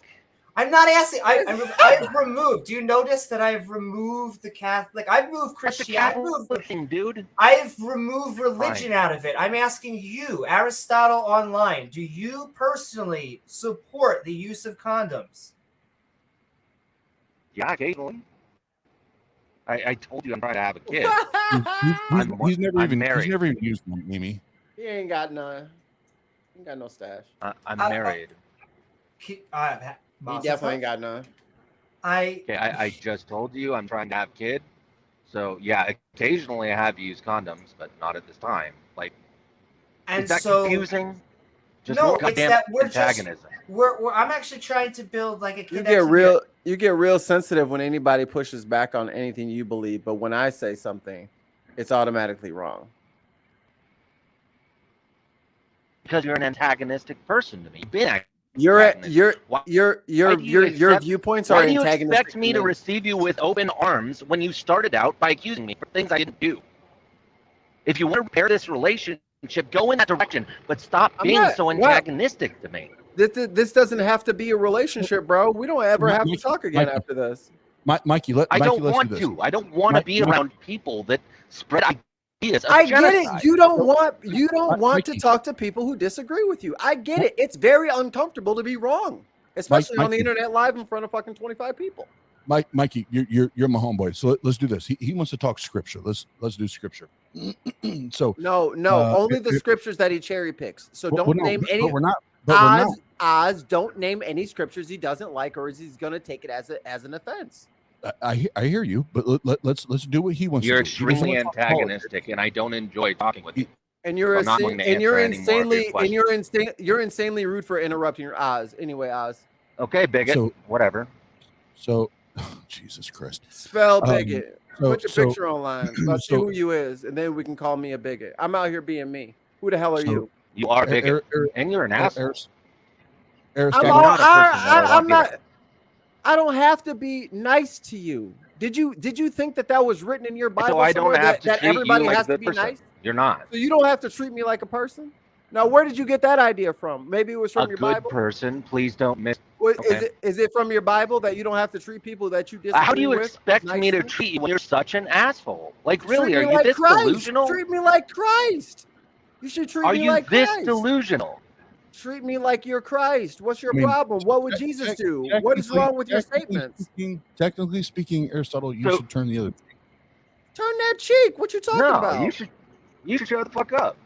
I'm not asking. I've removed. Do you notice that I've removed the Catholic? I've moved Christianity. Dude. I've removed religion out of it. I'm asking you, Aristotle Online. Do you personally support the use of condoms? Yeah, occasionally. I told you I'm trying to have a kid. He's never even used one, Mimi. He ain't got none. He ain't got no stash. I'm married. He definitely ain't got none. I just told you I'm trying to have a kid. So yeah, occasionally I have used condoms, but not at this time. Like, is that confusing? No, it's that I'm actually trying to build like a connection. You get real sensitive when anybody pushes back on anything you believe, but when I say something, it's automatically wrong. Because you're an antagonistic person to me. Your viewpoints are antagonistic. Why do you expect me to receive you with open arms when you started out by accusing me for things I didn't do? If you want to repair this relationship, go in that direction, but stop being so antagonistic to me. This doesn't have to be a relationship, bro. We don't ever have to talk again after this. Mikey, I don't want to. I don't want to be around people that spread ideas of I genocide. get it. You don't want to talk to people who disagree with you. I get it. It's very uncomfortable to be wrong, especially on the internet live in front of fucking 25 people. Mikey, you're my homeboy. So let's do this. He wants to talk scripture. Let's do scripture. So no, only the scriptures that he cherry picks. So don't name any. Oz don't name any scriptures he doesn't like, or is he's going to take it as an offense. I hear you, but let's do what he wants You're to do. He doesn't extremely want to talk politics. antagonistic, and I don't enjoy talking with you. And you're I'm not going to answer any more of your questions. you're insanely rude for interrupting your Oz. Anyway, Oz. Okay, bigot. So- Whatever. So, Jesus Christ. Spell bigot. Put your so- picture online. Let's see so- who you is, and then we can call me a bigot. I'm out here being me. Who the hell are So- you? You are a bigot, and you're an asshole. I'm not. I don't have to be nice to you. Did you think that was written in your Bible? So I don't somewhere have to that treat everybody you like has a to good be person. nice? You're not. So you don't have to treat me like a person? Now, where did you get that idea from? Maybe it was from A your good Bible. person. Please don't miss. Well, Okay. Is it from your Bible that you don't have to treat people that you disagree with? How do you expect me to nicely? treat you when you're such an asshole? Like, Treat really? me Are you like this Christ. delusional? Treat me like Christ. You should treat Are me you like this Christ. delusional? Treat me like you're Christ. What's your I mean, problem? What would Jesus do? What is wrong with your statements? Technically speaking, Aristotle, you So- should turn the other cheek. Turn that cheek. What you talking No, about? you should shut the fuck up.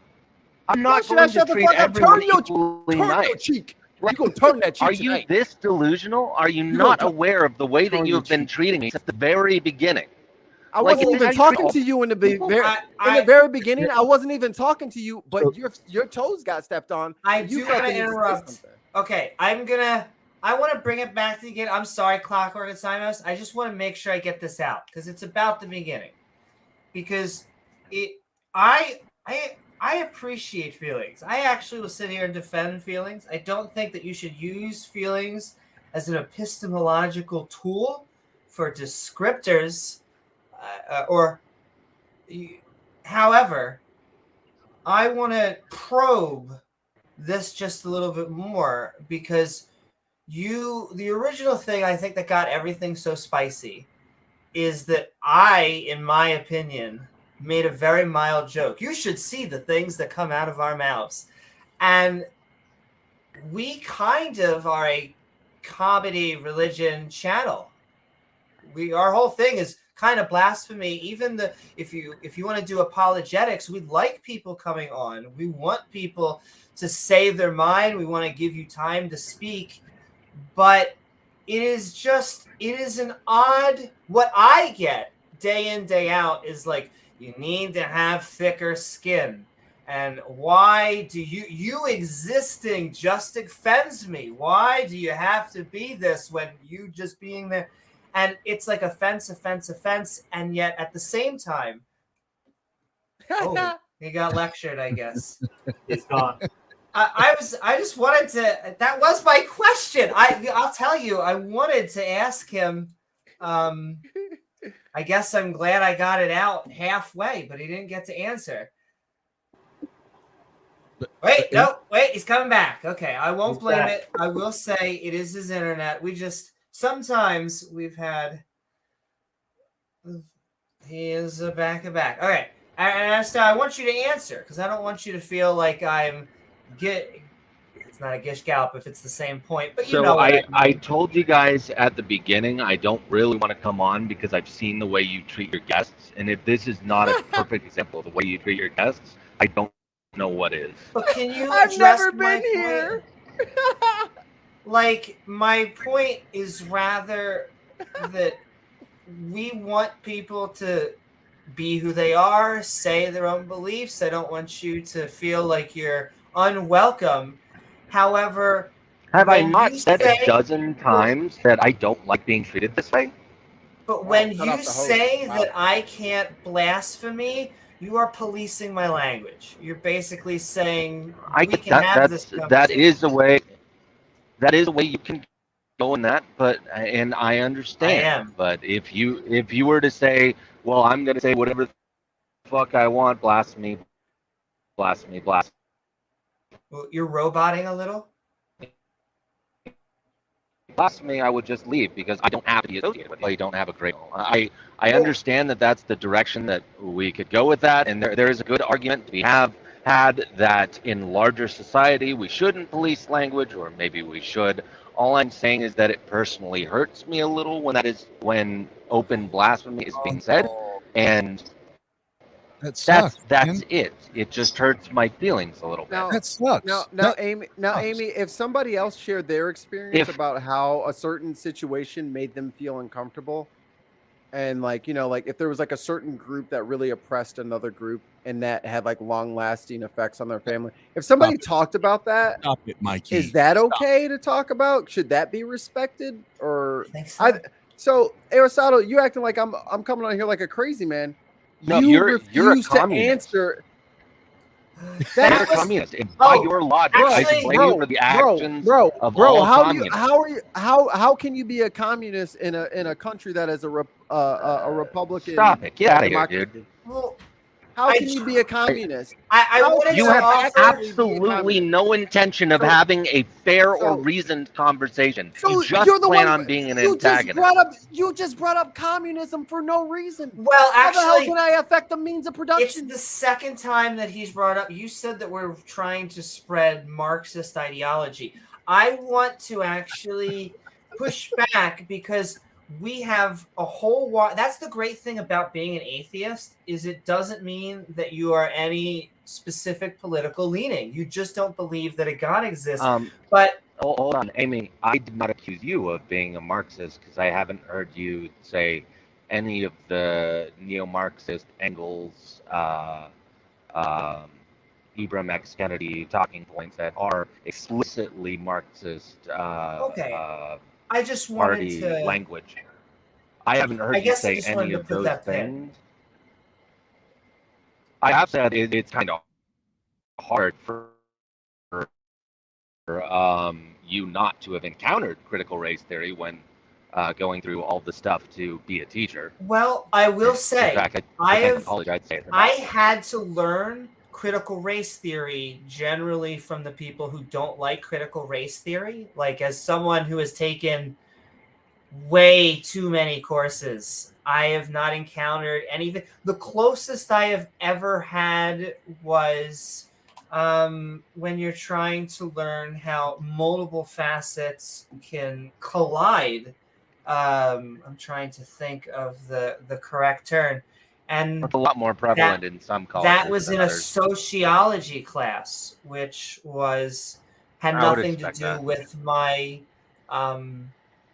I'm Why not should I going to shut the treat fuck up? everyone Turn your equally Turn nice. your cheek. You gonna turn that cheek Are you tonight. this delusional? Are you You not gonna aware of the way that turn you your have been cheek. treating me since the very beginning? I Like, wasn't this even is how you talking feel. to you in the very I- very beginning. I wasn't even talking to you, but So- your toes got stepped on. I and you do felt want the to need say interrupt. something. Okay, I want to bring it back to again. I'm sorry, Clockwork and Simos. I just want to make sure I get this out because it's about the beginning. Because I appreciate feelings. I actually will sit here and defend feelings. I don't think that you should use feelings as an epistemological tool for descriptors, however, I want to probe this just a little bit more because the original thing I think that got everything so spicy is that I, in my opinion, made a very mild joke. You should see the things that come out of our mouths. And we kind of are a comedy religion channel. Our whole thing is kind of blasphemy. Even if you want to do apologetics, we'd like people coming on. We want people to say their mind. We want to give you time to speak. But it is an odd, what I get day in, day out is like, you need to have thicker skin. And why do you existing just offends me? Why do you have to be this when you just being there? And it's like offense. And yet at the same time, he got lectured, I guess. He's gone. I just wanted to, that was my question. I'll tell you, I wanted to ask him, I guess I'm glad I got it out halfway, but he didn't get to answer. Wait, he's coming back. Okay, I won't blame it. I will say it is his internet. Sometimes we've had, he is back. All right, and so I want you to answer, because I don't want you to feel like it's not a gish gallop if it's the same point, but you know. I told you guys at the beginning, I don't really want to come on because I've seen the way you treat your guests. And if this is not a perfect example of the way you treat your guests, I don't know what is. But can you I've never been here. Like, my point is rather that we want people to be who they are, say their own beliefs. I don't want you to feel like you're unwelcome. However, have I not said a dozen times that I don't like being treated this way? But when you say that I can't blasphemy, you are policing my language. You're basically saying we can have this conversation. That is a way you can go in that, and I understand. But if you were to say, well, I'm going to say whatever the fuck I want, blasphemy. Well, you're roboting a little? Blasphemy, I would just leave because I don't have to be associated with it. You don't have a great. I understand that that's the direction that we could go with that, and there is a good argument we have had that in larger society we shouldn't police language, or maybe we should. All I'm saying is that it personally hurts me a little when open blasphemy is being said, and That sucks. That's man. it. It just hurts my feelings a little bit. Now, That sucks. now, That Amy, sucks. if somebody else shared their experience If- about how a certain situation made them feel uncomfortable, and like, like if there was like a certain group that really oppressed another group and that had like long-lasting effects on their family, if somebody talked about that, Stop it, Mikey. is that Stop. okay to talk about? Should that be respected? Or I think so. so Aristotle, you acting like I'm coming on here like a crazy man. No, you you're a refuse to communist. answer. You're That a was, communist. And by Oh, your logic, I actually- can blame you for the actions of bro, all how communists. how can you be a communist in a country that is a Republican? Stop it. Get out of here, democracy? dude. Well, How I can you be a communist? I How wanted can You to have offer. absolutely no intention of So- having a fair or so- reasoned conversation. So You just you're the plan one- on being an you antagonist. You just brought up communism for no reason. Well, How the hell actually, can I affect the means of it's production? the second time that he's brought up. You said that we're trying to spread Marxist ideology. I want to actually push back because we have a whole that's the great thing about being an atheist is it doesn't mean that you are any specific political leaning. You just don't believe that a God exists. But Hold on, Amy. I did not accuse you of being a Marxist because I haven't heard you say any of the neo-Marxist Engels, Ibram X. Kennedy talking points that are explicitly Marxist I just wanted party to language. I haven't heard I you guess I say just any wanted to of put those that pin. things. I have said it's kind of hard for you not to have encountered critical race theory when going through all the stuff to be a teacher. Well, I will In say fact, I can't have apologize to say it I enough. had to learn critical race theory generally from the people who don't like critical race theory. Like as someone who has taken way too many courses, I have not encountered anything. The closest I have ever had was when you're trying to learn how multiple facets can collide. I'm trying to think of the correct term. And It's a lot more prevalent in some colleges. that was than in a others. sociology class, which had I would nothing to expect do that. with my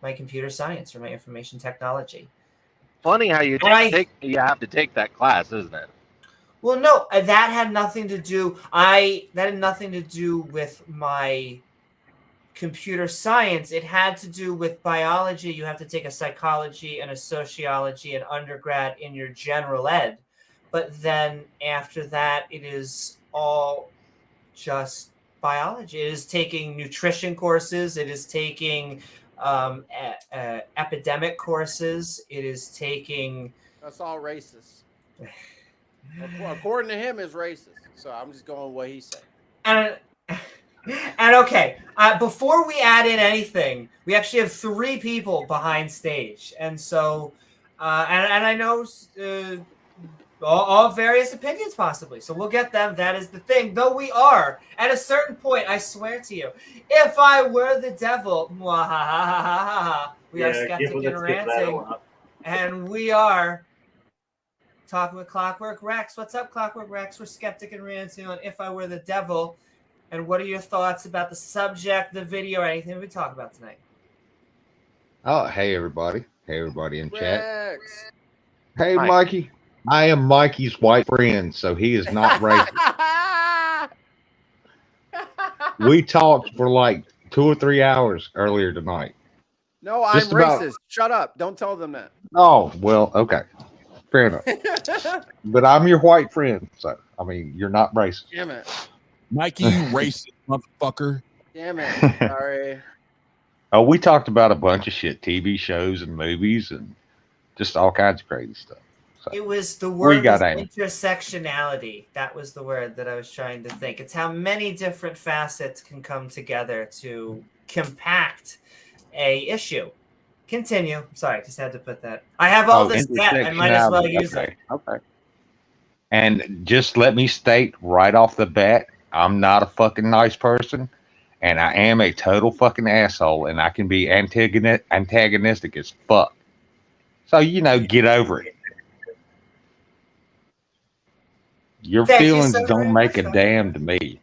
my computer science or my information technology. Funny how you And have to take that class, isn't it? Well, no, that had nothing to do. That had nothing to do with my computer science. It had to do with biology. You have to take a psychology and a sociology and undergrad in your general ed. But then after that, it is all just biology. It is taking nutrition courses. It is taking epidemic courses. It is taking. That's all racist. According to him, is racist. So I'm just going with what he said. And okay, before we add in anything, we actually have 3 people behind stage, and so and I know all various opinions possibly, so we'll get them. That is the thing. Though we are at a certain point, I swear to you, if I were the devil, we are skeptic and ranting, and we are talking with Clockwork Rex. What's up, Clockwork Rex? We're skeptic and ranting on If I Were the Devil. And what are your thoughts about the subject, the video, or anything we talk about tonight? Oh, hey everybody. Hey everybody in chat. Rex. Hey Hi. Mikey. I am Mikey's white friend, so he is not racist. We talked for like 2 or 3 hours earlier tonight. No, I'm Just about- racist. Shut up. Don't tell them that. Oh, well, okay. Fair enough. But I'm your white friend, so I mean you're not racist. Damn it. Mikey, you racist motherfucker. Damn it. Sorry. Oh, we talked about a bunch of shit, TV shows and movies and just all kinds of crazy stuff. So, It was the Where you word got, was Amy? intersectionality. That was the word that I was trying to think. It's how many different facets can come together to compact a issue. Continue. Sorry, just had to put that. I have all this set. I might as well use it. Okay. And just let me state right off the bat, I'm not a fucking nice person, and I am a total fucking asshole, and I can be antagonistic as fuck. So, get over it. Your Thank you feelings so very don't make a much. damn to me.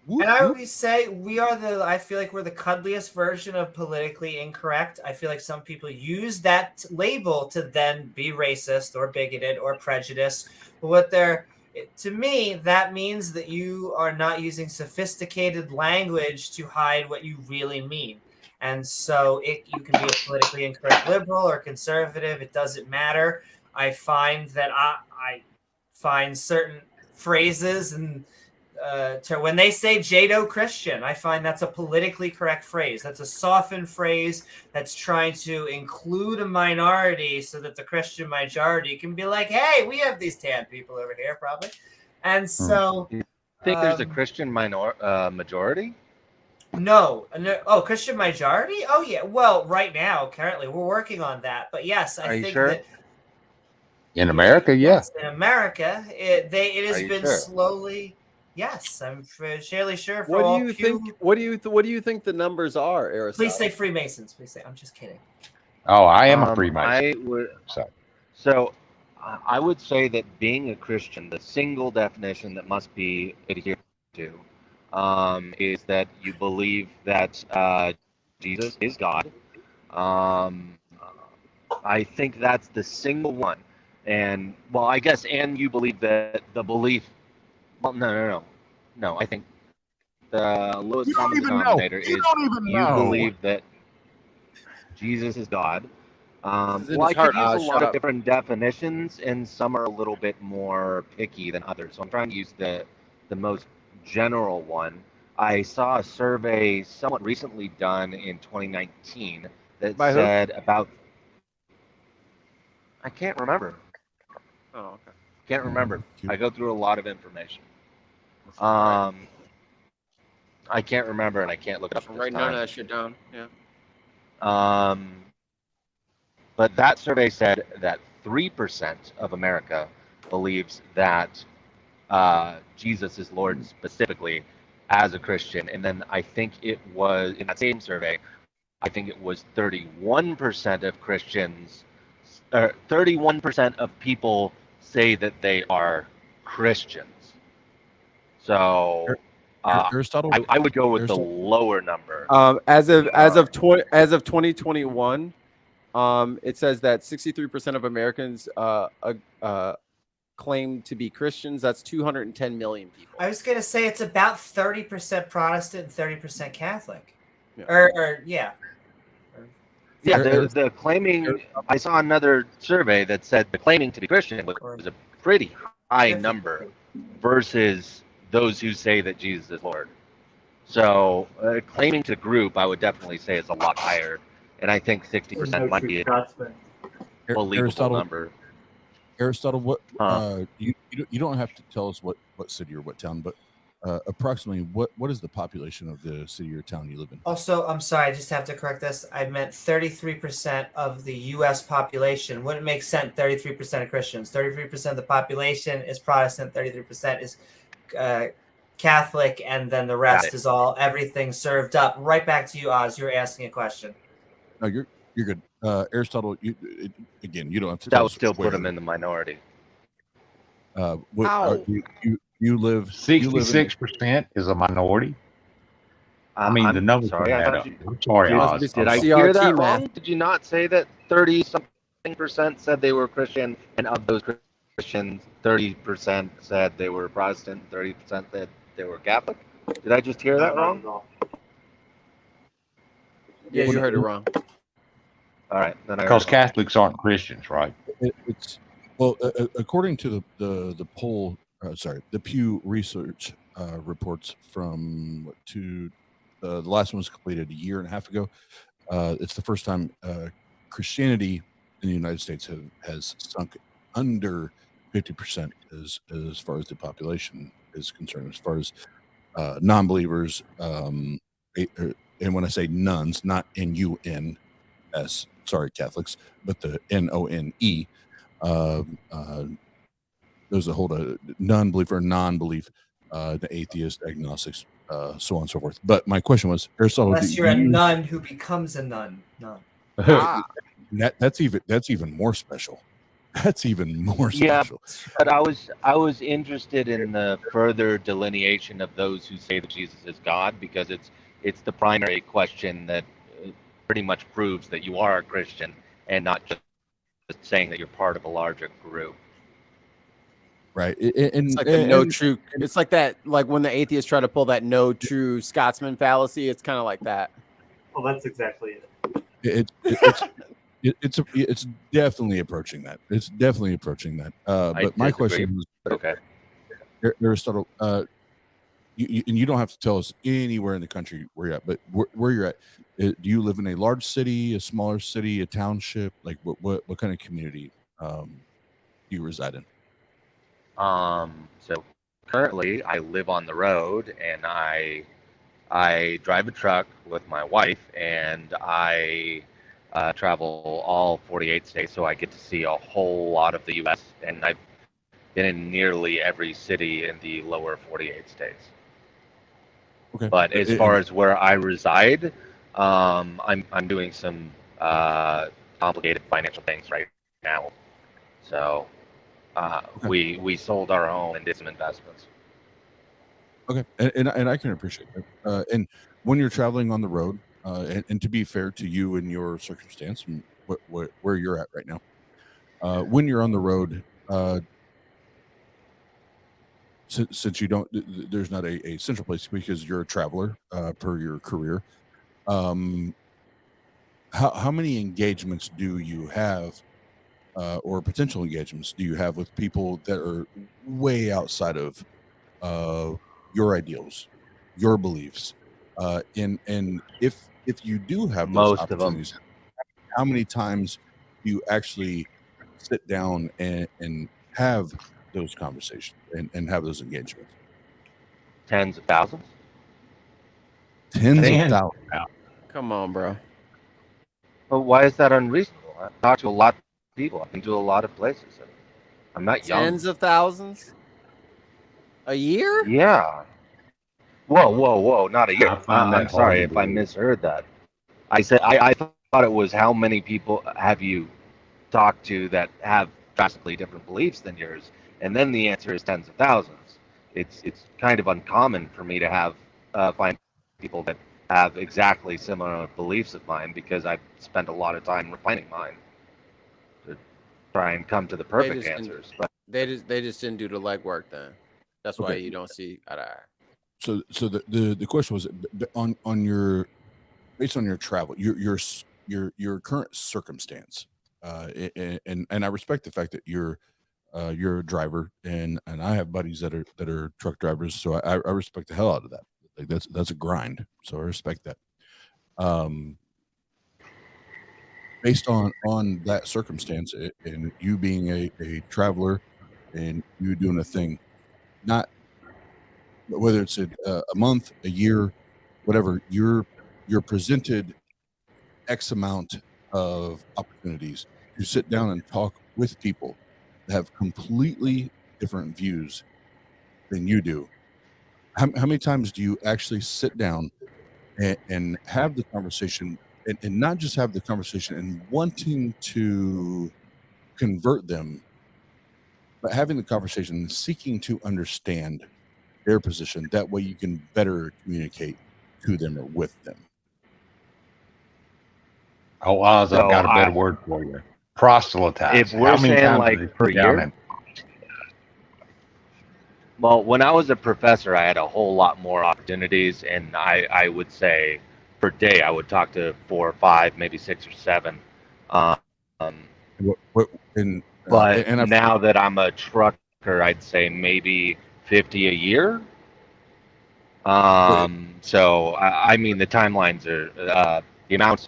Whoop, And I whoop. always say I feel like we're the cuddliest version of politically incorrect. I feel like some people use that label to then be racist or bigoted or prejudiced. But to me, that means that you are not using sophisticated language to hide what you really mean. And so you can be a politically incorrect liberal or conservative. It doesn't matter. I find that I find certain phrases and when they say Jado-Christian, I find that's a politically correct phrase. That's a softened phrase that's trying to include a minority so that the Christian majority can be like, hey, we have these tan people over here, probably. And so... You think there's a Christian majority? No. Oh, Christian majority? Oh, yeah. Well, right now, currently, we're working on that. But yes, I think that... In America, yes, in America, it has been sure? slowly... Yes, I'm fairly sure. What do you think? What do you think the numbers are, Aristotle? Please say Freemasons. Please say. I'm just kidding. Oh, I am a Freemason. I would say that being a Christian, the single definition that must be adhered to, is that you believe that Jesus is God. I think that's the single one, and well, I guess, and you believe that the belief. Well, no. I think the lowest common denominator is you believe that Jesus is God. Well, I could use a lot of different definitions, and some are a little bit more picky than others. So I'm trying to use the most general one. I saw a survey somewhat recently done in 2019 that said about. I can't remember. Oh, okay. Can't remember. I go through a lot of information. I can't remember, and I can't look it up. Write none of that shit down. Yeah. But that survey said that 3% of America believes that Jesus is Lord specifically as a Christian, and then I think it was in that same survey, I think it was 31% of Christians, or 31% of people say that they are Christians. So Aristotle, I would go with the lower number. As of 2021, it says that 63% of Americans claim to be Christians. That's 210 million people. I was gonna say it's about 30% Protestant and 30% Catholic. Yeah. The claiming. I saw another survey that said the claiming to be Christian was a pretty high number versus those who say that Jesus is Lord. So claiming to group, I would definitely say is a lot higher, and I think 60% might be a believable number. Aristotle, what you don't have to tell us what city or what town, but approximately what is the population of the city or town you live in? Also, I'm sorry, I just have to correct this. I meant 33% of the U.S. population. Wouldn't make sense. 33% of Christians. 33% of the population is Protestant. 33% is Catholic, and then the rest is everything served up. Right back to you, Oz. You were asking a question. No, you're good. Aristotle, you don't have to. That would still put them in the minority. You live 66% is a minority. I mean, the numbers don't add up. I'm sorry, Oz. Did I hear that wrong? Did you not say that 30-something% said they were Christian, and of those Christians, 30% said they were Protestant, 30% said they were Catholic? Did I just hear that wrong? Yeah, you heard it wrong. All right, then because Catholics aren't Christians, right? According to the poll. The Pew Research reports from the last one was completed a year and a half ago. It's the first time Christianity in the United States has sunk under 50% as far as the population is concerned, as far as non-believers. And when I say nuns, not N-U-N-S, sorry, Catholics, but the N-O-N-E. Those that hold a non-belief or non-belief, the atheist, agnostics, so on and so forth. But my question was, Aristotle, unless you're a nun who becomes a nun. That's even more special. That's even more Yeah, special. but I was interested in the further delineation of those who say that Jesus is God, because it's the primary question that pretty much proves that you are a Christian and not just saying that you're part of a larger group. Right. It's like the no true. It's like that, like when the atheists try to pull that no true Scotsman fallacy. It's kind of like that. Well, that's exactly it. It's definitely approaching that. It's definitely approaching that. But my question was, okay, Aristotle, and you don't have to tell us anywhere in the country where you're at, but where you're at, do you live in a large city, a smaller city, a township? Like what kind of community do you reside in? So currently I live on the road, and I drive a truck with my wife, and I travel all 48 states, so I get to see a whole lot of the U.S., and I've been in nearly every city in the lower 48 states. Okay. But as far as where I reside, I'm doing some complicated financial things right now. So we sold our home and did some investments. Okay, and I can appreciate that. And when you're traveling on the road, and to be fair to you and your circumstance and where you're at right now, when you're on the road, since you don't, there's not a central place because you're a traveler per your career. How many engagements do you have, or potential engagements do you have with people that are way outside of your ideals, your beliefs, and if you do have those Most of them. opportunities, how many times do you actually sit down and have those conversations and have those engagements? Tens of thousands. Tens of Man. thousands. Come on, bro. But why is that unreasonable? I've talked to a lot of people. I've been to a lot of places. I'm not young. Tens of thousands a year? Yeah. Whoa! Not a year. I find that I'm sorry hard to if I believe. misheard that. I said I thought it was how many people have you talked to that have drastically different beliefs than yours, and then the answer is tens of thousands. It's kind of uncommon for me to have find people that have exactly similar beliefs of mine, because I've spent a lot of time refining mine to try and come to the perfect answers. But They just didn't do the legwork then. That's why you don't see eye to eye. So the question was on your, based on your travel, your current circumstance, and I respect the fact that you're a driver, and I have buddies that are truck drivers, so I respect the hell out of that. Like that's a grind, so I respect that. Based on that circumstance, and you being a traveler, and you doing a thing, not whether it's a month, a year, whatever, you're presented X amount of opportunities to sit down and talk with people that have completely different views than you do. How many times do you actually sit down and have the conversation, and not just have the conversation and wanting to convert them, but having the conversation and seeking to understand their position? That way you can better communicate to them or with them. Oh, Oz, I've got a better word for you. Proselytize. if we're How many saying times like do they per sit down year, and well, when I was a professor, I had a whole lot more opportunities, and I would say per day I would talk to 4 or 5, maybe 6 or 7. But now that I'm a trucker, I'd say maybe 50 a year. So I mean, the timelines are the amounts.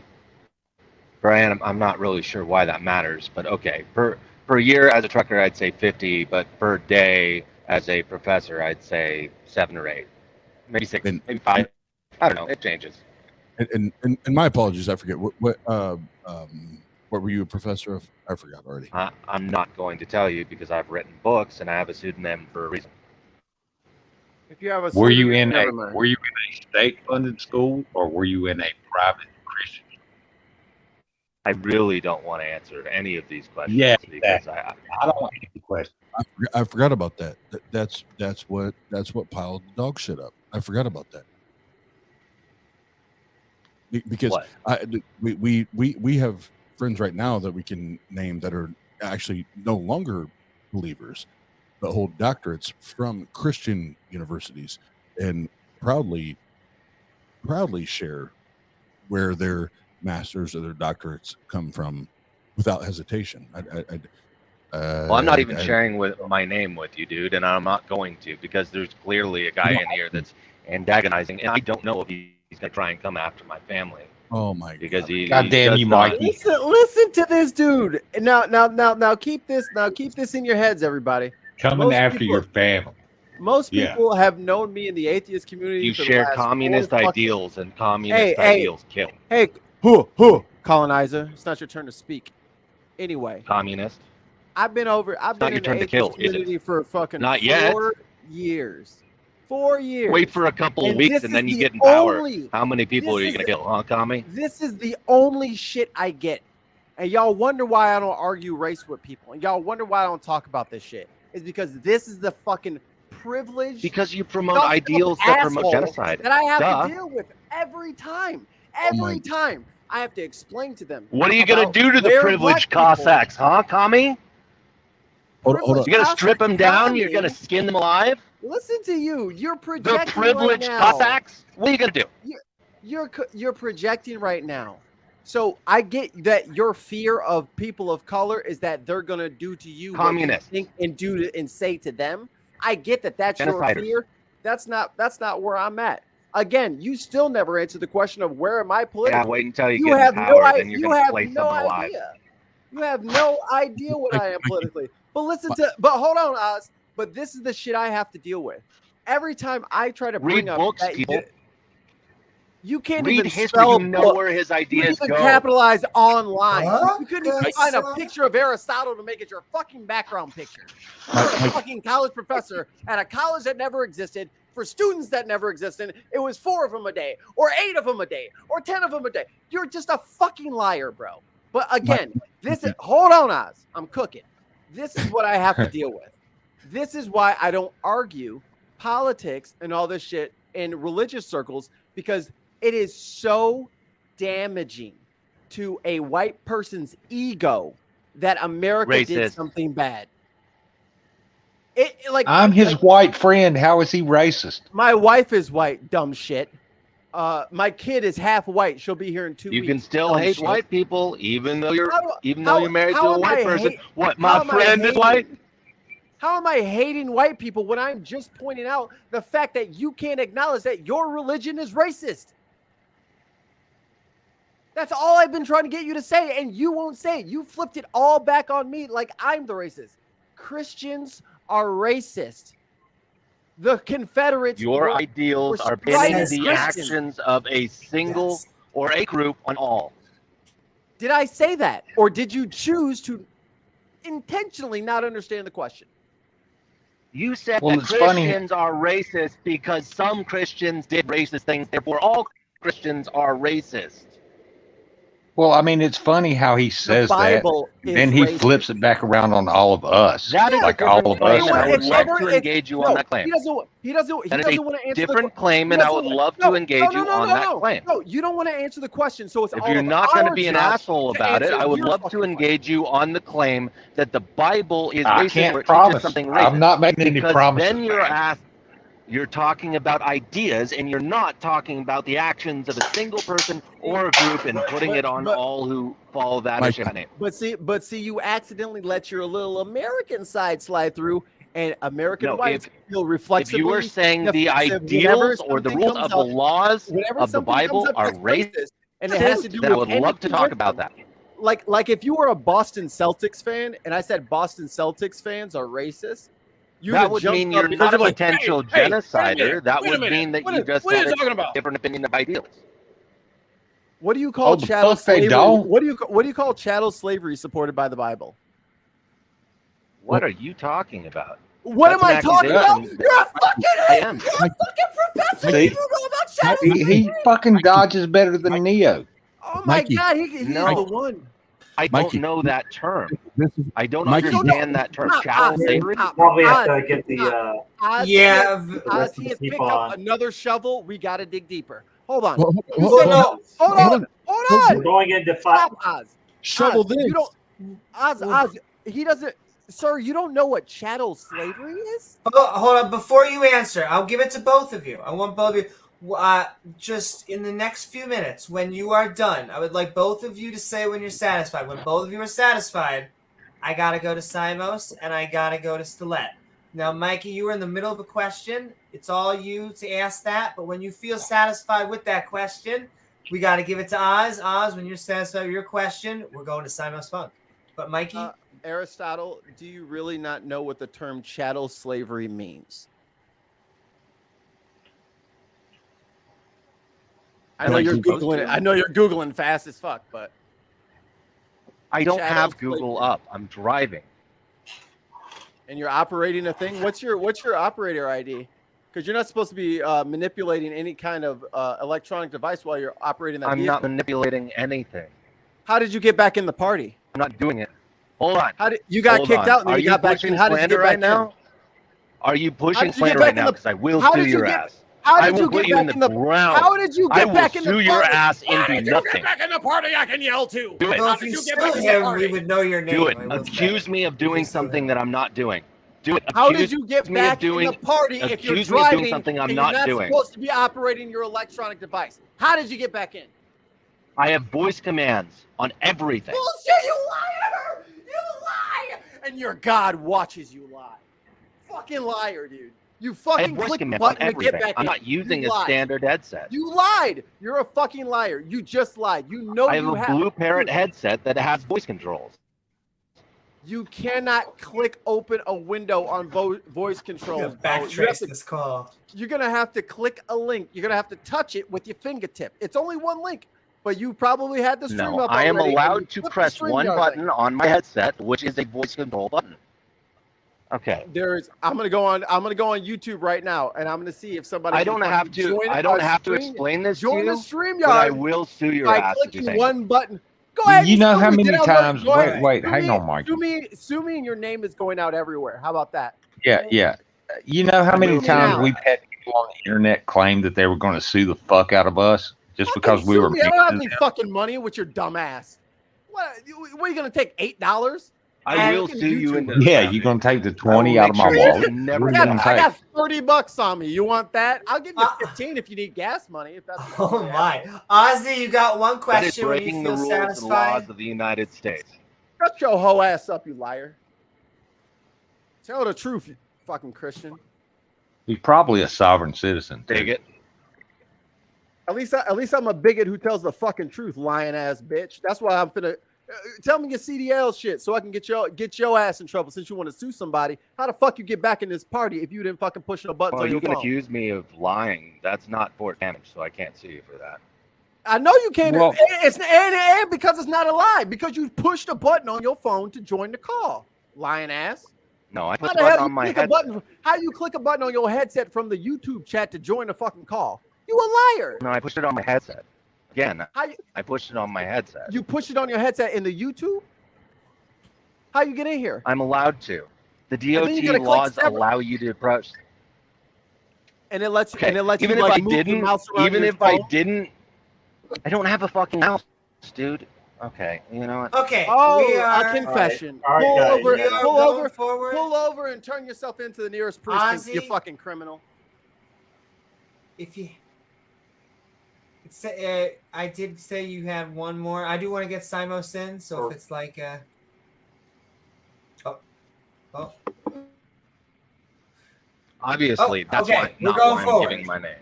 Brian, I'm not really sure why that matters, but okay. Per year as a trucker, I'd say 50, but per day as a professor, I'd say 7 or 8, maybe 6, maybe 5. I don't know. It changes. And my apologies, I forget what were you a professor of? I forgot already. I'm not going to tell you, because I've written books and I have a pseudonym for a reason. If you have a were you pseudonym, in a never mind. were you in a state funded school, or were you in a private Christian? I really don't want to answer any of these questions. Yeah, because I don't want any question. I forgot about that. That's what piled the dog shit up. I forgot about that. Because What? we have friends right now that we can name that are actually no longer believers, but hold doctorates from Christian universities and proudly share where their masters or their doctorates come from without hesitation. Well, I'm not even sharing with my name with you, dude, and I'm not going to, because there's clearly a guy in here that's antagonizing, and I don't know if he's gonna try and come after my family. Oh my because God. he Goddamn you, Mikey. Listen to this dude. Now keep this in your heads, everybody. Coming Most after people- your family. Most Yeah. people have known me in the atheist community. You for the share last communist 4 fucking- ideals, and communist Hey, ideals kill. Hey, colonizer. It's not your turn to speak. Anyway, Communist. I've been not in your the turn to atheist kill, is it? community for fucking Not yet. 4 years. 4 years. Wait for a couple of And weeks, this and is then you the get in power. only- How many people this are you is gonna the- kill, huh, commie? This is the only shit I get. And y'all wonder why I don't argue race with people. And y'all wonder why I don't talk about this shit. It's because this is the fucking privilege. Because you promote stuffed up ideals that promote asshole genocide. that I have Duh. to deal with every time. Oh my- Every time I have to explain to them. What are you gonna about do to the where privileged black people- Cossacks, huh, commie? Hold on. You're gonna strip them down? Commie. You're gonna skin them alive? Listen to you. You're The projecting privileged right now. Cossacks? What are you gonna do? You're projecting right now. So I get that your fear of people of color is that they're gonna do to you Communists. what you think and do to, and say to them. I get that. That's your Genociders. fear. That's not where I'm at. Again, you still never answered the question of where am I politically. Yeah, wait until you, You get have in no power, idea. then you're You gonna have play no something alive. idea. You have no idea what I am Mikey. politically. But listen to. But hold on, Oz. But this is the shit I have to deal with. Every time I try to bring Read up books, that people. you can't Read even history. spell You know book. where his You ideas couldn't go. even capitalize online. What You couldn't even the find a fuck? picture of Aristotle to make it your fucking background picture. You're a Mike- fucking college professor at a college that never existed for students that never existed. It was 4 of them a day, or 8 of them a day, or 10 of them a day. You're just a fucking liar, bro. But again, this is hold on, Oz. I'm cooking. This is what I have to deal with. This is why I don't argue politics and all this shit in religious circles, because it is so damaging to a white person's ego that America did Racist. something bad. I'm his white friend. How is he racist? My wife is white, dumb shit. My kid is half white. She'll be here in 2 You weeks. can still dumb hate shit. white people, even though you're How- married to how a am white I person. hate- What? how My am I friend is hating- white. How am I hating white people when I'm just pointing out the fact that you can't acknowledge that your religion is racist? That's all I've been trying to get you to say, and you won't say it. You flipped it all back on me like I'm the racist. Christians are racist. The Confederates. Your were- ideals were are pinning Christians. the actions of a single Yes. or a group on all. Did I say that, or did you choose to intentionally not understand the question? You said Well, that it's funny- Christians are racist because some Christians did racist things, therefore all Christians are racist. Well, I mean, it's funny how he says the that. Bible is Then he racist. flips it back around on all of us. That is like a all different of claim, us. and I are would It's love racist. to never- engage you on that claim. He doesn't want to That is a want to answer different the claim, and I would love to engage you on that claim. No, you don't want to answer the question, so it's If all you're of not going to our be an job asshole to about it, answer I would your love to fucking engage you on the claim that the Bible is I racist or can't it teaches promise. something racist. I'm not making any because promises. then you're man. asked, you're talking about ideas, and you're not talking about the actions of a single person or a group and putting it on but- all who follow that Mike- or that name. But see, you accidentally let your little American side slide through, and American No, whites feel If reflexively. you were saying the defensive ideals whenever or the something rules comes of the up- laws whenever of the something comes Bible up are that's racist, and it has to do then I with would love to anything talk about that. like if you were a Boston Celtics fan and I said Boston Celtics fans are racist, you That would mean you're not a potential genocider. That would mean that you just have a different opinion of ideals. What do you call Oh, the chattel fuck they slavery? don't. What do you call chattel slavery supported by the Bible? What are you talking about? What That's am I an talking about? accusation. You're a fucking I am. You're a fucking professor. See? You don't know about chattel He fucking dodges better than Neo. Oh my Mikey. God, he's No. the one. I Mikey, don't know that term. This is, I don't Mikey, understand that term. Stop, Chattel Oz, slavery? stop. Probably have Oz, to get the Oz, Yeah, the Oz, rest of he the has picked people up on. another shovel. We got to dig deeper. Hold on. well, You hold said on. no. Hold on. Hold We're on. going into Stop, Oz. Shovel Oz, this. You don't. Oz. He doesn't. Sir, you don't know what chattel slavery is? Hold on. Before you answer, I'll give it to both of you. I want both of you. Just in the next few minutes, when you are done, I would like both of you to say when you're satisfied. When both of you are satisfied, I gotta go to Simos and I gotta go to Stilette. Now, Mikey, you were in the middle of a question. It's all you to ask that. But when you feel satisfied with that question, we gotta give it to Oz. Oz, when you're satisfied with your question, we're going to Simos Funk. But Mikey, Aristotle, do you really not know what the term chattel slavery means? I know you're Googling it. I know you're Googling fast as fuck, but I don't Chattel have Google slavery. up. I'm driving. And you're operating a thing. What's your operator ID? Because you're not supposed to be manipulating any kind of electronic device while you're operating that I'm vehicle. not manipulating anything. How did you get back in the party? I'm not doing it. Hold on. How did you got Hold kicked on. out and then Are you got back pushing in? How did you slander get back right now? in? Are you pushing did you get slander back right in now? the- Because I will how sue did you your get- ass. How I did will you put get you in back the in the ground. How did you I get will back in the sue party? your ass How into did you nothing. get back in the party? I can yell too. Do it. well, How if did you you get sue back in the him, party? we would know your name. Do it. I will Accuse say. me of doing you sue something him. that I'm not doing. Do it. How Accuse did you get me of back in doing. the party if you're Accuse me of doing driving something I'm and not you're not doing. supposed to be operating your electronic device? How did you get back in? I have voice commands on everything. Bullshit, you liar! You lie! And your God watches you lie. Fucking liar, dude. You I have fucking voice click the commands on button to get everything. back I'm in. not using You a lied. standard headset. You lied. You're a fucking liar. You just lied. You know I have you a Blue Parrot headset that has voice controls. You cannot click open a window on voice controls. bro. You have Backtrace to- this call. You're gonna have to click a link. You're gonna have to touch it with your fingertip. It's only one link, but you probably had the stream No, up I am already, and you allowed to clicked the press one StreamYard button link. on my headset, which is a voice control button. Okay. I'm gonna go on YouTube right now, and I'm gonna see if somebody. I can don't fucking have to. join I don't our have to stream- explain this to Join the you, StreamYard but I will sue your by ass if you clicking think one button. Go ahead. You and know sue how me. many Get out times? there. Go ahead. Wait, Sue hang me- on, Mikey. Sue me, and your name is going out everywhere. How about that? Yeah. You know how many Sue me times now. we've had people on the internet claim that they were going to sue the fuck out of us just Fucking because we sue were me. I mean don't have to any them? fucking money with your dumb ass. What are you gonna take? $8? I will fucking sue you YouTube. into. Yeah, you're going to take the I will 20 out of make my sure you wallet. can never What are I you get got, gonna I take? got $30 on me. You want that? I'll give you 15 if you need gas money. If that's what you Oh want. my, Ozzy, you got one That is question when you breaking the feel rules and satisfied. laws of the United States. Shut your hoe ass up, you liar. Tell the truth, you fucking Christian. He's probably a sovereign citizen. too. Dig it. At least I'm a bigot who tells the fucking truth, lying ass bitch. That's why I'm finna tell me your CDL shit so I can get your ass in trouble since you want to sue somebody. How the fuck you get back in this party if you didn't fucking push no buttons Well, on you your can phone? accuse me of lying. That's not court damage, so I can't sue you for that. I know you can't. Well- And because it's not a lie, because you pushed a button on your phone to join the call, lying ass. No, I How put the the button hell on you my click a head. button? How you click a button on your headset from the YouTube chat to join the fucking call? You a liar. No, I pushed it on my headset. Again, How you, I pushed it on my headset. you push it on your headset in the YouTube? How you get in here? I'm allowed to. The then you DOT gotta click laws separate- allow you to approach. And it lets you. Okay, And it lets even you if like I move the didn't, mouse around even your if I phone. didn't, I don't have a fucking mouse, dude. Okay, you know what? Okay, Oh, we are. a confession. All right, pull guys. over, We are pull going over, forward. pull over, and turn yourself into the nearest precinct. You Ozzy? fucking criminal. If you, I did say you had one more. I do want to get Simos in, so if it's like, Obviously, that's okay, why, we're not going why I'm forward. giving my name.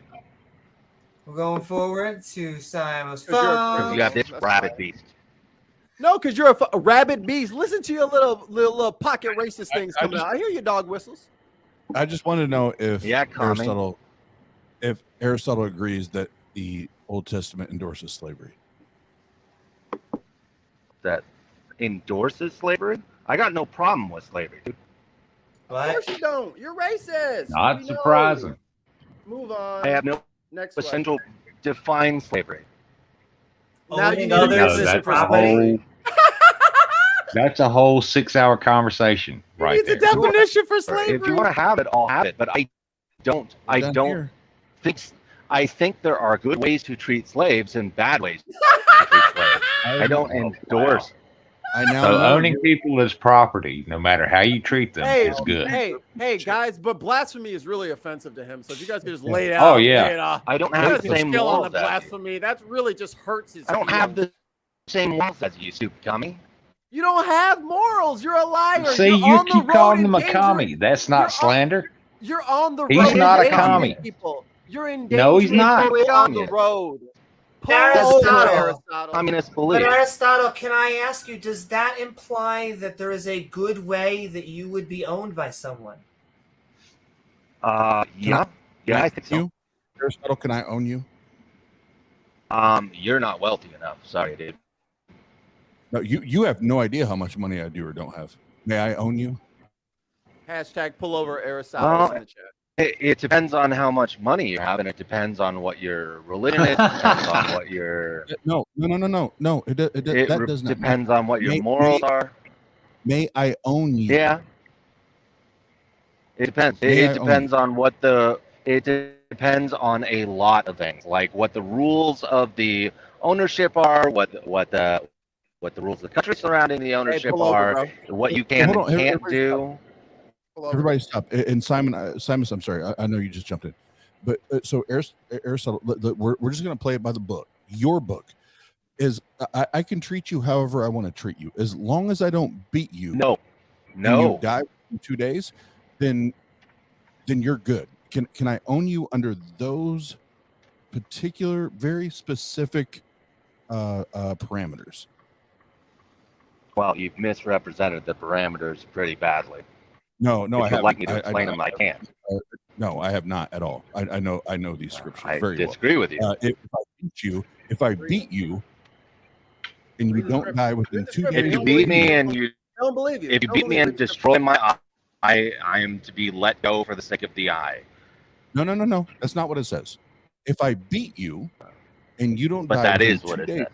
we're going forward to Simos' Because you're a phone. Because you have this That's rabbit fine. beast. No, because you're a rabid beast. Listen to your little pocket racist things I coming just- out. I hear your dog whistles. I just want to know if Yeah, Kami. Aristotle agrees that the Old Testament endorses slavery. That endorses slavery? I got no problem with slavery, dude. Of What? course you don't. You're racist. Not We know. surprising. Move on. I have no Next question. essential define slavery. Now you Owning need a others' No, definition that's for the property. slavery. whole. That's a whole 6-hour conversation right It's a there. definition for If you slavery. want to have it, I'll have it. But I don't Down here. think. I think there are good ways to treat slaves and bad ways to treat slaves. I don't endorse. I now So know owning people as property, no matter how you treat them, is good. Hey, guys, but blasphemy is really offensive to him. So if you guys could just lay it out. Oh, yeah. lay it off. I don't You have guys the can same chill on morals the as you. blasphemy. That really just hurts his I don't have feelings. the same morals as you, stupid commie. You don't have morals. You're a liar. See, You're you on the keep road calling him a endangering- commie. That's not You're slander. You're on the road. He's not a endangering commie. People. You're in No, he's not. on the road. Pull Aristotle. over, Aristotle. Communist But belief. Aristotle, can I ask you, does that imply that there is a good way that you would be owned by someone? Yeah, I think so. You, Aristotle, can I own you? You're not wealthy enough. Sorry, dude. No, you have no idea how much money I do or don't have. May I own you? Hashtag pull over Aristotle in the chat. It depends on how much money you have, and it depends on what your religion is. It depends on what your No. That does not. depends on what your morals are. May I own you? Yeah. It depends. May I It own depends on what the. It depends on a lot of things, like what the rules of the ownership are, what the rules of the country surrounding the ownership pull over, are, bro. what you can Hold on, and can't everybody do. Everybody stop. And Simon, I'm sorry. I know you just jumped in, but so Aristotle, we're just going to play it by the book. Your book is I can treat you however I want to treat you, as long as I don't beat you. No. And you die in 2 days, then you're good. Can I own you under those particular, very specific parameters? Well, you've misrepresented the parameters pretty badly. No, If I you'd haven't. like me to explain them, I can. No, I have not at all. I know these scriptures I very disagree with you. well. If I beat you, and you don't die within 2 days, If you beat me and you, I don't believe you. if you beat me and destroy my eye, I am to be let go for the sake of the eye. No. That's not what it says. If I beat you, and you don't But die, that within is what 2 it days, says.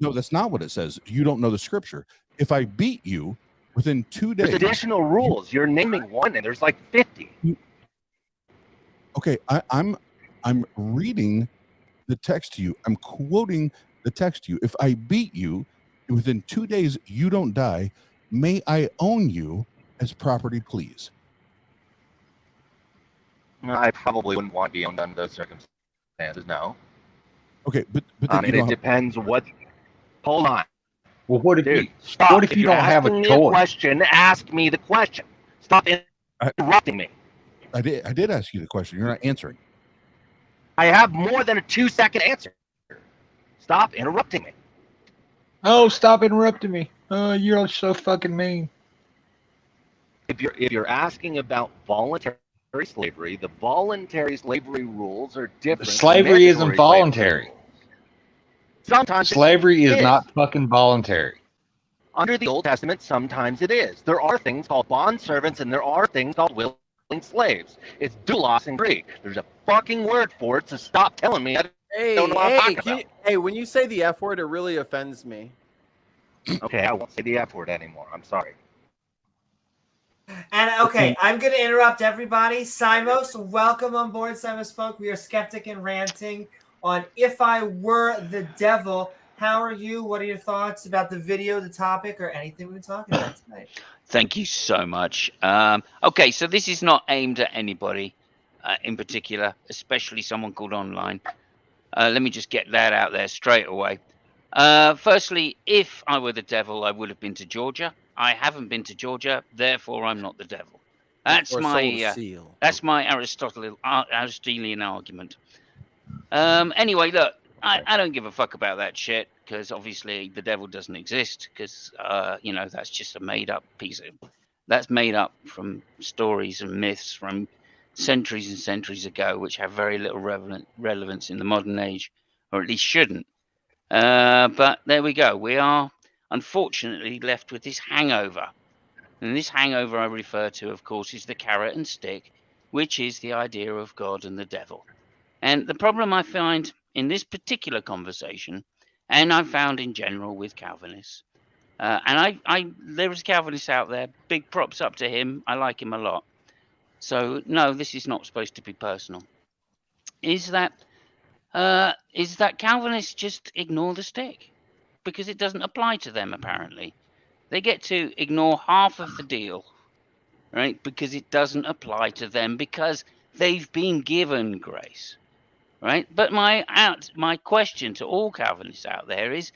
no, that's not what it says. You don't know the scripture. If I beat you within 2 days, There's additional rules. You're naming one, and there's like 50. Okay, I'm reading the text to you. I'm quoting the text to you. If I beat you within 2 days, you don't die. May I own you as property, please? I probably wouldn't want to be owned under those circumstances. No. Okay, but And it depends what. Hold on. Well, what if Dude, you? stop. What if you you're don't have a asking me choice? Question, ask me the question. Stop interrupting me. I did ask you the question. You're not answering. I have more than a 2-second answer. Stop interrupting me. Oh, stop interrupting me. Oh, you're so fucking mean. If you're asking about voluntary slavery, the voluntary slavery rules are different. than Slavery isn't mandatory voluntary. slavery. Sometimes Slavery is is. not fucking voluntary. Under the Old Testament, sometimes it is. There are things called bond servants, and there are things called willing slaves. It's doulos in Greek. There's a fucking word for it, so stop telling me I don't know what I'm talking about. Hey, when you say the F word, it really offends me. Okay, I won't say the F word anymore. I'm sorry. And okay, I'm going to interrupt everybody. Simos, welcome on board, Simos Folk. We are Skeptic and Ranting on If I Were the Devil. How are you? What are your thoughts about the video, the topic, or anything we've been talking about tonight? Thank you so much. Okay, so this is not aimed at anybody in particular, especially someone called online. Let me just get that out there straight away. Firstly, if I were the devil, I would have been to Georgia. I haven't been to Georgia, therefore I'm not the devil. That's my Aristotelian argument. Anyway, look, I don't give a fuck about that shit, because obviously the devil doesn't exist, because that's just a made-up that's made up from stories and myths from centuries and centuries ago, which have very little relevance in the modern age, or at least shouldn't. But there we go. We are unfortunately left with this hangover. And this hangover I refer to, of course, is the carrot and stick, which is the idea of God and the devil. And the problem I find in this particular conversation, and I've found in general with Calvinists, And there is Calvinists out there. Big props up to him. I like him a lot. So no, this is not supposed to be personal. Is that Calvinists just ignore the stick because it doesn't apply to them? Apparently, they get to ignore half of the deal, right? Because it doesn't apply to them because they've been given grace, right? But my question to all Calvinists out there is,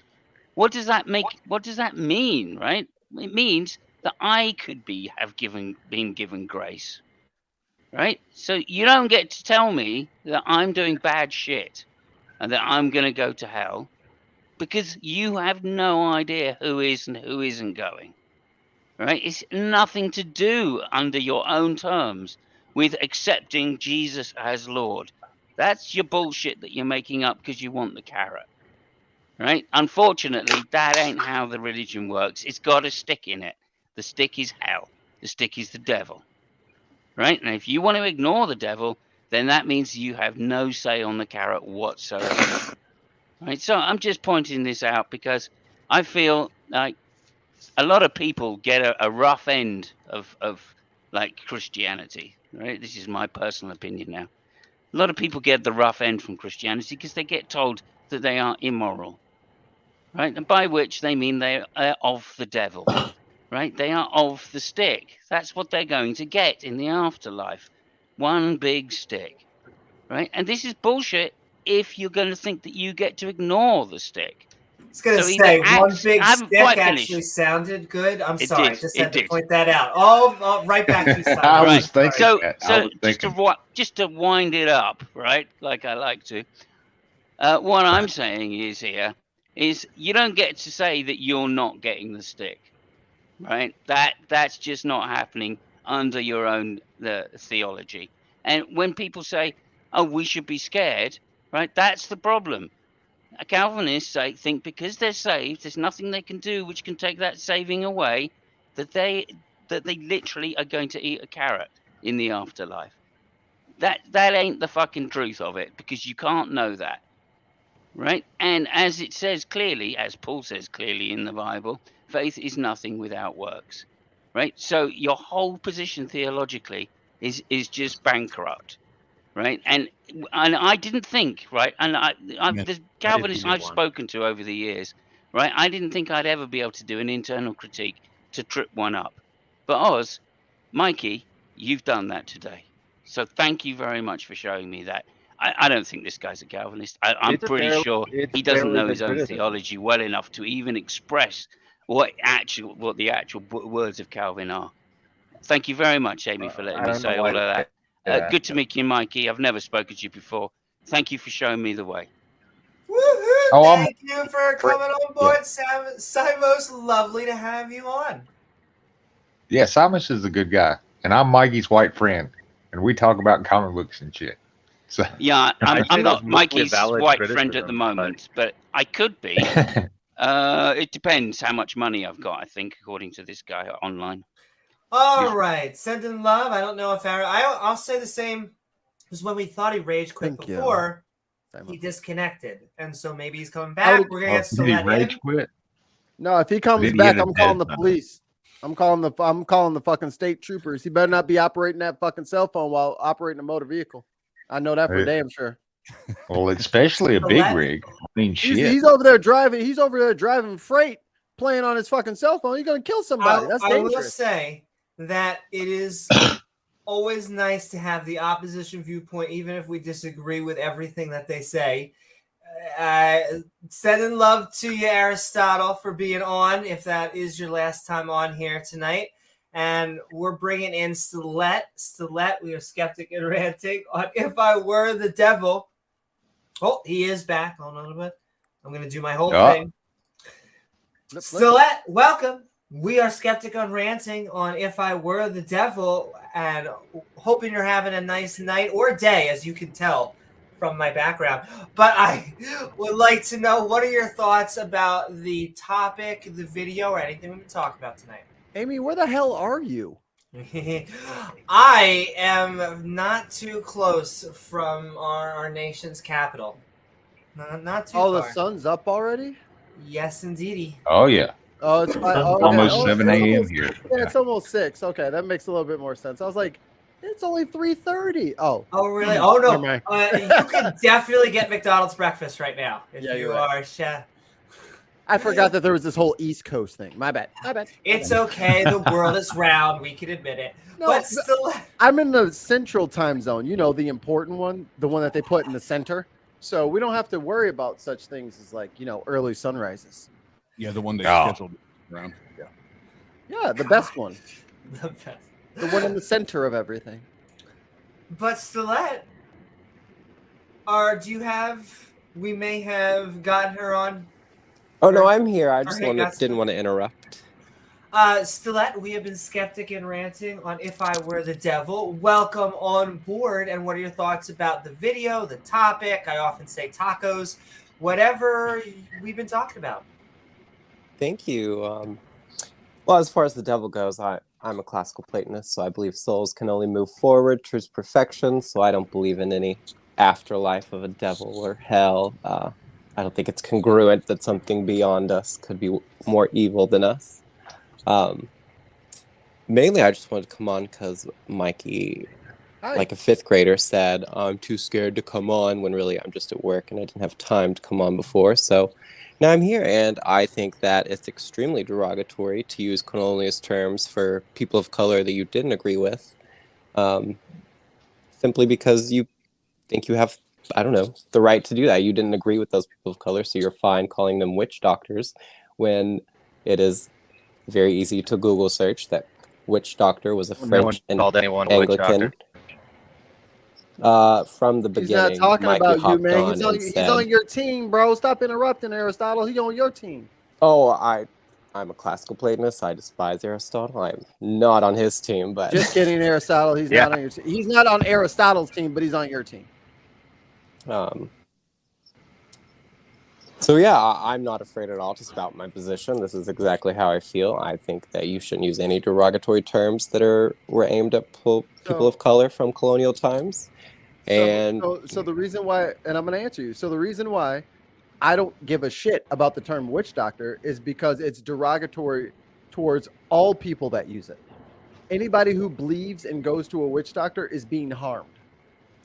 what does that make? What does that mean, right? It means that I could been given grace, right? So you don't get to tell me that I'm doing bad shit and that I'm going to go to hell because you have no idea who is and who isn't going, right? It's nothing to do under your own terms with accepting Jesus as Lord. That's your bullshit that you're making up because you want the carrot, right? Unfortunately, that ain't how the religion works. It's got a stick in it. The stick is hell. The stick is the devil, right? And if you want to ignore the devil, then that means you have no say on the carrot whatsoever, right? So I'm just pointing this out because I feel like a lot of people get a rough end of like Christianity, right? This is my personal opinion now. A lot of people get the rough end from Christianity because they get told that they are immoral, right? And by which they mean they are of the devil, right? They are of the stick. That's what they're going to get in the afterlife. One big stick, right? And this is bullshit if you're going to think that you get to ignore the stick. I was going to So say, either one act- big I haven't stick quite actually finished. sounded good. I'm It sorry. did, Just it had to did. point that out. Oh, right back to you, Simon. I Right. was thinking So, that. I so was just thinking. just to wind it up, right? Like I like to. What I'm saying is here is you don't get to say that you're not getting the stick, right? That's just not happening under your own theology. And when people say, "Oh, we should be scared," right? That's the problem. Calvinists think because they're saved, there's nothing they can do which can take that saving away. That they literally are going to eat a carrot in the afterlife. That ain't the fucking truth of it because you can't know that, right? And as it says clearly, as Paul says clearly in the Bible, faith is nothing without works, right? So your whole position theologically is just bankrupt, right? And I didn't think, right? And the Calvinists I've spoken to over the years, right? I didn't think I'd ever be able to do an internal critique to trip one up. But Oz, Mikey, you've done that today. So thank you very much for showing me that. I don't think this guy's a Calvinist. I'm It's a pretty fairly- sure it's he doesn't fairly know good his own criticism. theology well enough to even express what the actual words of Calvin are. Thank you very much, Amy, for letting I me don't know say why all of that. you say that. Good to meet you, Mikey. I've never spoken to you before. Thank you for showing me the way. Woohoo! Oh, I'm- Thank you for coming on board, Simos. Lovely to have you on. Yeah, Simus is a good guy, and I'm Mikey's white friend, and we talk about comic books and shit. So Yeah, I'd say I'm not that's mostly a Mikey's valid white friend at criticism, the moment, but I could be. It depends how much money I've got, I think, according to this guy online. All right, sending love. I don't know if I'll say the same. Because when we thought he rage quit Thank you. before, Simon. he disconnected, and so maybe he's coming How back. did- We're gonna get did he Solet rage in. quit? No, if he comes Did he back, get a I'm calling the death note? police. I'm calling the fucking state troopers. He better not be operating that fucking cell phone while operating a motor vehicle. I know that for Yeah. damn sure. Well, especially a big rig. I mean, shit. He's over there driving. He's over there driving freight, playing on his fucking cell phone. He's gonna kill somebody. That's I will dangerous. say that it is always nice to have the opposition viewpoint, even if we disagree with everything that they say. Sending love to you, Aristotle, for being on, if that is your last time on here tonight. And we're bringing in Stilette. We are Skeptic and Ranting on If I Were the Devil. Oh, he is back. Hold on a little bit. I'm going to do my whole thing. Stilette, welcome. We are Skeptic on Ranting on If I Were the Devil, and hoping you're having a nice night or day, as you can tell from my background. But I would like to know, what are your thoughts about the topic, the video, or anything we're going to talk about tonight? Amy, where the hell are you? I am not too close from our nation's capital. Not too Oh, far. the sun's up already? Yes, indeedy. Oh yeah. Oh, it's Almost 7 a.m. here. Yeah, it's almost 6. Okay, that makes a little bit more sense. I was like, it's only 3:30. Oh, really? Oh never no! mind. You can definitely get McDonald's breakfast right now if Yeah, you you're right. are chef. I forgot that there was this whole East Coast thing. My bad. It's okay. The world is round. We can admit it. No, but still, I'm in the central time zone. You know, the important one, the one that they put in the center. So we don't have to worry about such things as like, early sunrises. Yeah, the one they scheduled around. Yeah, the best one. The best. The one in the center of everything. But Stilette, we may have gotten her on. Oh no, I'm here. I just Hey, didn't want to interrupt. Stilette, we have been skeptic and ranting on If I Were the Devil. Welcome on board. And what are your thoughts about the video, the topic? I often say tacos, whatever we've been talking about. Thank you. Well, as far as the devil goes, I'm a classical Platonist, so I believe souls can only move forward towards perfection. So I don't believe in any afterlife of a devil or hell. I don't think it's congruent that something beyond us could be more evil than us. Mainly, I just wanted to come on because Mikey, like a 5th grader, said, I'm too scared to come on, when really I'm just at work and I didn't have time to come on before. So now I'm here, and I think that it's extremely derogatory to use colonialist terms for people of color that you didn't agree with, simply because you think you have, I don't know, the right to do that. You didn't agree with those people of color, so you're fine calling them witch doctors, when it is very easy to Google search that witch doctor was a French and Anglican. From the beginning, he's not talking Mikey about you, hopped man. on He's on your team, bro. Stop interrupting Aristotle. He's on your team. Oh, I'm a classical Platonist. I despise Aristotle. I'm not on his team, but just kidding, Aristotle. He's not on your team. He's not on Aristotle's team, but he's on your team. So yeah, I'm not afraid at all to spout my position. This is exactly how I feel. I think that you shouldn't use any derogatory terms that were aimed at people of color from colonial times. So the reason why, and I'm going to answer you. So the reason why I don't give a shit about the term witch doctor is because it's derogatory towards all people that use it. Anybody who believes and goes to a witch doctor is being harmed.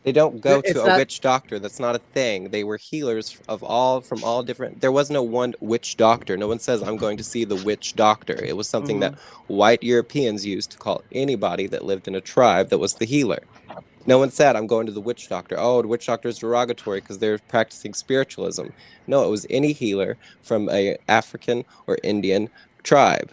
They don't go to a witch doctor. That's not a thing. They were healers from all different. There was no one witch doctor. No one says, I'm going to see the witch doctor. It was something that white Europeans used to call anybody that lived in a tribe that was the healer. No one said, I'm going to the witch doctor. Oh, the witch doctor is derogatory because they're practicing spiritualism. No, it was any healer from a African or Indian tribe.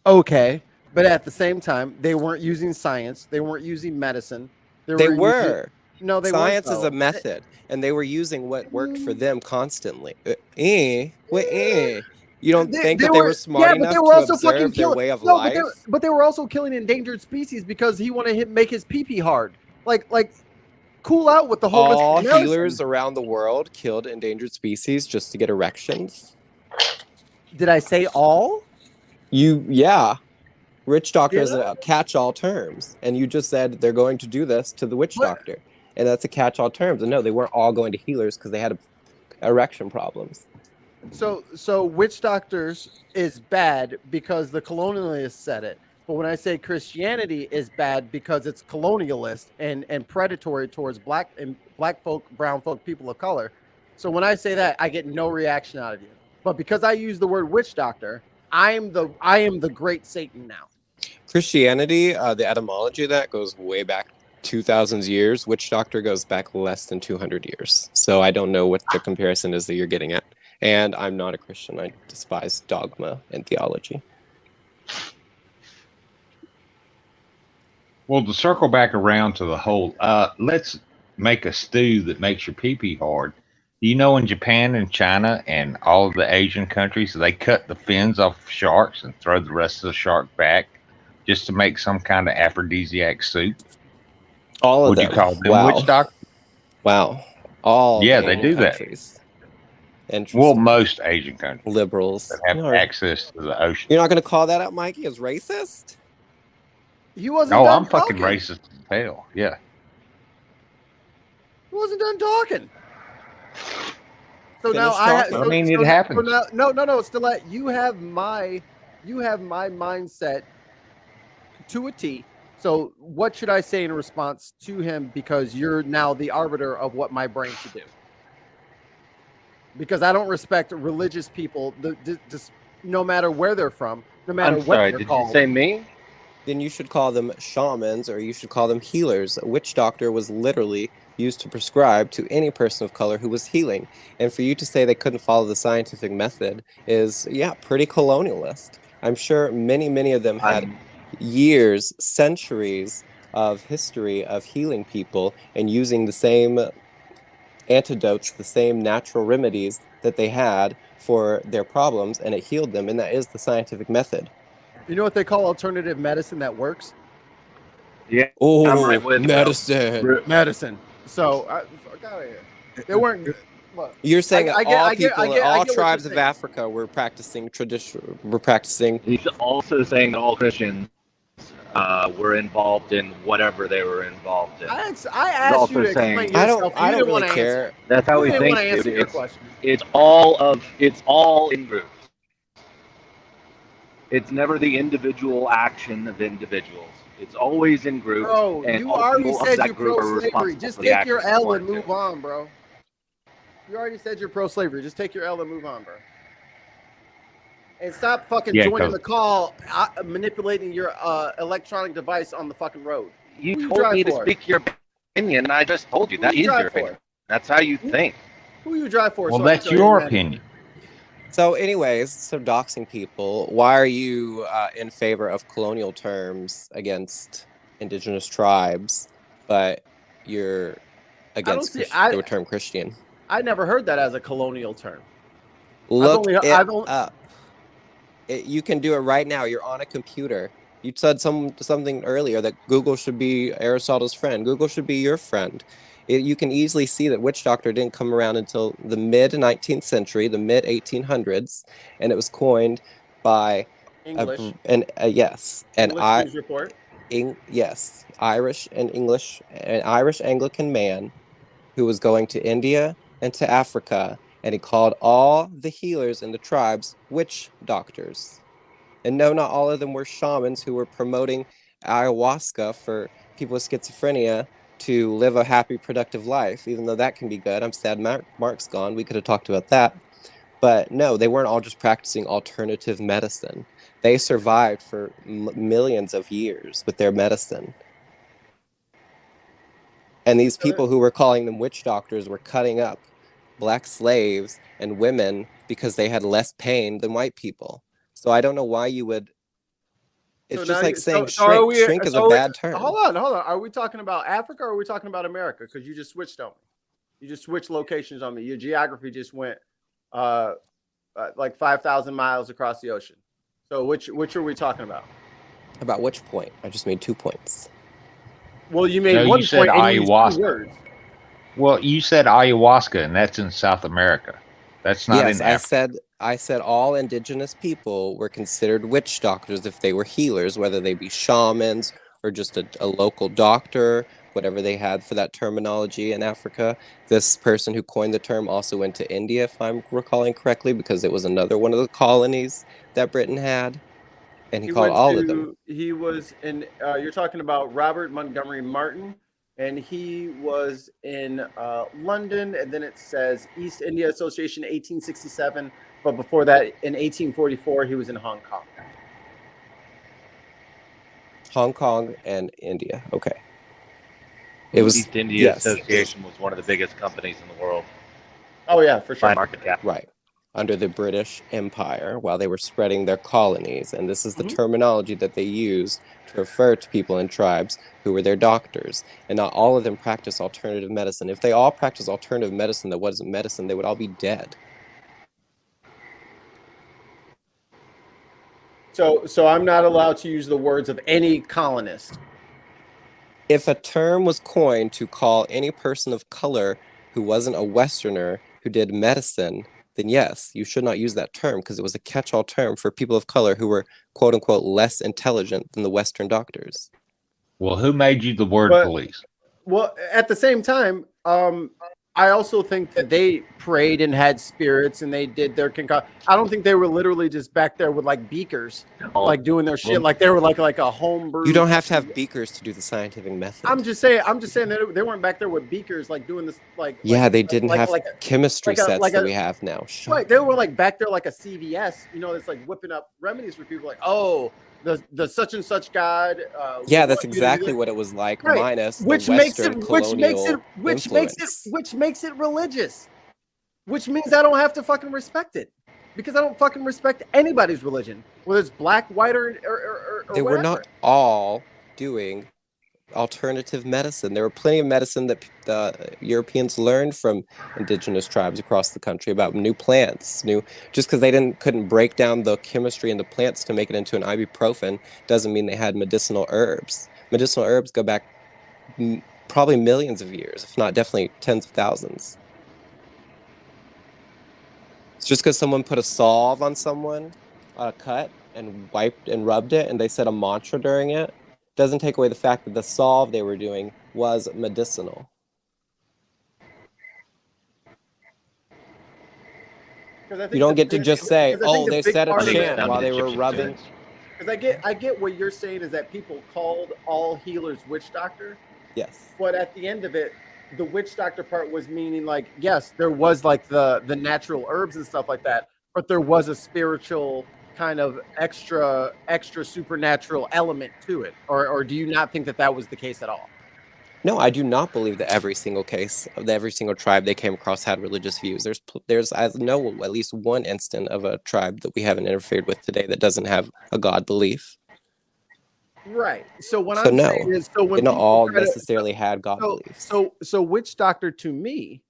Okay. But at the same time, they weren't using science. They weren't using medicine. They were. No, they Science weren't, is a method, and they were using what worked for them constantly. You don't think that they were smart enough to observe their way of life? But they were also killing endangered species because he wanted to make his pee-pee hard. Like, cool out with the whole. All healers around the world killed endangered species just to get erections. Did I say all? Yeah. Witch doctor is a catch-all terms, and you just said they're going to do this to the witch doctor, and that's a catch-all terms. And no, they weren't all going to healers because they had erection problems. So witch doctors is bad because the colonialists said it. But when I say Christianity is bad because it's colonialist and predatory towards black folk, brown folk, people of color. So when I say that, I get no reaction out of you. But because I use the word witch doctor, I am the great Satan now. Christianity, the etymology of that goes way back 2,000 years. Witch doctor goes back less than 200 years. So I don't know what the comparison is that you're getting at. And I'm not a Christian. I despise dogma and theology. Well, to circle back around to the whole, let's make a stew that makes your pee-pee hard. You know, in Japan and China and all of the Asian countries, they cut the fins off sharks and throw the rest of the shark back just to make some kind of aphrodisiac soup. All of Would them. you call them Wow. witch doctors? Wow. All yeah, they do countries. That. Well, most Asian countries. Liberals. That have access to the ocean. You're not going to call that out, Mikey, as racist? He wasn't. Oh, I'm fucking racist as hell. Yeah. He wasn't done talking. So now talking. I mean, it happens. So now, no. Still, you have my mindset to a T. So what should I say in response to him? Because you're now the arbiter of what my brain should do. Because I don't respect religious people, just no matter where they're from, no matter I'm what sorry, they're did called. you say me? Then you should call them shamans, or you should call them healers. A witch doctor was literally used to prescribe to any person of color who was healing. And for you to say they couldn't follow the scientific method is, yeah, pretty colonialist. I'm sure many of them had years, centuries of history of healing people and using the same antidotes, the same natural remedies that they had for their problems, and it healed them, and that is the scientific method. You know what they call alternative medicine that works? Yeah. Oh, I'm right with you, medicine. Medicine. So, fuck out of here. They weren't. What? You're saying all tribes of saying. Africa were practicing tradition. Were practicing. He's also saying that all Christians were involved in whatever they were involved in. I asked you to explain yourself. I don't really care. That's how we think. It's all in groups. It's never the individual action of individuals. It's always in groups. Bro, and you all already people of said that you're group are pro-slavery. responsible Just for the take your actions L of and move on, bro. You already said you're pro-slavery. Just take your L and move on, bro. And stop fucking joining the call, manipulating your electronic device on the fucking road. You told me to speak your opinion, and I just told you that is your opinion. That's how you think. Who you drive for? Well, that's your opinion. So anyways, so doxing people, why are you in favor of colonial terms against indigenous tribes, but you're against the term Christian? I never heard that as a colonial term. Look it up. You can do it right now. You're on a computer. You said something earlier that Google should be Aristotle's friend. Google should be your friend. You can easily see that witch doctor didn't come around until the mid-19th century, the mid-1800s, and it was coined by English. Yes, and English news report. Yes, Irish and English, an Irish Anglican man who was going to India and to Africa, and he called all the healers in the tribes witch doctors. And no, not all of them were shamans who were promoting ayahuasca for people with schizophrenia to live a happy, productive life, even though that can be good. I'm sad Mark's gone. We could have talked about that. But no, they weren't all just practicing alternative medicine. They survived for millions of years with their medicine. And these people who were calling them witch doctors were cutting up black slaves and women because they had less pain than white people. So I don't know why you would. It's just like saying shrink is a bad term. Hold on. Are we talking about Africa or are we talking about America? Because you just switched on me. You just switched locations on me. Your geography just went like 5,000 miles across the ocean. So which are we talking about? About which point? I just made 2 points. Well, you made one point and you used 2 words. Well, you said ayahuasca, and that's in South America. That's not in Africa. I said all indigenous people were considered witch doctors if they were healers, whether they be shamans or just a local doctor, whatever they had for that terminology in Africa. This person who coined the term also went to India, if I'm recalling correctly, because it was another one of the colonies that Britain had. And he called all of them. He was in, you're talking about Robert Montgomery Martin, and he was in London, and then it says East India Association 1867. But before that, in 1844, he was in Hong Kong. Hong Kong and India. Okay. It was East India Association was one of the biggest companies in the world. Oh yeah, for sure. Market cap. Right. Under the British Empire while they were spreading their colonies. And this is the terminology that they use to refer to people in tribes who were their doctors. And not all of them practice alternative medicine. If they all practice alternative medicine that wasn't medicine, they would all be dead. So I'm not allowed to use the words of any colonist. If a term was coined to call any person of color who wasn't a Westerner who did medicine, then yes, you should not use that term because it was a catch-all term for people of color who were quote unquote less intelligent than the Western doctors. Well, who made you the word police? Well, at the same time, I also think that they prayed and had spirits and they did their concoction. I don't think they were literally just back there with like beakers, like doing their shit. Like they were like a homebrew. You don't have to have beakers to do the scientific method. I'm just saying that they weren't back there with beakers, like doing this, Yeah, they didn't have like chemistry sets like that we have now. Right, they were like back there like a CVS, you know, it's like whipping up remedies for people. Like, oh, the such and such god. Yeah, that's exactly what it was like. Right. Minus which the makes Western it colonial which makes it religious, which means I don't have to fucking respect it because I don't fucking respect anybody's religion, whether it's black, white, or they were whatever. not all doing alternative medicine. There were plenty of medicine that the Europeans learned from indigenous tribes across the country about new plants. Just because they couldn't break down the chemistry in the plants to make it into an ibuprofen doesn't mean they had medicinal herbs. Medicinal herbs go back probably millions of years, if not definitely tens of thousands. It's just because someone put a salve on someone on a cut and wiped and rubbed it and they said a mantra during it doesn't take away the fact that the salve they were doing was medicinal. You don't get to just say, oh, they said a chant while they were rubbing. Because I get what you're saying is that people called all healers witch doctor. Yes. But at the end of it, the witch doctor part was meaning like, yes, there was like the natural herbs and stuff like that, but there was a spiritual kind of extra supernatural element to it, or do you not think that was the case at all? No, I do not believe that every single case of every single tribe they came across had religious views. There's I know at least one instant of a tribe that we haven't interfered with today that doesn't have a god belief. Right. So what I'm saying saying is, when they not all necessarily had god beliefs. So witch doctor to me,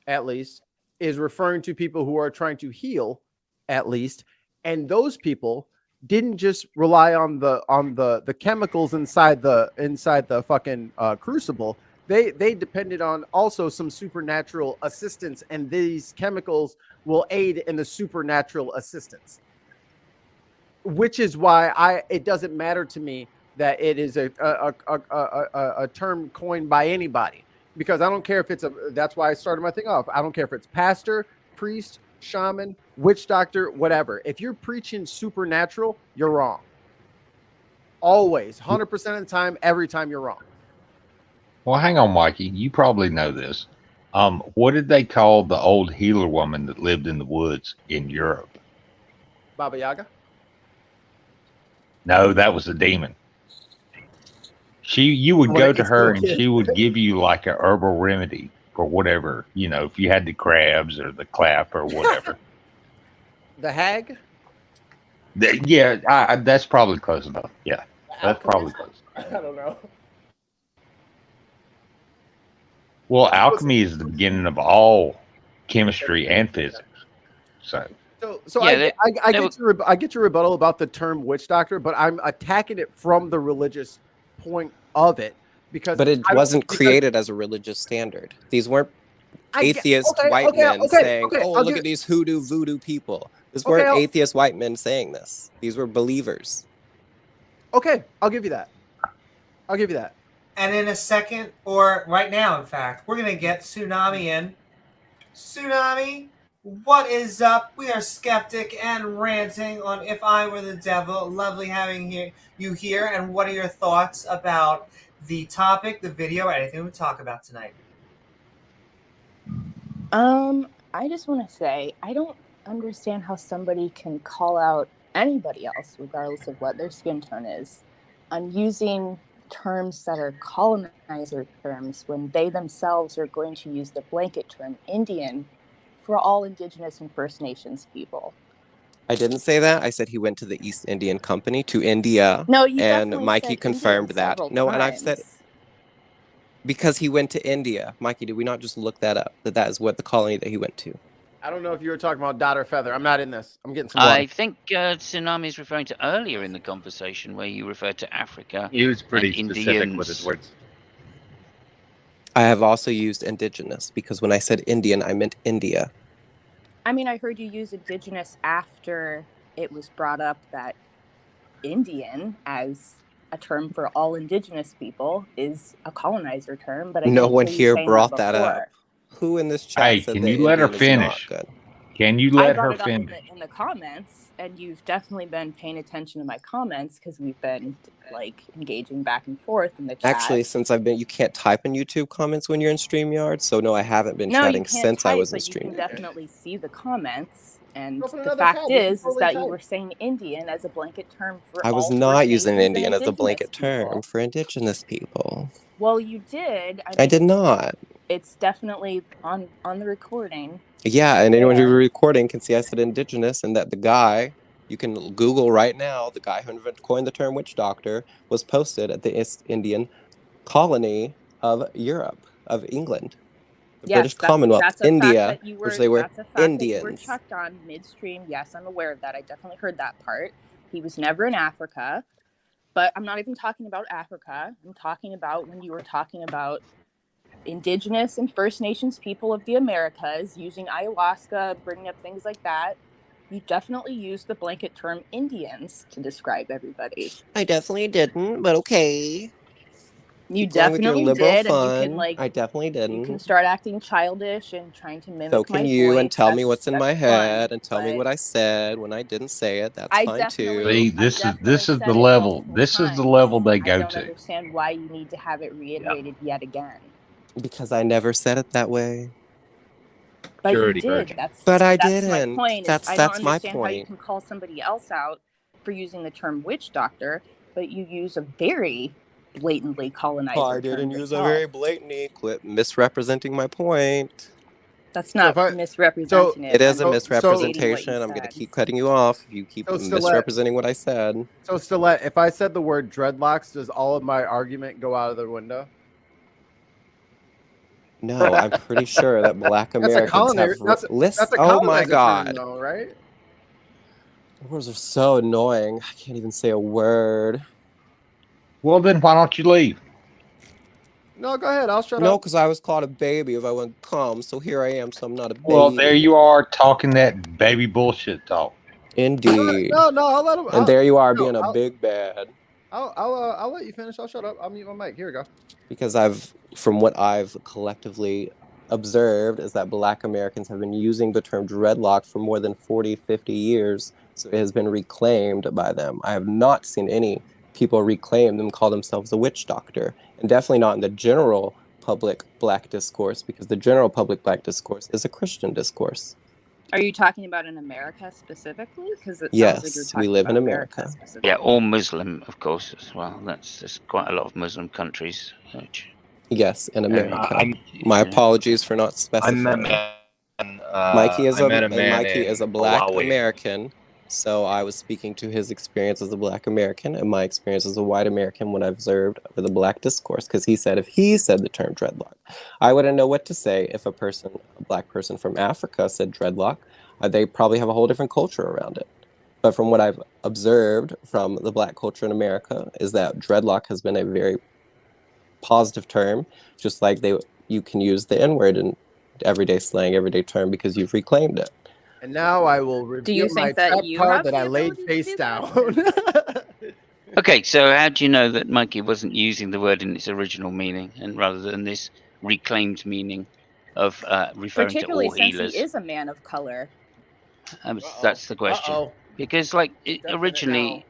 at least, is referring to people who are trying to heal, at least. And those people didn't just rely on the chemicals inside the fucking crucible. They depended on also some supernatural assistance, and these chemicals will aid in the supernatural assistance. Which is why it doesn't matter to me that it is a term coined by anybody, because I don't care if it's that's why I started my thing off. I don't care if it's pastor, priest, shaman, witch doctor, whatever. If you're preaching supernatural, you're wrong. Always, 100% of the time, every time you're wrong. Well, hang on, Mikey. You probably know this. What did they call the old healer woman that lived in the woods in Europe? Baba Yaga? No, that was a demon. You would go to her and she would give you like a herbal remedy for whatever, if you had the crabs or the clap or whatever. The hag? Yeah, that's probably close enough. Yeah, that's probably close. I don't know. Well, alchemy is the beginning of all chemistry and physics. So yeah, I get your rebuttal about the term witch doctor, but I'm attacking it from the religious point of it but it wasn't created as a religious standard. These weren't atheist white men saying, "Oh, look at these hoodoo voodoo people." These weren't atheist white men saying this. These were believers. Okay, I'll give you that. And in a second, or right now, in fact, we're gonna get Tsunami in. Tsunami, what is up? We are Skeptic and Ranting on If I Were the Devil. Lovely having you here. And what are your thoughts about the topic, the video, or anything we talk about tonight? I just want to say, I don't understand how somebody can call out anybody else, regardless of what their skin tone is, on using terms that are colonizer terms when they themselves are going to use the blanket term Indian for all Indigenous and First Nations people. I didn't say that. I said he went to the East Indian Company, to India. No, you and definitely Mikey said confirmed Indian that. several And I've said times. because he went to India. Mikey, did we not just look that up? That is what the colony that he went to. I don't know if you were talking about dot or feather. I'm not in this. I'm getting some water. I think Tsunami is referring to earlier in the conversation where you referred to Africa. He was pretty and specific Indians. with his words. I have also used indigenous because when I said Indian, I meant India. I mean, I heard you use Indigenous after it was brought up that Indian, as a term for all Indigenous people, is a colonizer term. But I No didn't one hear you here saying brought that up. before. Who in this chat Hey, said can that you let her Indian is not finish? good? Can you I let brought her it up finish? in the comments, and you've definitely been paying attention to my comments because we've been like engaging back and forth in the chat. Actually, since you can't type in YouTube comments when you're in StreamYard, so no, I haven't been No, you chatting can't since type, I was in but you can StreamYard. definitely see the comments. And Open the another fact tab. We can is totally that you type. were saying Indian as a blanket term for I all was First not using Nations and Indian as a Indigenous blanket people. term for Indigenous people. Well, you did. I did it's- not. It's definitely on the recording. Yeah, and anyone who's recording can see I said Indigenous, and that the guy, you can Google right now, the guy who coined the term witch doctor was posted at the East Indian colony of Europe, of England, the British Commonwealth, That's a India, fact that you were, which they were that's a fact that you were Indians. chucked on midstream. Yes, I'm aware of that. I definitely heard that part. He was never in Africa, but I'm not even talking about Africa. I'm talking about when you were talking about Indigenous and First Nations people of the Americas using ayahuasca, bringing up things like that. You definitely used the blanket term Indians to describe everybody. I definitely didn't, but okay. You Keep going with your definitely liberal did, fun. and you can like I definitely didn't. You can start acting childish and trying to mimic So can my you voice. and tell me That's- what's in my that's head fun, and tell me but what I said when I didn't say it. That's I fine definitely- too. See, this is the level. This is the level they I go don't to. understand why you need to have it reiterated yet again. Because I never said it that way. But Purity you did. virgin. But I that's my didn't. point. That's I don't my understand how you point. can call somebody else out for using the term witch doctor, but you use a very blatantly colonizer I term didn't use a yourself. very blatantly. Quit misrepresenting my point. That's not misrepresenting It is a I'm misrepresentation. stating what you I'm going to said. keep cutting you off if you keep So, Stilette- misrepresenting what I said. So, Stilette, if I said the word dreadlocks, does all of my argument go out of the window? No, I'm pretty sure that Black Americans have That's a oh my colonizer god. term, though, right? Words are so annoying. I can't even say a word. Well, then why don't you leave? No, go ahead. I'll shut No, up. because I was called a baby if I wouldn't come. So here I am. So I'm not a baby. Well, there you are talking that baby bullshit talk. Indeed. No, I'll let him. And there you are being a big bad. I'll let you finish. I'll shut up. I'll mute my mic. Here we go. Because from what I've collectively observed, is that Black Americans have been using the term dreadlock for more than 40, 50 years. So it has been reclaimed by them. I have not seen any people reclaim them, call themselves a witch doctor. And definitely not in the general public Black discourse, because the general public Black discourse is a Christian discourse. Are you talking about in America specifically? Because it sounds Yes, like you're talking we live about in America. specifically. Yeah, or Muslim, of course, as well. There's quite a lot of Muslim countries. Yes, in America. I'm- My apologies for not specifying. Mikey is I met a man Mikey is a in Black Malawi. American, so I was speaking to his experience as a Black American and my experience as a white American when I observed over the Black discourse. Because he said if he said the term dreadlock, I wouldn't know what to say. If a Black person from Africa said dreadlock, they probably have a whole different culture around it. But from what I've observed from the Black culture in America is that dreadlock has been a very positive term, just like you can use the N-word in everyday slang, everyday term, because you've reclaimed it. And now I will review you my think that trap you card have that the I laid ability to face do down. Okay, so how do you know that Mikey wasn't using the word in its original meaning, and rather than this reclaimed meaning of referring to Particularly all since healers? he is a man of color. That's the question. Uh-oh. Because, like, originally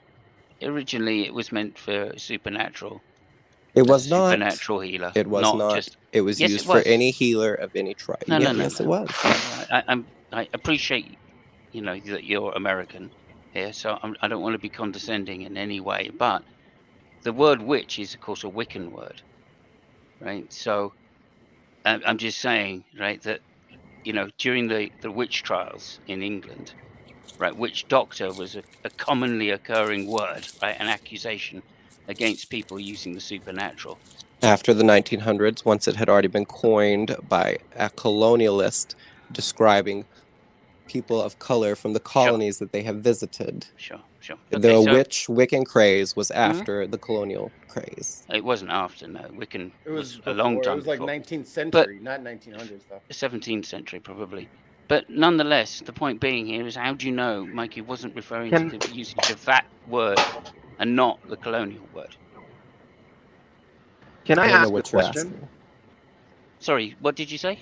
it was meant for supernatural. It was not. Supernatural healer. It was not. Just, it was yes, used it was. for any healer of any tribe. No, Yes, it was. I appreciate, that you're American here, so I don't want to be condescending in any way, but the word witch is, of course, a Wiccan word, right? So I'm just saying, right, that, during the witch trials in England, right, witch doctor was a commonly occurring word, right, an accusation against people using the supernatural. After the 1900s, once it had already been coined by a colonialist describing people of color from the colonies that they have visited. Sure. The witch Wiccan craze was after the colonial craze. It wasn't after, no. Wiccan It was a long time It was like before. 19th century, not 1900s though. 17th century, probably. But nonetheless, the point being here is, how do you know Mikey wasn't referring to the usage of that word and not the colonial word? Can I don't know ask a what you're question? asking. Sorry, what did you say?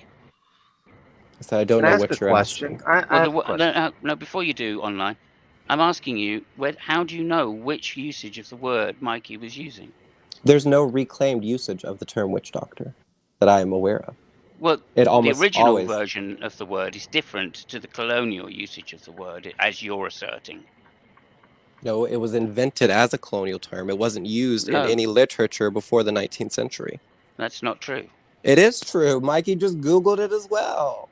So I don't Can I know ask what a you're question? asking. No, before you do online, I'm asking you, how do you know which usage of the word Mikey was using? There's no reclaimed usage of the term witch doctor that I am aware of. Well, It the almost original always. version of the word is different to the colonial usage of the word, as you're asserting. No, it was invented as a colonial term. It wasn't used in No. any literature before the 19th century. That's not true. It is true. Mikey just Googled it as well.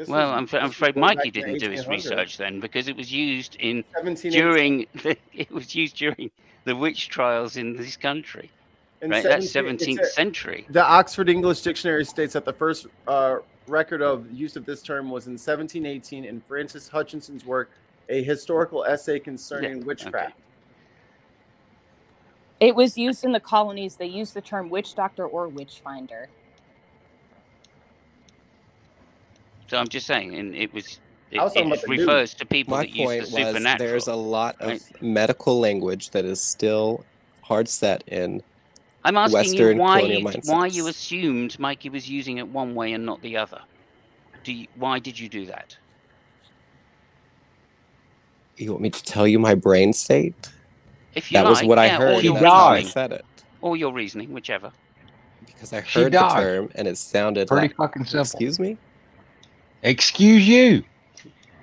Well, I'm afraid Mikey didn't do his research then, because it was used during the witch trials in this country. Right, that's 17th century. The Oxford English Dictionary states that the first record of use of this term was in 1718 in Francis Hutchinson's work, A Historical Essay Concerning Witchcraft. Okay. It was used in the colonies. They used the term witch doctor or witch finder. So I'm just saying, and it it refers to people that use the My point was supernatural. there's a lot of medical language that is still hard set in I'm asking Western you why colonial you mindsets. assumed Mikey was using it one way and not the other. Why did you do that? You want me to tell you my brain state? If you that was what I heard. Or That's how I said it. Or your reasoning, whichever. Because I heard the term and it sounded Pretty like, fucking simple. Excuse me? Excuse you.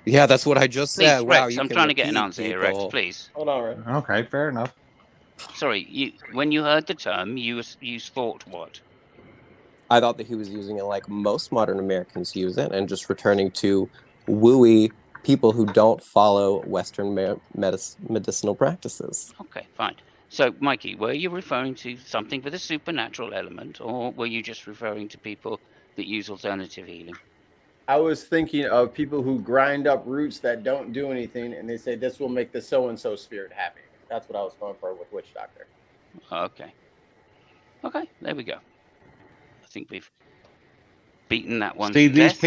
Yeah, that's what I just Please, said. Wow, Rex, you I'm can trying to get an repeat, answer here, Rex, people. please. Hold on, Rex. Okay, fair enough. Sorry, when you heard the term, you thought what? I thought that he was using it like most modern Americans use it and just returning to wooey people who don't follow Western medicinal practices. Okay, fine. So, Mikey, were you referring to something with a supernatural element, or were you just referring to people that use alternative healing? I was thinking of people who grind up roots that don't do anything, and they say this will make the so-and-so spirit happy. That's what I was going for with witch doctor. Okay. Okay, there we go. I think we've beaten that one. See, to these death.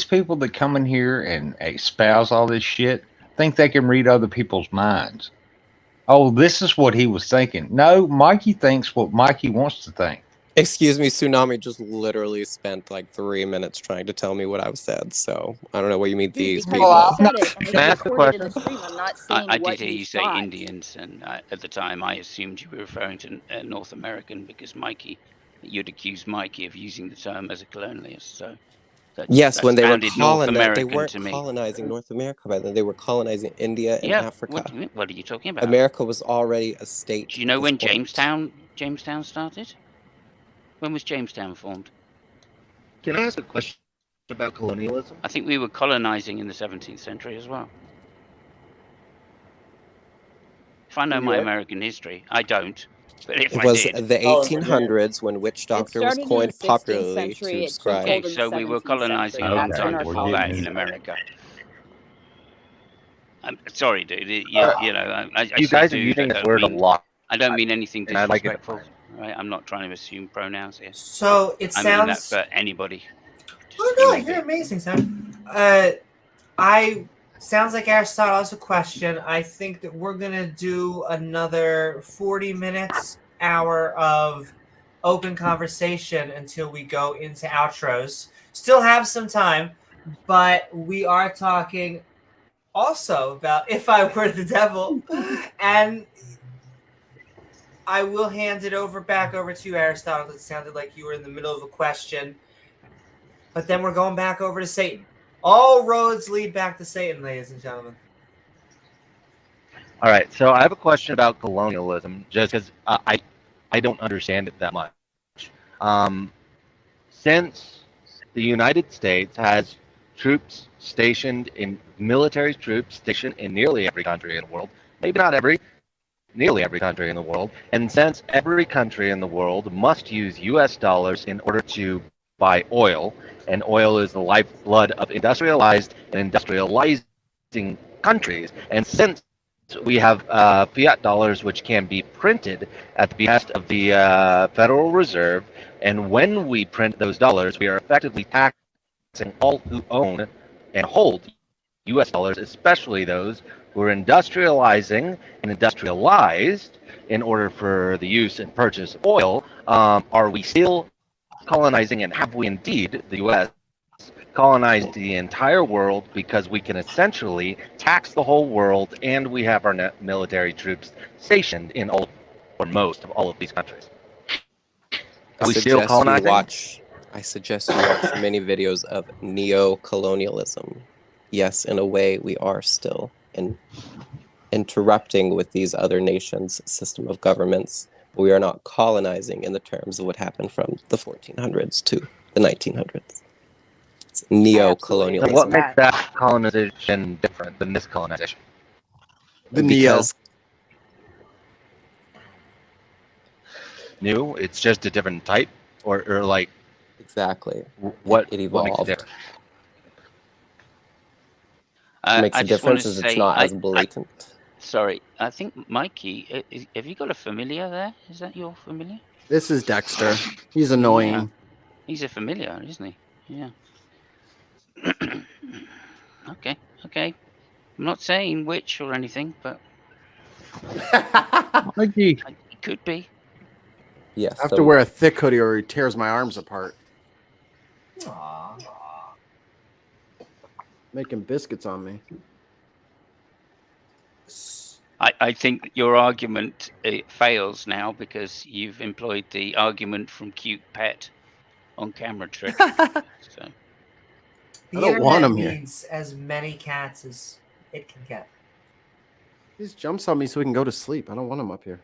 people that come in here and espouse all this shit think they can read other people's minds. Oh, this is what he was thinking. No, Mikey thinks what Mikey wants to think. Excuse me, Tsunami just literally spent like 3 minutes trying to tell me what I said, so I don't know what you mean these people. I did hear you say Indians, and at the time I assumed you were referring to North American, because you'd accused Mikey of using the term as a colonialist, so... Yes, when they were they weren't colonizing North America by then. They were colonizing India and Africa. What are you talking about? America was already a state. Do you know when Jamestown started? When was Jamestown formed? Can I ask a question about colonialism? I think we were colonizing in the 17th century as well. If I know my American history, I don't. But if it was I did, the 1800s when witch doctor was coined popularly to describe. Okay, so we were colonizing a long time before that in America. I'm sorry, dude. You guys are using that word a lot. I don't mean anything And I'd like it disrespectful. Right? I'm not trying to assume pronouns here. So it I sounds. mean that for anybody. Oh no, you're amazing, son. Sounds like Aristotle has a question. I think that we're gonna do another 40 minutes, hour of open conversation until we go into outros. Still have some time, but we are talking also about if I were the devil, and I will hand it back over to you, Aristotle. It sounded like you were in the middle of a question, but then we're going back over to Satan. All roads lead back to Satan, ladies and gentlemen. All right, so I have a question about colonialism, just because I don't understand it that much. Since the United States has military troops stationed in nearly every country in the world, maybe not nearly every country in the world, and since every country in the world must use US dollars in order to buy oil, and oil is the lifeblood of industrialized and industrializing countries, and since we have fiat dollars which can be printed at the behest of the Federal Reserve, and when we print those dollars, we are effectively taxing all who own and hold US dollars, especially those who are industrializing and industrialized in order for the use and purchase of oil. Are we still colonizing, and have we indeed, the US, colonize the entire world because we can essentially tax the whole world, and we have our military troops stationed in all or most of all of these countries. Are we still colonizing? I suggest you watch many videos of neo-colonialism. Yes, in a way, we are still interrupting with these other nations' system of governments. But we are not colonizing in the terms of what happened from the 1400s to the 1900s. It's neo-colonialism. So what makes that colonization different than this colonization? Because new, it's just a different type, or like exactly what it evolved. What makes it different? What makes a difference is it's not as blatant. Sorry, I think Mikey, have you got a familiar there? Is that your familiar? This is Dexter. He's annoying. Yeah. He's a familiar, isn't he? Yeah. Okay. I'm not saying which or anything, but Mikey. it could be. Yes. I have to wear a thick hoodie or he tears my arms apart. Aww. Making biscuits on me. I think your argument fails now because you've employed the argument from Cute Pet on camera trick. So. The I don't want him internet here. needs as many cats as it can get. He just jumps on me so he can go to sleep. I don't want him up here.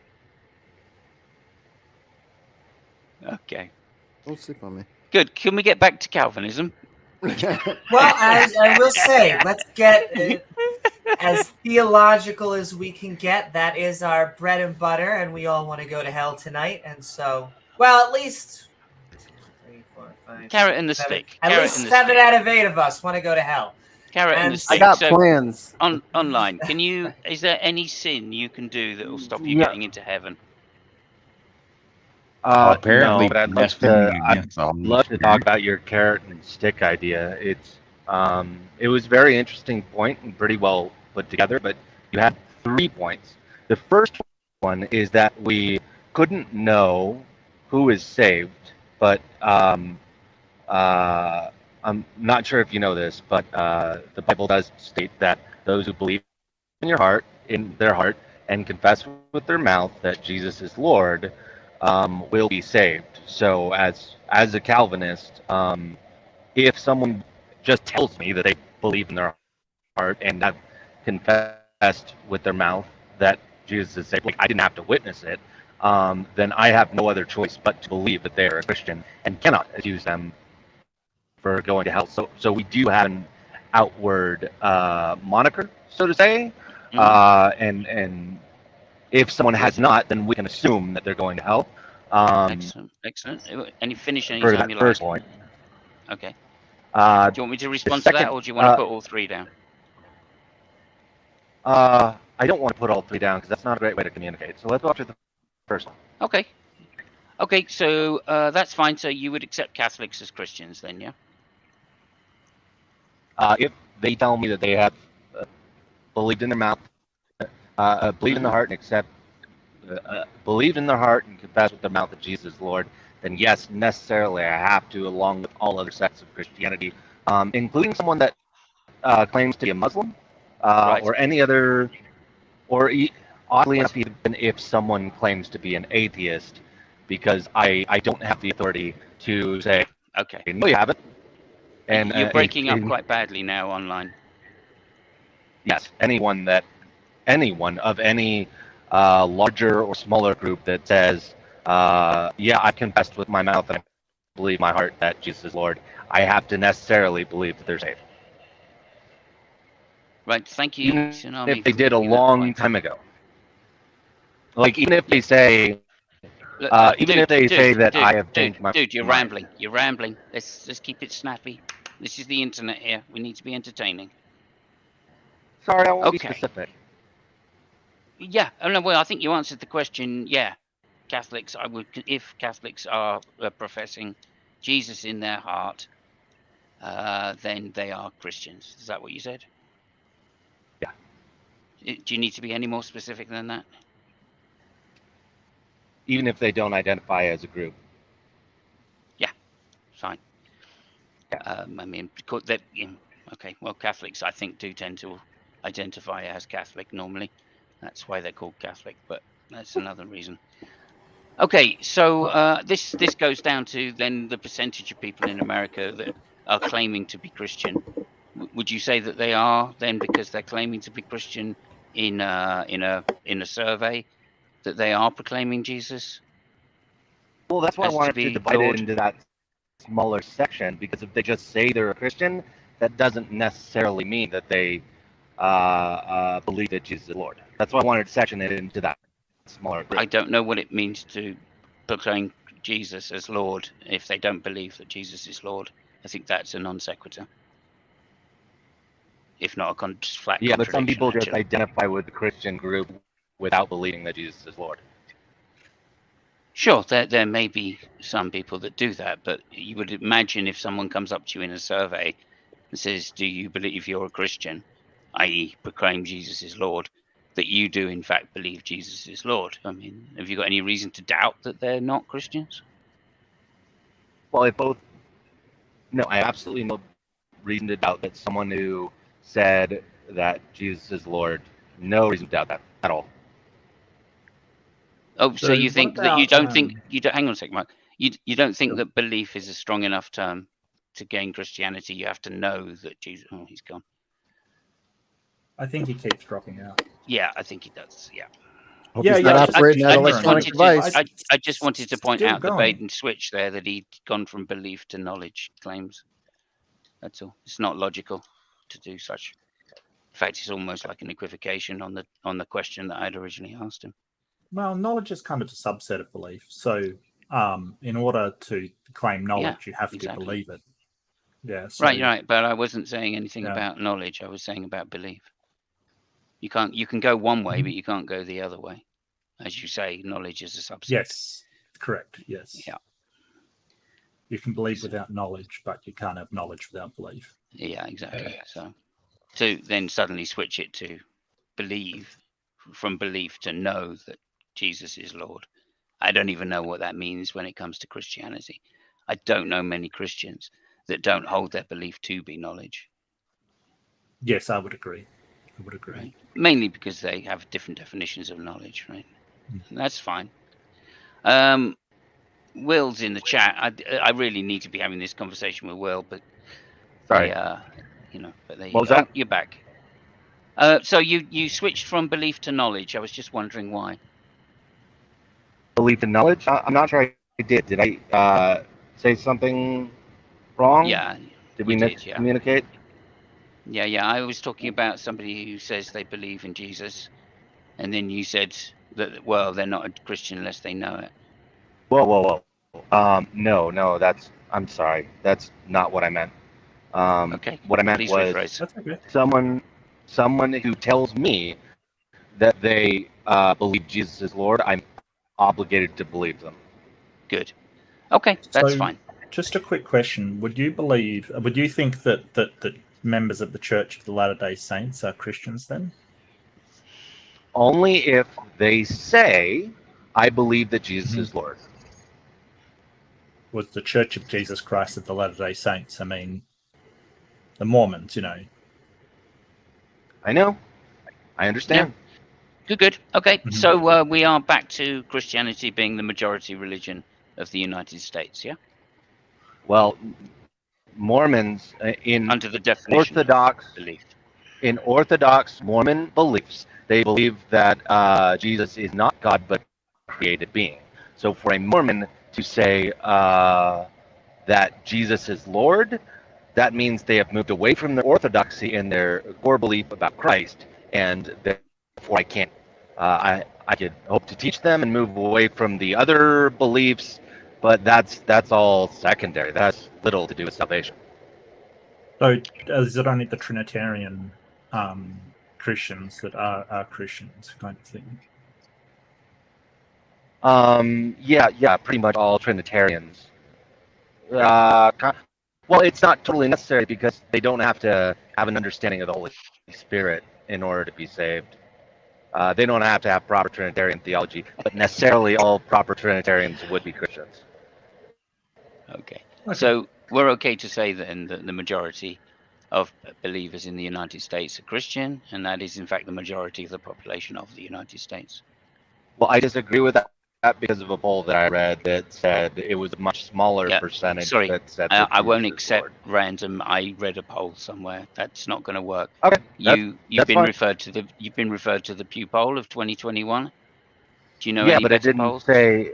Okay. Don't sleep on me. Good. Can we get back to Calvinism? Well, as I will say, let's get as theological as we can get. That is our bread and butter, and we all want to go to hell tonight. And so, well, at least 2, 3, 4, 5, Carrot and the 7. stick. At least 7 out of 8 of us want to go to hell. Carrot and the stick. I got plans. Online, is there any sin you can do that will stop you getting into heaven? Apparently, no, but I'd love to talk about your carrot and stick idea. It was a very interesting point and pretty well put together, but you had 3 points. The first one is that we couldn't know who is saved, but I'm not sure if you know this, but the Bible does state that those who believe in their heart, and confess with their mouth that Jesus is Lord, will be saved. So as a Calvinist, if someone just tells me that they believe in their heart and have confessed with their mouth that Jesus is saved, like I didn't have to witness it, then I have no other choice but to believe that they are a Christian and cannot accuse them for going to hell. So we do have an outward moniker, so to say, and if someone has not, then we can assume that they're going to hell. Excellent. And you finish any For time that you first like. point. Okay. Do you want me to respond to that, or do you want to put all 3 down? I don't want to put all 3 down because that's not a great way to communicate. So let's go after the first one. Okay. So that's fine. So you would accept Catholics as Christians, then, yeah? If they tell me that they have believed in their mouth, believed in their heart, and believed in their heart and confessed with their mouth that Jesus is Lord, then yes, necessarily I have to, along with all other sects of Christianity, including someone that claims to be a Muslim, or any other, or oddly enough, even if someone claims to be an atheist, because I don't have the authority to say, okay, no, you haven't. And you're breaking up quite badly now online. Yes, anyone of any larger or smaller group that says, yeah, I confessed with my mouth and I believe in my heart that Jesus is Lord, I have to necessarily believe that they're saved. Right, thank you. Even if they did a long time ago. Like, even if they say, that I have changed my mind. Dude, you're rambling. You're rambling. Let's keep it snappy. This is the internet here. We need to be entertaining. Sorry, I won't be specific. Yeah, well, I think you answered the question. Yeah, Catholics. If Catholics are professing Jesus in their heart, then they are Christians. Is that what you said? Yeah. Do you need to be any more specific than that? Even if they don't identify as a group. Yeah, fine. I mean, because that. Okay, well, Catholics I think do tend to identify as Catholic normally. That's why they're called Catholic, but that's another reason. Okay, so this goes down to then the percentage of people in America that are claiming to be Christian. Would you say that they are then, because they're claiming to be Christian in a survey, that they are proclaiming Jesus? Well, that's why I as to wanted to be divide Lord? it into that smaller section, because if they just say they're a Christian, that doesn't necessarily mean that they believe that Jesus is Lord. That's why I wanted to section it into that smaller group. I don't know what it means to proclaim Jesus as Lord if they don't believe that Jesus is Lord. I think that's a non sequitur, if not a flat Yeah, but some contradiction. people just Actually, identify with the Christian group without believing that Jesus is Lord. sure, there may be some people that do that, but you would imagine if someone comes up to you in a survey and says, "Do you believe you're a Christian?" i.e., proclaim Jesus is Lord, that you do in fact believe Jesus is Lord. I mean, have you got any reason to doubt that they're not Christians? Well, no, I have absolutely no reason to doubt that someone who said that Jesus is Lord, no reason to doubt that at all. Oh, so you think that you don't think you don't? Hang on a second, Mark. You don't think that belief is a strong enough term to gain Christianity? You have to know that Jesus. Oh, he's gone. I think he keeps dropping out. Yeah, I think he does. Yeah. Hope he's not operating that electronic device. I just wanted to point Still out the going. bait and switch there, that he'd gone from belief to knowledge claims. That's all. It's not logical to do such. In fact, it's almost like an equivocation on the question that I'd originally asked him. Well, knowledge is kind of a subset of belief. So, in order to claim knowledge, you have to believe it. Yeah. So, right. But I wasn't saying anything about knowledge. I was saying about belief. You can go one way, but you can't go the other way. As you say, knowledge is a subset. Yes, correct. Yes. Yeah. You can believe without knowledge, but you can't have knowledge without belief. Yeah, exactly. So, to then suddenly switch it to believe, from belief to know that Jesus is Lord. I don't even know what that means when it comes to Christianity. I don't know many Christians that don't hold their belief to be knowledge. Yes, I would agree. Right? Mainly because they have different definitions of knowledge, right? That's fine. Will's in the chat. I really need to be having this conversation with Will, but sorry, but they. What was that? You're back. So you switched from belief to knowledge. I was just wondering why. Belief in knowledge? I'm not sure I did. Did I say something wrong? Yeah. Did we miscommunicate? Yeah. I was talking about somebody who says they believe in Jesus, and then you said that, well, they're not a Christian unless they know it. Whoa. No. I'm sorry. That's not what I meant. Okay. What I meant Please was rephrase. someone who tells me that they believe Jesus is Lord, I'm obligated to believe them. Good. Okay, that's fine. Just a quick question: Would you think that members of the Church of the Latter-day Saints are Christians then? Only if they say, "I believe that Jesus is Lord." Was the Church of Jesus Christ of the Latter-day Saints? I mean, the Mormons, I know. I understand. Yeah. Good. Okay, so we are back to Christianity being the majority religion of the United States, yeah? Well, Mormons under the definition in Orthodox Mormon beliefs, they believe that Jesus is not God but a created being. So for a Mormon to say that Jesus is Lord, that means they have moved away from their orthodoxy and their core belief about Christ, and therefore I can't. I could hope to teach them and move away from the other beliefs, but that's all secondary. That's little to do with salvation. So is it only the Trinitarian Christians that are Christians, kind of thing? Yeah, pretty much all Trinitarians. Well, it's not totally necessary because they don't have to have an understanding of the Holy Spirit in order to be saved. They don't have to have proper Trinitarian theology, but necessarily all proper Trinitarians would be Christians. Okay. So we're okay to say then that the majority of believers in the United States are Christian, and that is in fact the majority of the population of the United States. Well, I disagree with that because of a poll that I read that said it was a much smaller percentage Sorry, that said I won't accept random. I read a poll somewhere. That's not going to work. Okay, you've that's been fine. referred to the Pew poll of 2021. Do you know Yeah, any but it better didn't polls? say.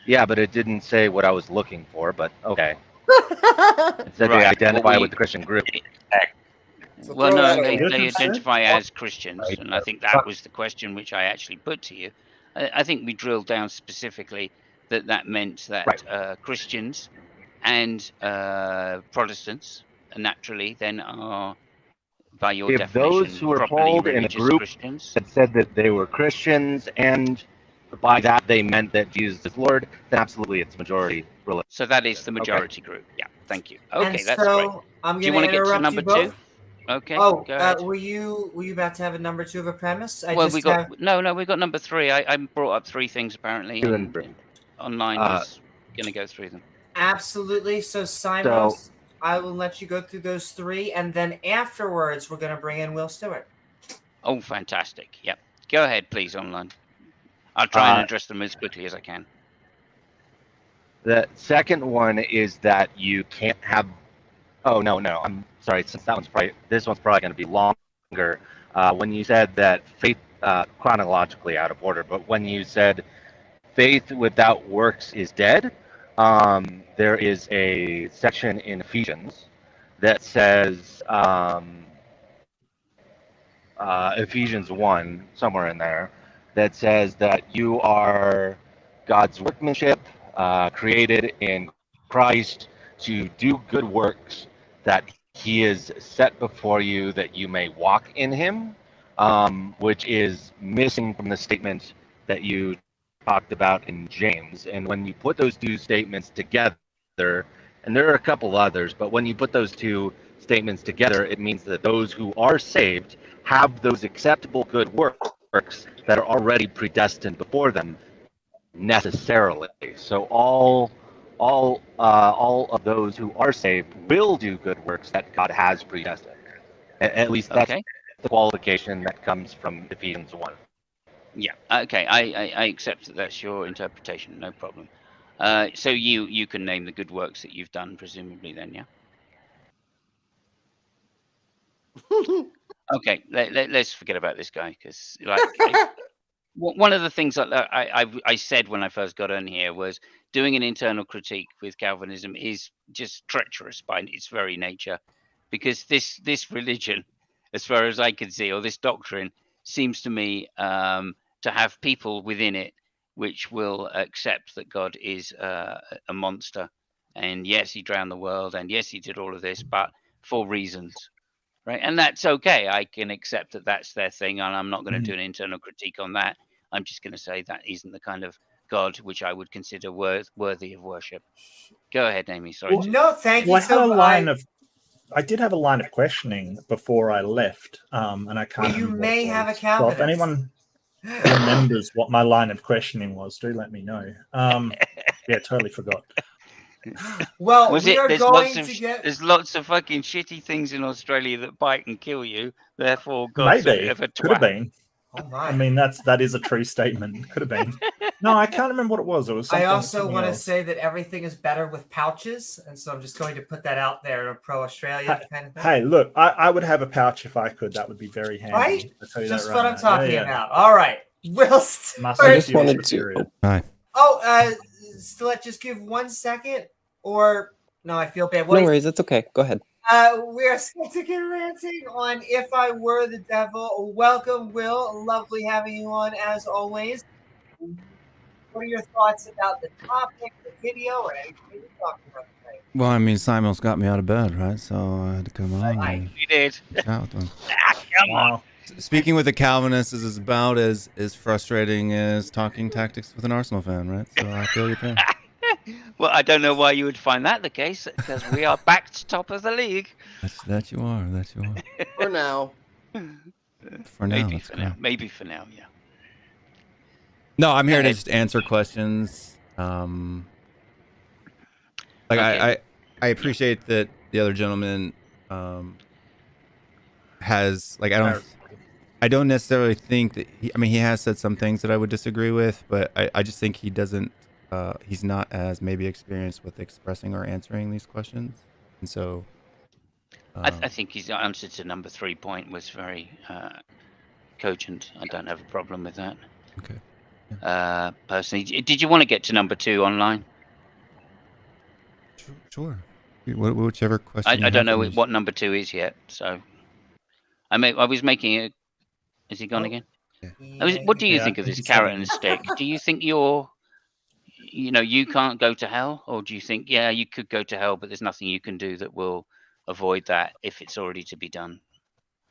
Yeah, but it didn't say what I was looking for. But okay. It said they identify with the Christian group. Well, no, they 100%. identify as Christians, and I think that was the question which I actually put to you. I think we drilled down specifically that meant that Christians and Protestants naturally then are, by your If definition, those who were properly polled in a religious group Christians. that said that they were Christians and by that they meant that Jesus is Lord, then absolutely it's majority religion. So that is the majority group. Yeah, thank you. Okay, And that's so great. I'm Do you going want to to get to interrupt number you both. 2? Okay. Oh, go ahead. were you about to have a number 2 of a premise? We got we got number 3. I brought up 3 things apparently, 2 and 3. Online was going to go through them. Absolutely. So Simos, I will let you go through those 3, and then afterwards we're going to bring in Will Stewart. Oh, fantastic! Yep. Go ahead, please. Online. I'll try and address them as quickly as I can. The second one is that you can't have. Oh no, I'm sorry. Since this one's probably going to be longer. When you said that faith, chronologically out of order, but when you said faith without works is dead, there is a section in Ephesians that says Ephesians 1, somewhere in there, that says that you are God's workmanship, created in Christ to do good works that he is set before you that you may walk in him, which is missing from the statement that you talked about in James. And when you put those 2 statements together, and there are a couple others, but when you put those 2 statements together, it means that those who are saved have those acceptable good works that are already predestined before them necessarily. So all of those who are saved will do good works that God has predestined. At least that's the qualification that comes from Ephesians 1. Yeah. Okay. I accept that that's your interpretation. No problem. So you can name the good works that you've done, presumably. Then, yeah. Okay. Let's forget about this guy because, like, one of the things that I said when I first got on here was doing an internal critique with Calvinism is just treacherous by its very nature, because this religion, as far as I can see, or this doctrine, seems to me to have people within it which will accept that God is a monster, and yes, he drowned the world, and yes, he did all of this, but for reasons. Right, and that's okay. I can accept that that's their thing, and I'm not going to do an internal critique on that. I'm just going to say that isn't the kind of God which I would consider worthy of worship. Go ahead, Amy. Sorry. No, thank you. I did have a line of questioning before I left, and I can't. You may have a Calvinist. So if anyone remembers what my line of questioning was, do let me know. Yeah, totally forgot. Well, there's lots of fucking shitty things in Australia that bite and kill you. Therefore, God's maybe a twat. Could have been. Oh my. I mean, that is a true statement. Could have been. No, I can't remember what it was. It was. I also want to say that everything is better with pouches, and so I'm just going to put that out there in a pro-Australia kind of thing. Hey, look, I would have a pouch if I could. That would be very handy. Right? Just what I'm talking about. All right. Will Stewart. I just wanted to. Hi. Oh, let's just give 1 second. Or no, I feel bad. No worries, it's okay. Go ahead. We're Skeptic Ranting on If I Were the Devil. Welcome, Will. Lovely having you on as always. What are your thoughts about the topic, the video, or anything you're talking about today? Well, I mean, Simon's got me out of bed, right? So I had to come on. Right. You did. Chat with him. Come on. Speaking with a Calvinist is about as frustrating as talking tactics with an Arsenal fan, right? So I feel your pain. Well, I don't know why you would find that the case, because we are back to top of the league. That you are. For now. For now. Maybe for now, yeah. No, I'm here to just answer questions. I appreciate that the other gentleman has like I don't necessarily think that he has said some things that I would disagree with, but I just think he doesn't he's not as maybe experienced with expressing or answering these questions. And so I think his answer to number 3 point was very cogent. I don't have a problem with that. Okay. Personally, did you want to get to number 2 online? Sure. Whichever question. I don't know what number 2 is yet, so I was making it. Is he gone again? Yeah. What do you think of this carrot and stick? Do you think you can't go to hell, or do you think you could go to hell, but there's nothing you can do that will avoid that if it's already to be done?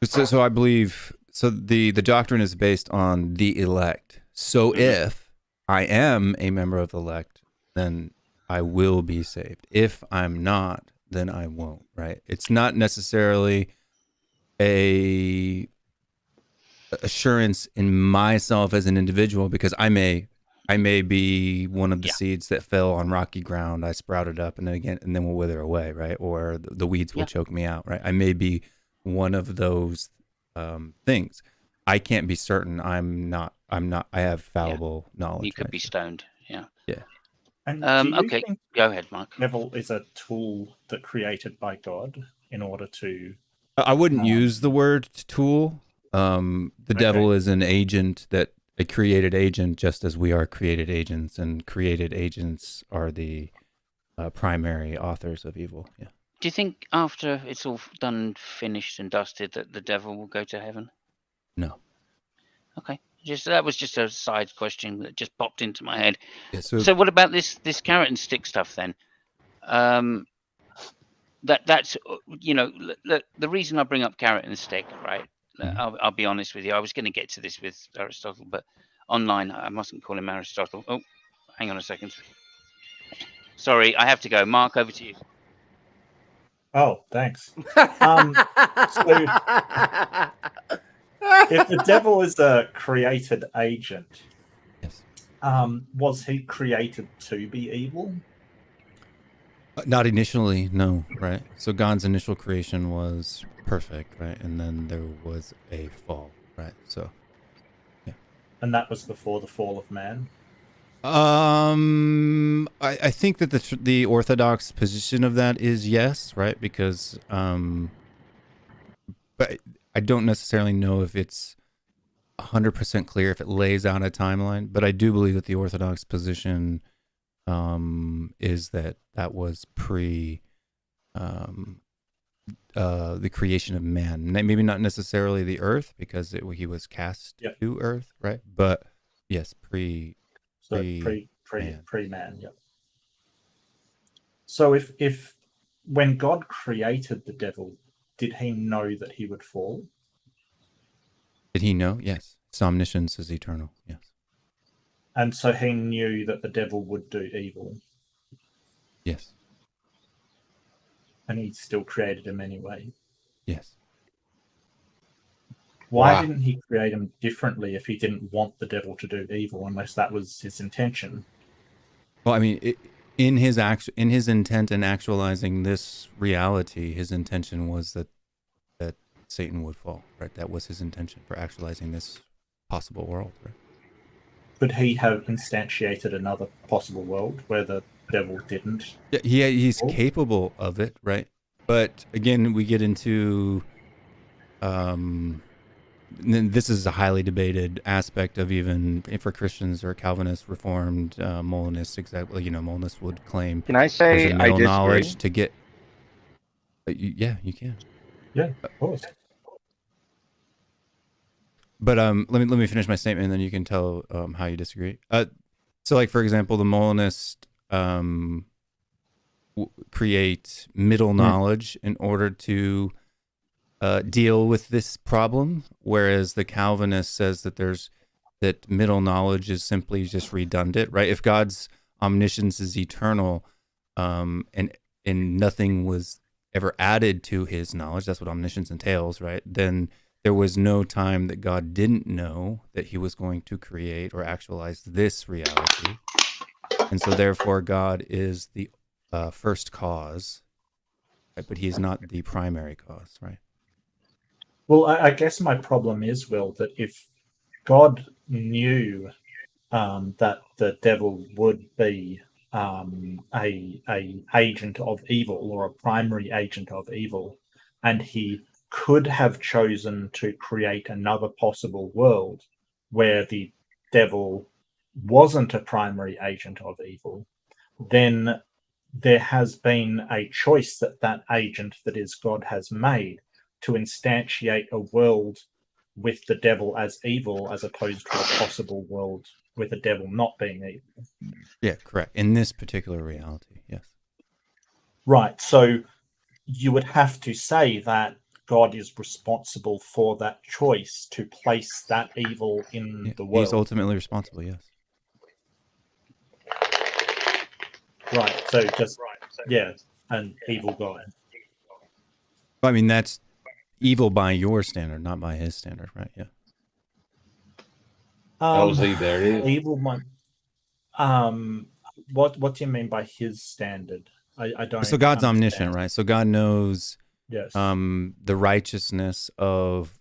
So I believe the doctrine is based on the elect. So if I am a member of the elect, then I will be saved. If I'm not, then I won't, right? It's not necessarily a assurance in myself as an individual, because I may be one of the seeds that fell on rocky ground. I sprouted up and then will wither away, right? Or the weeds will choke me out, right? I may be one of those things. I can't be certain. I'm not. I have fallible knowledge. You could be stoned. Yeah. Yeah. And do you okay, think go ahead, Mark. Devil is a tool that created by God in order to... I wouldn't use the word tool. The devil is an agent, a created agent, just as we are created agents, and created agents are the primary authors of evil. Yeah. Do you think after it's all done, finished, and dusted, that the devil will go to heaven? No. Okay. That was just a side question that just popped into my head. Yeah, so what about this carrot and stick stuff then? That's the reason I bring up carrot and stick, right? I'll be honest with you. I was going to get to this with Aristotle, but online I mustn't call him Aristotle. Oh, hang on a second. Sorry, I have to go. Mark, over to you. Oh, thanks. If the devil is a created agent, was he created to be evil? Not initially, no, right? So God's initial creation was perfect, right? And then there was a fall, right? So, yeah. And that was before the fall of man? I think that the orthodox position of that is yes, right? Because, but I don't necessarily know if it's 100% clear if it lays out a timeline, but I do believe that the orthodox position is that was pre the creation of man. Maybe not necessarily the earth, because he was cast to earth, right? But yes, pre-man. Yep. So if when God created the devil, did he know that he would fall? Did he know? Yes. His omniscience is eternal. Yes. And so he knew that the devil would do evil. Yes. And he still created him anyway. Yes. Why didn't he create him differently if he didn't want the devil to do evil, unless that was his intention? Well, I mean, in his intent in actualizing this reality, his intention was that Satan would fall, right? That was his intention for actualizing this possible world, right? Could he have instantiated another possible world where the devil didn't? Yeah, he's capable of it, right? But again, we get into this is a highly debated aspect of even for Christians or Calvinists, Reformed, Molinists. Exactly, Molinists would claim. Can I say I disagree? Knowledge to get. Yeah, you can. Yeah, of course. But let me finish my statement, and then you can tell how you disagree. So, like for example, the Molinists create middle knowledge in order to deal with this problem, whereas the Calvinist says that middle knowledge is simply just redundant, right? If God's omniscience is eternal, and nothing was ever added to his knowledge, that's what omniscience entails, right? Then there was no time that God didn't know that he was going to create or actualize this reality. And so therefore God is the first cause right? But he is not the primary cause, right? Well, I guess my problem is, Will, that if God knew that the devil would be a agent of evil or a primary agent of evil, and he could have chosen to create another possible world where the devil wasn't a primary agent of evil, then there has been a choice that that agent, that is God, has made to instantiate a world with the devil as evil, as opposed to a possible world with the devil not being evil. Yeah, correct. In this particular reality, yes. Right. So you would have to say that God is responsible for that choice to place that evil in the world. He's ultimately responsible, yes. Right. So just, yeah, an evil God. I mean, that's evil by your standard, not by his standard, right? Yeah. There it is. Evil one. What do you mean by his standard? I don't. So God's understand. omniscient, right? So God knows Yes. The righteousness of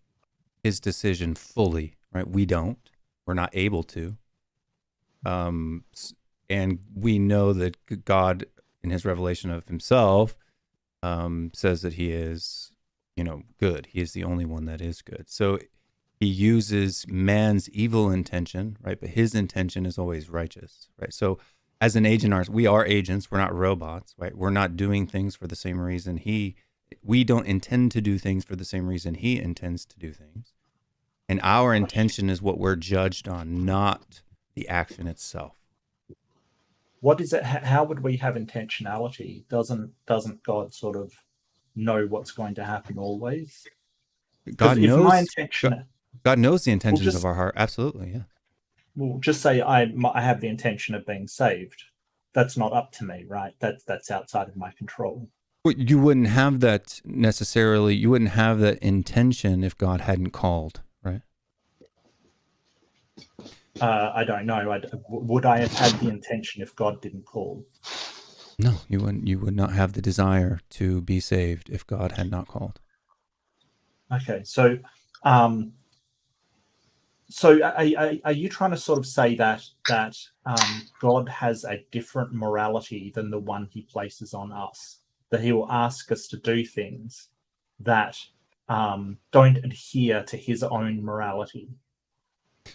his decision fully, right? We don't. We're not able to. And we know that God, in his revelation of himself, says that he is, good. He is the only one that is good. So he uses man's evil intention, right? But his intention is always righteous, right? So as an agent, we are agents. We're not robots, right? We're not doing things for the same reason we don't intend to do things for the same reason he intends to do things. And our intention is what we're judged on, not the action itself. What is it? How would we have intentionality? Doesn't God sort of know what's going to happen always? God knows. My intention, God knows the intentions of our heart. Absolutely, yeah. Well, just say I have the intention of being saved. That's not up to me, right? That's outside of my control. Well, you wouldn't have that necessarily. You wouldn't have that intention if God hadn't called, right? I don't know. Would I have had the intention if God didn't call? No, you wouldn't. You would not have the desire to be saved if God had not called. Okay, so are you trying to sort of say that God has a different morality than the one he places on us? That he will ask us to do things that don't adhere to his own morality?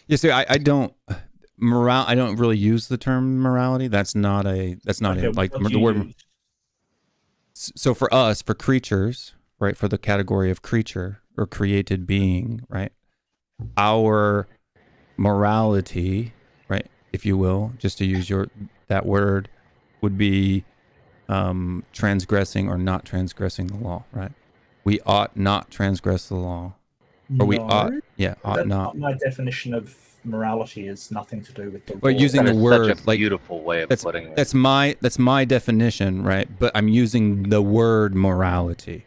You see, I don't I don't really use the term morality. That's not like the word. Use? So for us, for creatures, right, for the category of creature or created being, right, our morality, right, if you will, just to use that word, would be transgressing or not transgressing the law, right? We ought not transgress the law. Or we ought that's not. My definition of morality is nothing to do with the law. But using the word, such a beautiful way of putting it. That's my definition, right? But I'm using the word morality,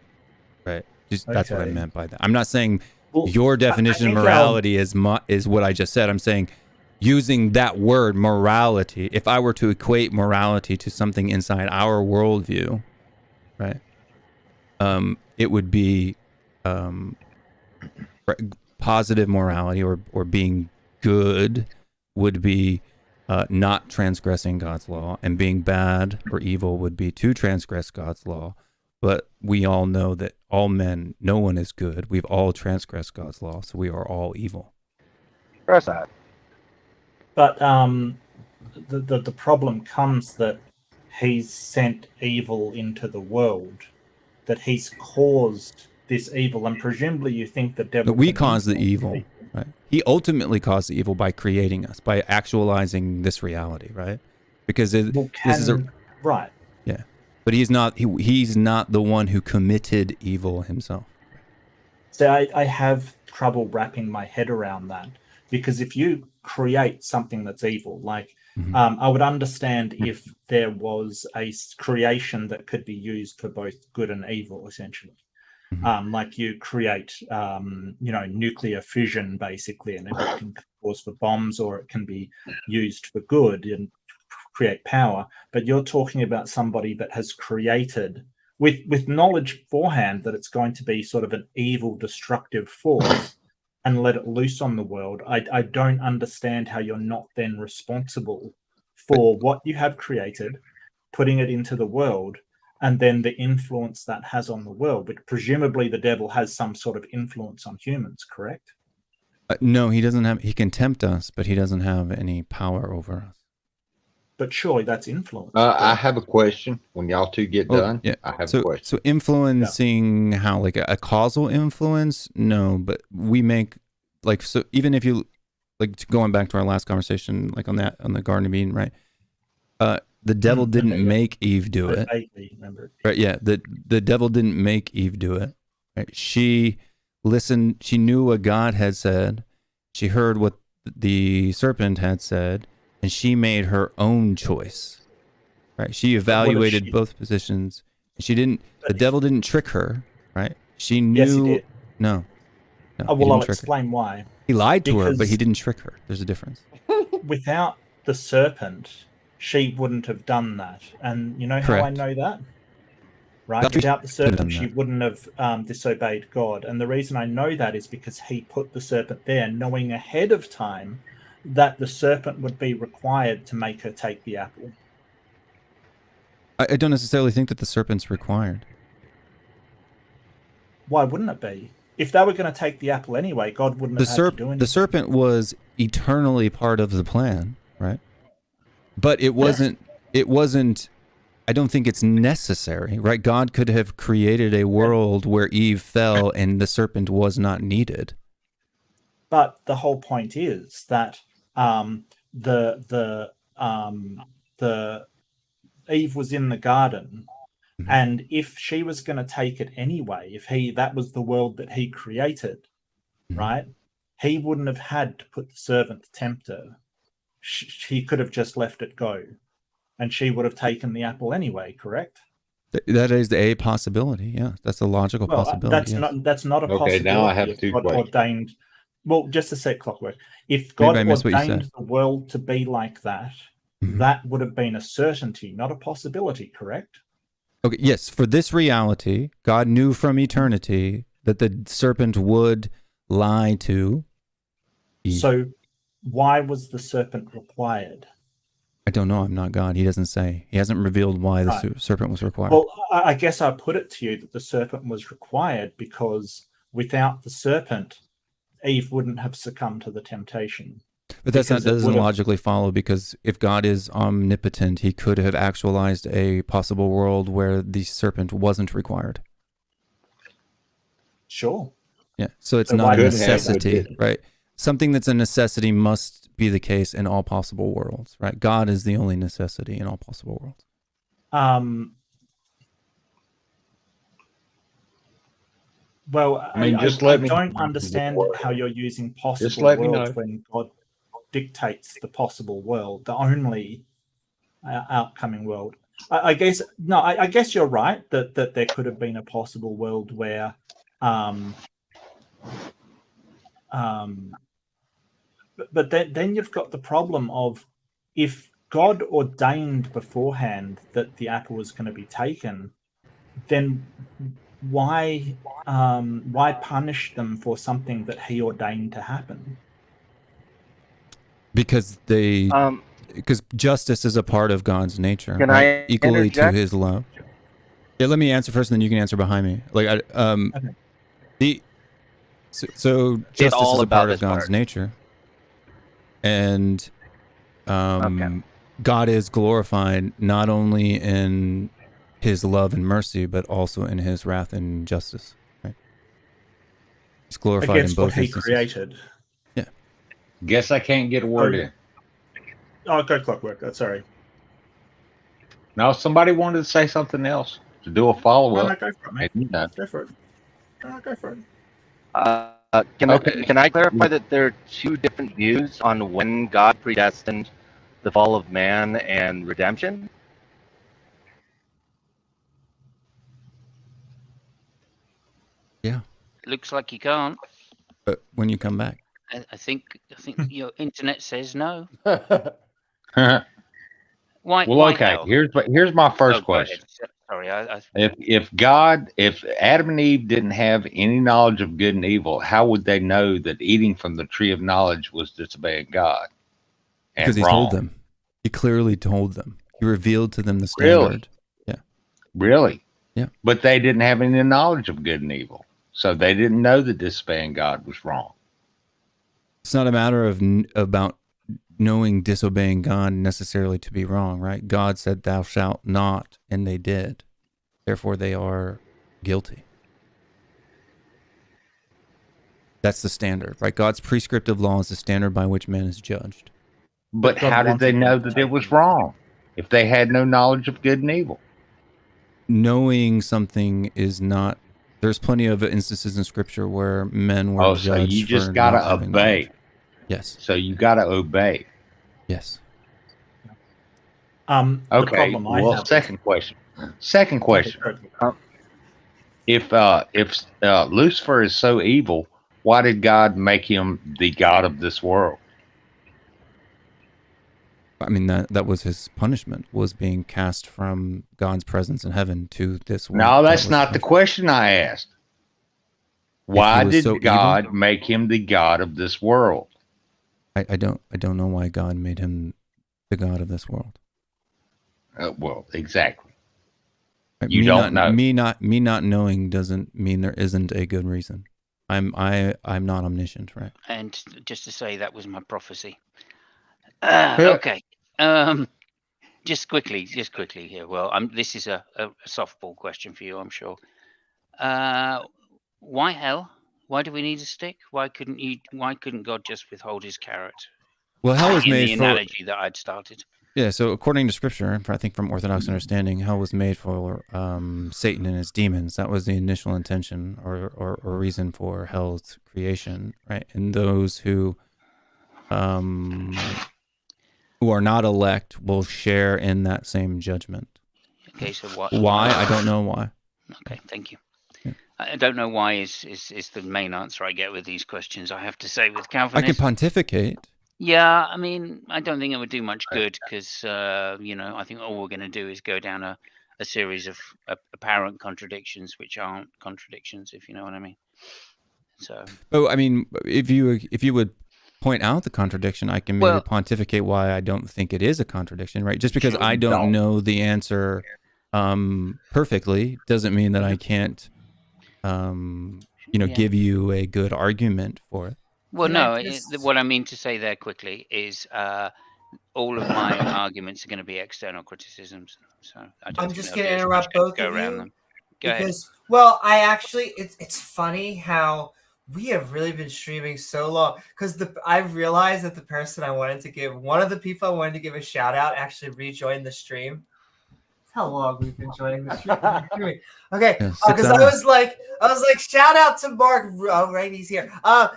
right? That's what I meant by that. I'm not saying your definition of morality is what I just said. I'm saying using that word morality. If I were to equate morality to something inside our worldview, right? It would be positive morality or being good would be not transgressing God's law, and being bad or evil would be to transgress God's law. But we all know that no one is good. We've all transgressed God's law, so we are all evil. Press that. But the problem comes that he's sent evil into the world, that he's caused this evil, and presumably you think the devil. But we cause the evil, right? He ultimately caused the evil by creating us, by actualizing this reality, right? Because this is right. Yeah, but he's not. He's not the one who committed evil himself. So I have trouble wrapping my head around that, because if you create something that's evil, like I would understand if there was a creation that could be used for both good and evil, essentially. Like you create, nuclear fission, basically, and it can cause for bombs, or it can be used for good and create power. But you're talking about somebody that has created with knowledge beforehand that it's going to be sort of an evil, destructive force, and let it loose on the world, I don't understand how you're not then responsible for what you have created, putting it into the world, and then the influence that has on the world. But presumably the devil has some sort of influence on humans, correct? No, he doesn't have. He can tempt us, but he doesn't have any power over us. But surely that's influence. I have a question. When y'all two get done, yeah. I have a question. So influencing how, like a causal influence? No, but we make, like, so even if you, like, going back to our last conversation, like on the Garden of Eden, right? The devil didn't make Eve do it. Right? Yeah. The devil didn't make Eve do it. Right? She listened. She knew what God had said. She heard what the serpent had said, and she made her own choice. Right? She evaluated both positions. She didn't. The devil didn't trick her. Right? She knew. Yes, he did. No. Well, I'll explain why. He lied to her, but he didn't trick her. There's a difference. Without the serpent, she wouldn't have done that. And you know how I know that? Right? Without the serpent, she wouldn't have disobeyed God. And the reason I know that is because he put the serpent there, knowing ahead of time that the serpent would be required to make her take the apple. I don't necessarily think that the serpent's required. Why wouldn't it be? If they were going to take the apple anyway, God wouldn't have had to do anything. The serpent was eternally part of the plan, right? But it wasn't. It wasn't. I don't think it's necessary, right? God could have created a world where Eve fell and the serpent was not needed. But the whole point is that the Eve was in the garden, and if she was going to take it anyway, if that was the world that he created, right? He wouldn't have had to put the serpent to tempt her. He could have just left it go, and she would have taken the apple anyway. Correct? That is a possibility. Yeah, that's a logical possibility. That's not a possibility. Okay, now I have two questions. Ordained. Well, just a sec, Clockwork. If God ordained the world to be like that, that would have been a certainty, not a possibility. Correct? Okay. Yes, for this reality, God knew from eternity that the serpent would lie to Eve. So, why was the serpent required? I don't know. I'm not God. He doesn't say. He hasn't revealed why the serpent was required. Well, I guess I put it to you that the serpent was required because without the serpent, Eve wouldn't have succumbed to the temptation. But that doesn't logically follow, because if God is omnipotent, he could have actualized a possible world where the serpent wasn't required. Sure. Yeah. So it's not a necessity, right? Something that's a necessity must be the case in all possible worlds, right? God is the only necessity in all possible worlds. Well, I mean, I don't understand how you're using possible worlds when God dictates the possible world, the only outcoming world. I guess you're right that there could have been a possible world where but then you've got the problem of, if God ordained beforehand that the apple was going to be taken, then why punish them for something that he ordained to happen? Because because justice is a part of God's nature, Can right? I Equally interject? to his love. Yeah, let me answer first, and then you can answer behind me. Like, so justice is a part of God's nature, and God is glorified not only in his love and mercy, but also in his wrath and justice. Right? He's glorified against in both what he instances. created. Yeah. Guess I can't get a word in. Oh, go Clockwork. Sorry. Now, somebody wanted to say something else to do a follow up. No, go for it, mate. Go for it. Go for it. Can I clarify that there are two different views on when God predestined the fall of man and redemption? Yeah. Looks like you can't. But when you come back. I think your internet says no. Well, okay. Here's my first question. Sorry, if Adam and Eve didn't have any knowledge of good and evil, how would they know that eating from the tree of knowledge was disobeying God? Because he told them. He clearly told them. He revealed to them the Really? standard. Yeah. Really? Yeah. But they didn't have any knowledge of good and evil, so they didn't know that disobeying God was wrong. It's not a matter of about knowing disobeying God necessarily to be wrong, right? God said, "Thou shalt not," and they did. Therefore, they are guilty. That's the standard, right? God's prescriptive law is the standard by which man is judged. But how did they know that it was wrong if they had no knowledge of good and evil? Knowing something is not. There's plenty of instances in Scripture where men were judged. So you just for gotta not having obey. knowledge. Yes. So you gotta obey. Yes. Okay. Well, second question. If Lucifer is so evil, why did God make him the god of this world? I mean, that was his punishment, was being cast from God's presence in heaven to this world. No, that's not the question I asked. Why did God make him the god of this world? I don't know why God made him the god of this world. Well, exactly. You don't know. Me not knowing doesn't mean there isn't a good reason. I'm not omniscient, right? And just to say, that was my prophecy. Okay. Just quickly here. Well, this is a softball question for you, I'm sure. Why hell? Why do we need a stick? Why couldn't God just withhold his carrot? Well, hell was made the for analogy that I'd started. Yeah, so according to Scripture, I think from Orthodox understanding, hell was made for Satan and his demons. That was the initial intention or reason for hell's creation, right? And those who are not elect will share in that same judgment. Okay, so what? Why? I don't know why. Okay, thank you. Yeah. I don't know why is the main answer I get with these questions. I have to say, with Calvinism, I can pontificate. Yeah, I mean, I don't think it would do much good because, I think all we're going to do is go down a series of apparent contradictions, which aren't contradictions, if you know what I mean. So. Oh, I mean, if you would point out the contradiction, I can maybe pontificate why I don't think it is a contradiction, right? Just because I don't know the answer perfectly doesn't mean that I can't, give you a good argument for it. Well, no, what I mean to say there quickly is all of my arguments are going to be external criticisms. So I'm just going to interrupt both of you. Go ahead. Well, it's funny how we have really been streaming so long because I've realized that one of the people I wanted to give a shout out actually rejoined the stream. How long we've been joining the stream? Okay, because I was like, shout out to Mark. Oh, right, he's here.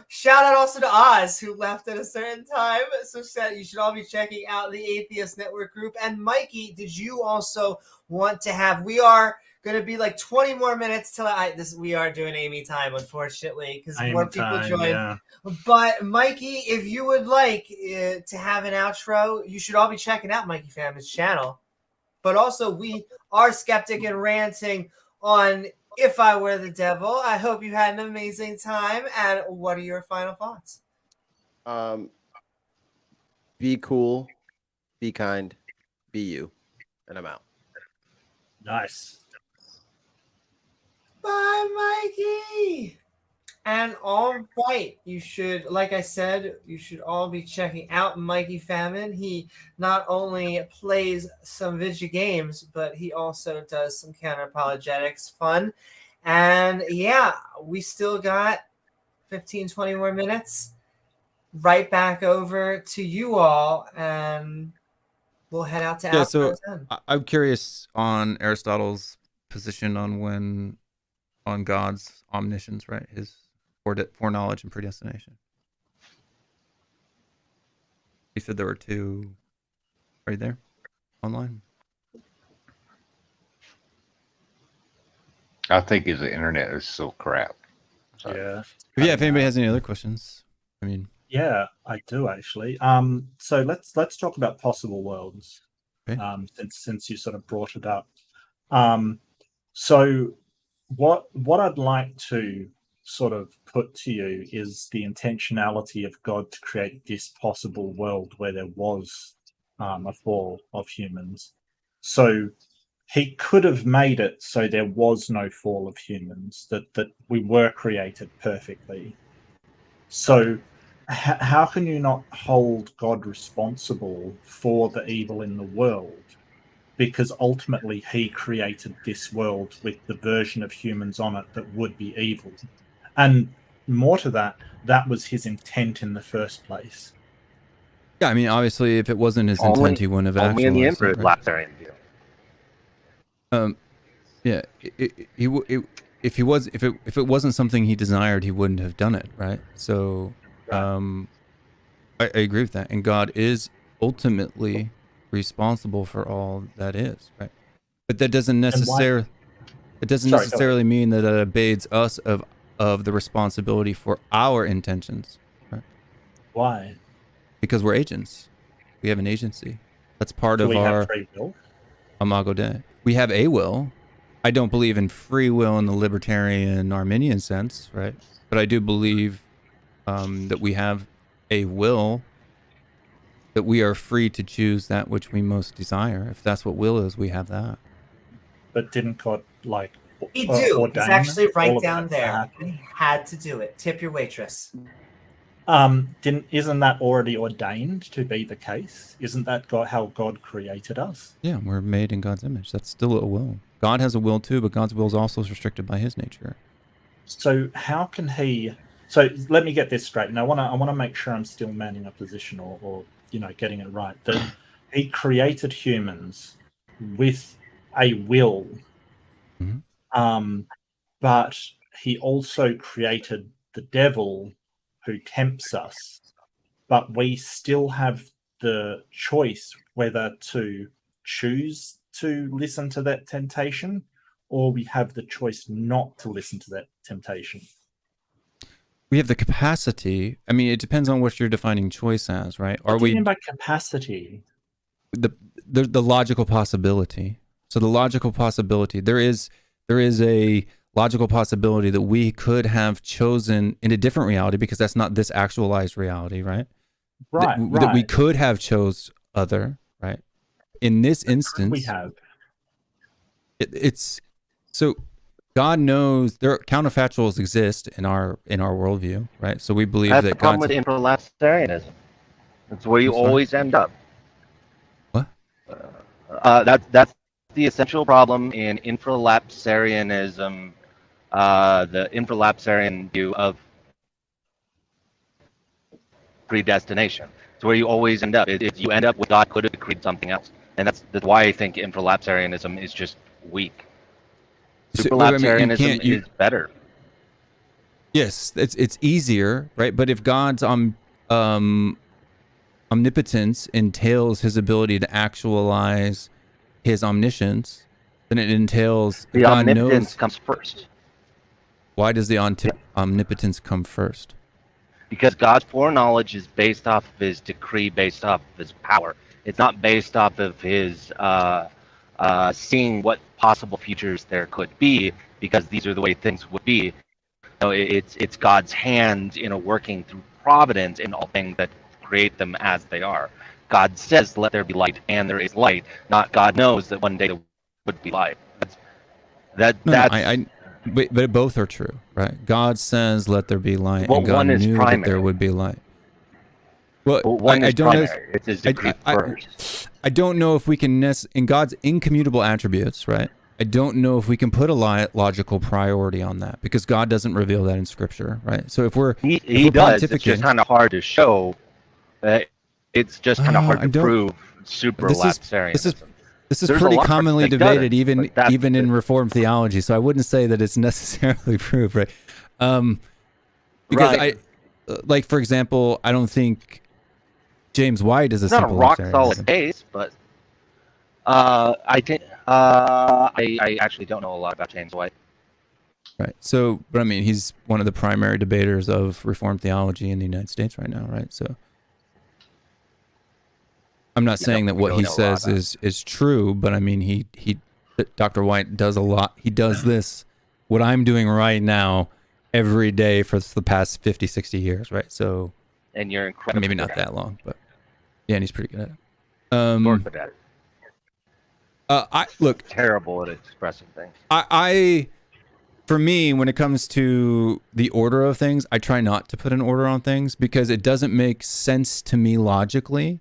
Shout out also to Oz, who left at a certain time. So you should all be checking out the Atheist Network group. And Mikey, did you also want to have? We are going to be like 20 more minutes till we are doing Amy time, unfortunately, because more people join. Yeah. But Mikey, if you would like to have an outro, you should all be checking out Mikey Family's channel. But also, we are Skeptic and Ranting on If I Were the Devil. I hope you had an amazing time. And what are your final thoughts? Be cool, be kind, be you. And I'm out. Nice. Bye, Mikey. And all right, you should, like I said, you should all be checking out Mikey Famine. He not only plays some video games, but he also does some counter-apologetics fun. And yeah, we still got 15, 20 more minutes. Right back over to you all, and we'll head out to so I'm curious on Aristotle's position on God's omniscience, right? His foreknowledge and predestination. He said there were two. Are you there? Online? I think the internet is so crap. So. Yeah. If anybody has any other questions, I mean. Yeah, I do actually. So let's talk about possible worlds. Okay. Since you sort of brought it up. So what I'd like to sort of put to you is the intentionality of God to create this possible world where there was a fall of humans. So he could have made it so there was no fall of humans, that we were created perfectly. So how can you not hold God responsible for the evil in the world? Because ultimately he created this world with the version of humans on it that would be evil. And more to that, that was his intent in the first place. Yeah, I mean, obviously, if it wasn't his intent, he wouldn't have Only in the actualized Emperor's it, right? lapsarian view. Yeah, if it wasn't something he desired, he wouldn't have done it, right? So, I agree with that, and God is ultimately responsible for all that is, right? But that doesn't necessarily mean that it abates us of the responsibility for our intentions, right? Why? Because we're agents. We have an agency. That's part Do of we have our free will? Imago Dei. We have a will. I don't believe in free will in the libertarian Arminian sense, right? But I do believe that we have a will, that we are free to choose that which we most desire. If that's what will is, we have that. But didn't God We do. ordain It's actually all right of down that to there. happen? We had to do it. Tip your waitress. Isn't that already ordained to be the case? Isn't that how God created us? Yeah, we're made in God's image. That's still a will. God has a will too, but God's will is also restricted by his nature. So how can he? So let me get this straight. And I want to make sure I'm still manning a position or getting it right. That he created humans with a will, but he also created the devil, who tempts us. But we still have the choice whether to choose to listen to that temptation, or we have the choice not to listen to that temptation. We have the capacity. I mean, it depends on what you're defining choice as, right? What do you mean by capacity? The logical possibility. So the logical possibility, there is a logical possibility that we could have chosen in a different reality, because that's not this actualized reality, right? Right. That we could have chose other, right? In this instance, we have. It's so God knows there counterfactuals exist in our worldview, right? So we believe That's that the problem God's with infralapsarianism. That's where you always end up. What? That's the essential problem in infralapsarianism, the infralapsarian view of predestination. It's where you always end up. You end up with God could have decreed something else, and that's why I think infralapsarianism is just weak. Superlapsarianism is better. Yes, it's easier, right? But if God's omnipotence entails his ability to actualize his omniscience, then it entails the God omnipotence knows, comes first. Why does the omnipotence come first? Because God's foreknowledge is based off of his decree, based off of his power. It's not based off of his seeing what possible futures there could be, because these are the way things would be. So it's God's hand in a working through providence in all things that create them as they are. God says, "Let there be light," and there is light. Not God knows that one day there would be light. But both are true, right? God says, "Let there be light," and God one is knew primary. that there would be light. Well, one is I don't know. primary. It's his decree first. I don't know if we can in God's incommutable attributes, right? I don't know if we can put a logical priority on that, because God doesn't reveal that in Scripture, right? So if we're he does, it's just kind of hard to show. It's just kind of hard to prove superlapsarianism. This is pretty commonly debated, even in Reformed theology. So I wouldn't say that it's necessarily proved, right? Because like for example, I don't think James White is a not a rock superlapsarian. solid case, but I think I actually don't know a lot about James White. Right. So, but I mean, he's one of the primary debaters of Reformed theology in the United States right now, right? So, I'm not saying that what he says is true, but I mean, that Dr. White does a lot. He does this, what I'm doing right now, every day for the past 50, 60 years, right? So, And you're incredible. maybe not that long, but yeah, and he's pretty good at it. You're good at it. I look terrible at expressing things. I for me, when it comes to the order of things, I try not to put an order on things because it doesn't make sense to me logically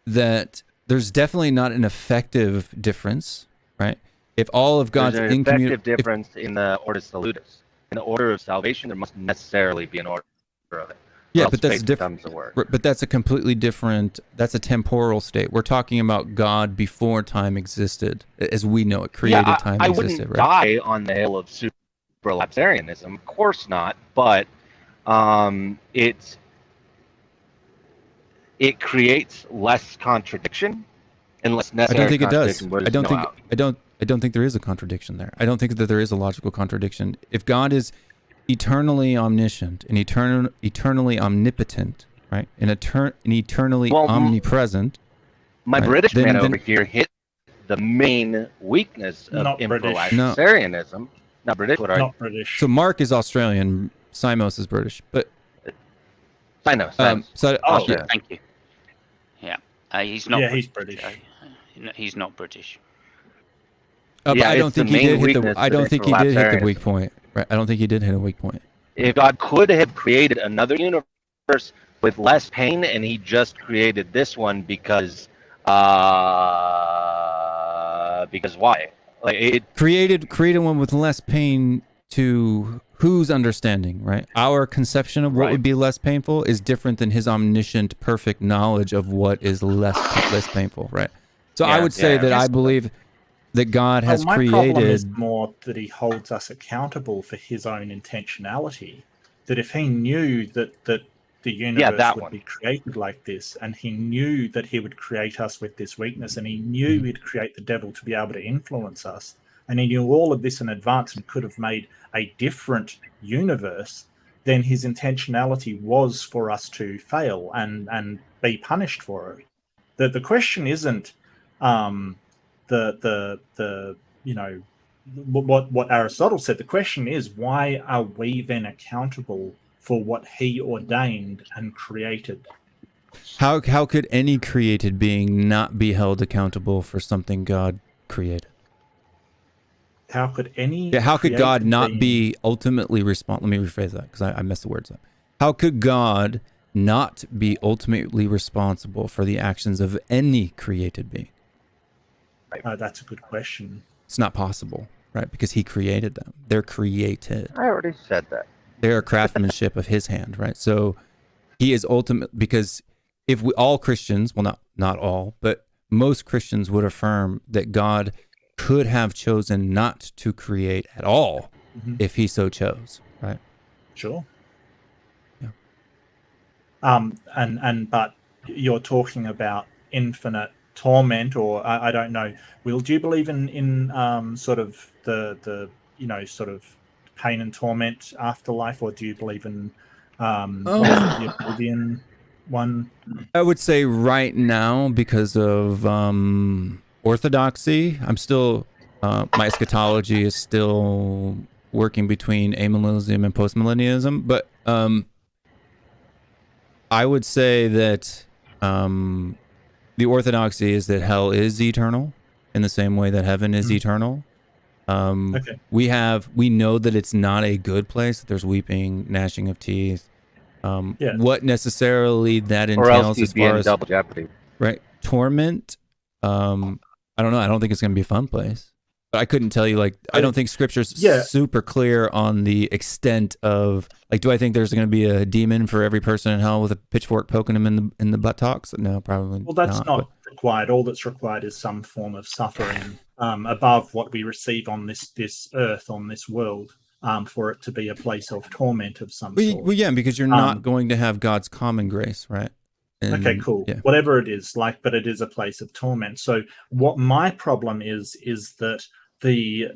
that there's definitely not an effective difference, right? If all of God's There's an effective difference in the order salutis. In the order of salvation, there must necessarily be an order of it. Yeah, but that's different. Word. But that's a completely different. That's a temporal state. We're talking about God before time existed, as we know it. Created time I existed, wouldn't right? die on the hill of supralapsarianism, of course not. But it creates less contradiction and less I necessary. don't think it does. contradiction where I don't there's think. no out. I don't think there is a contradiction there. I don't think that there is a logical contradiction. If God is eternally omniscient and eternally omnipotent, right, and eternally omnipresent. My right? British man over here hit the main weakness of Not British. infralapsarianism. Not British. What are you? Not British. So Mark is Australian. Simos is British, but I know. So Yeah, thank you. Yeah, he's not. Yeah, he's British. He's not British. But Yeah, I don't it's think the he did main hit the. weakness I of don't think he did hit the infralapsarianism. weak point. Right. I don't think he did hit a weak point. If God could have created another universe with less pain, and he just created this one because why? Like it Created one with less pain to whose understanding, right? Our conception of what would be less painful is different than his omniscient, perfect knowledge of what is less painful, right? So I would say that I believe that God has my created. problem is more that he holds us accountable for his own intentionality. That if he knew that the universe would be created like this, and he knew that he would create us with this weakness, and he knew he'd create the devil to be able to influence us, and he knew all of this in advance and could have made a different universe, then his intentionality was for us to fail and be punished for it. The question isn't what Aristotle said. The question is, why are we then accountable for what he ordained and created? How could any created being not be held accountable for something God created? How could any? Yeah, how could God created not being- be ultimately responsible? Let me rephrase that because I messed the words up. How could God not be ultimately responsible for the actions of any created being? That's a good question. It's not possible, right? Because he created them. They're created. I already said that. They're a craftsmanship of his hand, right? So he is ultimate, because if we all Christians, well, not all, but most Christians would affirm that God could have chosen not to create at all if he so chose, right? Sure. Yeah. But you're talking about infinite torment, or I don't know. Will, do you believe in sort of the sort of pain and torment afterlife, or do you believe in the oblivion one? I would say right now, because of orthodoxy, I'm still my eschatology is still working between amillennialism and postmillennialism, but I would say that the orthodoxy is that hell is eternal in the same way that heaven is eternal. We know that it's not a good place, that there's weeping, gnashing of teeth. What necessarily that Or else entails you'd as be far in as double jeopardy. right torment. I don't know. I don't think it's going to be a fun place. But I couldn't tell you, like, I don't think scripture's super clear on the extent of, like, do I think there's going to be a demon for every person in hell with a pitchfork poking them in the buttocks? No, probably Well, that's not but- required. All that's required is some form of suffering above what we receive on this earth, on this world, for it to be a place of torment of some sort. Well, yeah, because you're not going to have God's common grace, right? Okay, cool. Yeah. Whatever it is, but it is a place of torment. So what my problem is that the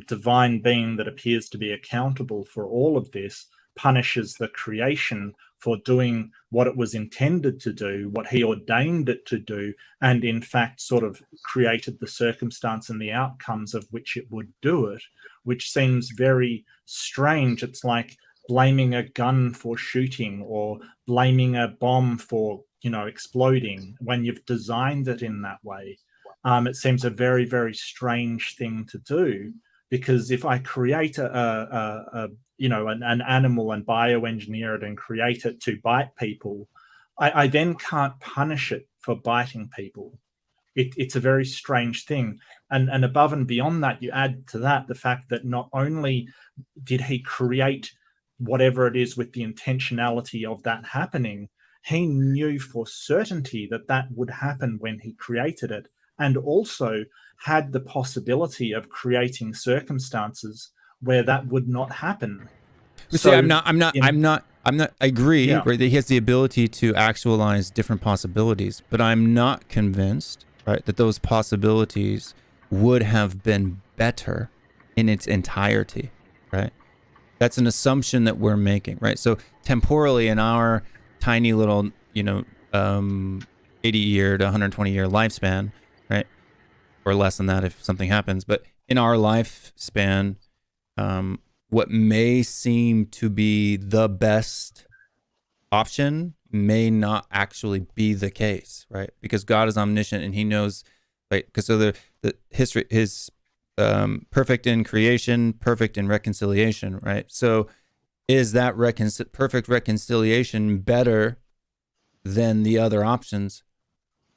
divine being that appears to be accountable for all of this punishes the creation for doing what it was intended to do, what he ordained it to do, and in fact sort of created the circumstance and the outcomes of which it would do it, which seems very strange. It's like blaming a gun for shooting or blaming a bomb for, exploding when you've designed it in that way. It seems a very, very strange thing to do, because if I create an animal and bioengineer it and create it to bite people, I then can't punish it for biting people. It's a very strange thing. And above and beyond that, you add to that the fact that not only did he create whatever it is with the intentionality of that happening, he knew for certainty that that would happen when he created it, and also had the possibility of creating circumstances where that would not happen. But see, I agree, Yeah. right, that he has the ability to actualize different possibilities, but I'm not convinced, right, that those possibilities would have been better in its entirety, right? That's an assumption that we're making, right? So temporally in our tiny little, 80-year to 120-year lifespan, right, or less than that if something happens, but in our lifespan, what may seem to be the best option may not actually be the case, right? Because God is omniscient and he knows, like, because so the history is perfect in creation, perfect in reconciliation, right? So is that perfect reconciliation better than the other options?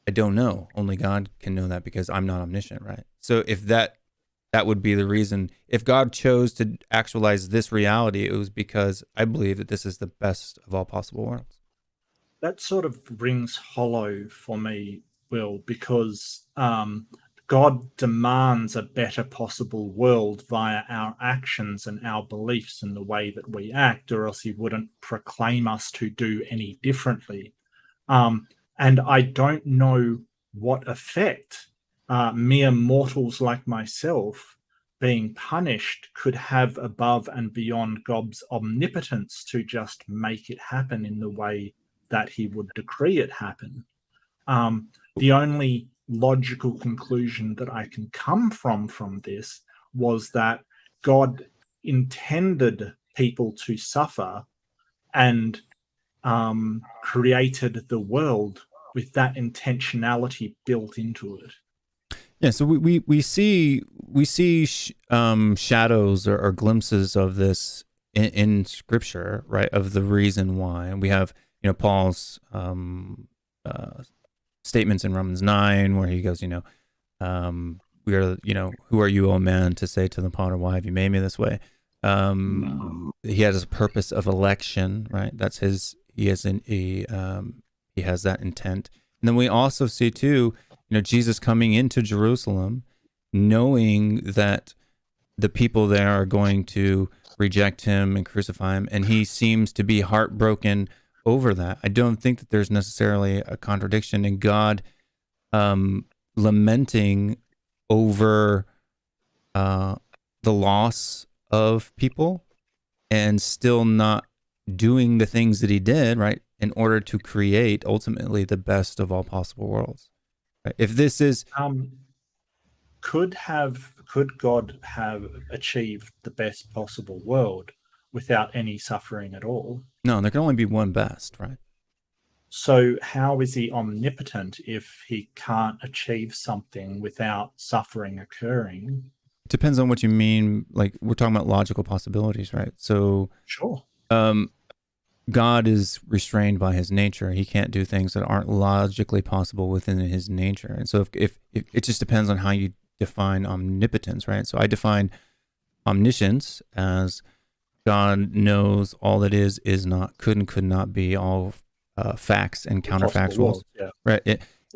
I don't know. Only God can know that, because I'm not omniscient, right? So if that would be the reason. If God chose to actualize this reality, it was because I believe that this is the best of all possible worlds. That sort of rings hollow for me, Will, because God demands a better possible world via our actions and our beliefs and the way that we act, or else he wouldn't proclaim us to do any differently. And I don't know what effect mere mortals like myself being punished could have above and beyond God's omnipotence to just make it happen in the way that he would decree it happen. The only logical conclusion that I can come from this was that God intended people to suffer and created the world with that intentionality built into it. Yeah, so we see shadows or glimpses of this in Scripture, right? Of the reason why. And we have, Paul's statements in Romans 9, where he goes, we are, who are you, O man, to say to the potter, why have you made me this way? He has a purpose of election, right? That's his. He has he has that intent. And then we also see too, Jesus coming into Jerusalem, knowing that the people there are going to reject him and crucify him, and he seems to be heartbroken over that. I don't think that there's necessarily a contradiction in God lamenting over the loss of people and still not doing the things that he did, right, in order to create ultimately the best of all possible worlds. Right? If this is could God have achieved the best possible world without any suffering at all? No, there can only be one best, right? So how is he omnipotent if he can't achieve something without suffering occurring? It depends on what you mean. Like, we're talking about logical possibilities, right? So sure. God is restrained by his nature. He can't do things that aren't logically possible within his nature. And so if it just depends on how you define omnipotence, right? So I define omniscience as God knows all that is not, could and could not be, all facts and counterfactuals, yeah. right?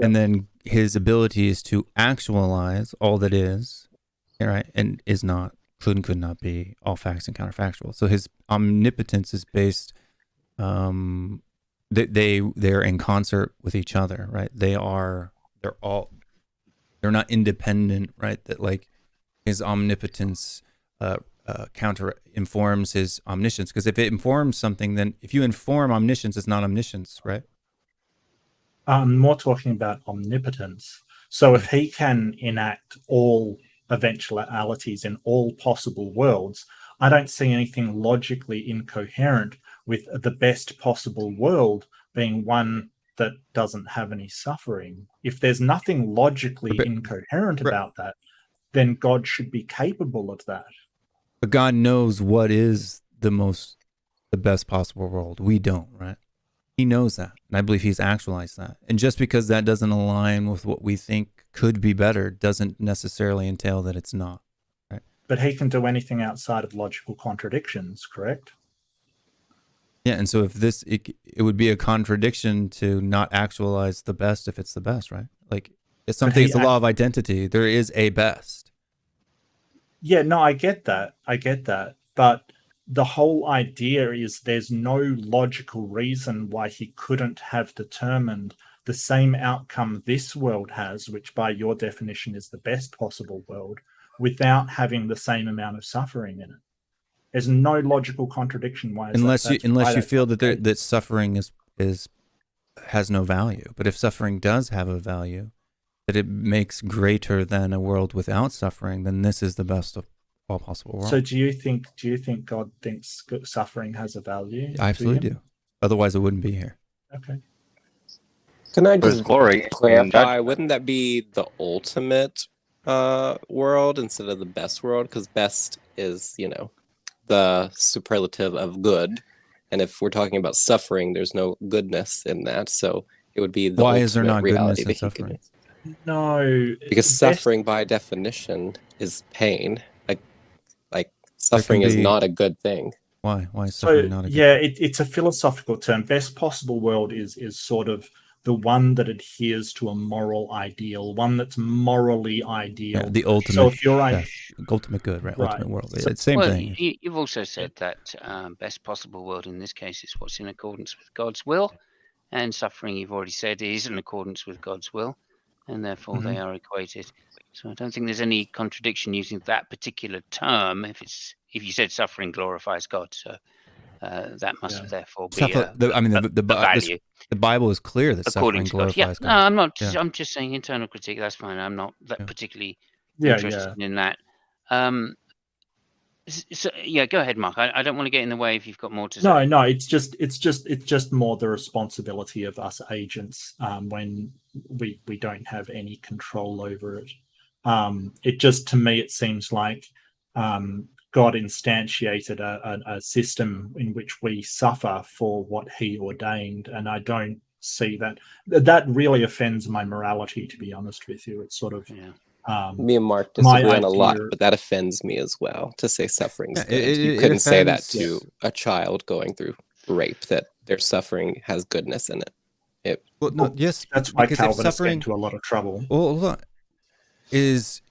And then his ability is to actualize all that is, right, and is not, could and could not be, all facts and counterfactuals. So his omnipotence is based, they're in concert with each other, right? They're not independent, right? That like his omnipotence counter informs his omniscience. Because if it informs something, then if you inform omniscience, it's not omniscience, right? I'm more talking about omnipotence. So if he can enact all eventualities in all possible worlds, I don't see anything logically incoherent with the best possible world being one that doesn't have any suffering. If there's nothing logically incoherent about that, then God should be capable of that. But God knows what is the best possible world. We don't, right? He knows that, and I believe he's actualized that. And just because that doesn't align with what we think could be better doesn't necessarily entail that it's not, right? But he can do anything outside of logical contradictions, correct? Yeah, and so if it would be a contradiction to not actualize the best if it's the best, right? Like, if something is the law of identity, there is a best. Yeah, no, I get that. But the whole idea is there's no logical reason why he couldn't have determined the same outcome this world has, which by your definition is the best possible world, without having the same amount of suffering in it. There's no logical contradiction. Why? Unless you feel that suffering has no value. But if suffering does have a value, that it makes greater than a world without suffering, then this is the best of all possible worlds. So do you think God thinks suffering has a value? I absolutely do. Otherwise, it wouldn't be here. Okay. Can I just clarify? Wouldn't that be the ultimate world instead of the best world? Because best is, the superlative of good, and if we're talking about suffering, there's no goodness in that. So it would be the why is there not reality goodness in suffering? No, because suffering by definition is pain. Like suffering is not a good thing. Why is suffering not a good thing? It's a philosophical term. Best possible world is sort of the one that adheres to a moral ideal, one that's morally ideal. Yeah, the ultimate. So if you're ultimate good, right? Ultimate world. So, it's same thing. You've also said that best possible world in this case is what's in accordance with God's will, and suffering, you've already said, is in accordance with God's will, and therefore they are equated. So I don't think there's any contradiction using that particular term if you said suffering glorifies God. So that must therefore be value. The Bible is clear that suffering glorifies God. No, I'm not. Yeah. I'm just saying internal critique. That's fine. I'm not that particularly interested in that. So, go ahead, Mark. I don't want to get in the way if you've got more to say. No. It's just more the responsibility of us agents when we don't have any control over it. It just, to me, it seems like God instantiated a system in which we suffer for what he ordained, and I don't see that really offends my morality, to be honest with you. It's sort of me and Mark disagree on a lot, but that offends me as well to say suffering's good. You couldn't say that to a child going through rape, that their suffering has goodness in it. Yes, that's why Calvinists get into a lot of trouble. Well, look, is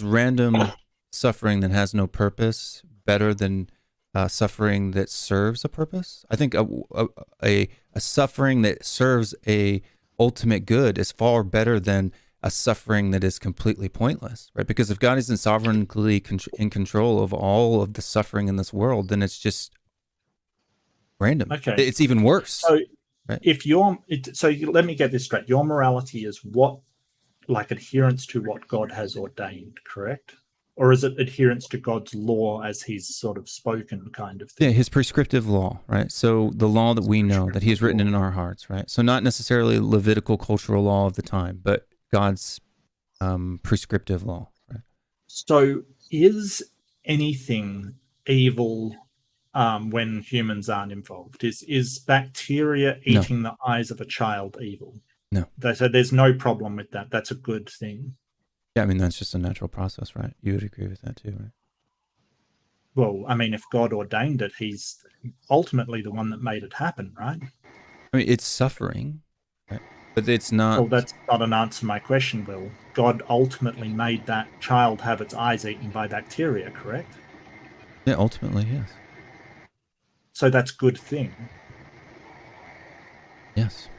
random suffering that has no purpose better than suffering that serves a purpose? I think a suffering that serves a ultimate good is far better than a suffering that is completely pointless, right? Because if God isn't sovereignly in control of all of the suffering in this world, then it's just random. Okay, it's even worse. So, right? Let me get this straight. Your morality is adherence to what God has ordained, correct? Or is it adherence to God's law as he's sort of spoken, kind of thing? Yeah, his prescriptive law, right? So the law that we know, that he's written in our hearts, right? So not necessarily Levitical cultural law of the time, but God's prescriptive law, right? So is anything evil when humans aren't involved? Is bacteria eating the eyes of a child evil? No. So there's no problem with that. That's a good thing. Yeah, I mean, that's just a natural process, right? You would agree with that too, right? Well, I mean, if God ordained it, he's ultimately the one that made it happen, right? I mean, it's suffering, right? But it's not... Well, that's not an answer to my question, Will. God ultimately made that child have its eyes eaten by bacteria, correct? Yeah, ultimately, yes. So that's a good thing. Yes.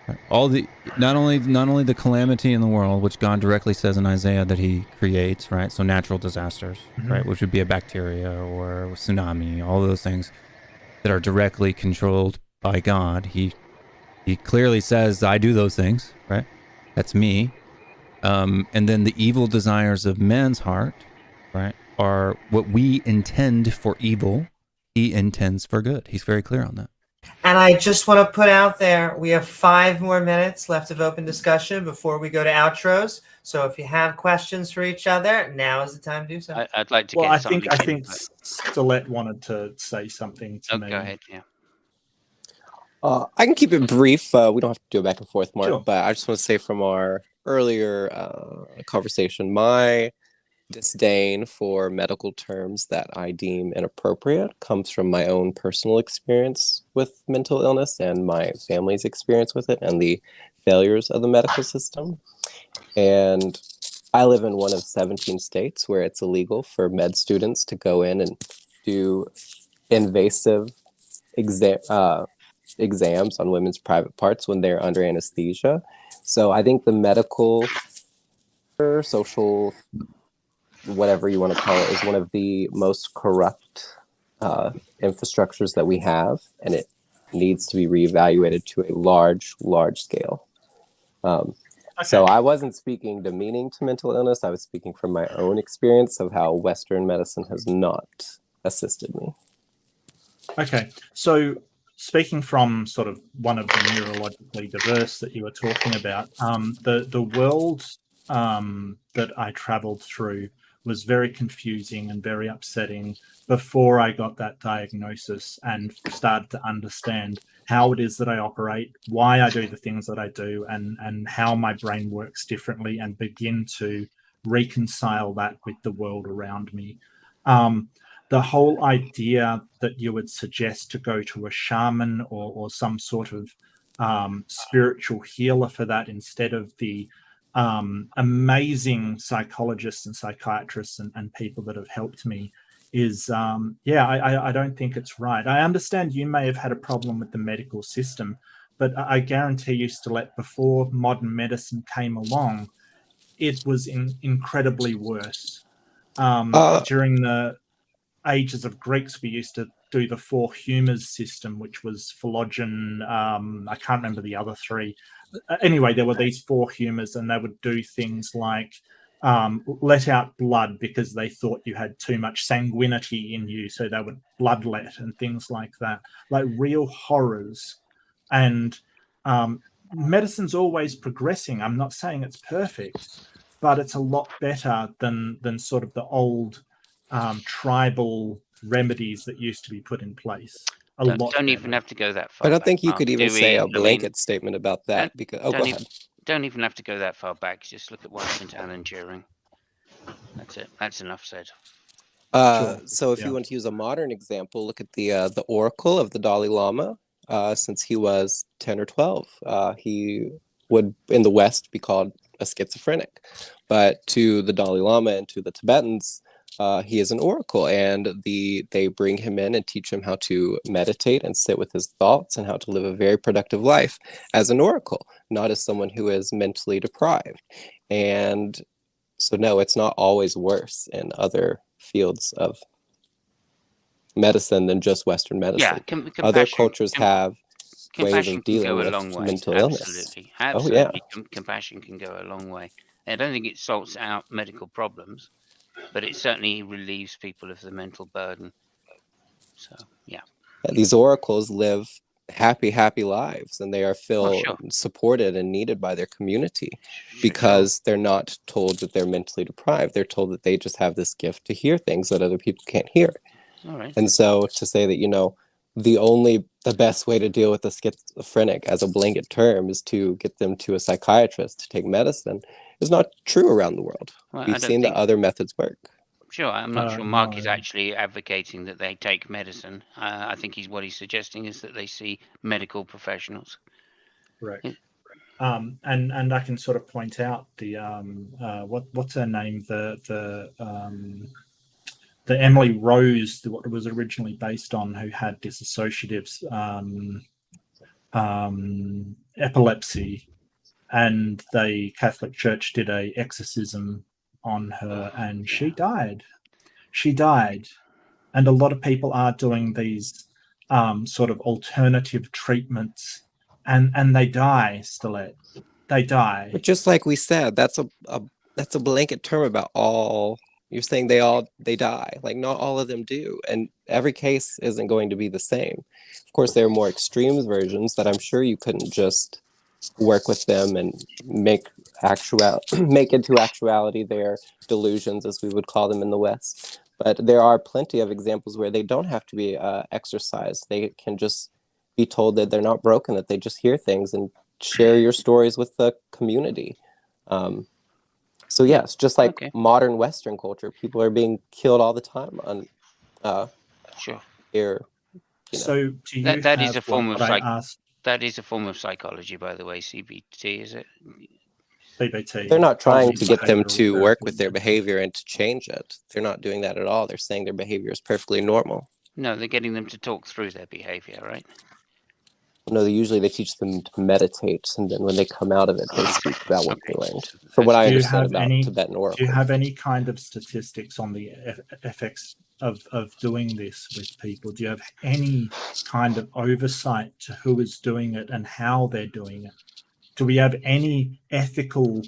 Right. not only the calamity in the world, which God directly says in Isaiah that He creates, right? So natural disasters, right, which would be a bacteria or a tsunami, all those things that are directly controlled by God. He clearly says, "I do those things," right? That's me. And then the evil desires of man's heart, right, are what we intend for evil. He intends for good. He's very clear on that. And I just want to put out there, we have 5 more minutes left of open discussion before we go to outros. So if you have questions for each other, now is the time to do so. I'd like to Well, get I something. think Stilette wanted to say something to me. Go ahead, yeah. I can keep it brief. We don't have to do it back and forth, Mark. Sure. But I just want to say from our earlier conversation, my disdain for medical terms that I deem inappropriate comes from my own personal experience with mental illness and my family's experience with it and the failures of the medical system. And I live in one of 17 states where it's illegal for med students to go in and do invasive exams on women's private parts when they're under anesthesia. So I think the medical, social, whatever you want to call it, is one of the most corrupt infrastructures that we have, and it needs to be reevaluated to a large scale. So I wasn't speaking demeaning to mental illness. I was speaking from my own experience of how Western medicine has not assisted me. Okay, so speaking from sort of one of the neurologically diverse that you were talking about, the world that I traveled through was very confusing and very upsetting before I got that diagnosis and started to understand how it is that I operate, why I do the things that I do, and how my brain works differently, and begin to reconcile that with the world around me. The whole idea that you would suggest to go to a shaman or some sort of spiritual healer for that instead of the amazing psychologists and psychiatrists and people that have helped me is, I don't think it's right. I understand you may have had a problem with the medical system, but I guarantee you, Stilette, before modern medicine came along, it was incredibly worse. During the ages of Greeks, we used to do the 4 humors system, which was phylogeny. I can't remember the other 3. Anyway, there were these 4 humors, and they would do things like let out blood because they thought you had too much sanguinity in you, so they would bloodlet and things like that, like real horrors. And medicine's always progressing. I'm not saying it's perfect, but it's a lot better than sort of the old tribal remedies that used to be put in place. Don't even have to go that far. I don't think you back, could Mark, even do say we? a I mean, blanket statement about that because go ahead. Don't even have to go that far back. Just look at what happened to Alan Turing. That's it. That's enough said. So if you want to use a modern example, look at the oracle of the Dalai Lama. Since he was 10 or 12, he would in the West be called a schizophrenic, but to the Dalai Lama and to the Tibetans, he is an oracle, and they bring him in and teach him how to meditate and sit with his thoughts and how to live a very productive life as an oracle, not as someone who is mentally deprived. And so no, it's not always worse in other fields of medicine than just Western medicine. Yeah, other cultures have ways compassion of can dealing go a with long way. mental illness. Absolutely. Oh yeah. Compassion can go a long way. I don't think it sorts out medical problems, but it certainly relieves people of the mental burden. So yeah. These oracles live happy lives, and they are supported and needed by their community because they're not told that they're mentally deprived. They're told that they just have this gift to hear things that other people can't hear. All right. And so to say that, the best way to deal with a schizophrenic as a blanket term is to get them to a psychiatrist to take medicine is not true around the world. Well, We've seen that other methods work. Sure, I'm not sure Mark is actually advocating that they take medicine. I think what he's suggesting is that they see medical professionals. Correct. And I can sort of point out the what's her name, the Emily Rose, what it was originally based on, who had dissociatives. epilepsy, and the Catholic Church did a exorcism on her, and she died. She died, and a lot of people are doing these sort of alternative treatments, and they die, Stilette. They die. But just like we said, that's a blanket term about all. You're saying they die. Like, not all of them do, and every case isn't going to be the same. Of course, there are more extreme versions that I'm sure you couldn't just work with them and make into actuality their delusions, as we would call them in the West. But there are plenty of examples where they don't have to be exorcised. They can just be told that they're not broken, that they just hear things, and share your stories with the community. So yes, just like modern Western culture, people are being killed all the time on sure. Here, So do you that have is a form of what I asked? that is a form of psychology, by the way. CBT, is it? CBT. They're not trying to get them behavioural to work therapy. with their behavior and to change it. They're not doing that at all. They're saying their behavior is perfectly normal. No, they're getting them to talk through their behavior, right? No, usually they teach them to meditate, and then when they come out of it, they speak about what they learned. From what I understand about Tibetan Oracle. Do you have any kind of statistics on the effects of doing this with people? Do you have any kind of oversight to who is doing it and how they're doing it? Do we have any ethical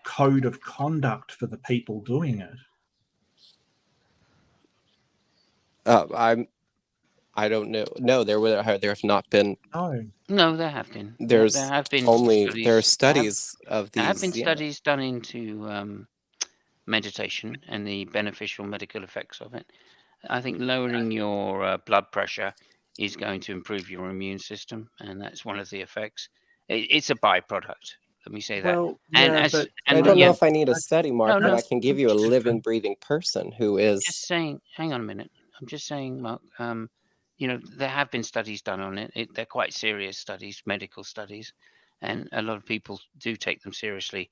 code of conduct for the people doing it? I don't know. No, there have not been. No, there have been. There have been are studies of these. There have been studies done into meditation and the beneficial medical effects of it. I think lowering your blood pressure is going to improve your immune system, and that's one of the effects. It's a byproduct. Let me say that. Well, I don't know if I need a study, Mark, but I can give you a living, different. breathing person who is. Just saying. Hang on a minute. I'm just saying, Mark. There have been studies done on it. They're quite serious studies, medical studies, and a lot of people do take them seriously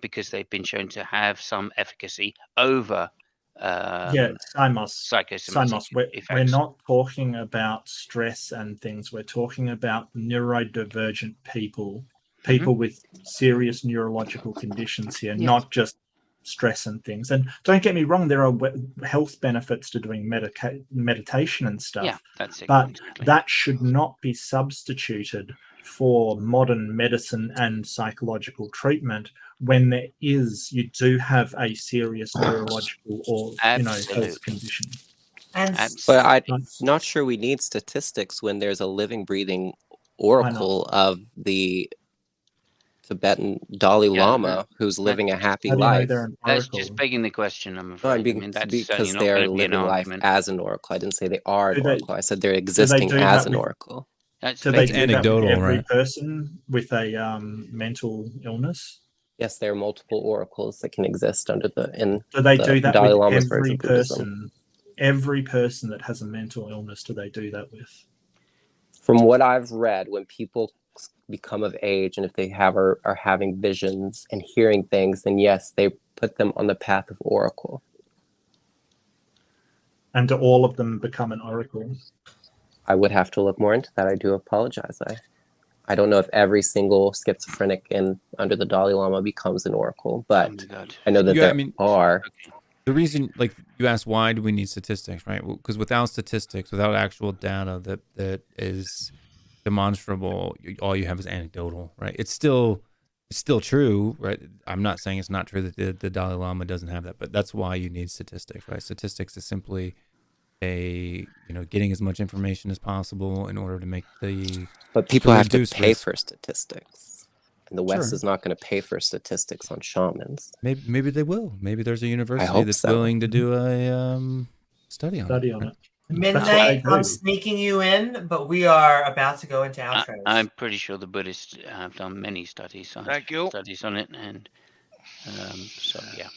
because they've been shown to have some efficacy over psychosomatic effects. We're not talking about stress and things. We're talking about neurodivergent people, with serious neurological conditions here, not just stress and things. And don't get me wrong, there are health benefits to doing meditation and stuff. Yeah, that's it. But exactly. that should not be substituted for modern medicine and psychological treatment when you do have a serious neurological or health condition. But I'm not sure we need statistics when there's a living, breathing oracle of the Tibetan Dalai Lama who's living a happy life. That's just begging the question, I'm afraid. Because they are living life as an oracle. I didn't say they are an oracle. I said they're existing as an oracle. Do they do anecdotal, that with every right? person with a mental illness? Yes, there are multiple oracles that can exist under Do they do that Dalai with Lama's every version of Buddhism. person? Every person that has a mental illness, do they do that with? From what I've read, when people become of age and if they are having visions and hearing things, then yes, they put them on the path of oracle. And do all of them become an oracle? I would have to look more into that. I do apologize. I don't know if every single schizophrenic under the Dalai Lama becomes an oracle, but I know that there are. The reason, like you asked, why do we need statistics, right? Because without statistics, without actual data that is demonstrable, all you have is anecdotal, right? It's still true, right? I'm not saying it's not true that the Dalai Lama doesn't have that, but that's why you need statistics, right? Statistics is simply getting as much information as possible in order to make the. But people have to pay for statistics, and the West is not going to pay for statistics on shamans. Maybe they will. Maybe there's a university that's willing to do a study on it. Midnight, I'm sneaking you in, but we are about to go into outros. I'm pretty sure the Buddhists have done many studies on it, and so yeah,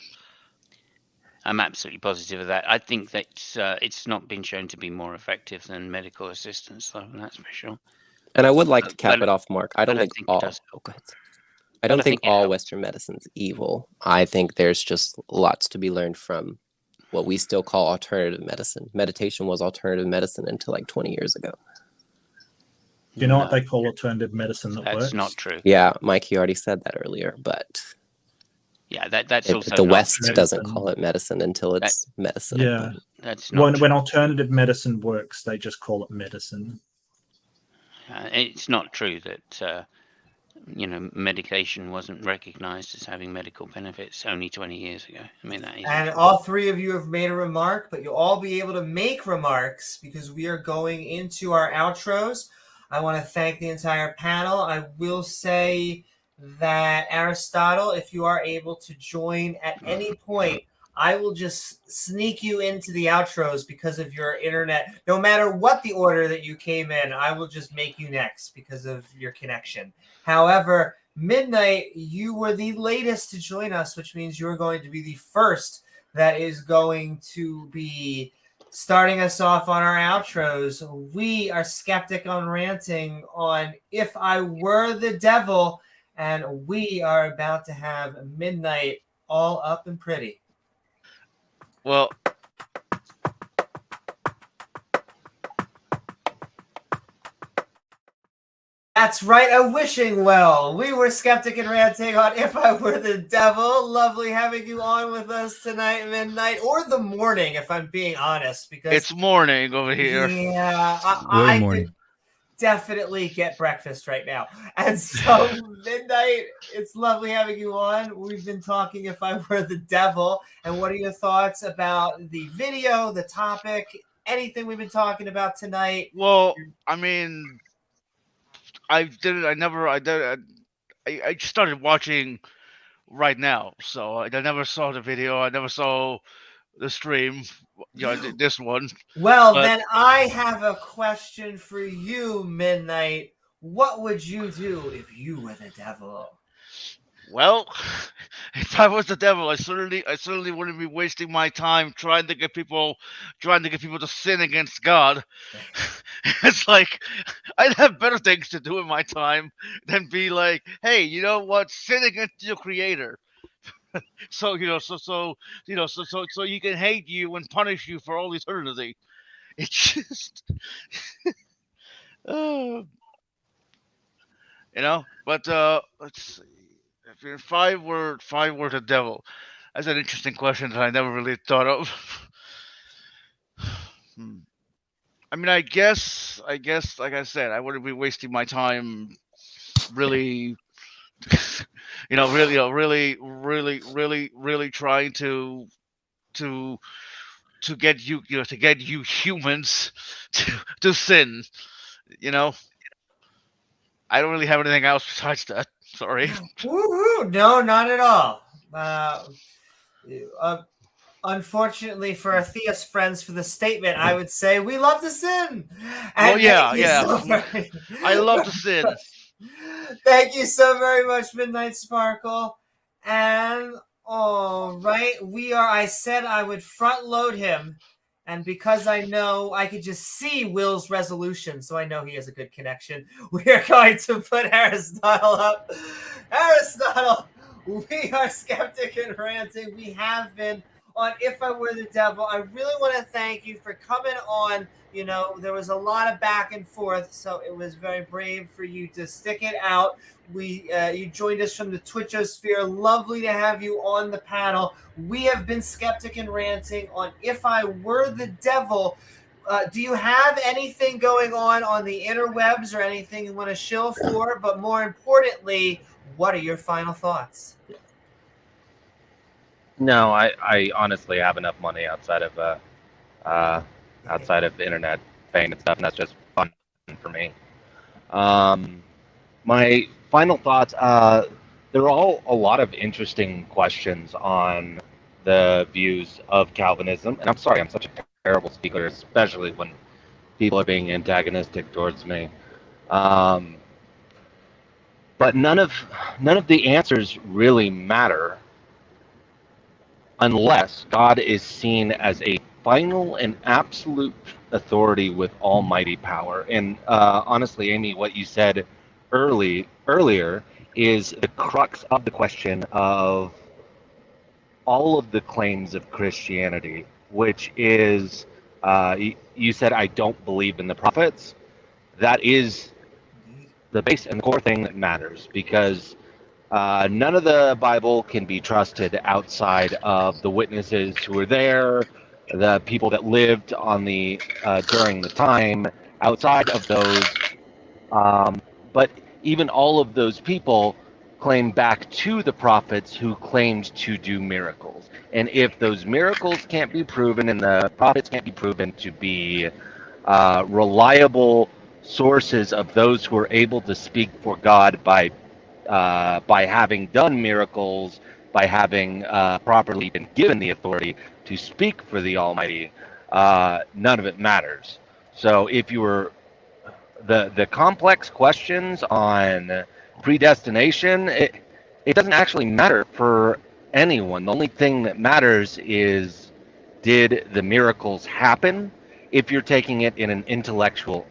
I'm absolutely positive of that. I think that it's not been shown to be more effective than medical assistance, though. That's for sure. And I would like to cap it off, Mark. I don't think all Western medicine's evil. I think there's just lots to be learned from what we still call alternative medicine. Meditation was alternative medicine until like 20 years ago. Do you know what they call alternative medicine that works? That's not true. Yeah, Mikey already said that earlier, but Yeah, that's also the not West true. doesn't call it medicine until it's medicine. Yeah. That's not true. When alternative medicine works, they just call it medicine. It's not true that medication wasn't recognized as having medical benefits only 20 years ago. I mean, that is. And all three of you have made a remark, but you'll all be able to make remarks because we are going into our outros. I want to thank the entire panel. I will say that Aristotle, if you are able to join at any point, I will just sneak you into the outros because of your internet. No matter what the order that you came in, I will just make you next because of your connection. However, Midnight, you were the latest to join us, which means you're going to be the first that is going to be starting us off on our outros. We are Skeptic on Ranting on If I Were the Devil, and we are about to have Midnight all up and pretty. Well, that's right, a wishing well. We were Skeptic and Ranting on If I Were the Devil. Lovely having you on with us tonight, Midnight, or the morning, if I'm being honest. Because it's morning over here. Yeah, I could definitely get breakfast right now. And so, Midnight, it's lovely having you on. We've been talking If I Were the Devil. And what are your thoughts about the video, the topic, anything we've been talking about tonight? Well, I mean, I started watching right now, so I never saw the video. I never saw the stream. This one. Well, then I have a question for you, Midnight. What would you do if you were the devil? Well, if I was the devil, I certainly wouldn't be wasting my time trying to get people to sin against God. It's like I'd have better things to do in my time than be like, hey, you know what? Sin against your creator. So you can hate you and punish you for all eternity. It's just but let's see. If I were the devil, that's an interesting question that I never really thought of. I mean, I guess, like I said, I wouldn't be wasting my time really, really trying to get you humans to sin. I don't really have anything else besides that. Sorry. Woo-hoo. No, not at all. Unfortunately for our theist friends for the statement, I would say we love to sin. And I love to sin. Thank you so very much, Midnight Sparkle. And all right, I said I would front load him. And because I know I could just see Will's resolution, so I know he has a good connection, we are going to put Aristotle up. Aristotle, we are Skeptic and Ranting. We have been on If I Were the Devil. I really want to thank you for coming on. There was a lot of back and forth, so it was very brave for you to stick it out. You joined us from the Twitchosphere. Lovely to have you on the panel. We have been Skeptic and Ranting on If I Were the Devil. Do you have anything going on the interwebs or anything you want to shill for? But more importantly, what are your final thoughts? No, I honestly have enough money outside of the internet fame and stuff, and that's just fun for me. My final thoughts, there are all a lot of interesting questions on the views of Calvinism, and I'm sorry, I'm such a terrible speaker, especially when people are being antagonistic towards me. But none of the answers really matter unless God is seen as a final and absolute authority with almighty power. And honestly, Amy, what you said earlier is the crux of the question of all of the claims of Christianity, which is, you said, I don't believe in the prophets. That is the base and the core thing that matters, because none of the Bible can be trusted outside of the witnesses who were there, the people that lived on the during the time. Outside of those, but even all of those people claim back to the prophets who claimed to do miracles. And if those miracles can't be proven and the prophets can't be proven to be reliable sources of those who are able to speak for God by having done miracles, by having properly been given the authority to speak for the Almighty, none of it matters. So if you were the complex questions on predestination, it doesn't actually matter for anyone. The only thing that matters is, did the miracles happen? If you're taking it in an intellectually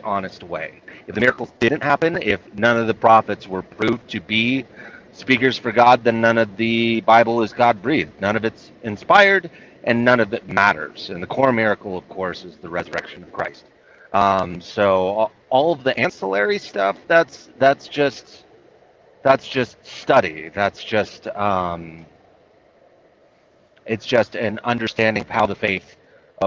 honest way. If the miracles didn't happen, if none of the prophets were proved to be speakers for God, then none of the Bible is God-breathed. None of it's inspired, and none of it matters. And the core miracle, of course, is the resurrection of Christ. So all of the ancillary stuff, that's just study. That's just it's just an understanding of how the faith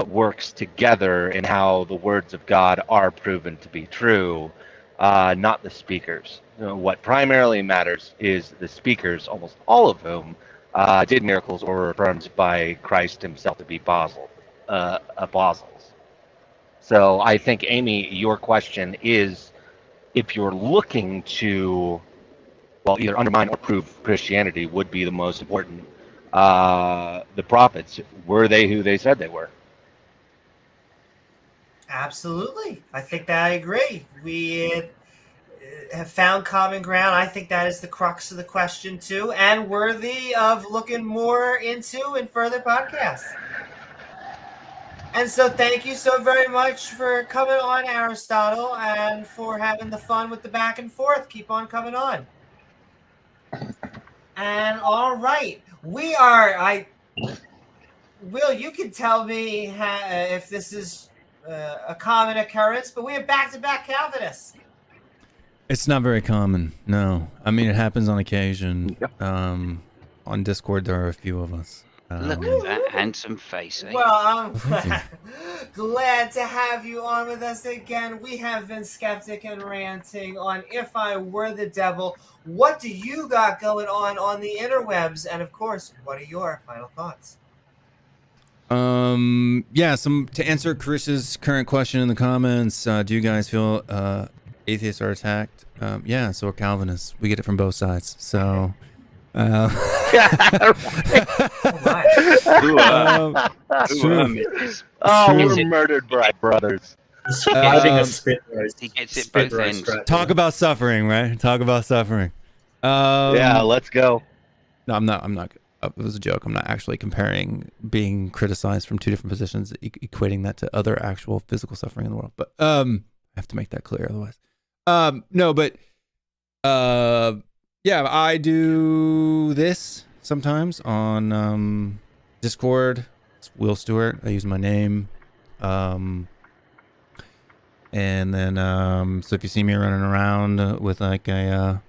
works together and how the words of God are proven to be true, not the speakers. What primarily matters is the speakers, almost all of whom did miracles or were affirmed by Christ himself to be apostles. So I think, Amy, your question is, if you're looking to, well, either undermine or prove Christianity, would be the most important. The prophets, were they who they said they were? Absolutely. I think that I agree. We have found common ground. I think that is the crux of the question, too, and worthy of looking more into in further podcasts. And so thank you so very much for coming on, Aristotle, and for having the fun with the back and forth. Keep on coming on. And all right, we are, Will, you can tell me if this is a common occurrence, but we have back-to-back Calvinists. It's not very common, no. I mean, it happens on occasion. On Discord, there are a few of us. Look at that handsome face, eh? Well, I'm glad to have you on with us again. We have been Skeptic and Ranting on If I Were the Devil. What do you got going on the interwebs? And, of course, what are your final thoughts? Yeah, to answer Chris's current question in the comments, do you guys feel atheists are attacked? Yeah, so are Calvinists. We get it from both sides. So... True. We're murdered by brothers. He gets it both ends. Talk about suffering, right? Talk about suffering. Yeah, let's go. No, I'm not. It was a joke. I'm not actually comparing being criticized from two different positions, equating that to other actual physical suffering in the world. But I have to make that clear, otherwise. No, but yeah, I do this sometimes on Discord. It's Will Stewart. I use my name. And then so if you see me running around with like a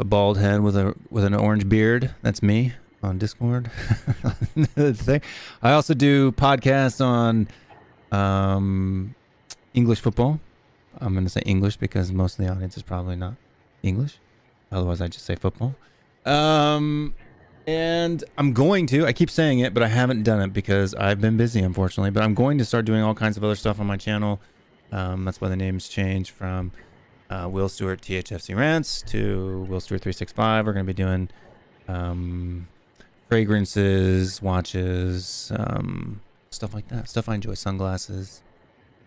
bald head with an orange beard, that's me on Discord. Thing. I also do podcasts on English football. I'm going to say English because most of the audience is probably not English. Otherwise, I just say football. And I'm going to, I keep saying it, but I haven't done it because I've been busy, unfortunately. But I'm going to start doing all kinds of other stuff on my channel. That's why the name's changed from Will Stewart THFC Rants to Will Stewart 365. We're going to be doing fragrances, watches, stuff like that. Stuff I enjoy, sunglasses,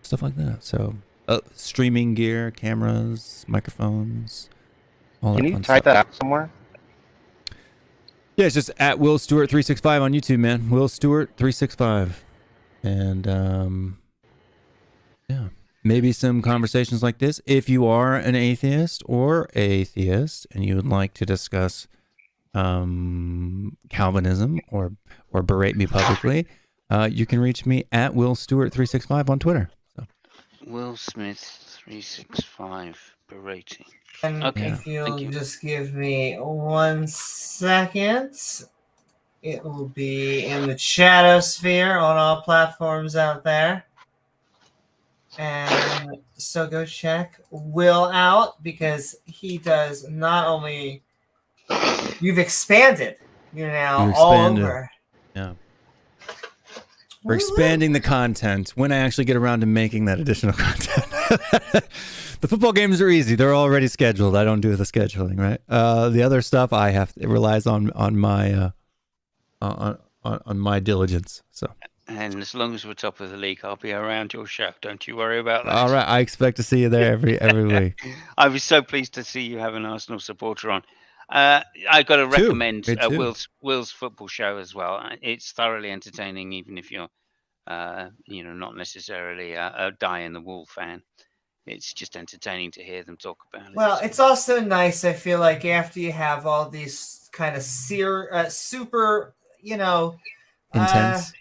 stuff like that. So streaming gear, cameras, microphones. Can you type that out somewhere? Yeah, it's just at Will Stewart 365 on YouTube, man. Will Stewart 365, and yeah, maybe some conversations like this. If you are an atheist or atheist and you would like to discuss Calvinism or berate me publicly, you can reach me at Will Stewart 365 on Twitter. So. Will Smith 365 berating. And Okay, if you'll thank you. just give me 1 second, it will be in the Shadowsphere on all platforms out there. And so go check Will out, because he does not only... You've expanded. You're now You all expanded. over. Yeah. We're expanding the content when I actually get around to making that additional content. The football games are easy; they're already scheduled. I don't do the scheduling, right? The other stuff it relies on my on my diligence. So. And as long as we're top of the league, I'll be around your show. Don't you worry about that. All right, I expect to see you there every week. I was so pleased to see you have an Arsenal supporter on. I got to recommend Will's football show as well. It's thoroughly entertaining, even if you're, not necessarily a Diane the Wolf fan. It's just entertaining to hear them talk about it. Well, it's also nice, I feel like, after you have all these kind of super, intense.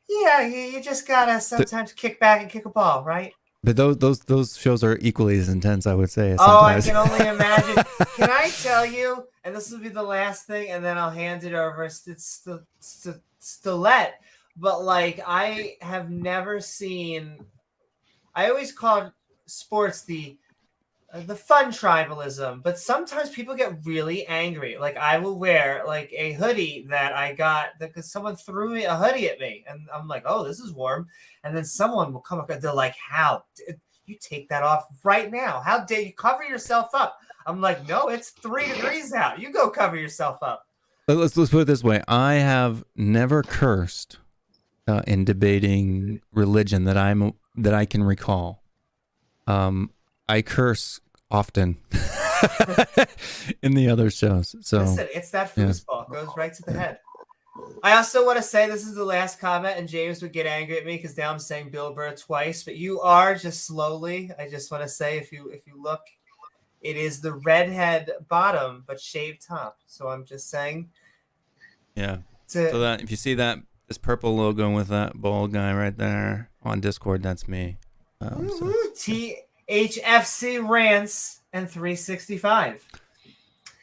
Yeah, you just gotta sometimes kick back and kick a ball, right? But those shows are equally as intense, I would say. Oh, I Sometimes. can only imagine. Can I tell you? And this will be the last thing, and then I'll hand it over. It's Stilette. But like, I have never seen. I always called sports the fun tribalism, but sometimes people get really angry. Like, I will wear like a hoodie that I got because someone threw me a hoodie at me, and I'm like, oh, this is warm. And then someone will come up and they're like, how you take that off right now? How dare you cover yourself up? I'm like, no, it's 3 degrees out. You go cover yourself up. Let's put it this way. I have never cursed in debating religion that I can recall. I curse often in the other shows. So listen, it's that foosball. Goes right to the head. I also want to say this is the last comment, and James would get angry at me because now I'm saying Bill Burr twice, but you are just slowly. I just want to say, if you look, it is the redhead bottom but shaved top. So I'm just saying. Yeah. So that if you see this purple logo with that bald guy right there on Discord, that's me. THFC Rants and 365.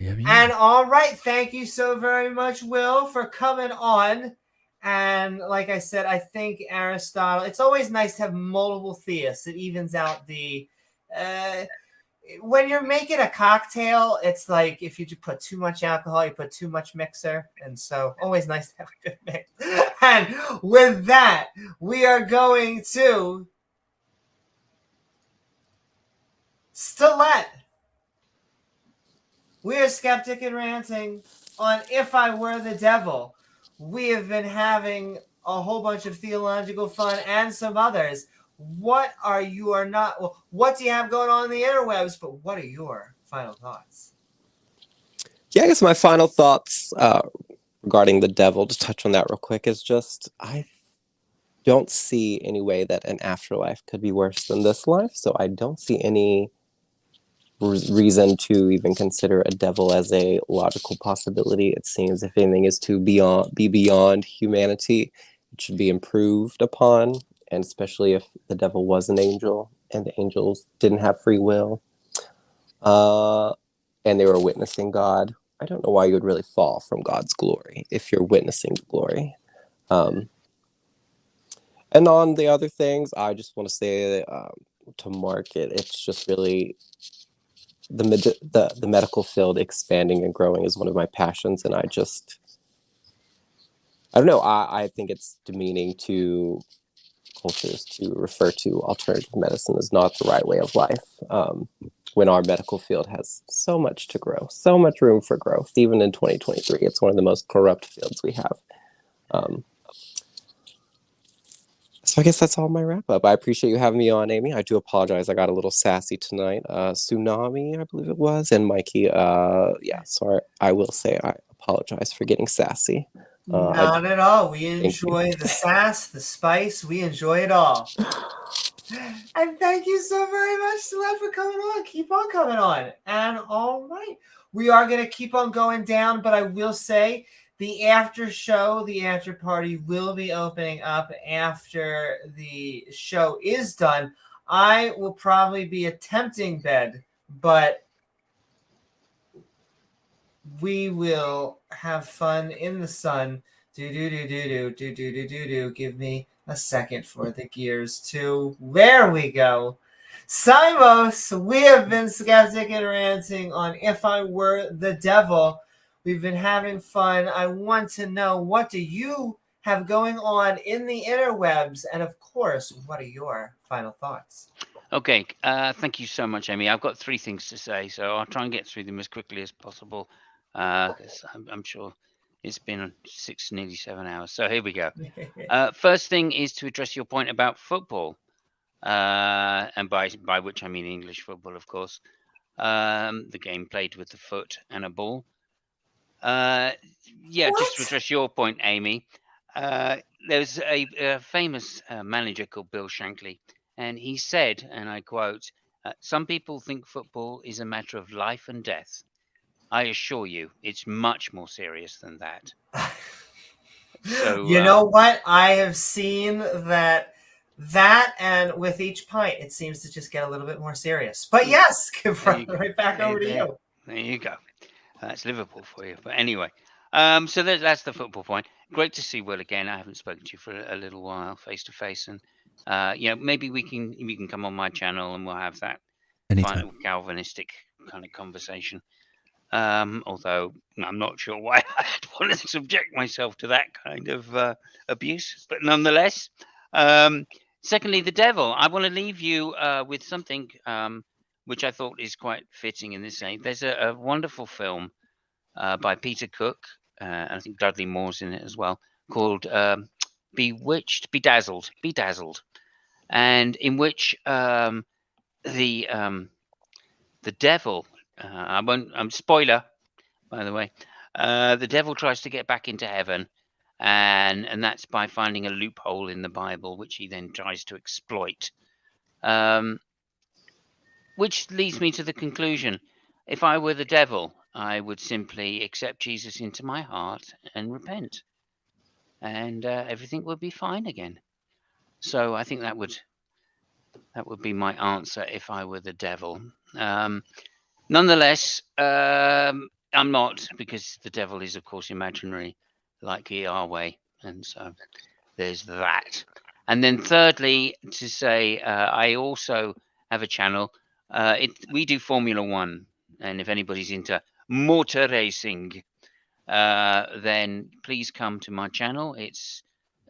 Yeah. And all right, thank you so very much, Will, for coming on. And like I said, I think Aristotle, it's always nice to have multiple theists. It evens out the when you're making a cocktail, it's like if you put too much alcohol, you put too much mixer. And so always nice to have a good mix. And with that, we are going to Stilette. We are Skeptic and Ranting on If I Were the Devil. We have been having a whole bunch of theological fun and some others. What do you have going on in the interwebs, but what are your final thoughts? Yeah, I guess my final thoughts regarding the devil, to touch on that real quick, is just I don't see any way that an afterlife could be worse than this life. So I don't see any reason to even consider a devil as a logical possibility. It seems if anything is to be beyond humanity, it should be improved upon, and especially if the devil was an angel and the angels didn't have free will and they were witnessing God. I don't know why you would really fall from God's glory if you're witnessing the glory. And on the other things, I just want to say to market, it's just really the medical field expanding and growing is one of my passions, and I don't know, I think it's demeaning to cultures to refer to alternative medicine as not the right way of life, when our medical field has so much to grow, so much room for growth. Even in 2023, it's one of the most corrupt fields we have. So I guess that's all my wrap up. I appreciate you having me on, Amy. I do apologize. I got a little sassy tonight. Tsunami, I believe it was, and Mikey. Sorry. I will say I apologize for getting sassy. Not at all. We enjoy the sass, the spice. We enjoy it all. And thank you so very much, Celeste, for coming on. Keep on coming on. And all right, we are going to keep on going down, but I will say the after show, the after party will be opening up after the show is done. I will probably be attempting bed, but we will have fun in the sun. Do. Give me a second for the gears to. There we go. Simos, we have been skeptic and ranting on If I Were the Devil. We've been having fun. I want to know, what do you have going on in the interwebs? And of course, what are your final thoughts? Okay, thank you so much, Amy. I've got 3 things to say, so I'll try and get through them as quickly as possible, because I'm sure it's been 6, nearly 7 hours. So here we go. First thing is to address your point about football, and by which I mean English football, of course. The game played with the foot and a ball. Yeah, just to address your point, Amy. There's a famous manager called Bill Shankly, and he said, and I quote, "Some people think football is a matter of life and death. I assure you, it's much more serious than that." So you know what? I have seen that and with each pint, it seems to just get a little bit more serious. But yes, right back over to you. There you go. That's Liverpool for you. But anyway, so that's the football point. Great to see Will again. I haven't spoken to you for a little while, face to face, and maybe we can come on my channel and we'll have that final Calvinistic kind of conversation. Although I'm not sure why I'd want to subject myself to that kind of abuse, but nonetheless. Secondly, the devil. I want to leave you with something which I thought is quite fitting in this age. There's a wonderful film by Peter Cook, and I think Dudley Moore's in it as well, called Bedazzled, and in which the devil, spoiler, by the way, the devil tries to get back into heaven, and that's by finding a loophole in the Bible, which he then tries to exploit. Which leads me to the conclusion: if I were the devil, I would simply accept Jesus into my heart and repent, and everything would be fine again. So I think that would be my answer if I were the devil. Nonetheless, I'm not, because the devil is, of course, imaginary, like Yahweh, and so there's that. And then thirdly, to say, I also have a channel. We do Formula One, and if anybody's into motor racing, then please come to my channel. It's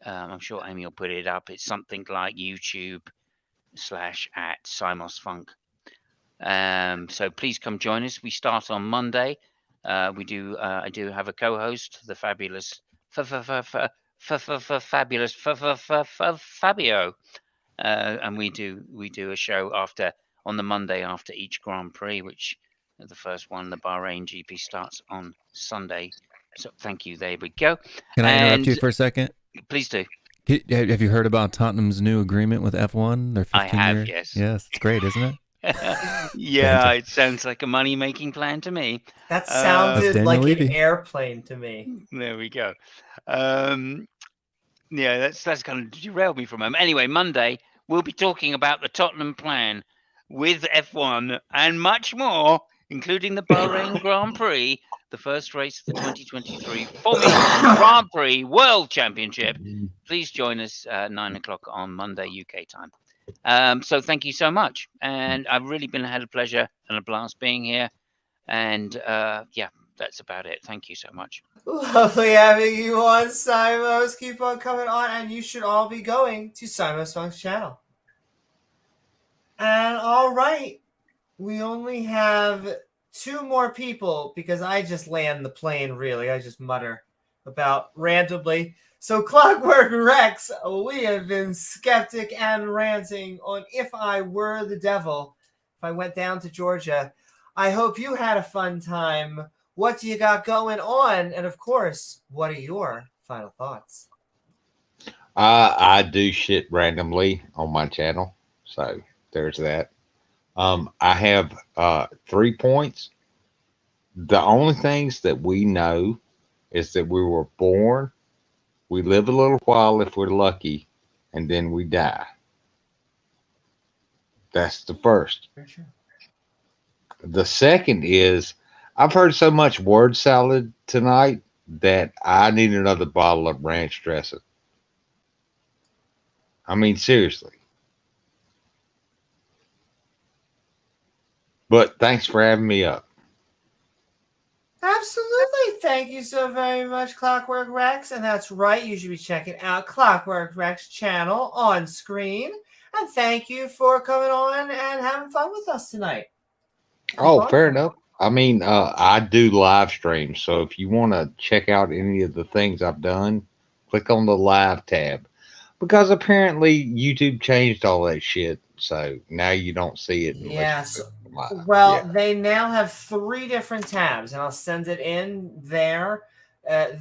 I'm sure Amy will put it up. It's something like YouTube/@SimosFunk. So please come join us. We start on Monday. I do have a co-host, the fabulous Fabio, and we do a show on the Monday after each Grand Prix, which the first one, the Bahrain GP, starts on Sunday. So thank you. There we go. Can I interrupt you for a second? Please do. Have you heard about Tottenham's new agreement with F1? They're 15 I have, years. yes. Yes, it's great, isn't it? Yeah, it sounds like a money-making plan to me. That sounded like an airplane to me. There we go. Yeah, that's kind of derailed me from him. Anyway, Monday we'll be talking about the Tottenham plan with F1 and much more, including the Bahrain Grand Prix, the first race of the 2023 Formula 1 Grand Prix World Championship. Please join us at 9 o'clock on Monday UK time. So thank you so much, and I've really had a pleasure and a blast being here, and yeah, that's about it. Thank you so much. Lovely having you on, Simos. Keep on coming on, and you should all be going to Simos Funk's channel. And all right, we only have 2 more people, because I just land the plane, really. I just mutter about randomly. So Clockwork Rex, we have been skeptic and ranting on If I Were the Devil. If I went down to Georgia, I hope you had a fun time. What do you got going on? And of course, what are your final thoughts? I do shit randomly on my channel, so there's that. I have 3 points. The only things that we know is that we were born, we live a little while if we're lucky, and then we die. That's the first. For sure. The second is I've heard so much word salad tonight that I need another bottle of ranch dressing. I mean, seriously. But thanks for having me up. Absolutely. Thank you so very much, Clockwork Rex. And that's right. You should be checking out Clockwork Rex channel on screen. And thank you for coming on and having fun with us tonight. Oh, fair enough. I mean, I do live streams. So if you want to check out any of the things I've done, click on the live tab. Because apparently YouTube changed all that shit. So now you don't see it. Yes. Live. Well, they now have 3 different tabs, and I'll send it in there.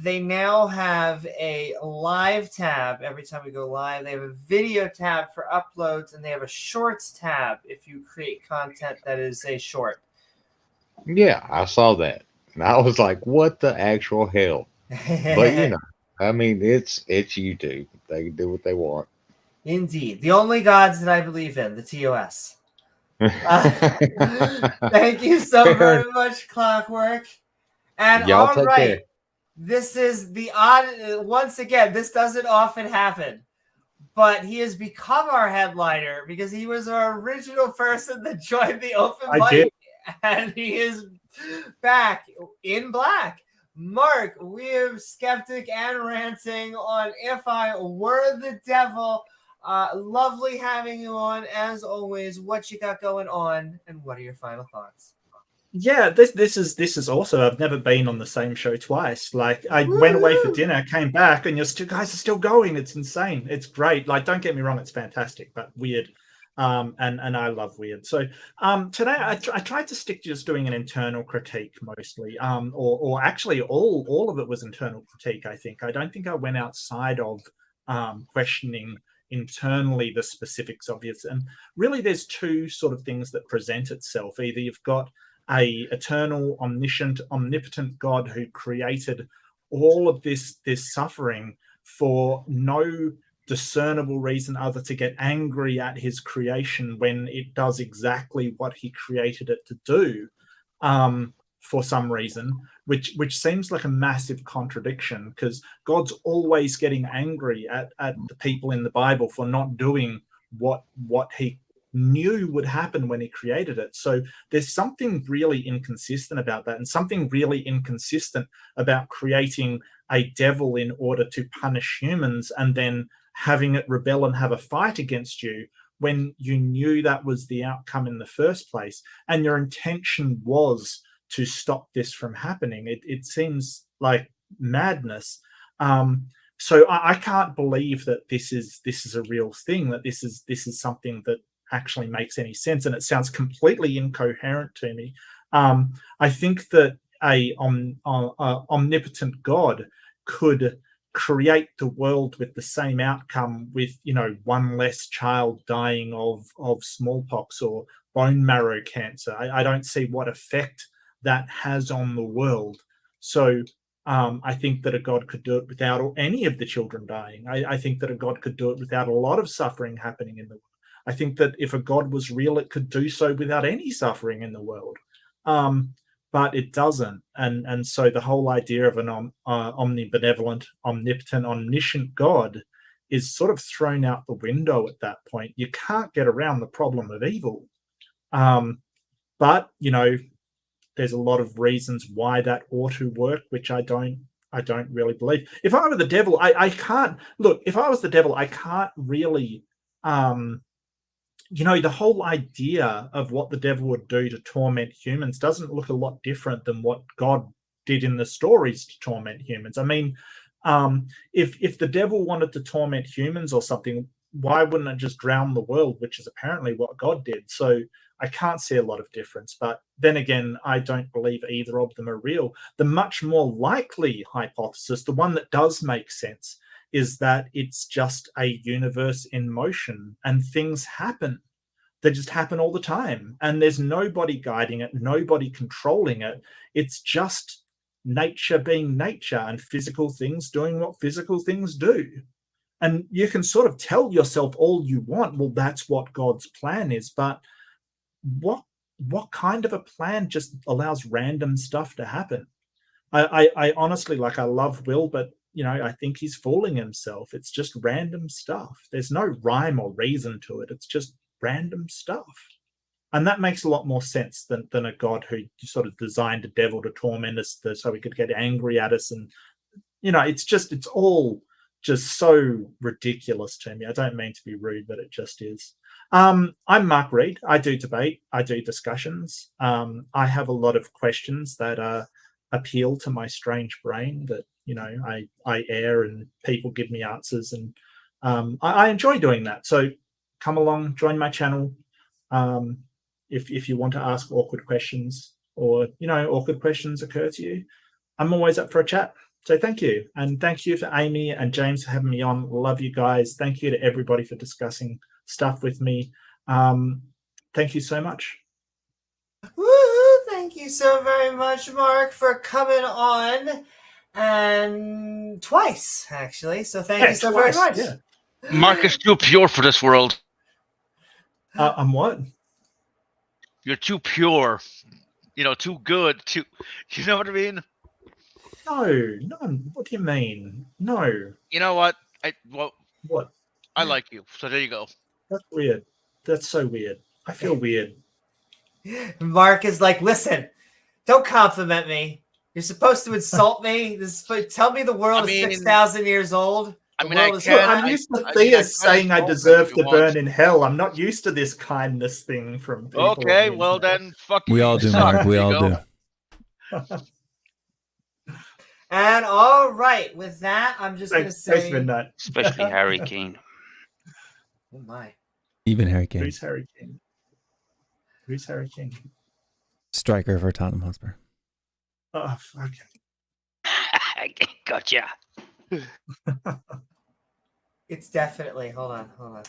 They now have a live tab every time we go live. They have a video tab for uploads, and they have a shorts tab if you create content that is a short. Yeah, I saw that. And I was like, what the actual hell? But, you know, I mean, it's YouTube. They can do what they want. Indeed. The only gods that I believe in, the TOS. Thank you so very much, Clockwork. And Y'all all take right, care. this is the odd. Once again, this doesn't often happen, but he has become our headliner because he was our original person that joined the open mic, and he is back in black. Mark, we have Skeptic and Ranting on If I Were the Devil. Lovely having you on as always. What you got going on, and what are your final thoughts? Yeah, this is also. I've never been on the same show twice. Like I went away for dinner, came back, and your guys are still going. It's insane. It's great. Like, don't get me wrong, it's fantastic, but weird. And I love weird. So today I tried to stick to just doing an internal critique mostly. Or actually all of it was internal critique. I don't think I went outside of questioning internally the specifics of it. And really there's 2 sort of things that present itself. Either you've got a eternal, omniscient, omnipotent God who created all of this suffering for no discernible reason other to get angry at his creation when it does exactly what he created it to do, for some reason, which seems like a massive contradiction, because God's always getting angry at the people in the Bible for not doing what he knew would happen when he created it. So there's something really inconsistent about that, and something really inconsistent about creating a devil in order to punish humans and then having it rebel and have a fight against you when you knew that was the outcome in the first place and your intention was to stop this from happening. It seems like madness. So I can't believe that this is a real thing, that this is something that actually makes any sense, and it sounds completely incoherent to me. I think that a omnipotent God could create the world with the same outcome, with 1 less child dying of smallpox or bone marrow cancer. I don't see what effect that has on the world. So I think that a God could do it without any of the children dying. I think that a God could do it without a lot of suffering happening in the world. I think that if a God was real, it could do so without any suffering in the world. But it doesn't. And so the whole idea of an omnibenevolent, omnipotent, omniscient God is sort of thrown out the window at that point. You can't get around the problem of evil. But, there's a lot of reasons why that ought to work, which I don't really believe. If I were the devil, I can't look. If I was the devil, I can't really, the whole idea of what the devil would do to torment humans doesn't look a lot different than what God did in the stories to torment humans. I mean, if the devil wanted to torment humans or something, why wouldn't it just drown the world, which is apparently what God did? So I can't see a lot of difference. But then again, I don't believe either of them are real. The much more likely hypothesis, the one that does make sense, is that it's just a universe in motion and things happen. They just happen all the time. And there's nobody guiding it, nobody controlling it. It's just nature being nature and physical things doing what physical things do. And you can sort of tell yourself all you want, well, that's what God's plan is, but what kind of a plan just allows random stuff to happen? I honestly, like, I love Will, but I think he's fooling himself. It's just random stuff. There's no rhyme or reason to it. It's just random stuff. And that makes a lot more sense than a God who sort of designed a devil to torment us so he could get angry at us. And, it's all just so ridiculous to me. I don't mean to be rude, but it just is. I'm Mark Reid. I do debate. I do discussions. I have a lot of questions that appeal to my strange brain that, I air, and people give me answers. And I enjoy doing that. So come along, join my channel. If you want to ask awkward questions, or, awkward questions occur to you, I'm always up for a chat. So thank you. And thank you for Amy and James for having me on. Love you guys. Thank you to everybody for discussing stuff with me. Thank you so much. Woo-hoo! Thank you so very much, Mark, for coming on, and twice, actually. So thank you so very much. Yeah. Mark is too pure for this world. I'm what? You're too pure. Too good. You know what I mean? No. What do you mean? No. You know what? What? I like you. So there you go. That's weird. That's so weird. I feel weird. Mark is like, listen, don't compliment me. You're supposed to insult me. Tell me the world is 6,000 years old. I'm used to Theus saying I deserve to burn in hell. I'm not used to this kindness thing from people. Okay, well then, fuck you. We all do, Mark. We all do. And all right, with that, I'm just going to say... Especially Harry Kane. Oh, my. Even Harry Kane. Who's Harry Kane? Who's Harry Kane? Striker for Tottenham Hotspur. Oh, okay. Gotcha. It's definitely... Hold on. Oh,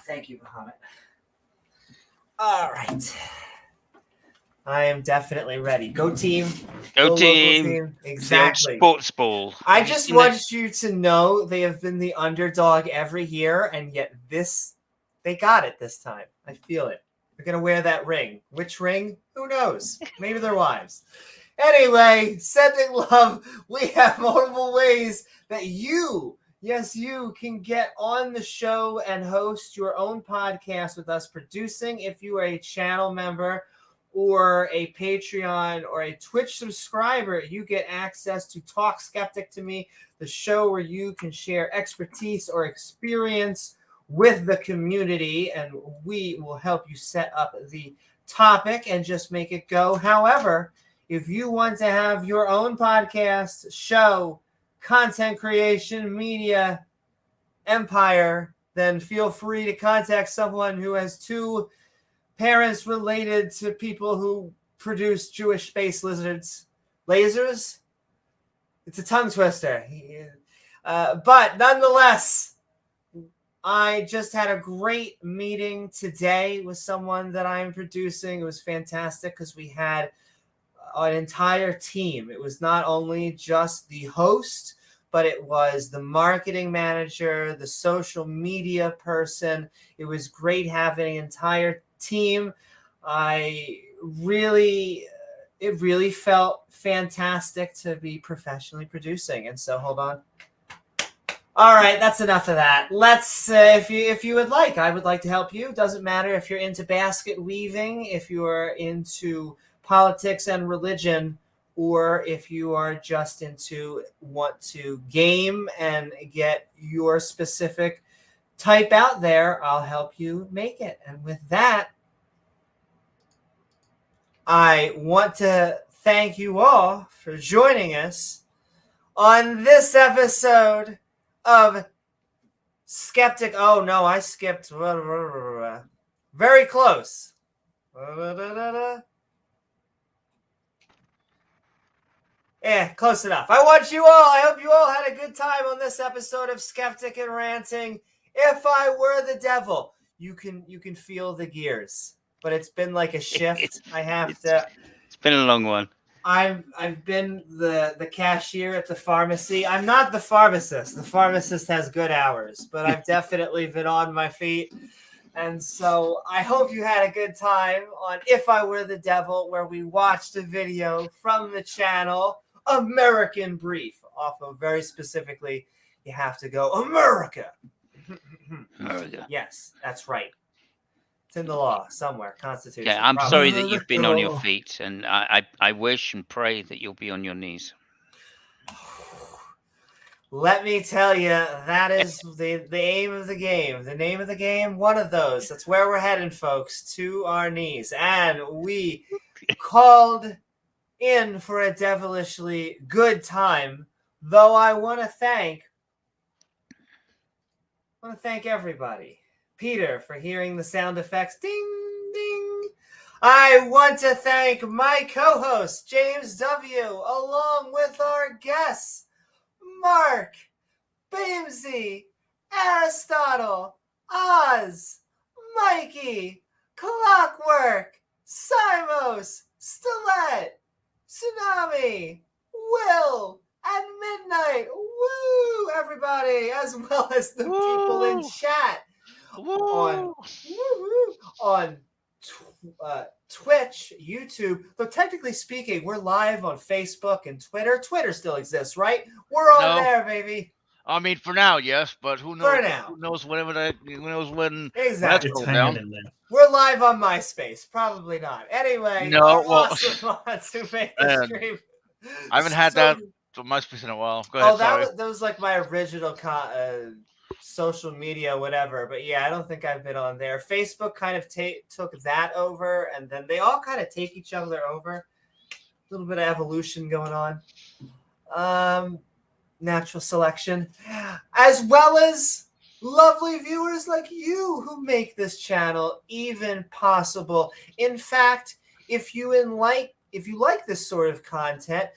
thank you, Muhammad. All right. I am definitely ready. Go team. Go team. Exactly. Sports ball. I just want you to know they have been the underdog every year, and yet they got it this time. I feel it. They're going to wear that ring. Which ring? Who knows? Maybe their wives. Anyway, sending love. We have multiple ways that you can get on the show and host your own podcast with us producing. If you are a channel member or a Patreon or a Twitch subscriber, you get access to Talk Skeptic to Me, the show where you can share expertise or experience with the community, and we will help you set up the topic and just make it go. However, if you want to have your own podcast, show, content creation, media, empire, then feel free to contact someone who has two parents related to people who produce Jewish space lizards. Lasers? It's a tongue twister. But nonetheless, I just had a great meeting today with someone that I'm producing. It was fantastic because we had an entire team. It was not only just the host, but it was the marketing manager, the social media person. It was great having an entire team. It really felt fantastic to be professionally producing. And so, hold on. All right, that's enough of that. Let's, if you would like, I would like to help you. Doesn't matter if you're into basket weaving, if you are into politics and religion, or if you are just want to game and get your specific type out there, I'll help you make it. And with that, I want to thank you all for joining us on this episode of Skeptic. Oh no, I skipped. Very close. Yeah, close enough. I hope you all had a good time on this episode of Skeptic and Ranting. If I were the devil, you can feel the gears, but it's been like a shift. It's been a long one. I've been the cashier at the pharmacy. I'm not the pharmacist. The pharmacist has good hours, but I've definitely been on my feet. And so I hope you had a good time on If I Were the Devil, where we watched a video from the channel American Brief, off of very specifically, you have to go America. America. Yes, that's right. It's in the law somewhere, Constitution. Yeah, I'm probably. sorry that you've been on your feet, and I wish and pray that you'll be on your knees. Let me tell you, that is the aim of the game. The name of the game, one of those. That's where we're heading, folks, to our knees. And we called in for a devilishly good time, though I want to thank everybody. Peter for hearing the sound effects. Ding, ding. I want to thank my co-host, James W., along with our guests, Mark, Bamsey, Aristotle, Oz, Mikey, Clockwork, Simos, Stilette, Tsunami, Will, and Midnight. Woo, everybody, as well as the people in chat on Twitch, YouTube. Though technically speaking, we're live on Facebook and Twitter. Twitter still exists, right? We're on there, baby. I mean, for now, yes, but who knows? For now. Who knows when Exactly. that's down. We're live on MySpace. Probably not. Anyway, No, our well, awesome mods who make the stream. I haven't had that on MySpace in a while. Go ahead, that was like my original social media, whatever. But yeah, I don't think I've been on there. Facebook kind of took that over, and then they all kind of take each other over. A little bit of evolution going on. Natural selection, as well as lovely viewers like you who make this channel even possible. In fact, if you like this sort of content,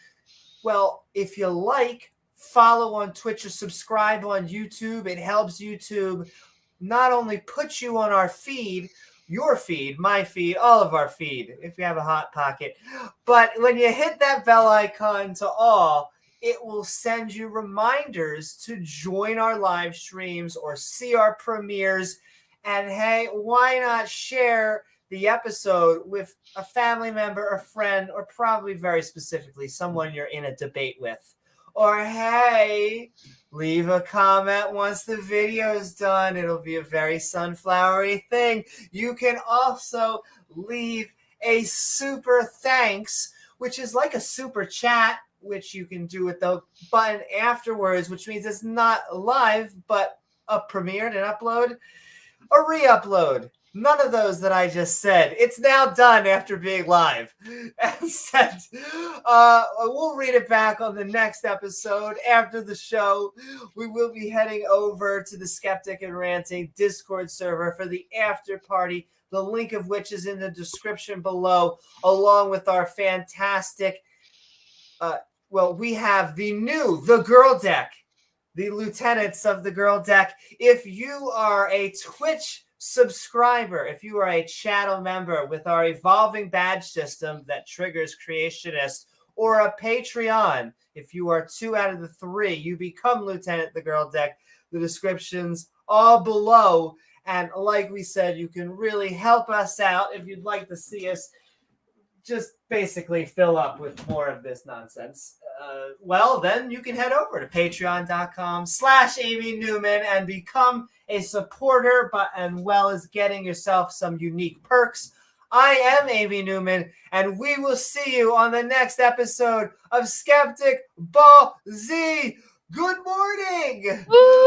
well, if you follow on Twitch or subscribe on YouTube, it helps YouTube not only put you on our feed, your feed, my feed, all of our feed, if you have a hot pocket, but when you hit that bell icon to all, it will send you reminders to join our live streams or see our premieres. And hey, why not share the episode with a family member, a friend, or probably very specifically someone you're in a debate with? Or hey, leave a comment once the video is done. It'll be a very sunflowery thing. You can also leave a super thanks, which is like a super chat, which you can do with the button afterwards, which means it's not live, but a premiered and upload, a re-upload. None of those that I just said. It's now done after being live. And said, we'll read it back on the next episode after the show. We will be heading over to the Skeptic and Ranting Discord server for the after party, the link of which is in the description below, along with our fantastic we have the Girl Deck, the lieutenants of the Girl Deck. If you are a Twitch subscriber, if you are a channel member with our evolving badge system that triggers creationists, or a Patreon, if you are 2 out of the 3, you become Lieutenant the Girl Deck. The description's all below. And like we said, you can really help us out if you'd like to see us just basically fill up with more of this nonsense. Then you can head over to patreon.com/Amy Newman and become a supporter, and well as getting yourself some unique perks. I am Amy Newman, and we will see you on the next episode of Skeptic Ball Z. Good morning! Woo!